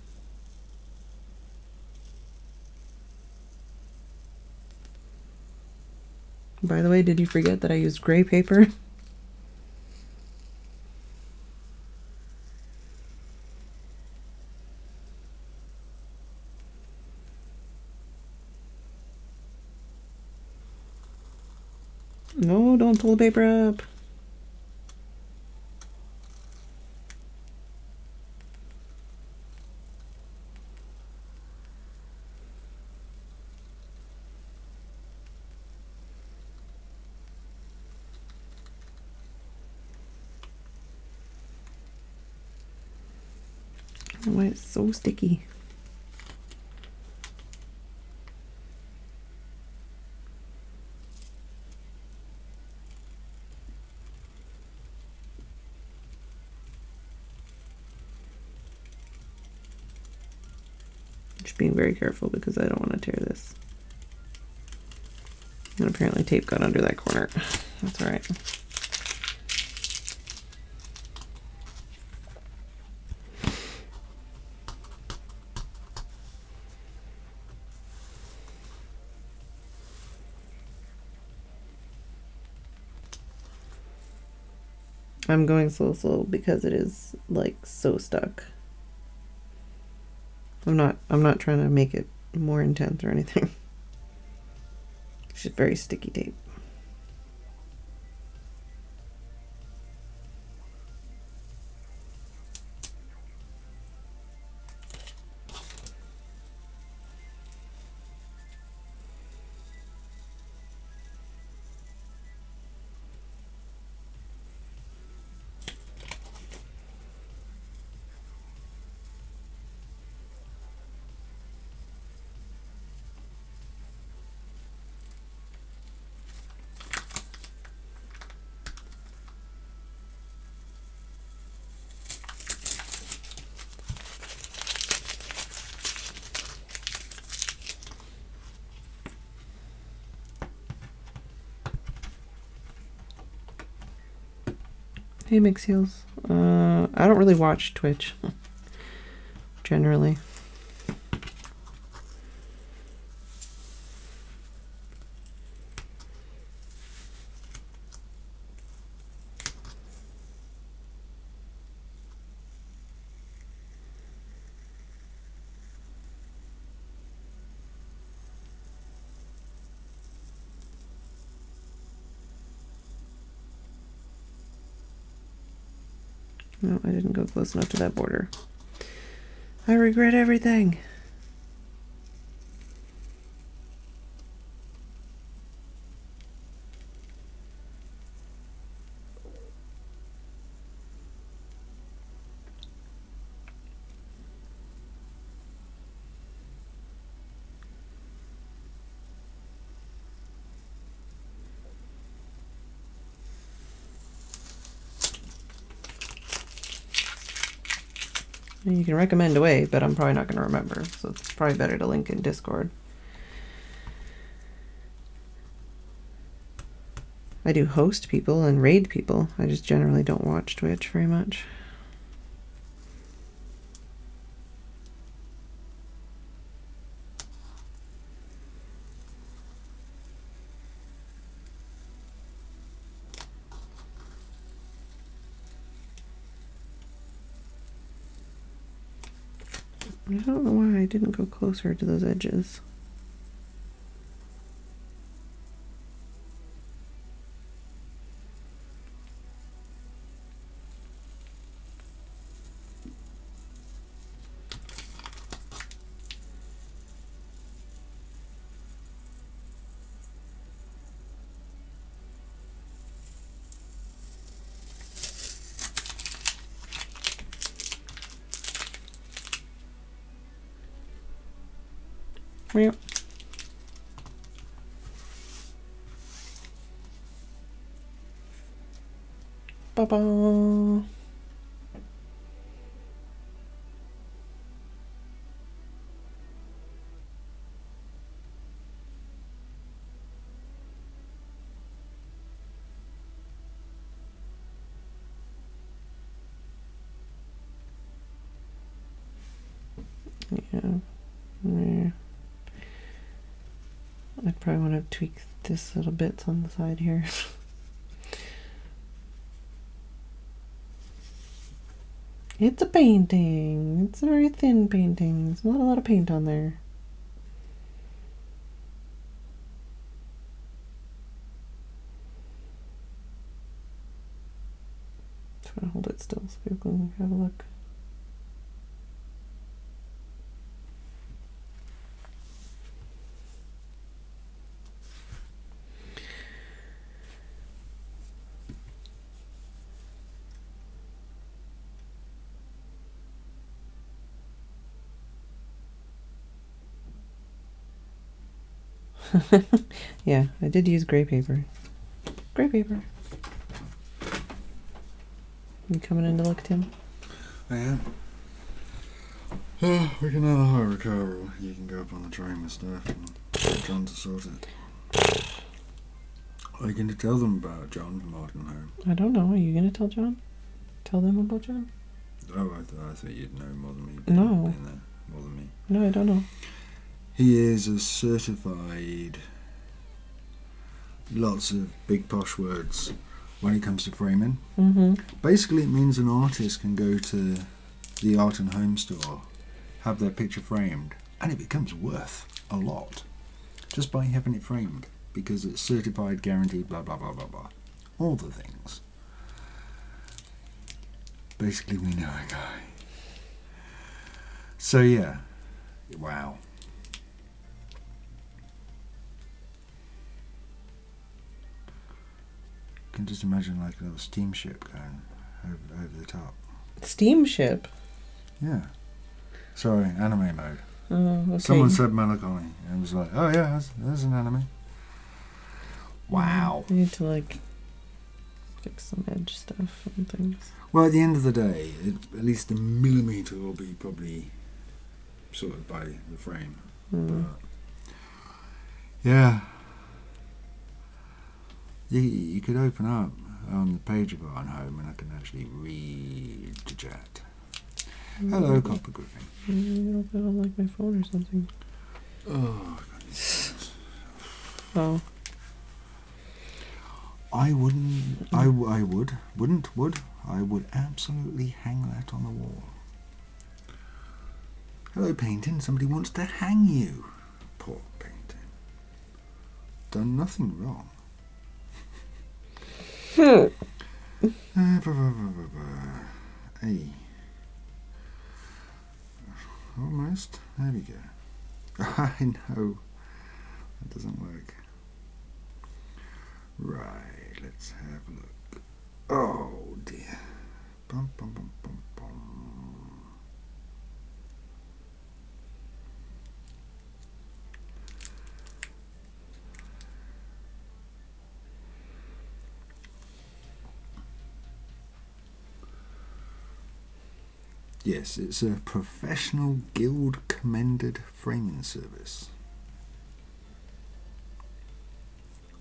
By the way, did you forget that I used gray paper? No, don't pull the paper up. Why it's so sticky. Just being very careful because I don't want to tear this. And apparently tape got under that corner. That's all right. I'm going slow because it is like so stuck. I'm not trying to make it more intense or anything. It's just very sticky tape. Hey, Mix Heels. I don't really watch Twitch, generally. No, I didn't go close enough to that border. I regret everything. You can recommend away, but I'm probably not going to remember, so it's probably better to link in Discord. I do host people and raid people. I just generally don't watch Twitch very much. I don't know why I didn't go closer to those edges. Meow. Ba-ba. Yeah. Yeah. I'd probably want to tweak this little bits on the side here. It's a painting. It's a very thin painting. There's not a lot of paint on there. Try to hold it still so people can have a look. Yeah, I did use gray paper. Gray paper. You coming in to look, Tim? I am. We can either hire a car or you can go up on the train with stuff and get John to sort it. Are you going to tell them about John from Martin Home? I don't know. Are you going to tell John? Tell them about John? Oh, I thought you'd know more than me. No. Been there more than me. No, I don't know. He is a certified, lots of big posh words when it comes to framing. Mm-hmm. Basically, it means an artist can go to the art and home store, have their picture framed, and it becomes worth a lot just by having it framed because it's certified, guaranteed, blah, blah, blah, blah, blah. All the things. Basically, we know a guy. So, yeah. Wow. You can just imagine like a little steamship going over the top. Steamship? Yeah. Sorry, anime mode. Oh, okay. Someone said melancholy, and it was like, oh yeah, there's an anime. Wow. I need to like fix some edge stuff and things. Well, at the end of the day, at least a millimetre will be probably sorted by the frame. But yeah. You could open up on the page of Art and Home and I can actually read the chat. Hello, Copper Griffin. Maybe open it on like my phone or something. Oh, Oh. I would absolutely hang that on the wall. Hello, Painting. Somebody wants to hang you. Poor Painting. Done nothing wrong. Hey. Almost. There we go. I know. That doesn't work. Right, let's have a look. Oh dear. Bum, bum, bum, bum, bum. Yes, it's a professional guild commended framing service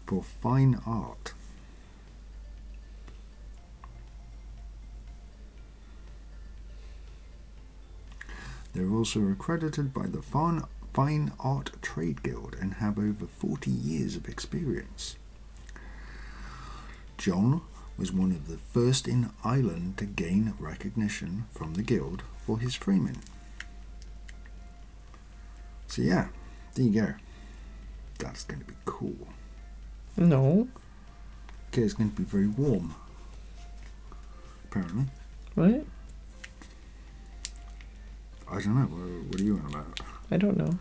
for fine art. They're also accredited by the Fine Art Trade Guild and have over 40 years of experience. John was one of the first in Ireland to gain recognition from the guild for his framing. So yeah, there you go. That's going to be cool. No. Okay, it's going to be very warm. Apparently. What? I don't know. What are you on about? I don't know.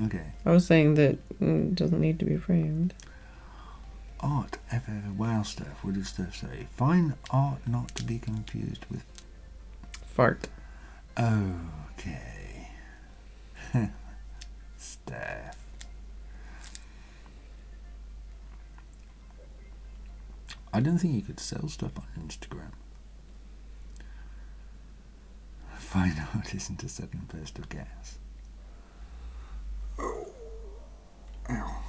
Okay. I was saying that it doesn't need to be framed. Art, wow stuff. What does stuff say? Fine art not to be confused with Fart. okay. Stuff. I don't think you could sell stuff on Instagram. Fine art isn't a sudden burst of gas. Oh. Ow.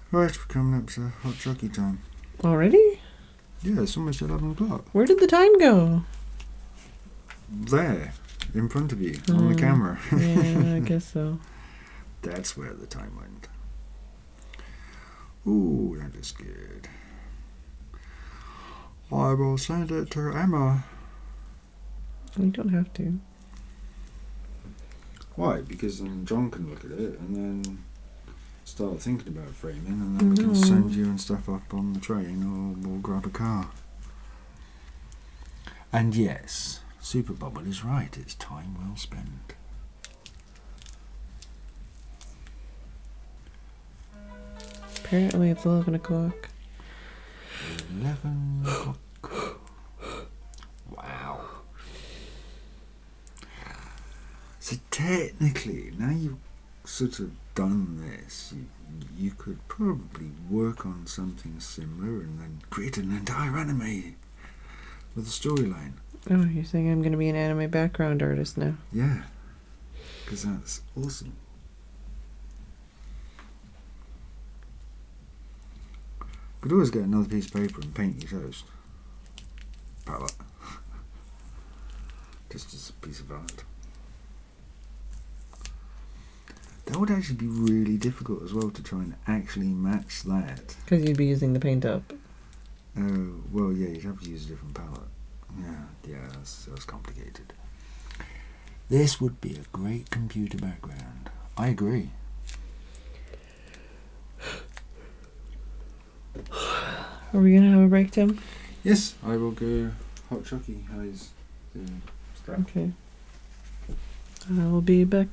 Right, we're coming up to hot jockey time. Already? Yeah, it's almost 11 o'clock. Where did the time go? There, in front of you, on the camera. Yeah, I guess so. That's where the time went. Ooh, that is good. I will send it to Emma. You don't have to. Why? Because then John can look at it and then start thinking about framing, and then we can send you and stuff up on the train, or we'll grab a car. And yes, Super Bubble is right. It's time well spent. Apparently it's 11 o'clock. 11 o'clock. Wow. So technically, now you've sort of done this, you could probably work on something similar and then create an entire anime with a storyline. Oh, you're saying I'm going to be an anime background artist now? Yeah, because that's awesome. Could always get another piece of paper and paint your toast. Palette. Just as a piece of art. That would actually be really difficult as well to try and actually match that. Because you'd be using the paint up. Oh, well, yeah, you'd have to use a different palette. Yeah, that's complicated. This would be a great computer background. I agree. Are we going to have a break, Tim? Yes, I will go hot chucky. How's the stuff? Okay. I will be back.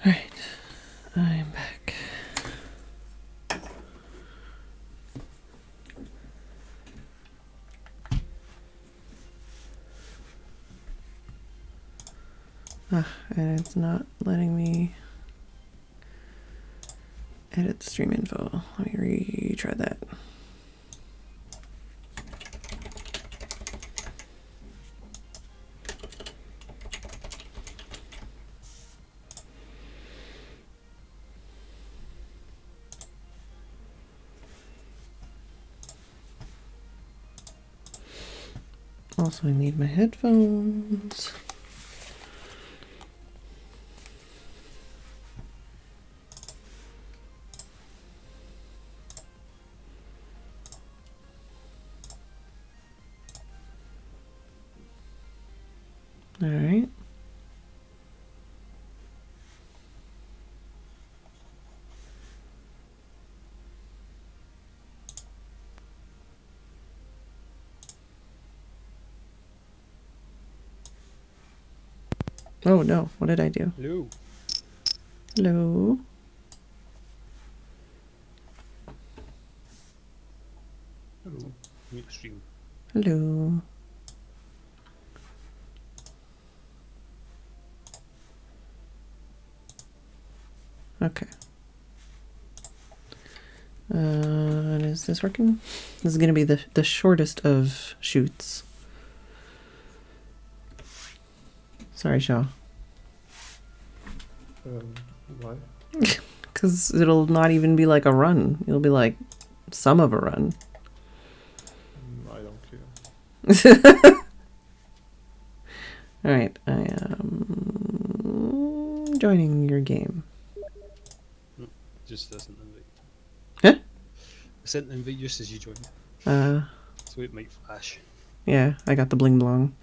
Alright, I'm back. And it's not letting me edit the stream info. Let me retry that. Also, I need my headphones. All right. Oh no, what did I do? Hello. Hello. Hello. Mute stream. Hello. Okay. And is this working? This is going to be the shortest of shoots. Sorry, Shaw. Why? Because it'll not even be like a run. It'll be like some of a run. I don't care. Alright, I am joining your game. Just as an invite. Huh? I sent an invite just as you joined. Uh, So it might flash. yeah, I got the bling blong.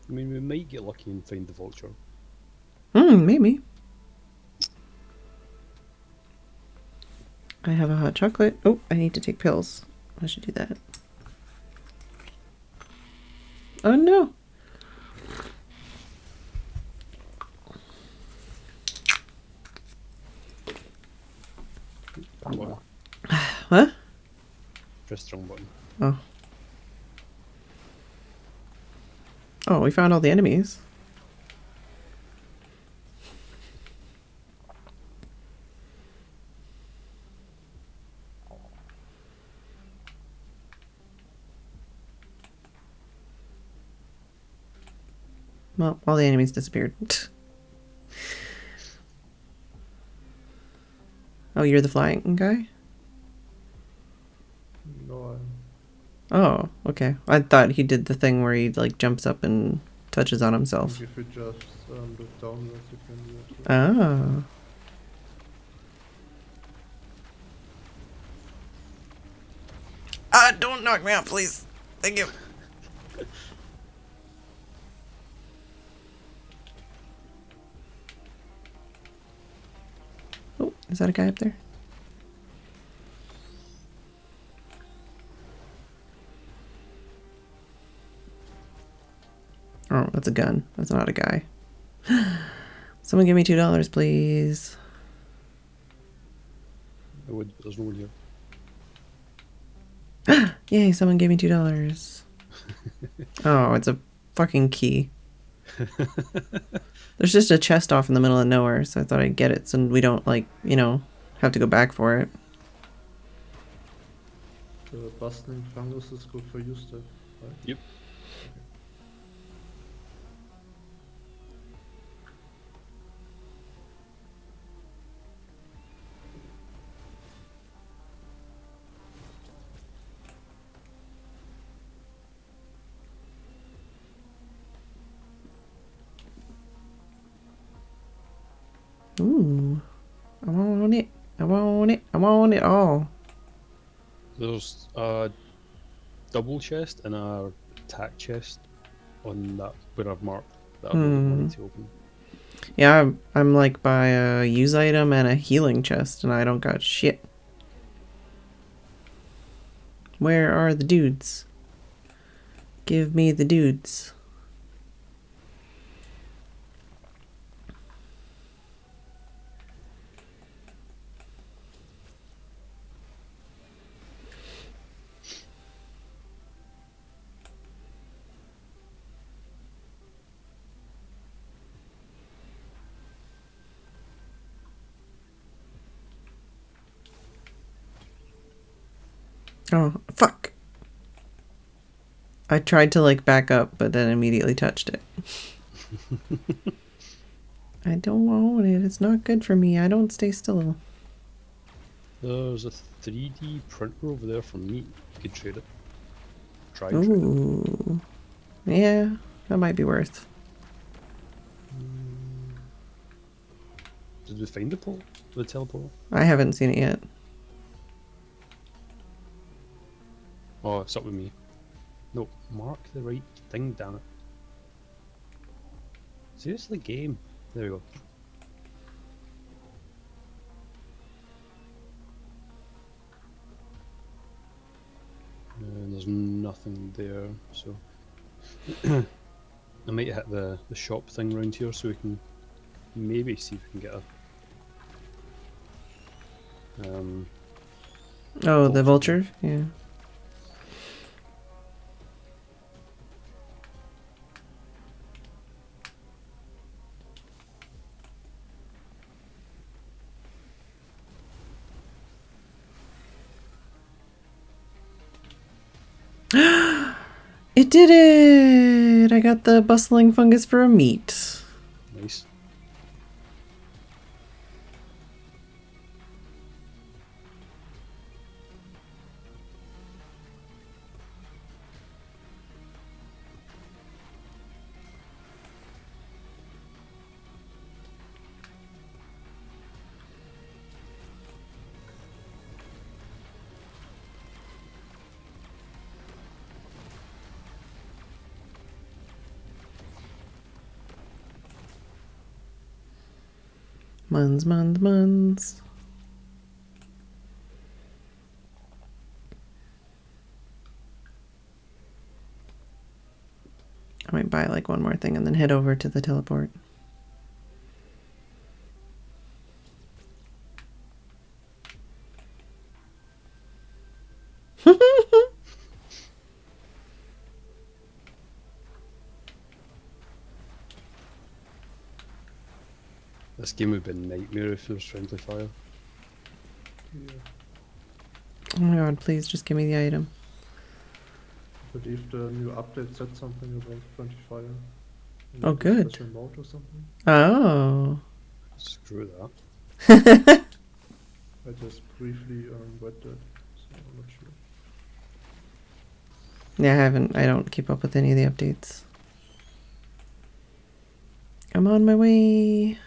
I mean, we might get lucky and find the vulture. Maybe. I have a hot chocolate. Oh, I need to take pills. I should do that. Oh no. Button. What? Press strong button. Oh. Oh, we found all the enemies. Well, all the enemies disappeared. Oh, you're the flying guy? No, Oh, okay. I thought he did the thing where he like jumps up and touches on himself. if you just look downwards, you can do it. Oh. Don't knock me out, please. Thank you. Oh, is that a guy up there? Oh, that's a gun. That's not a guy. Someone give me $2, please. I would, but there's no one here. Yay, someone gave me $2. Oh, it's a fucking key. There's just a chest off in the middle of nowhere, so I thought I'd get it so we don't, like, you know, have to go back for it. The bustling fungus is good for you, Steph, right? Yep. Ooh. I want it. I want it. I want it all. There's a double chest and a attack chest on that where I've marked that I've not money to open. Yeah, I'm like by a use item and a healing chest, and I don't got shit. Where are the dudes? Give me the dudes. Oh, fuck. I tried to like back up, but then immediately touched it. I don't want it. It's not good for me. I don't stay still. There's a 3D printer over there for meat. You could trade it. Try and trade it. Ooh. Yeah, that might be worth. Did we find the teleport? I haven't seen it yet. Oh, it's up with me. No, mark the right thing, damn it. Seriously, game. There we go. And there's nothing there, so I might hit the shop thing around here so we can maybe see if we can get a Oh, the vulture? Yeah. It did it! I got the bustling fungus for a meat. nice. Muns. I might buy like one more thing and then head over to the teleport. This game would be a nightmare if there was friendly fire. Oh my god, please just give me the item. But if the new update said something about friendly fire. Oh, good. Special mode or something. Oh. Screw that. I just briefly read that, so I'm not sure. Yeah, I don't keep up with any of the updates. I'm on my way.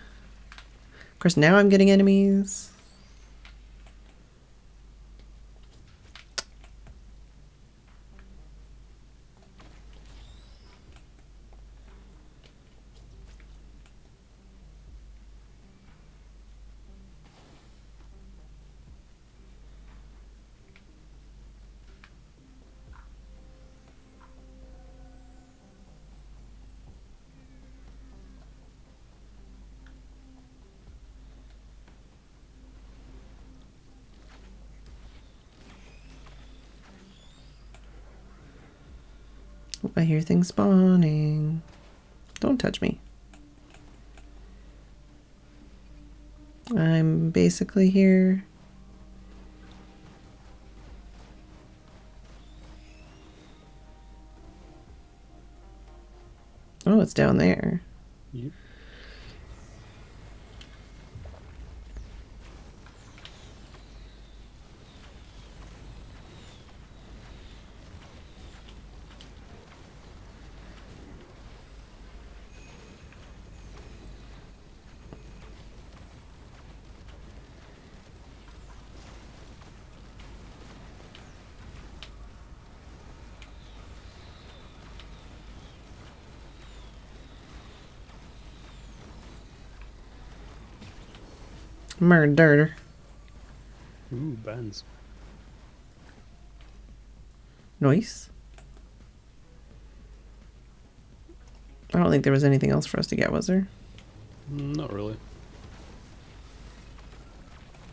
Of course, now I'm getting enemies. I hear things spawning. Don't touch me. I'm basically here. Oh, it's down there. Yep. Murder. Ooh, bands. Nice. I don't think there was anything else for us to get, was there? Not really.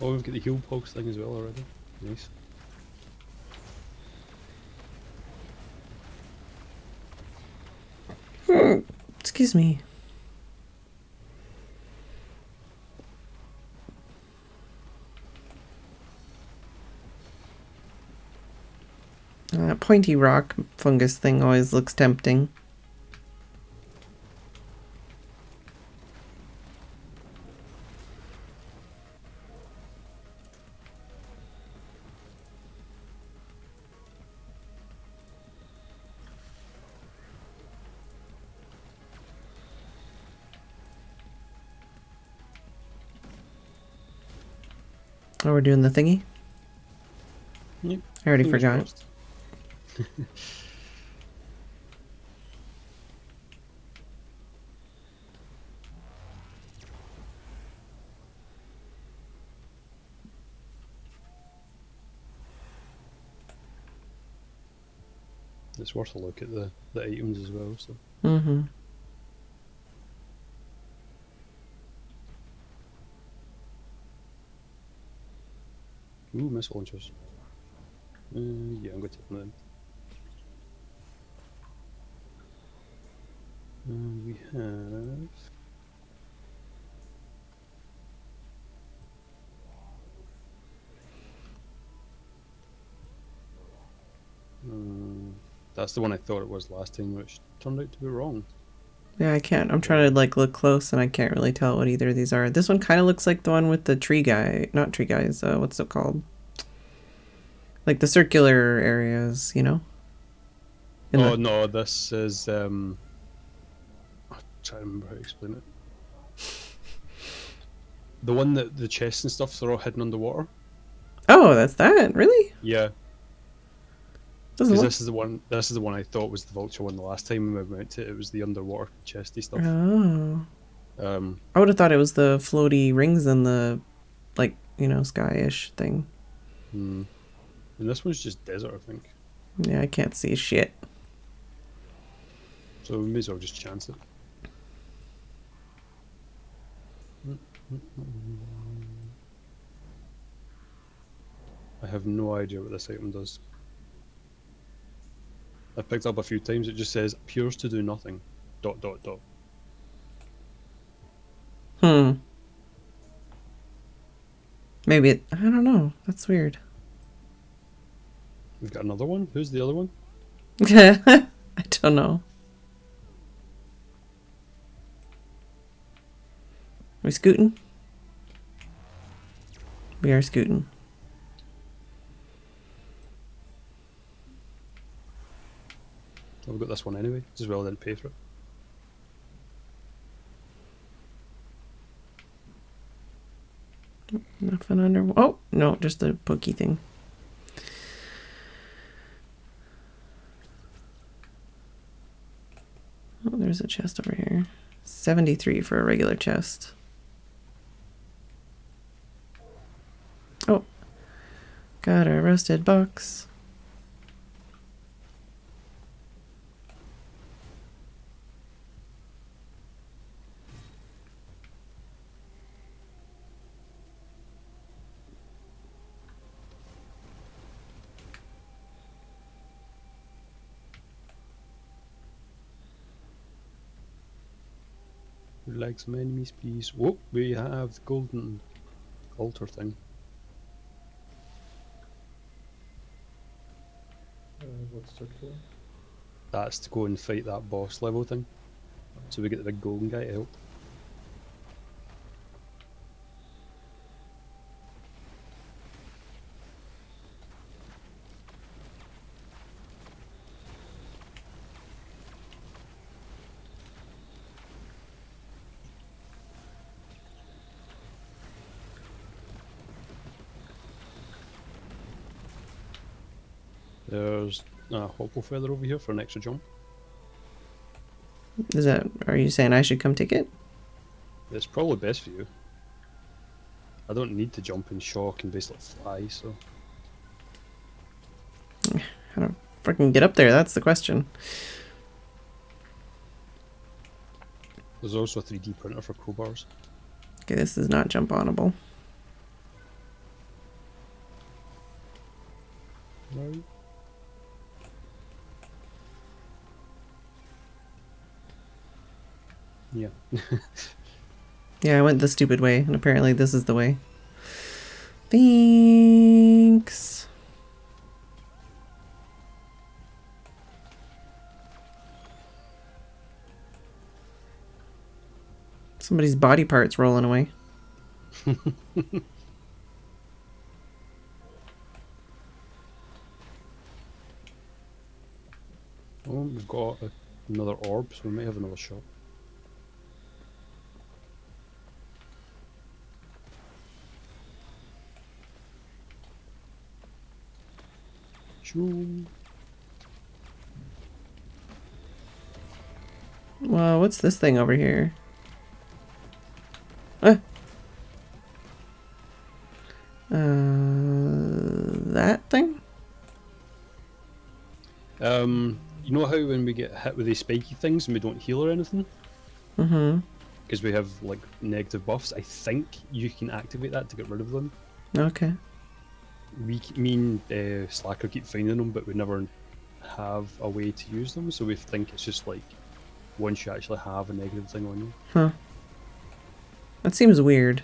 Oh, we've got the heal pogs thing as well already. Nice. Excuse me. That pointy rock fungus thing always looks tempting. Oh, we're doing the thingy? Yep. I already Fingers forgot. crossed. It's worth a look at the items as well, so. Mm-hmm. Ooh, missile launchers. Yeah, I'm going to take them. We have... that's the one I thought it was last time, which turned out to be wrong. Yeah, I can't. I'm trying to like look close and I can't really tell what either of these are. This one kind of looks like the one with the tree guy. Not tree guys. What's it called? Like the circular areas, you know? Oh no, this is I'm trying to remember how to explain it. The one that the chests and stuff are all hidden underwater. Oh, that's that? Really? Yeah. Doesn't Because look... this is the one I thought was the vulture one the last time we went to it. It was the underwater chesty stuff. Oh. I would have thought it was the floaty rings and the, like, you know, sky-ish thing. And this one's just desert, I think. Yeah, I can't see shit. So we may as well just chance it. I have no idea what this item does. I've picked up a few times, it just says, appears to do nothing. ... Maybe it... I don't know. That's weird. We've got another one? Who's the other one? I don't know. We scooting? We are scooting. I've got this one anyway, as well, I didn't pay for it. Nothing under... Oh, no, just the pokey thing. Oh, there's a chest over here. 73 for a regular chest. Oh. Got a rusted box. Would like some enemies, please. Whoa, we have the golden altar thing. What's that for? That's to go and fight that boss level thing. So we get the big golden guy to help. There's a hopple feather over here for an extra jump. Is that... Are you saying I should come take it? It's probably best for you. I don't need to jump and shock and basically fly, so... How to freaking get up there? That's the question. There's also a 3D printer for crowbars. Okay, this is not jump onable. Right. Yeah. Yeah, I went the stupid way, and apparently this is the way. Thanks. Somebody's body parts rolling away. Oh, we've got another orb, so we might have another shot. Shoo. Well, what's this thing over here? Ah. That thing? You know how when we get hit with these spiky things and we don't heal or anything? Mm-hmm. Because we have, like, negative buffs, I think you can activate that to get rid of them. Okay. Me and Slacker keep finding them, but we never have a way to use them, so we think it's just, like, once you actually have a negative thing on you. Huh. That seems weird.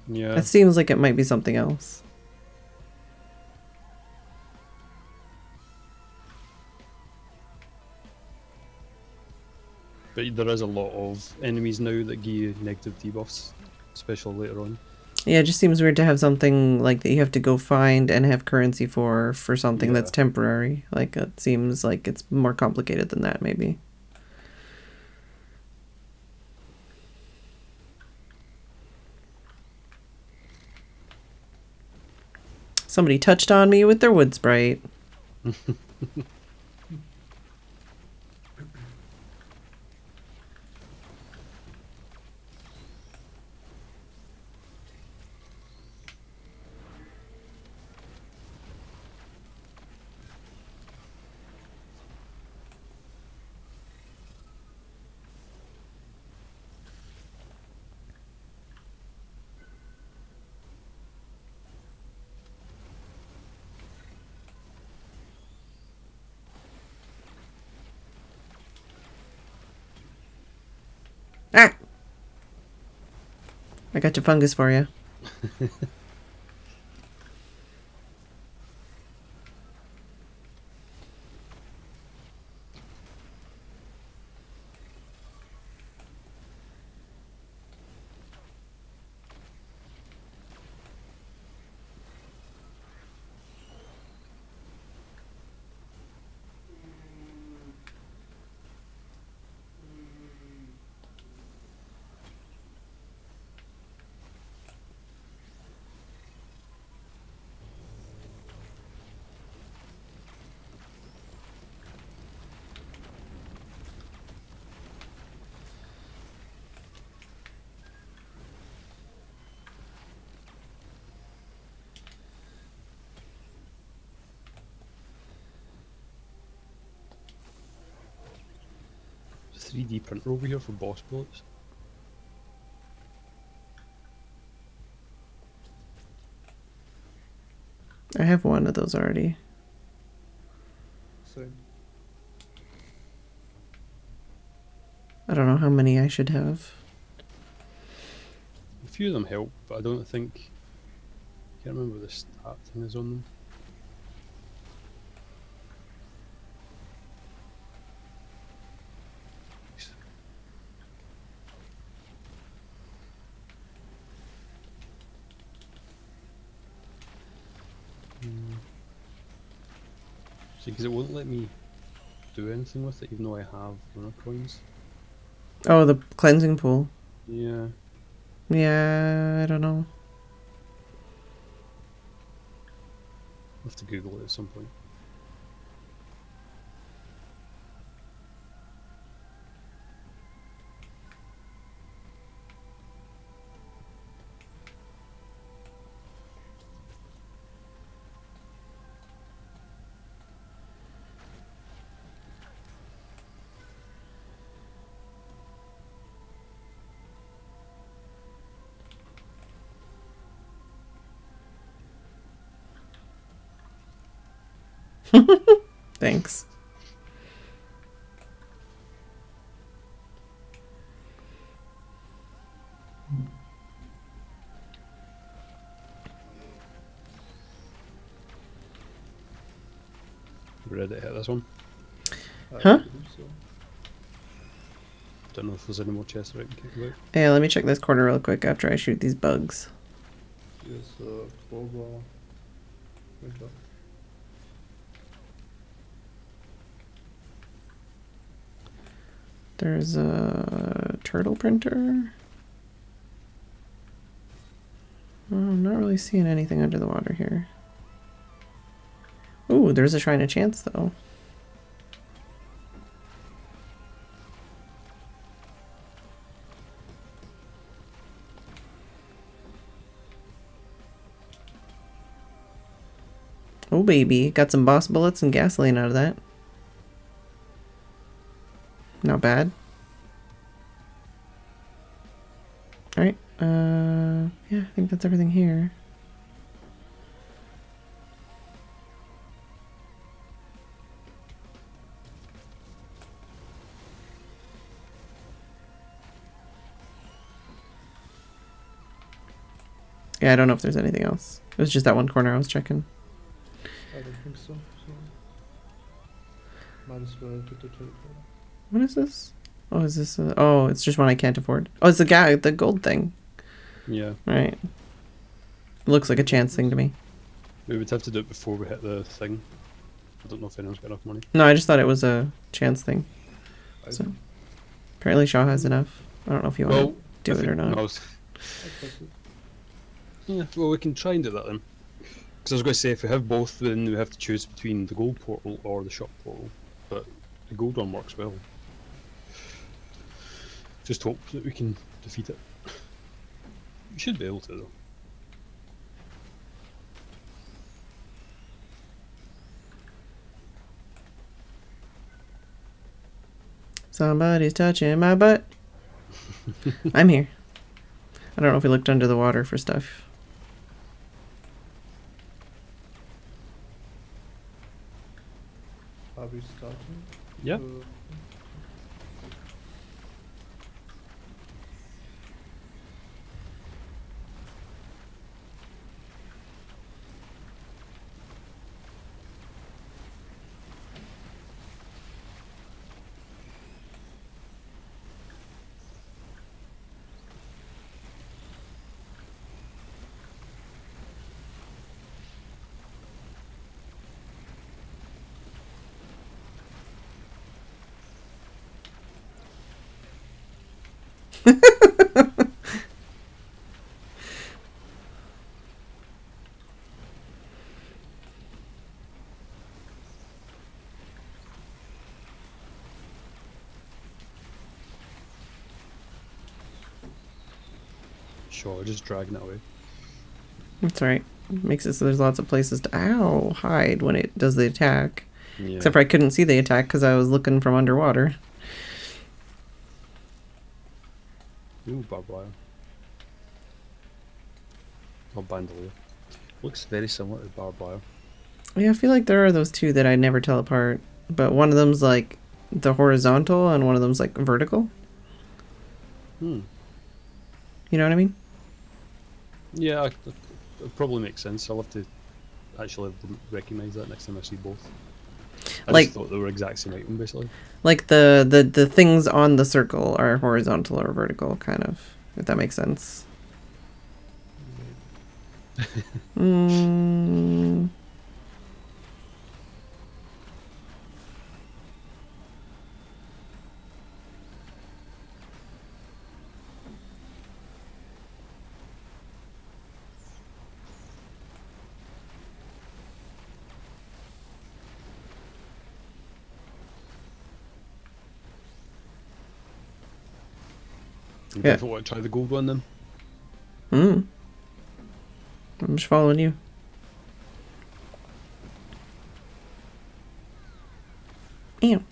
Yeah. That seems like it might be something else. But there is a lot of enemies now that give you negative debuffs, especially later on. Yeah, it just seems weird to have something like that you have to go find and have currency for something that's temporary. Like, it seems like it's more complicated than that, maybe. Somebody touched on me with their wood sprite. Ah! I got your fungus for you. There's a 3D printer over here for boss bullets. I have one of those already. Same. I don't know how many I should have. A few of them help, but I don't think... I can't remember what the stat thing is on them. See, because it won't let me do anything with it, even though I have runner coins. Oh, the cleansing pool. Yeah. Yeah, I don't know. I'll have to Google it at some point. Thanks. We ready to hit this one? Huh? Don't know if there's any more chests I can kick about. Yeah, let me check this corner real quick after I shoot these bugs. Yes, crowbar. Winter. There's a turtle printer. Oh, I'm not really seeing anything under the water here. Ooh, there's a Shrine of Chance though. Oh baby, got some boss bullets and gasoline out of that. Not bad. Alright, yeah, I think that's everything here. Yeah, I don't know if there's anything else. It was just that one corner I was checking. I don't think so. Might as well get the telephone. What is this? Oh, is this oh, it's just one I can't afford. Oh, it's the guy, the gold thing. Yeah. Right. Looks like a chance thing to me. We would have to do it before we hit the thing. I don't know if anyone's got enough money. No, I just thought it was a chance thing. So apparently Shaw has enough. I don't know if you want to do it or not. Yeah, well, we can try and do that then. Because I was going to say, if we have both, then we have to choose between the gold portal or the shop portal. But the gold one works well. Just hope that we can defeat it. We should be able to, though. Somebody's touching my butt. I'm here. I don't know if we looked under the water for stuff. Are we starting? Yeah. Sure, just dragging it away. That's right. Makes it so there's lots of places to hide when it does the attack. Yeah. Except for I couldn't see the attack because I was looking from underwater. Ooh, barbed wire. Or bandolier. Looks very similar to barbed wire. Yeah, I feel like there are those two that I never tell apart. But one of them's like the horizontal and one of them's like vertical. Hmm. You know what I mean? Yeah, it probably makes sense. I'll have to actually recognise that next time I see both. I just thought they were exact same item, basically. Like the things on the circle are horizontal or vertical, kind of, if that makes sense. You definitely want to try the gold one then? I'm just following you. Ew.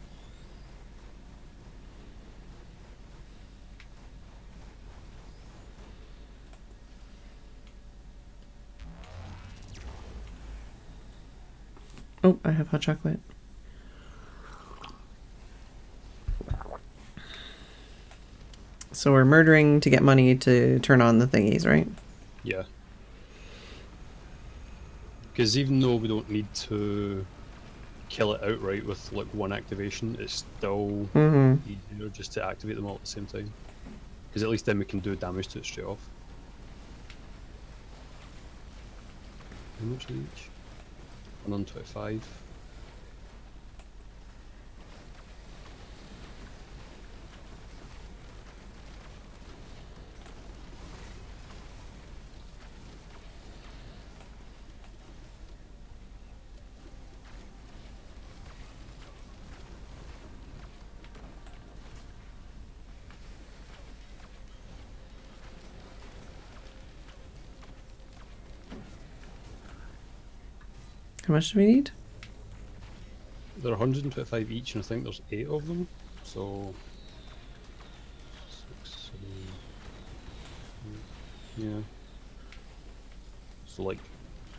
Oh, Oh, I have hot chocolate. So we're murdering to get money to turn on the thingies, right? Yeah. Because even though we don't need to kill it outright with like one activation, it's still easier just to activate them all at the same time. Because at least then we can do damage to it straight off. How much are each? 125. How much do we need? They're 125 each, and I think there's 8 of them. So 6, 7, yeah. So like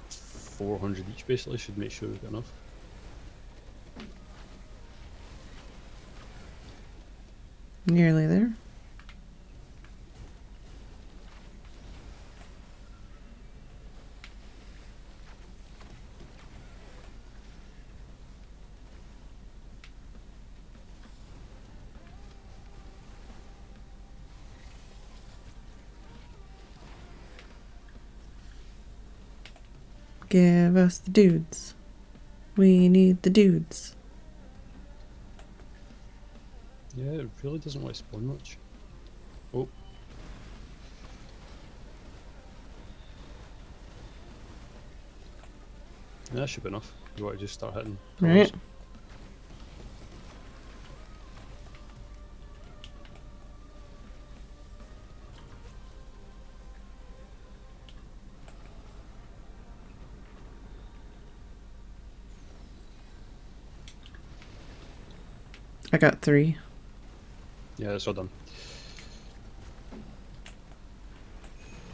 400 each basically should make sure we've got enough. Nearly there. Give us the dudes. We need the dudes. Yeah, it really doesn't want to spawn much. Oh. Yeah, that should be enough. You want to just start hitting. Right. I got 3. Yeah, it's all done.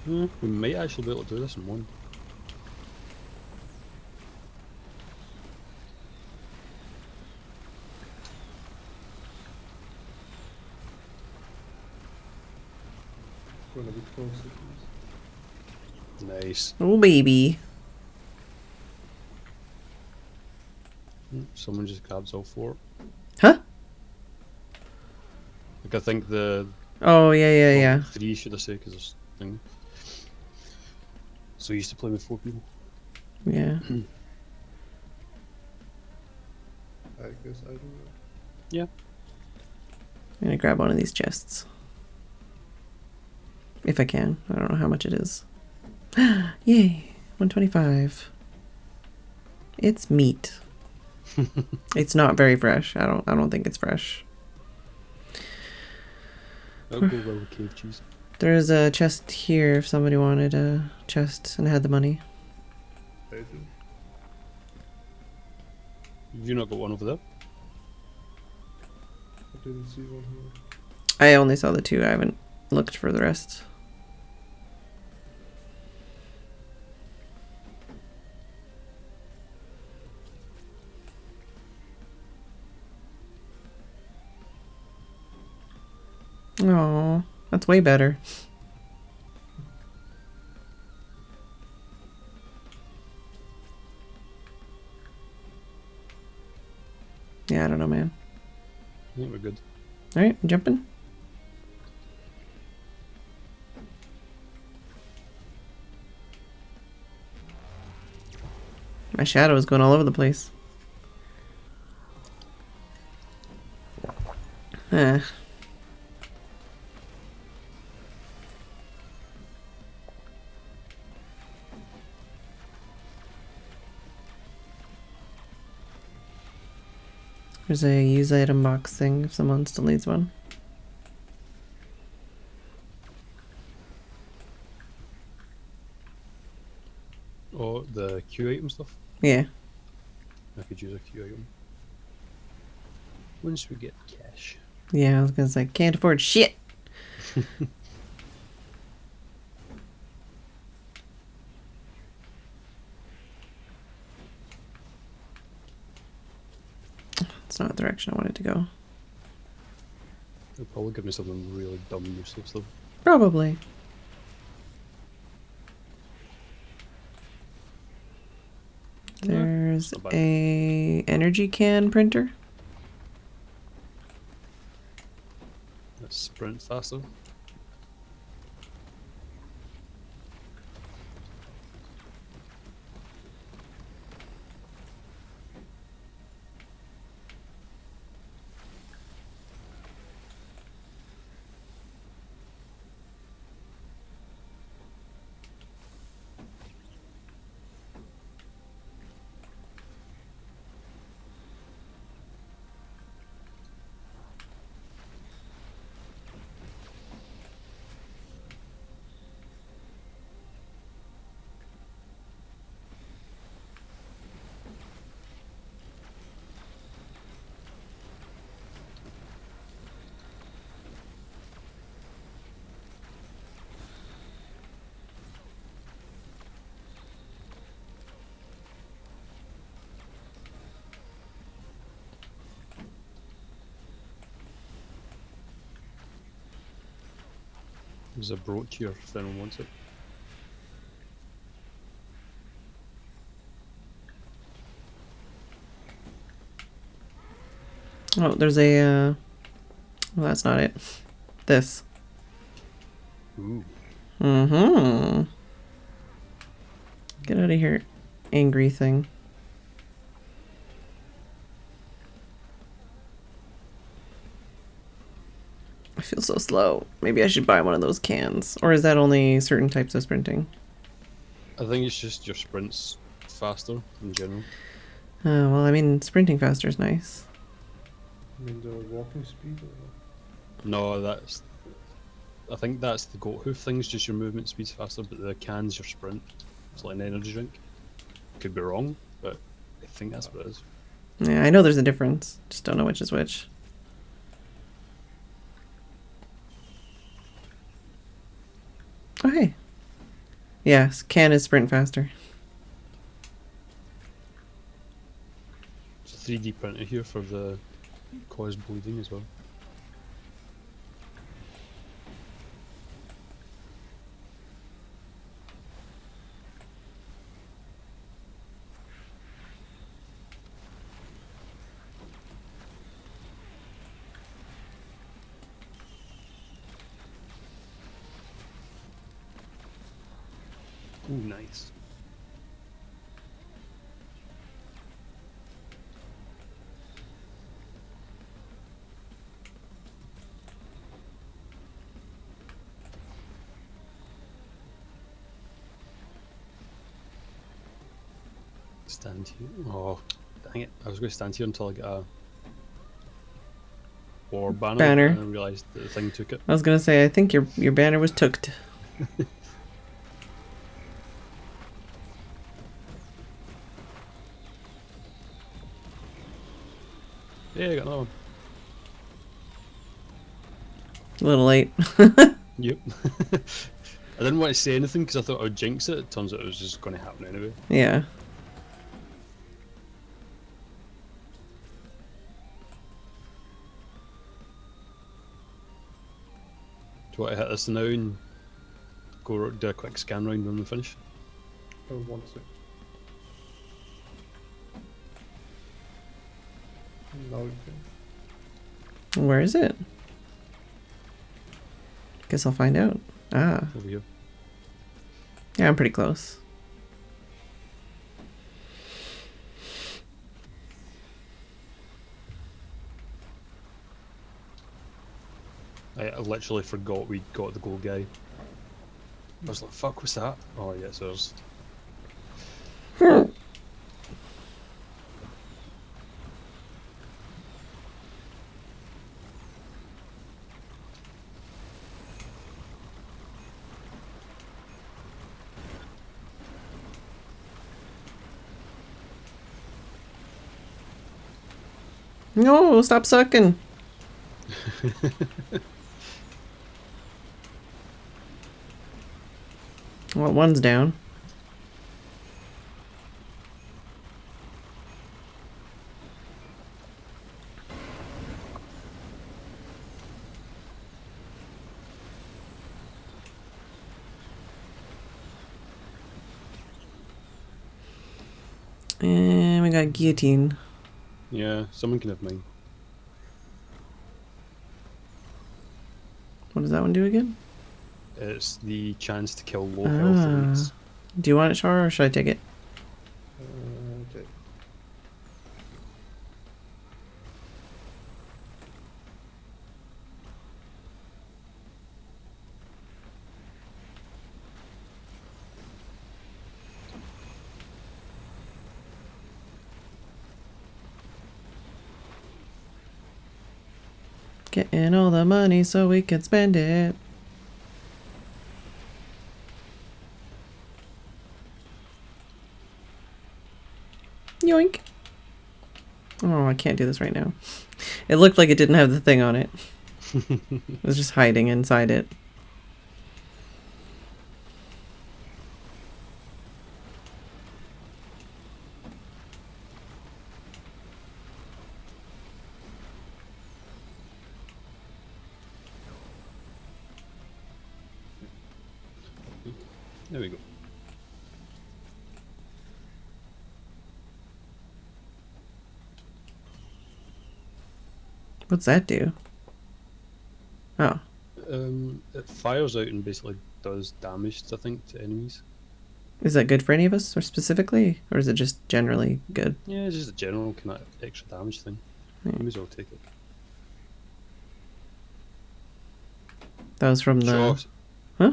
We might actually be able to do this in one. Gonna be close at least. Nice. Oh, baby. Someone just grabs all 4. Huh? Like I think the... Oh, yeah, well, yeah. 3 should I say, because there's thing. So you used to play with 4 people. Yeah. I guess I do. Yeah. I'm gonna grab one of these chests. If I can. I don't know how much it is. Yay. 125. It's meat. It's not very fresh. I don't think it's fresh. I'll go well with cave cheese. There's a chest here if somebody wanted a chest and had the money. I do. Have you not got one over there? I didn't see one here. I only saw the 2. I haven't looked for the rest. Oh, that's way better. Yeah, I don't know, man. I think we're good. Alright, I'm jumping. My shadow is going all over the place. There's a use item box thing if someone still needs one. Oh, the Q item stuff? Yeah. I could use a Q item. Once we get cash. Yeah, I was gonna say, can't afford shit. direction I wanted to go. It'll probably give me something really dumb and useless though. Probably. There's not bad. a energy can printer. Let's sprint faster. There's a brooch here if anyone wants it. Oh, there's a, well, that's not it. This. Ooh. Mm-hmm. Get out of here, angry thing. I feel so slow. Maybe I should buy one of those cans. Or is that only certain types of sprinting? I think it's just your sprints faster in general. Oh, well, I mean, sprinting faster is nice. I mean the walking speed or No, that's... I think that's the goat hoof thing's just your movement speed's faster, but the can's your sprint. It's like an energy drink. Could be wrong, but I think that's what it is. Yeah, I know there's a difference. Just don't know which is which. Oh, hey. Yes, can is sprint faster. It's a 3D printer here for the cause bleeding as well. Ooh, nice. Stand here. Oh, dang it. I was going to stand here until I get a war banner. And I realised that the thing took it. I was gonna say, I think your banner was tooked. Yeah, I got another one. A little late. Yep. I didn't want to say anything because I thought I would jinx it. It turns out it was just going to happen anyway. Yeah. Do you want to hit this now and go do a quick scan round when we finish? oh, 1 sec. Now we can. Where is it? Guess I'll find out. Ah. Over here. Yeah, I'm pretty close. I literally forgot we got the gold guy. I was like, fuck, what's that? Oh, yeah, it's ours. No, stop sucking. Well, one's down. And we got guillotine. Yeah, someone can have mine. What does that one do again? It's the chance to kill low health elites. Do you want it, Char, or should I take it? Okay. Getting all the money so we can spend it. Yoink. Oh, I can't do this right now. It looked like it didn't have the thing on it. It was just hiding inside it. There we go. What's that do? Oh. It fires out and basically does damage, I think, to enemies. Is that good for any of us, or specifically? Or is it just generally good? Yeah, it's just a general kind of extra damage thing. Yeah. You may as well take it. That was from the... Shaw, Huh?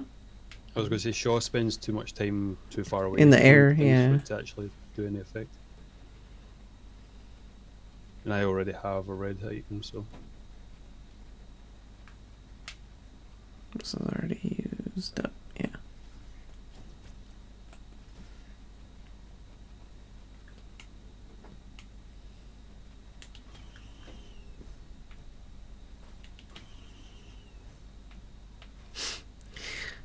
I was going to say Shaw spends too much time too far away In the from air, things yeah. for it to actually do any effect. And I already have a red item, so... This is already used up, yeah.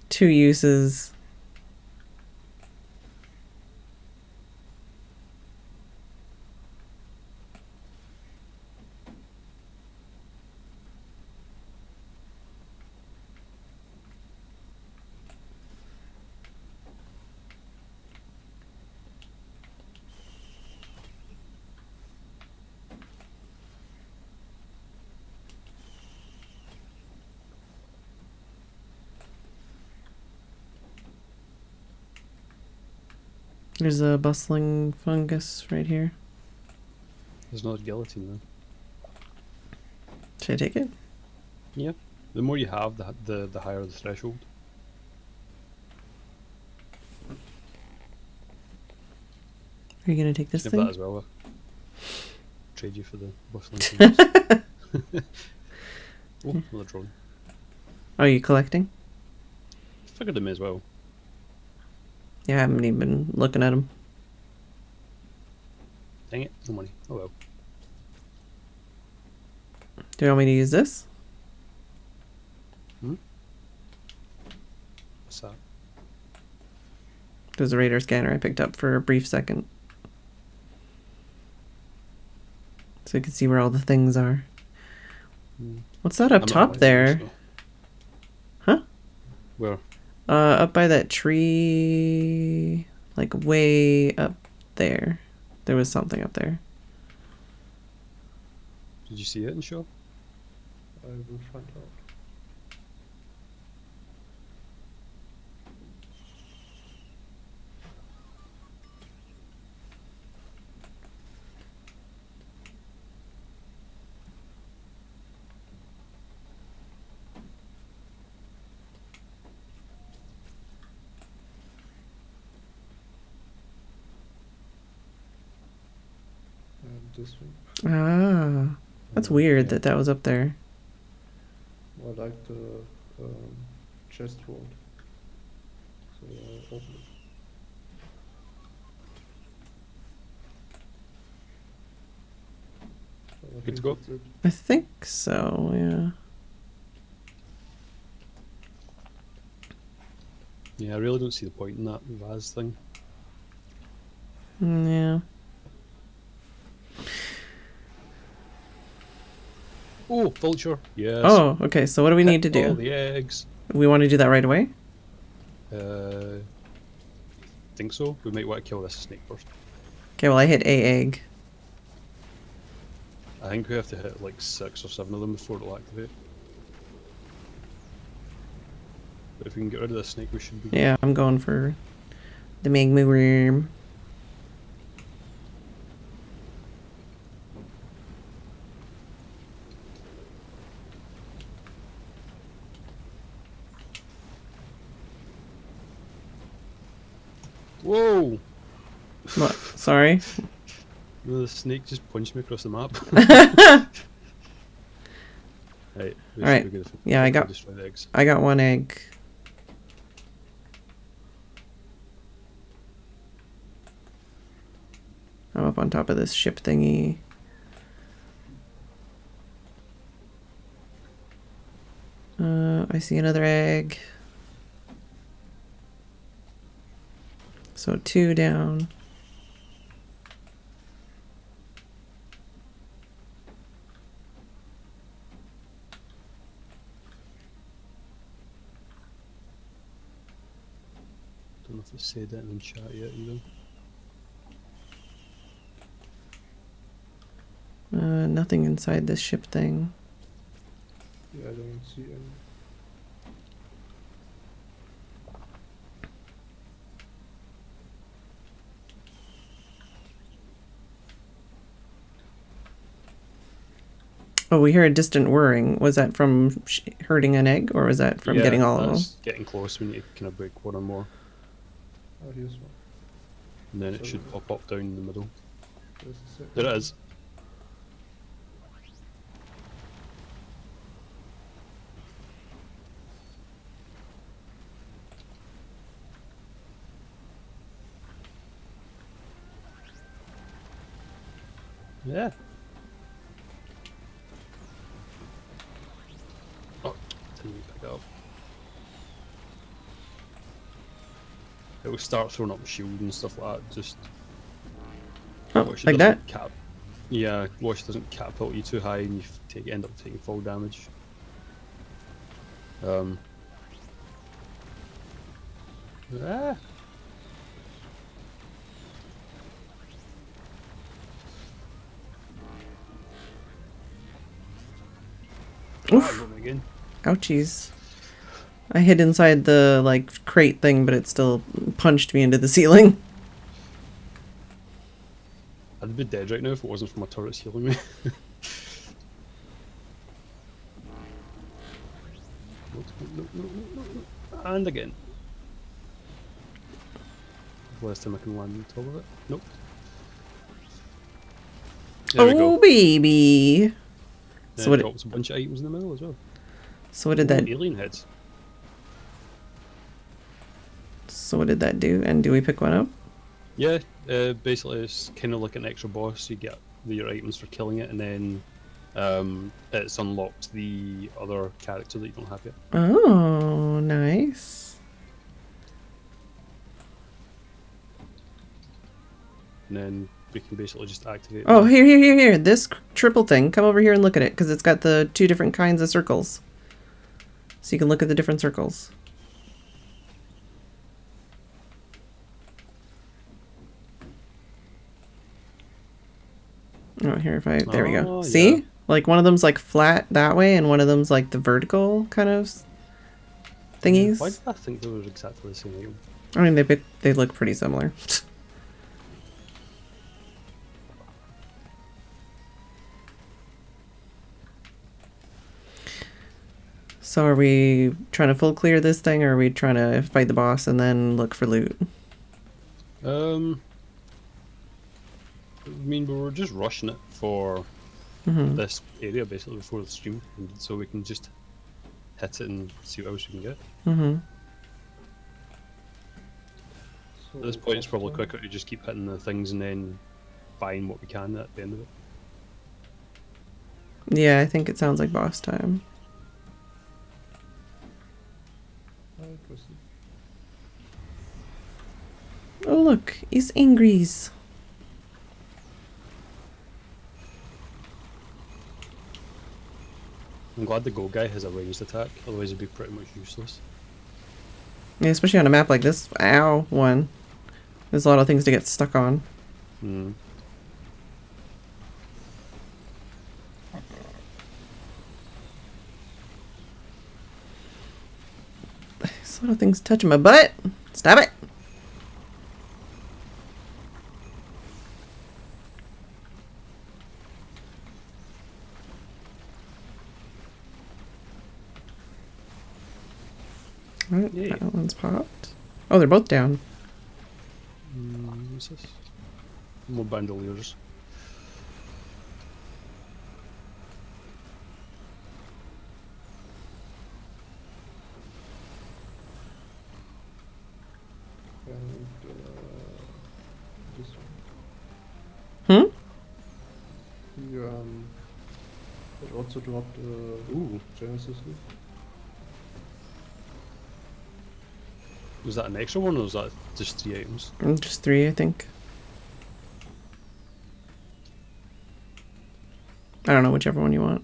Two uses. There's a bustling fungus right here. There's not a guillotine though. Should I take it? Yeah. The more you have, the higher the threshold. Are you gonna take this Give thing? that as well. Trade you for the bustling fungus. Oh, another drone. Are you collecting? Figured it may as well. Yeah, I haven't even been looking at them. Dang it, no money. Oh well. Do you want me to use this? What's that? There's a radar scanner I picked up for a brief second. So you can see where all the things are. What's that up I'm not top collecting, there? so- Huh? Where? Up by that tree, like way up there. There was something up there. Did you see it in shop? I will find out. This one. Ah, that's weird that that was up there. I like the chest vault. So I open it. So I Good to think go? that's it. I think so, yeah. Yeah, I really don't see the point in that vase thing. Yeah. Oh, vulture. Yes. Oh, okay, so what do we need to All do? the eggs. We want to do that right away? Think so. We might want to kill this snake first. Okay, well I hit a egg. I think we have to hit like 6 or 7 of them before it'll activate. But if we can get rid of this snake, we should be good. Yeah, I'm going for the magma worm. Whoa! What? Sorry. No, the snake just punched me across the map. Right. All right. Yeah, I got destroy the eggs. 1 egg. I'm up on top of this ship thingy. I see another egg. So 2 down. Don't know if it said that in chat yet either. Nothing inside this ship thing. Yeah, I don't see any. Oh, we hear a distant whirring. Was that from hurting an egg, or was that from getting all of them? Getting close when you kind of break 1 or more. Oh, here's one. And then it should pop up down in the middle. There's a second. There it is. Yeah. Oh, didn't pick it up. It will start throwing up shield and stuff like that. Just watch like that. Yeah, watch it doesn't catapult you too high, and you end up taking fall damage. Ah. Oof. Again. Ouchies. I hid inside the like crate thing, but it still punched me into the ceiling. I'd be dead right now if it wasn't for my turrets healing me. And again. Last time I can land on top of it. Nope. There we go. Baby. Then So it what? drops a bunch of items in the middle as well. So what did that? Alien heads. So what did that do? And do we pick one up? Yeah, basically it's kind of like an extra boss. You get your items for killing it, and then it's unlocked the other character that you don't have yet. Oh, nice. And then we can basically just activate. Oh, here. This triple thing. Come over here and look at it, because it's got the 2 different kinds of circles. So you can look at the different circles. Oh, here if I... There we go. See? Yeah. Like one of them's like flat that way, and one of them's like the vertical kind of thingies. Why did I think they were exactly the same item? I mean, they look pretty similar. So are we trying to full clear this thing, or are we trying to fight the boss and then look for loot? I mean, we were just rushing it for this area basically before the stream, and so we can just hit it and see what else we can get. So At this point, it's probably quicker to just keep hitting the things and then buying what we can at the end of it. Yeah, I think it sounds like boss time. Oh look, it's Ingries. I'm glad the gold guy has a ranged attack, otherwise he'd be pretty much useless. Yeah, especially on a map like this. Ow, one. There's a lot of things to get stuck on. Mm. There's a lot of things touching my butt. Stop it. Alright, Yay. that one's popped. Oh, they're both down. What's this? More bandoliers. And this one. Hmm? You it also dropped Genesis loop. Was that an extra one or was that just 3 items? Just 3, I think. I don't know, whichever one you want.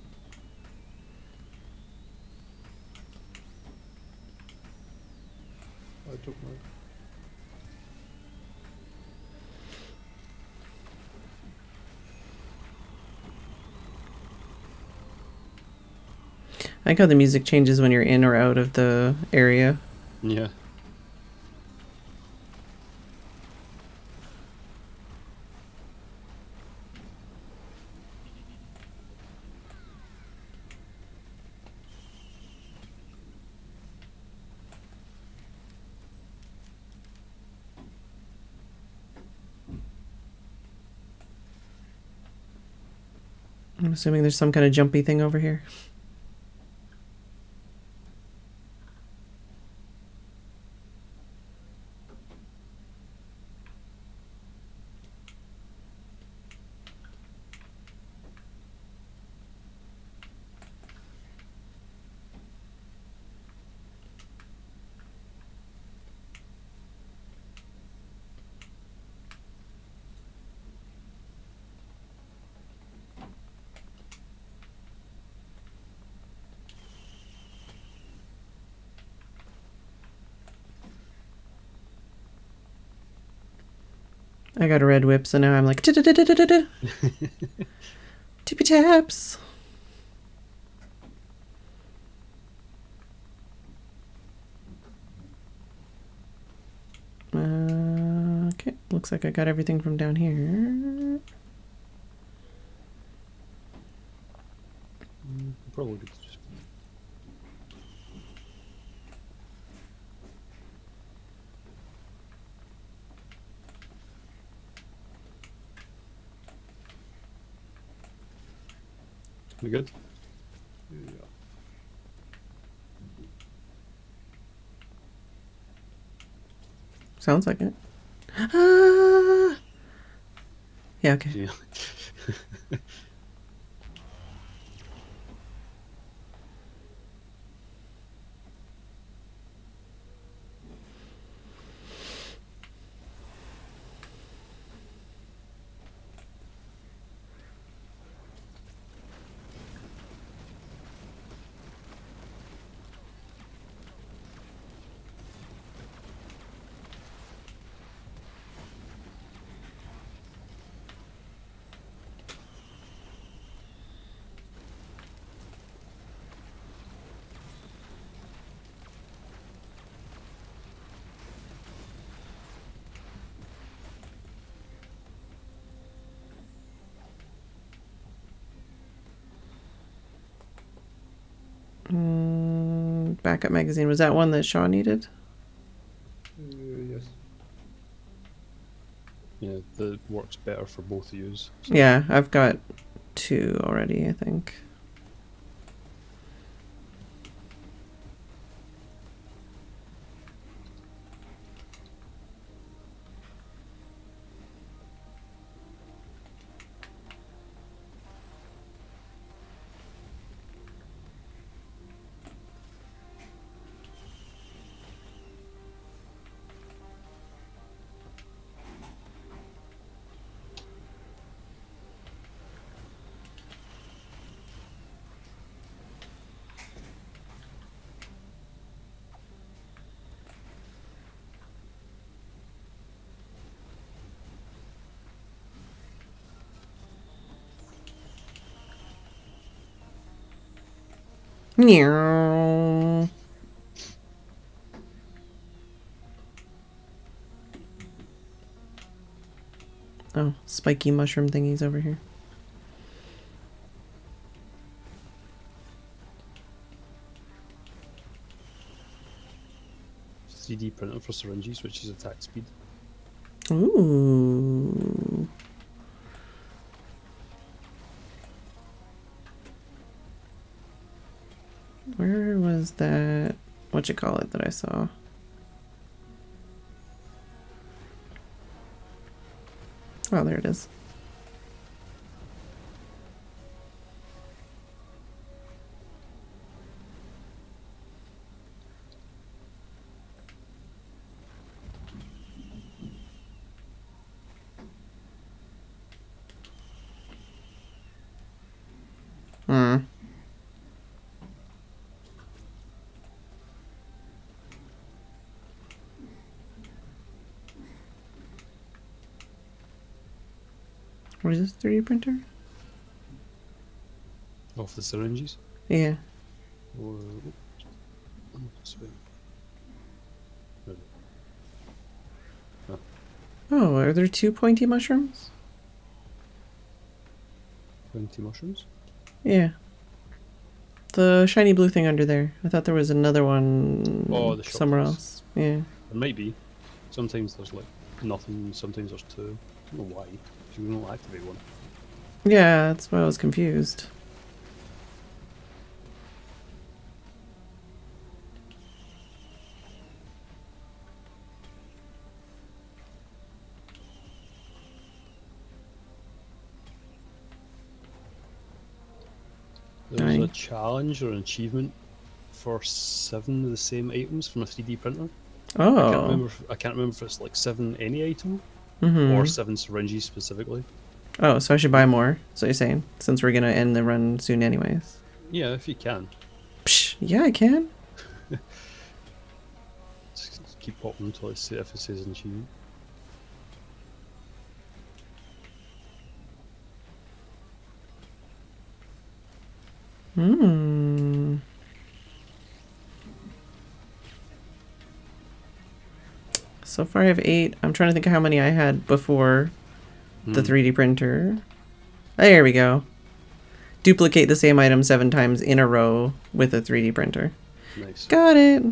I took mine. I like how the music changes when you're in or out of the area. Yeah. I'm assuming there's some kind of jumpy thing over here. I got a red whip, so now I'm like tippy taps. Okay, looks like I got everything from down here. Probably good to just... We good? Yeah. Sounds like it. Ah! Yeah, okay. Yeah. Backup magazine. Was that one that Shaw needed? Yes. Yeah, that works better for both of yous. So. Yeah, I've got 2 already, I think. Meow. Oh, spiky mushroom thingies over here. CD printer for syringes, which is attack speed. Ooh. Where was that? What you call it that I saw? Oh, there it is. Hmm. What is this 3D printer? Off the syringes. Yeah. Or this way. No. Oh, are there 2 pointy mushrooms? Pointy mushrooms. Yeah. The shiny blue thing under there. I thought there was another one Oh, the somewhere shop else. Yeah. There might be. Sometimes there's like nothing. Sometimes there's 2. I don't know why. You don't activate one. Yeah, that's why I was confused. There's a Aye. challenge or an achievement for 7 of the same items from a 3D printer. Oh. I can't remember if it's like 7 any item Mm-hmm. or 7 syringes specifically. Oh, so I should buy more. So you're saying, since we're gonna end the run soon, anyways. Yeah, if you can. Psh, yeah, I can. Just keep popping until it says if it says an achievement. Hmm. So far, I have 8. I'm trying to think of how many I had before the 3D printer. There we go. Duplicate the same item 7 times in a row with a 3D printer. Nice. Got it.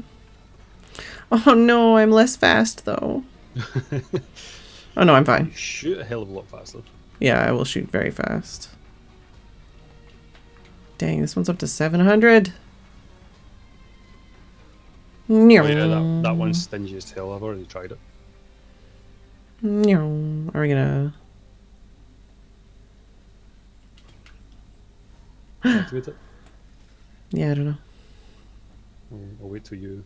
Oh no, I'm less fast though. Oh no, I'm fine. You shoot a hell of a lot faster. Yeah, I will shoot very fast. Dang, this one's up to 700. Oh yeah, that one's stingy as hell. I've already tried it. Are we gonna... Activate it? Yeah, I don't know. I'll wait till you...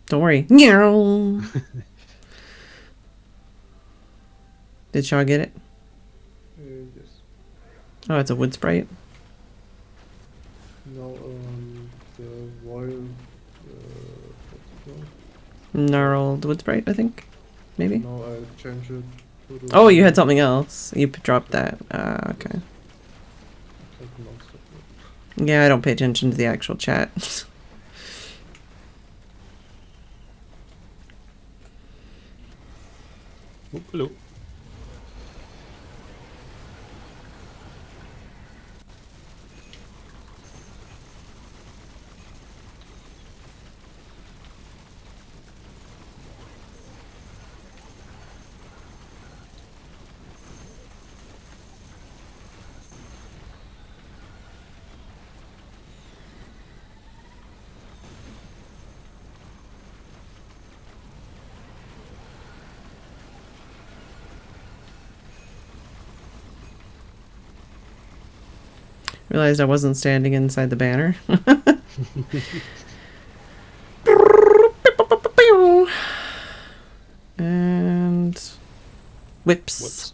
Don't worry. Did Shaw get it? Yes. Oh, it's a wood sprite. No, the wild. What's it called? Gnarled wood sprite, I think. Maybe. No, I changed it. To the Oh, you had something else. You dropped that. Okay. like monster fruit. Yeah, I don't pay attention to the actual chat. Oh, hello. Realized I wasn't standing inside the banner. And whips.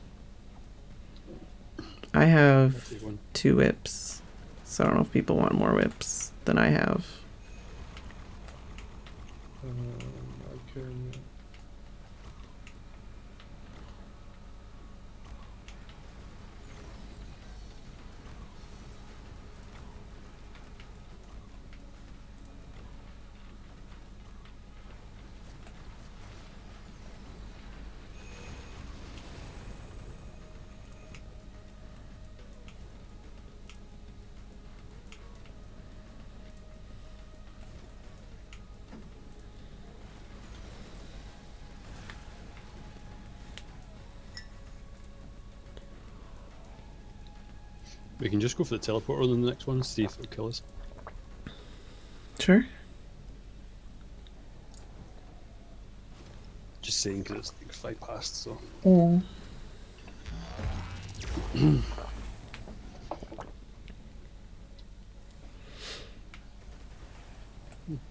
I have 2 whips, so I don't know if people want more whips than I have. I can. We can just go for the teleporter on the next one, see if it'll kill us. Sure. Just saying because it's like 5 past, so. Oh.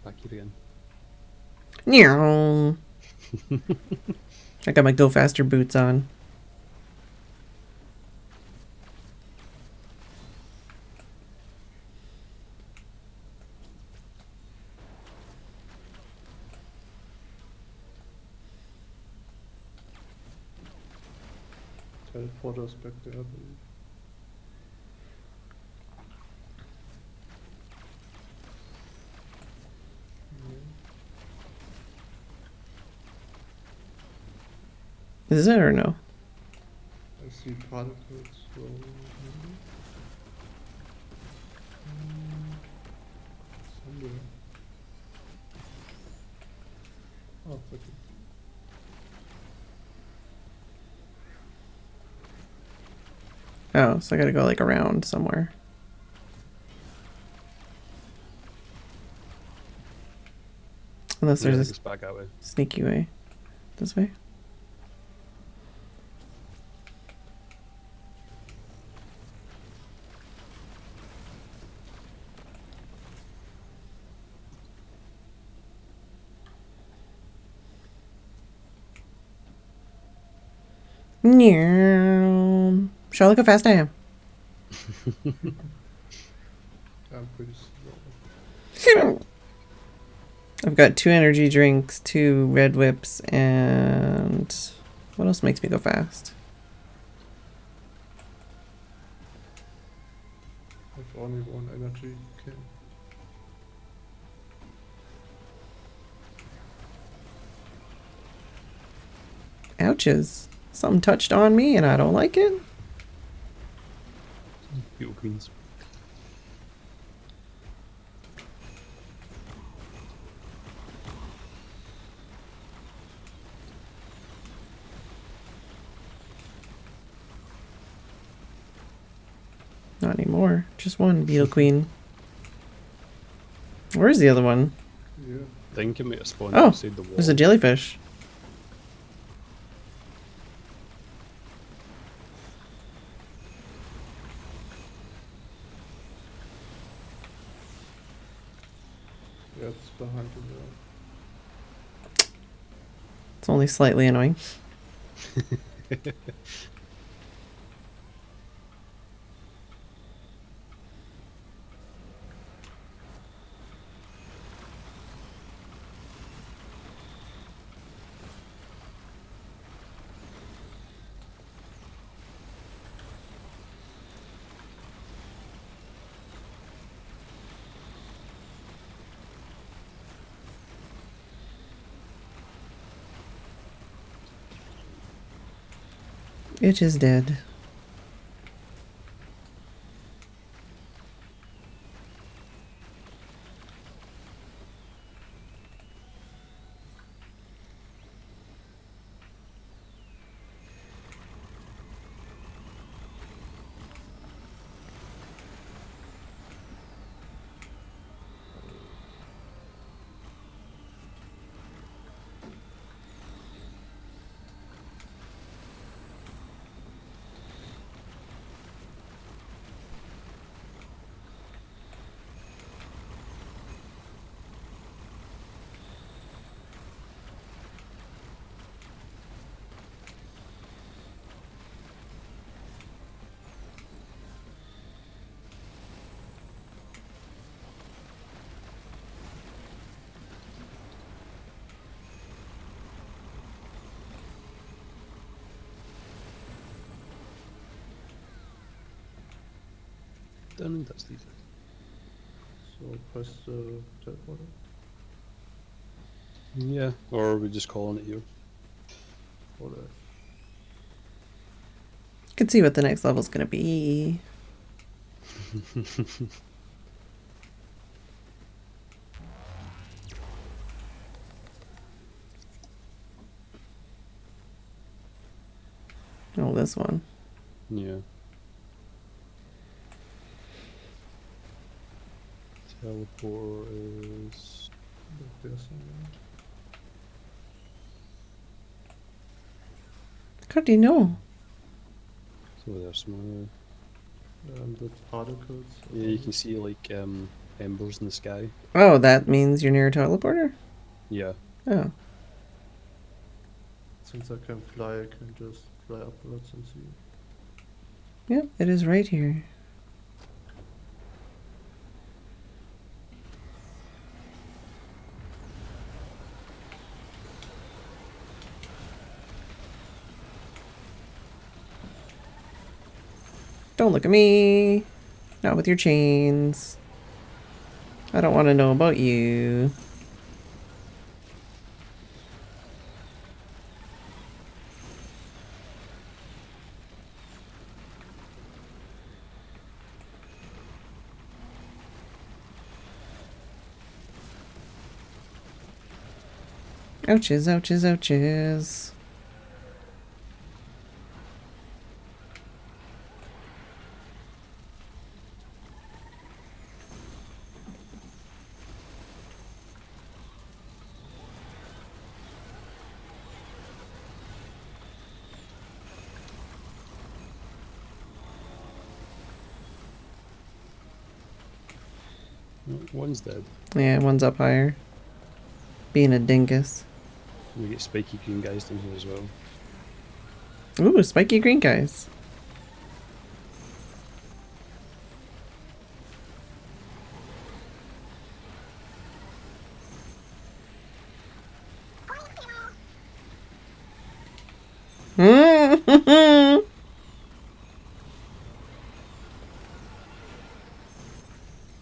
Back here again. Meow. I got my go faster boots on. Teleport us back there, I believe. Is it or no? I see particles rolling. Somewhere. Oh, okay. Oh, so I gotta go like around somewhere. Unless Yeah, there's it's a back that way. sneaky way. This way? Meow. Show look how fast I am. I'm pretty slow. I've got 2 energy drinks, 2 red whips, and what else makes me go fast? I've only 1 energy can. Ouches. Something touched on me and I don't like it. Beetle queens. Not anymore. Just one beetle queen. Where's the other one? Yeah. I think it might have spawned Oh, outside the wall. there's a jellyfish. Yeah, it's behind the wall. It's only slightly annoying. It is dead. Don't think that's these. So press the teleporter. Yeah, or we just calling it here. Hold on. Could see what the next level's gonna be. Oh, this one. Yeah. Teleport is. There's somewhere. How do you know? So there's somewhere. The particles. Yeah, you can see like embers in the sky. Oh, that means you're near a teleporter? Yeah. Oh. Since I can fly, I can just fly upwards and see. Yep, it is right here. Don't look at me. Not with your chains. I don't want to know about you. Ouches, ouches, ouches. One's dead. Yeah, one's up higher. Being a dingus. We get spiky green guys down here as well. Ooh, spiky green guys.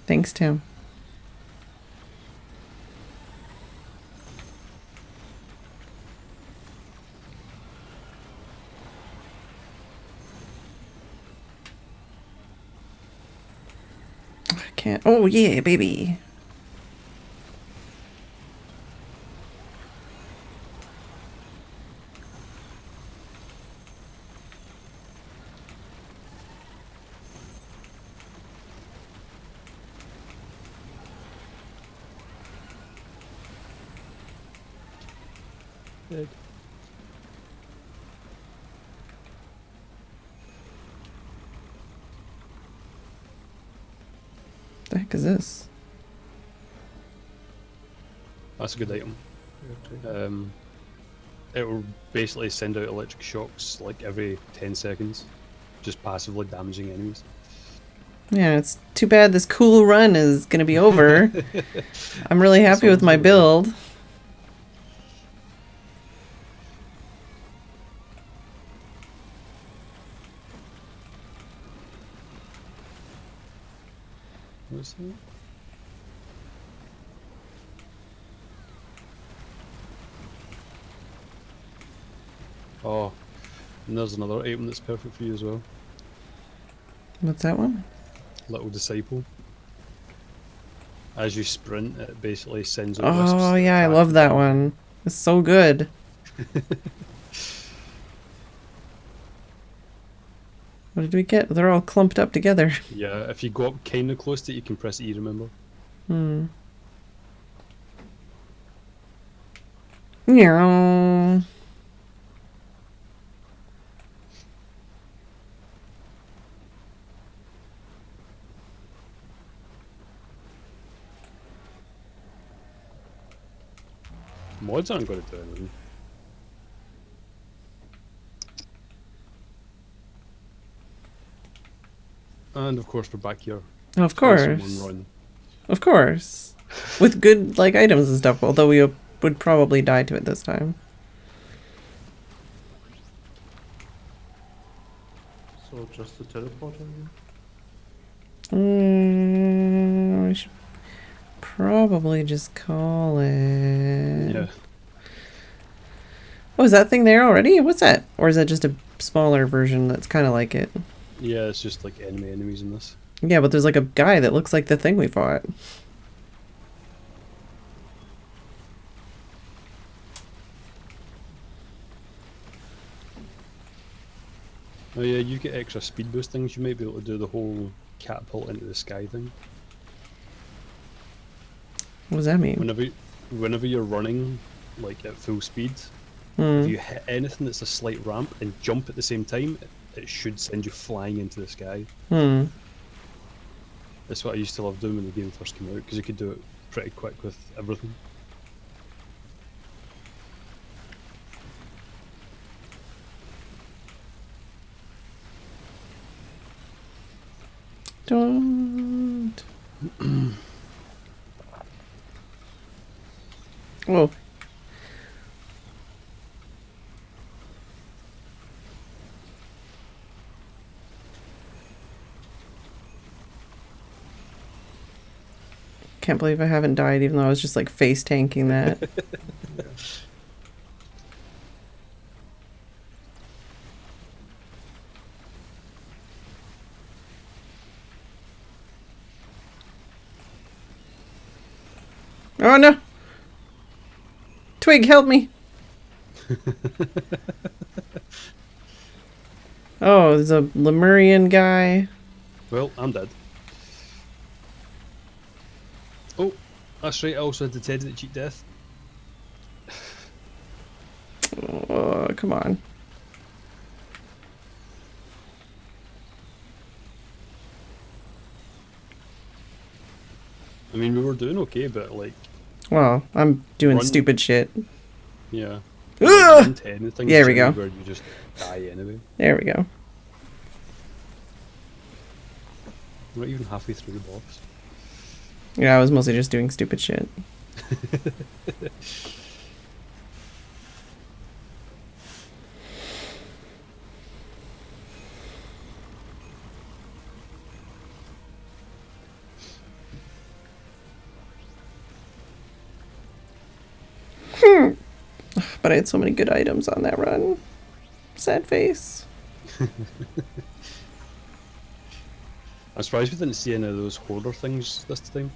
Thanks, Tim. I can't. Oh, yeah, baby. Dead. The heck is this? That's a good item. It will basically send out electric shocks like every 10 seconds, just passively damaging enemies. Yeah, it's too bad this cool run is gonna be over. I'm really happy with my build. What's that? Oh, and there's another item that's perfect for you as well. What's that one? Little Disciple. As you sprint, it basically sends out Oh, wisps yeah, I attack love you. that one. It's so good. What did we get? They're all clumped up together. Yeah, if you go up kind of close to it, you can press E, remember? Hmm. Yeah. Mods aren't going to do anything. And of course we're back here. Of Awesome course. run. Of course. With good, like, items and stuff, although we would probably die to it this time. So just the teleporter again? We should probably just call it... Yeah. Oh, is that thing there already? What's that? Or is that just a smaller version that's kind of like it? Yeah, it's just like enemies in this. Yeah, but there's like a guy that looks like the thing we fought. Oh yeah, you get extra speed boost things, you might be able to do the whole catapult into the sky thing. What does that mean? Whenever you're running, like at full speed, if you hit anything that's a slight ramp and jump at the same time, it should send you flying into the sky. That's what I used to love doing when the game first came out, because you could do it pretty quick with everything. Don't. Whoa. Can't believe I haven't died, even though I was just like face tanking that. Oh no! Twig, help me! Oh, there's a Lemurian guy. Well, I'm dead. Oh, that's right, I also had the Teddy that cheat death. Oh, come on. I mean, we were doing okay, but like... Well, I'm doing stupid shit. Yeah. Ugh! There we go. Where you just die anyway. There we go. We're not even halfway through the boss. Yeah, I was mostly just doing stupid shit. But I had so many good items on that run. Sad face. I'm surprised we didn't see any of those hoarder things this time.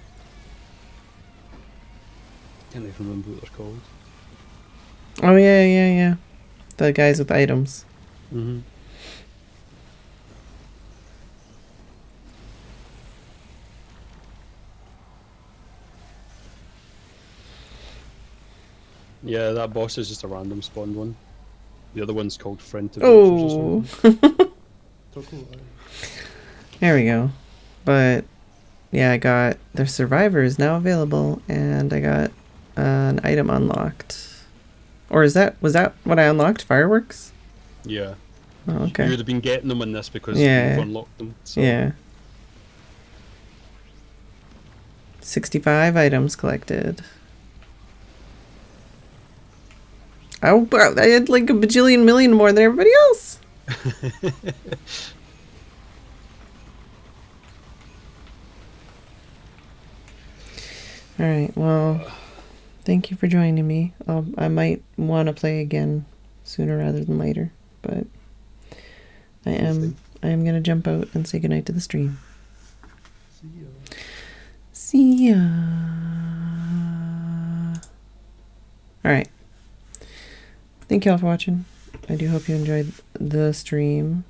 Can't even remember what they're called. Oh yeah. The guys with items. Mm-hmm. Yeah, that boss is just a random spawned one. The other one's called Friend to Vultures or something. There we go. But yeah, I got the survivor is now available, and I got an item unlocked. Or was that what I unlocked? Fireworks? Yeah. Oh, okay. You would have been getting them in this because Yeah. you've unlocked them. So. Yeah. 65 items collected. I had like a bajillion million more than everybody else. Alright, well, thank you for joining me. I might want to play again sooner rather than later, but I am going to jump out and say goodnight to the stream. See ya. Alright. Thank you all for watching. I do hope you enjoyed the stream.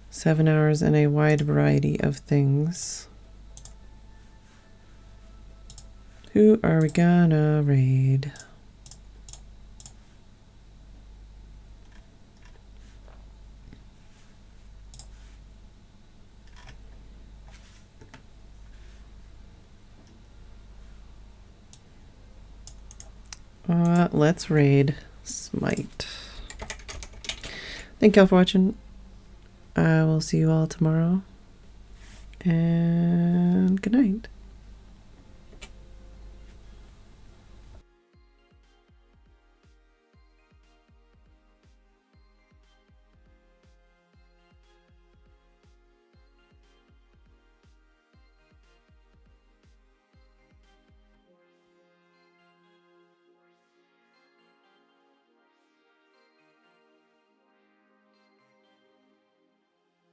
7 hours and a wide variety of things. Who are we gonna raid? Let's raid Smite. Thank y'all for watching. I will see you all tomorrow. And good night.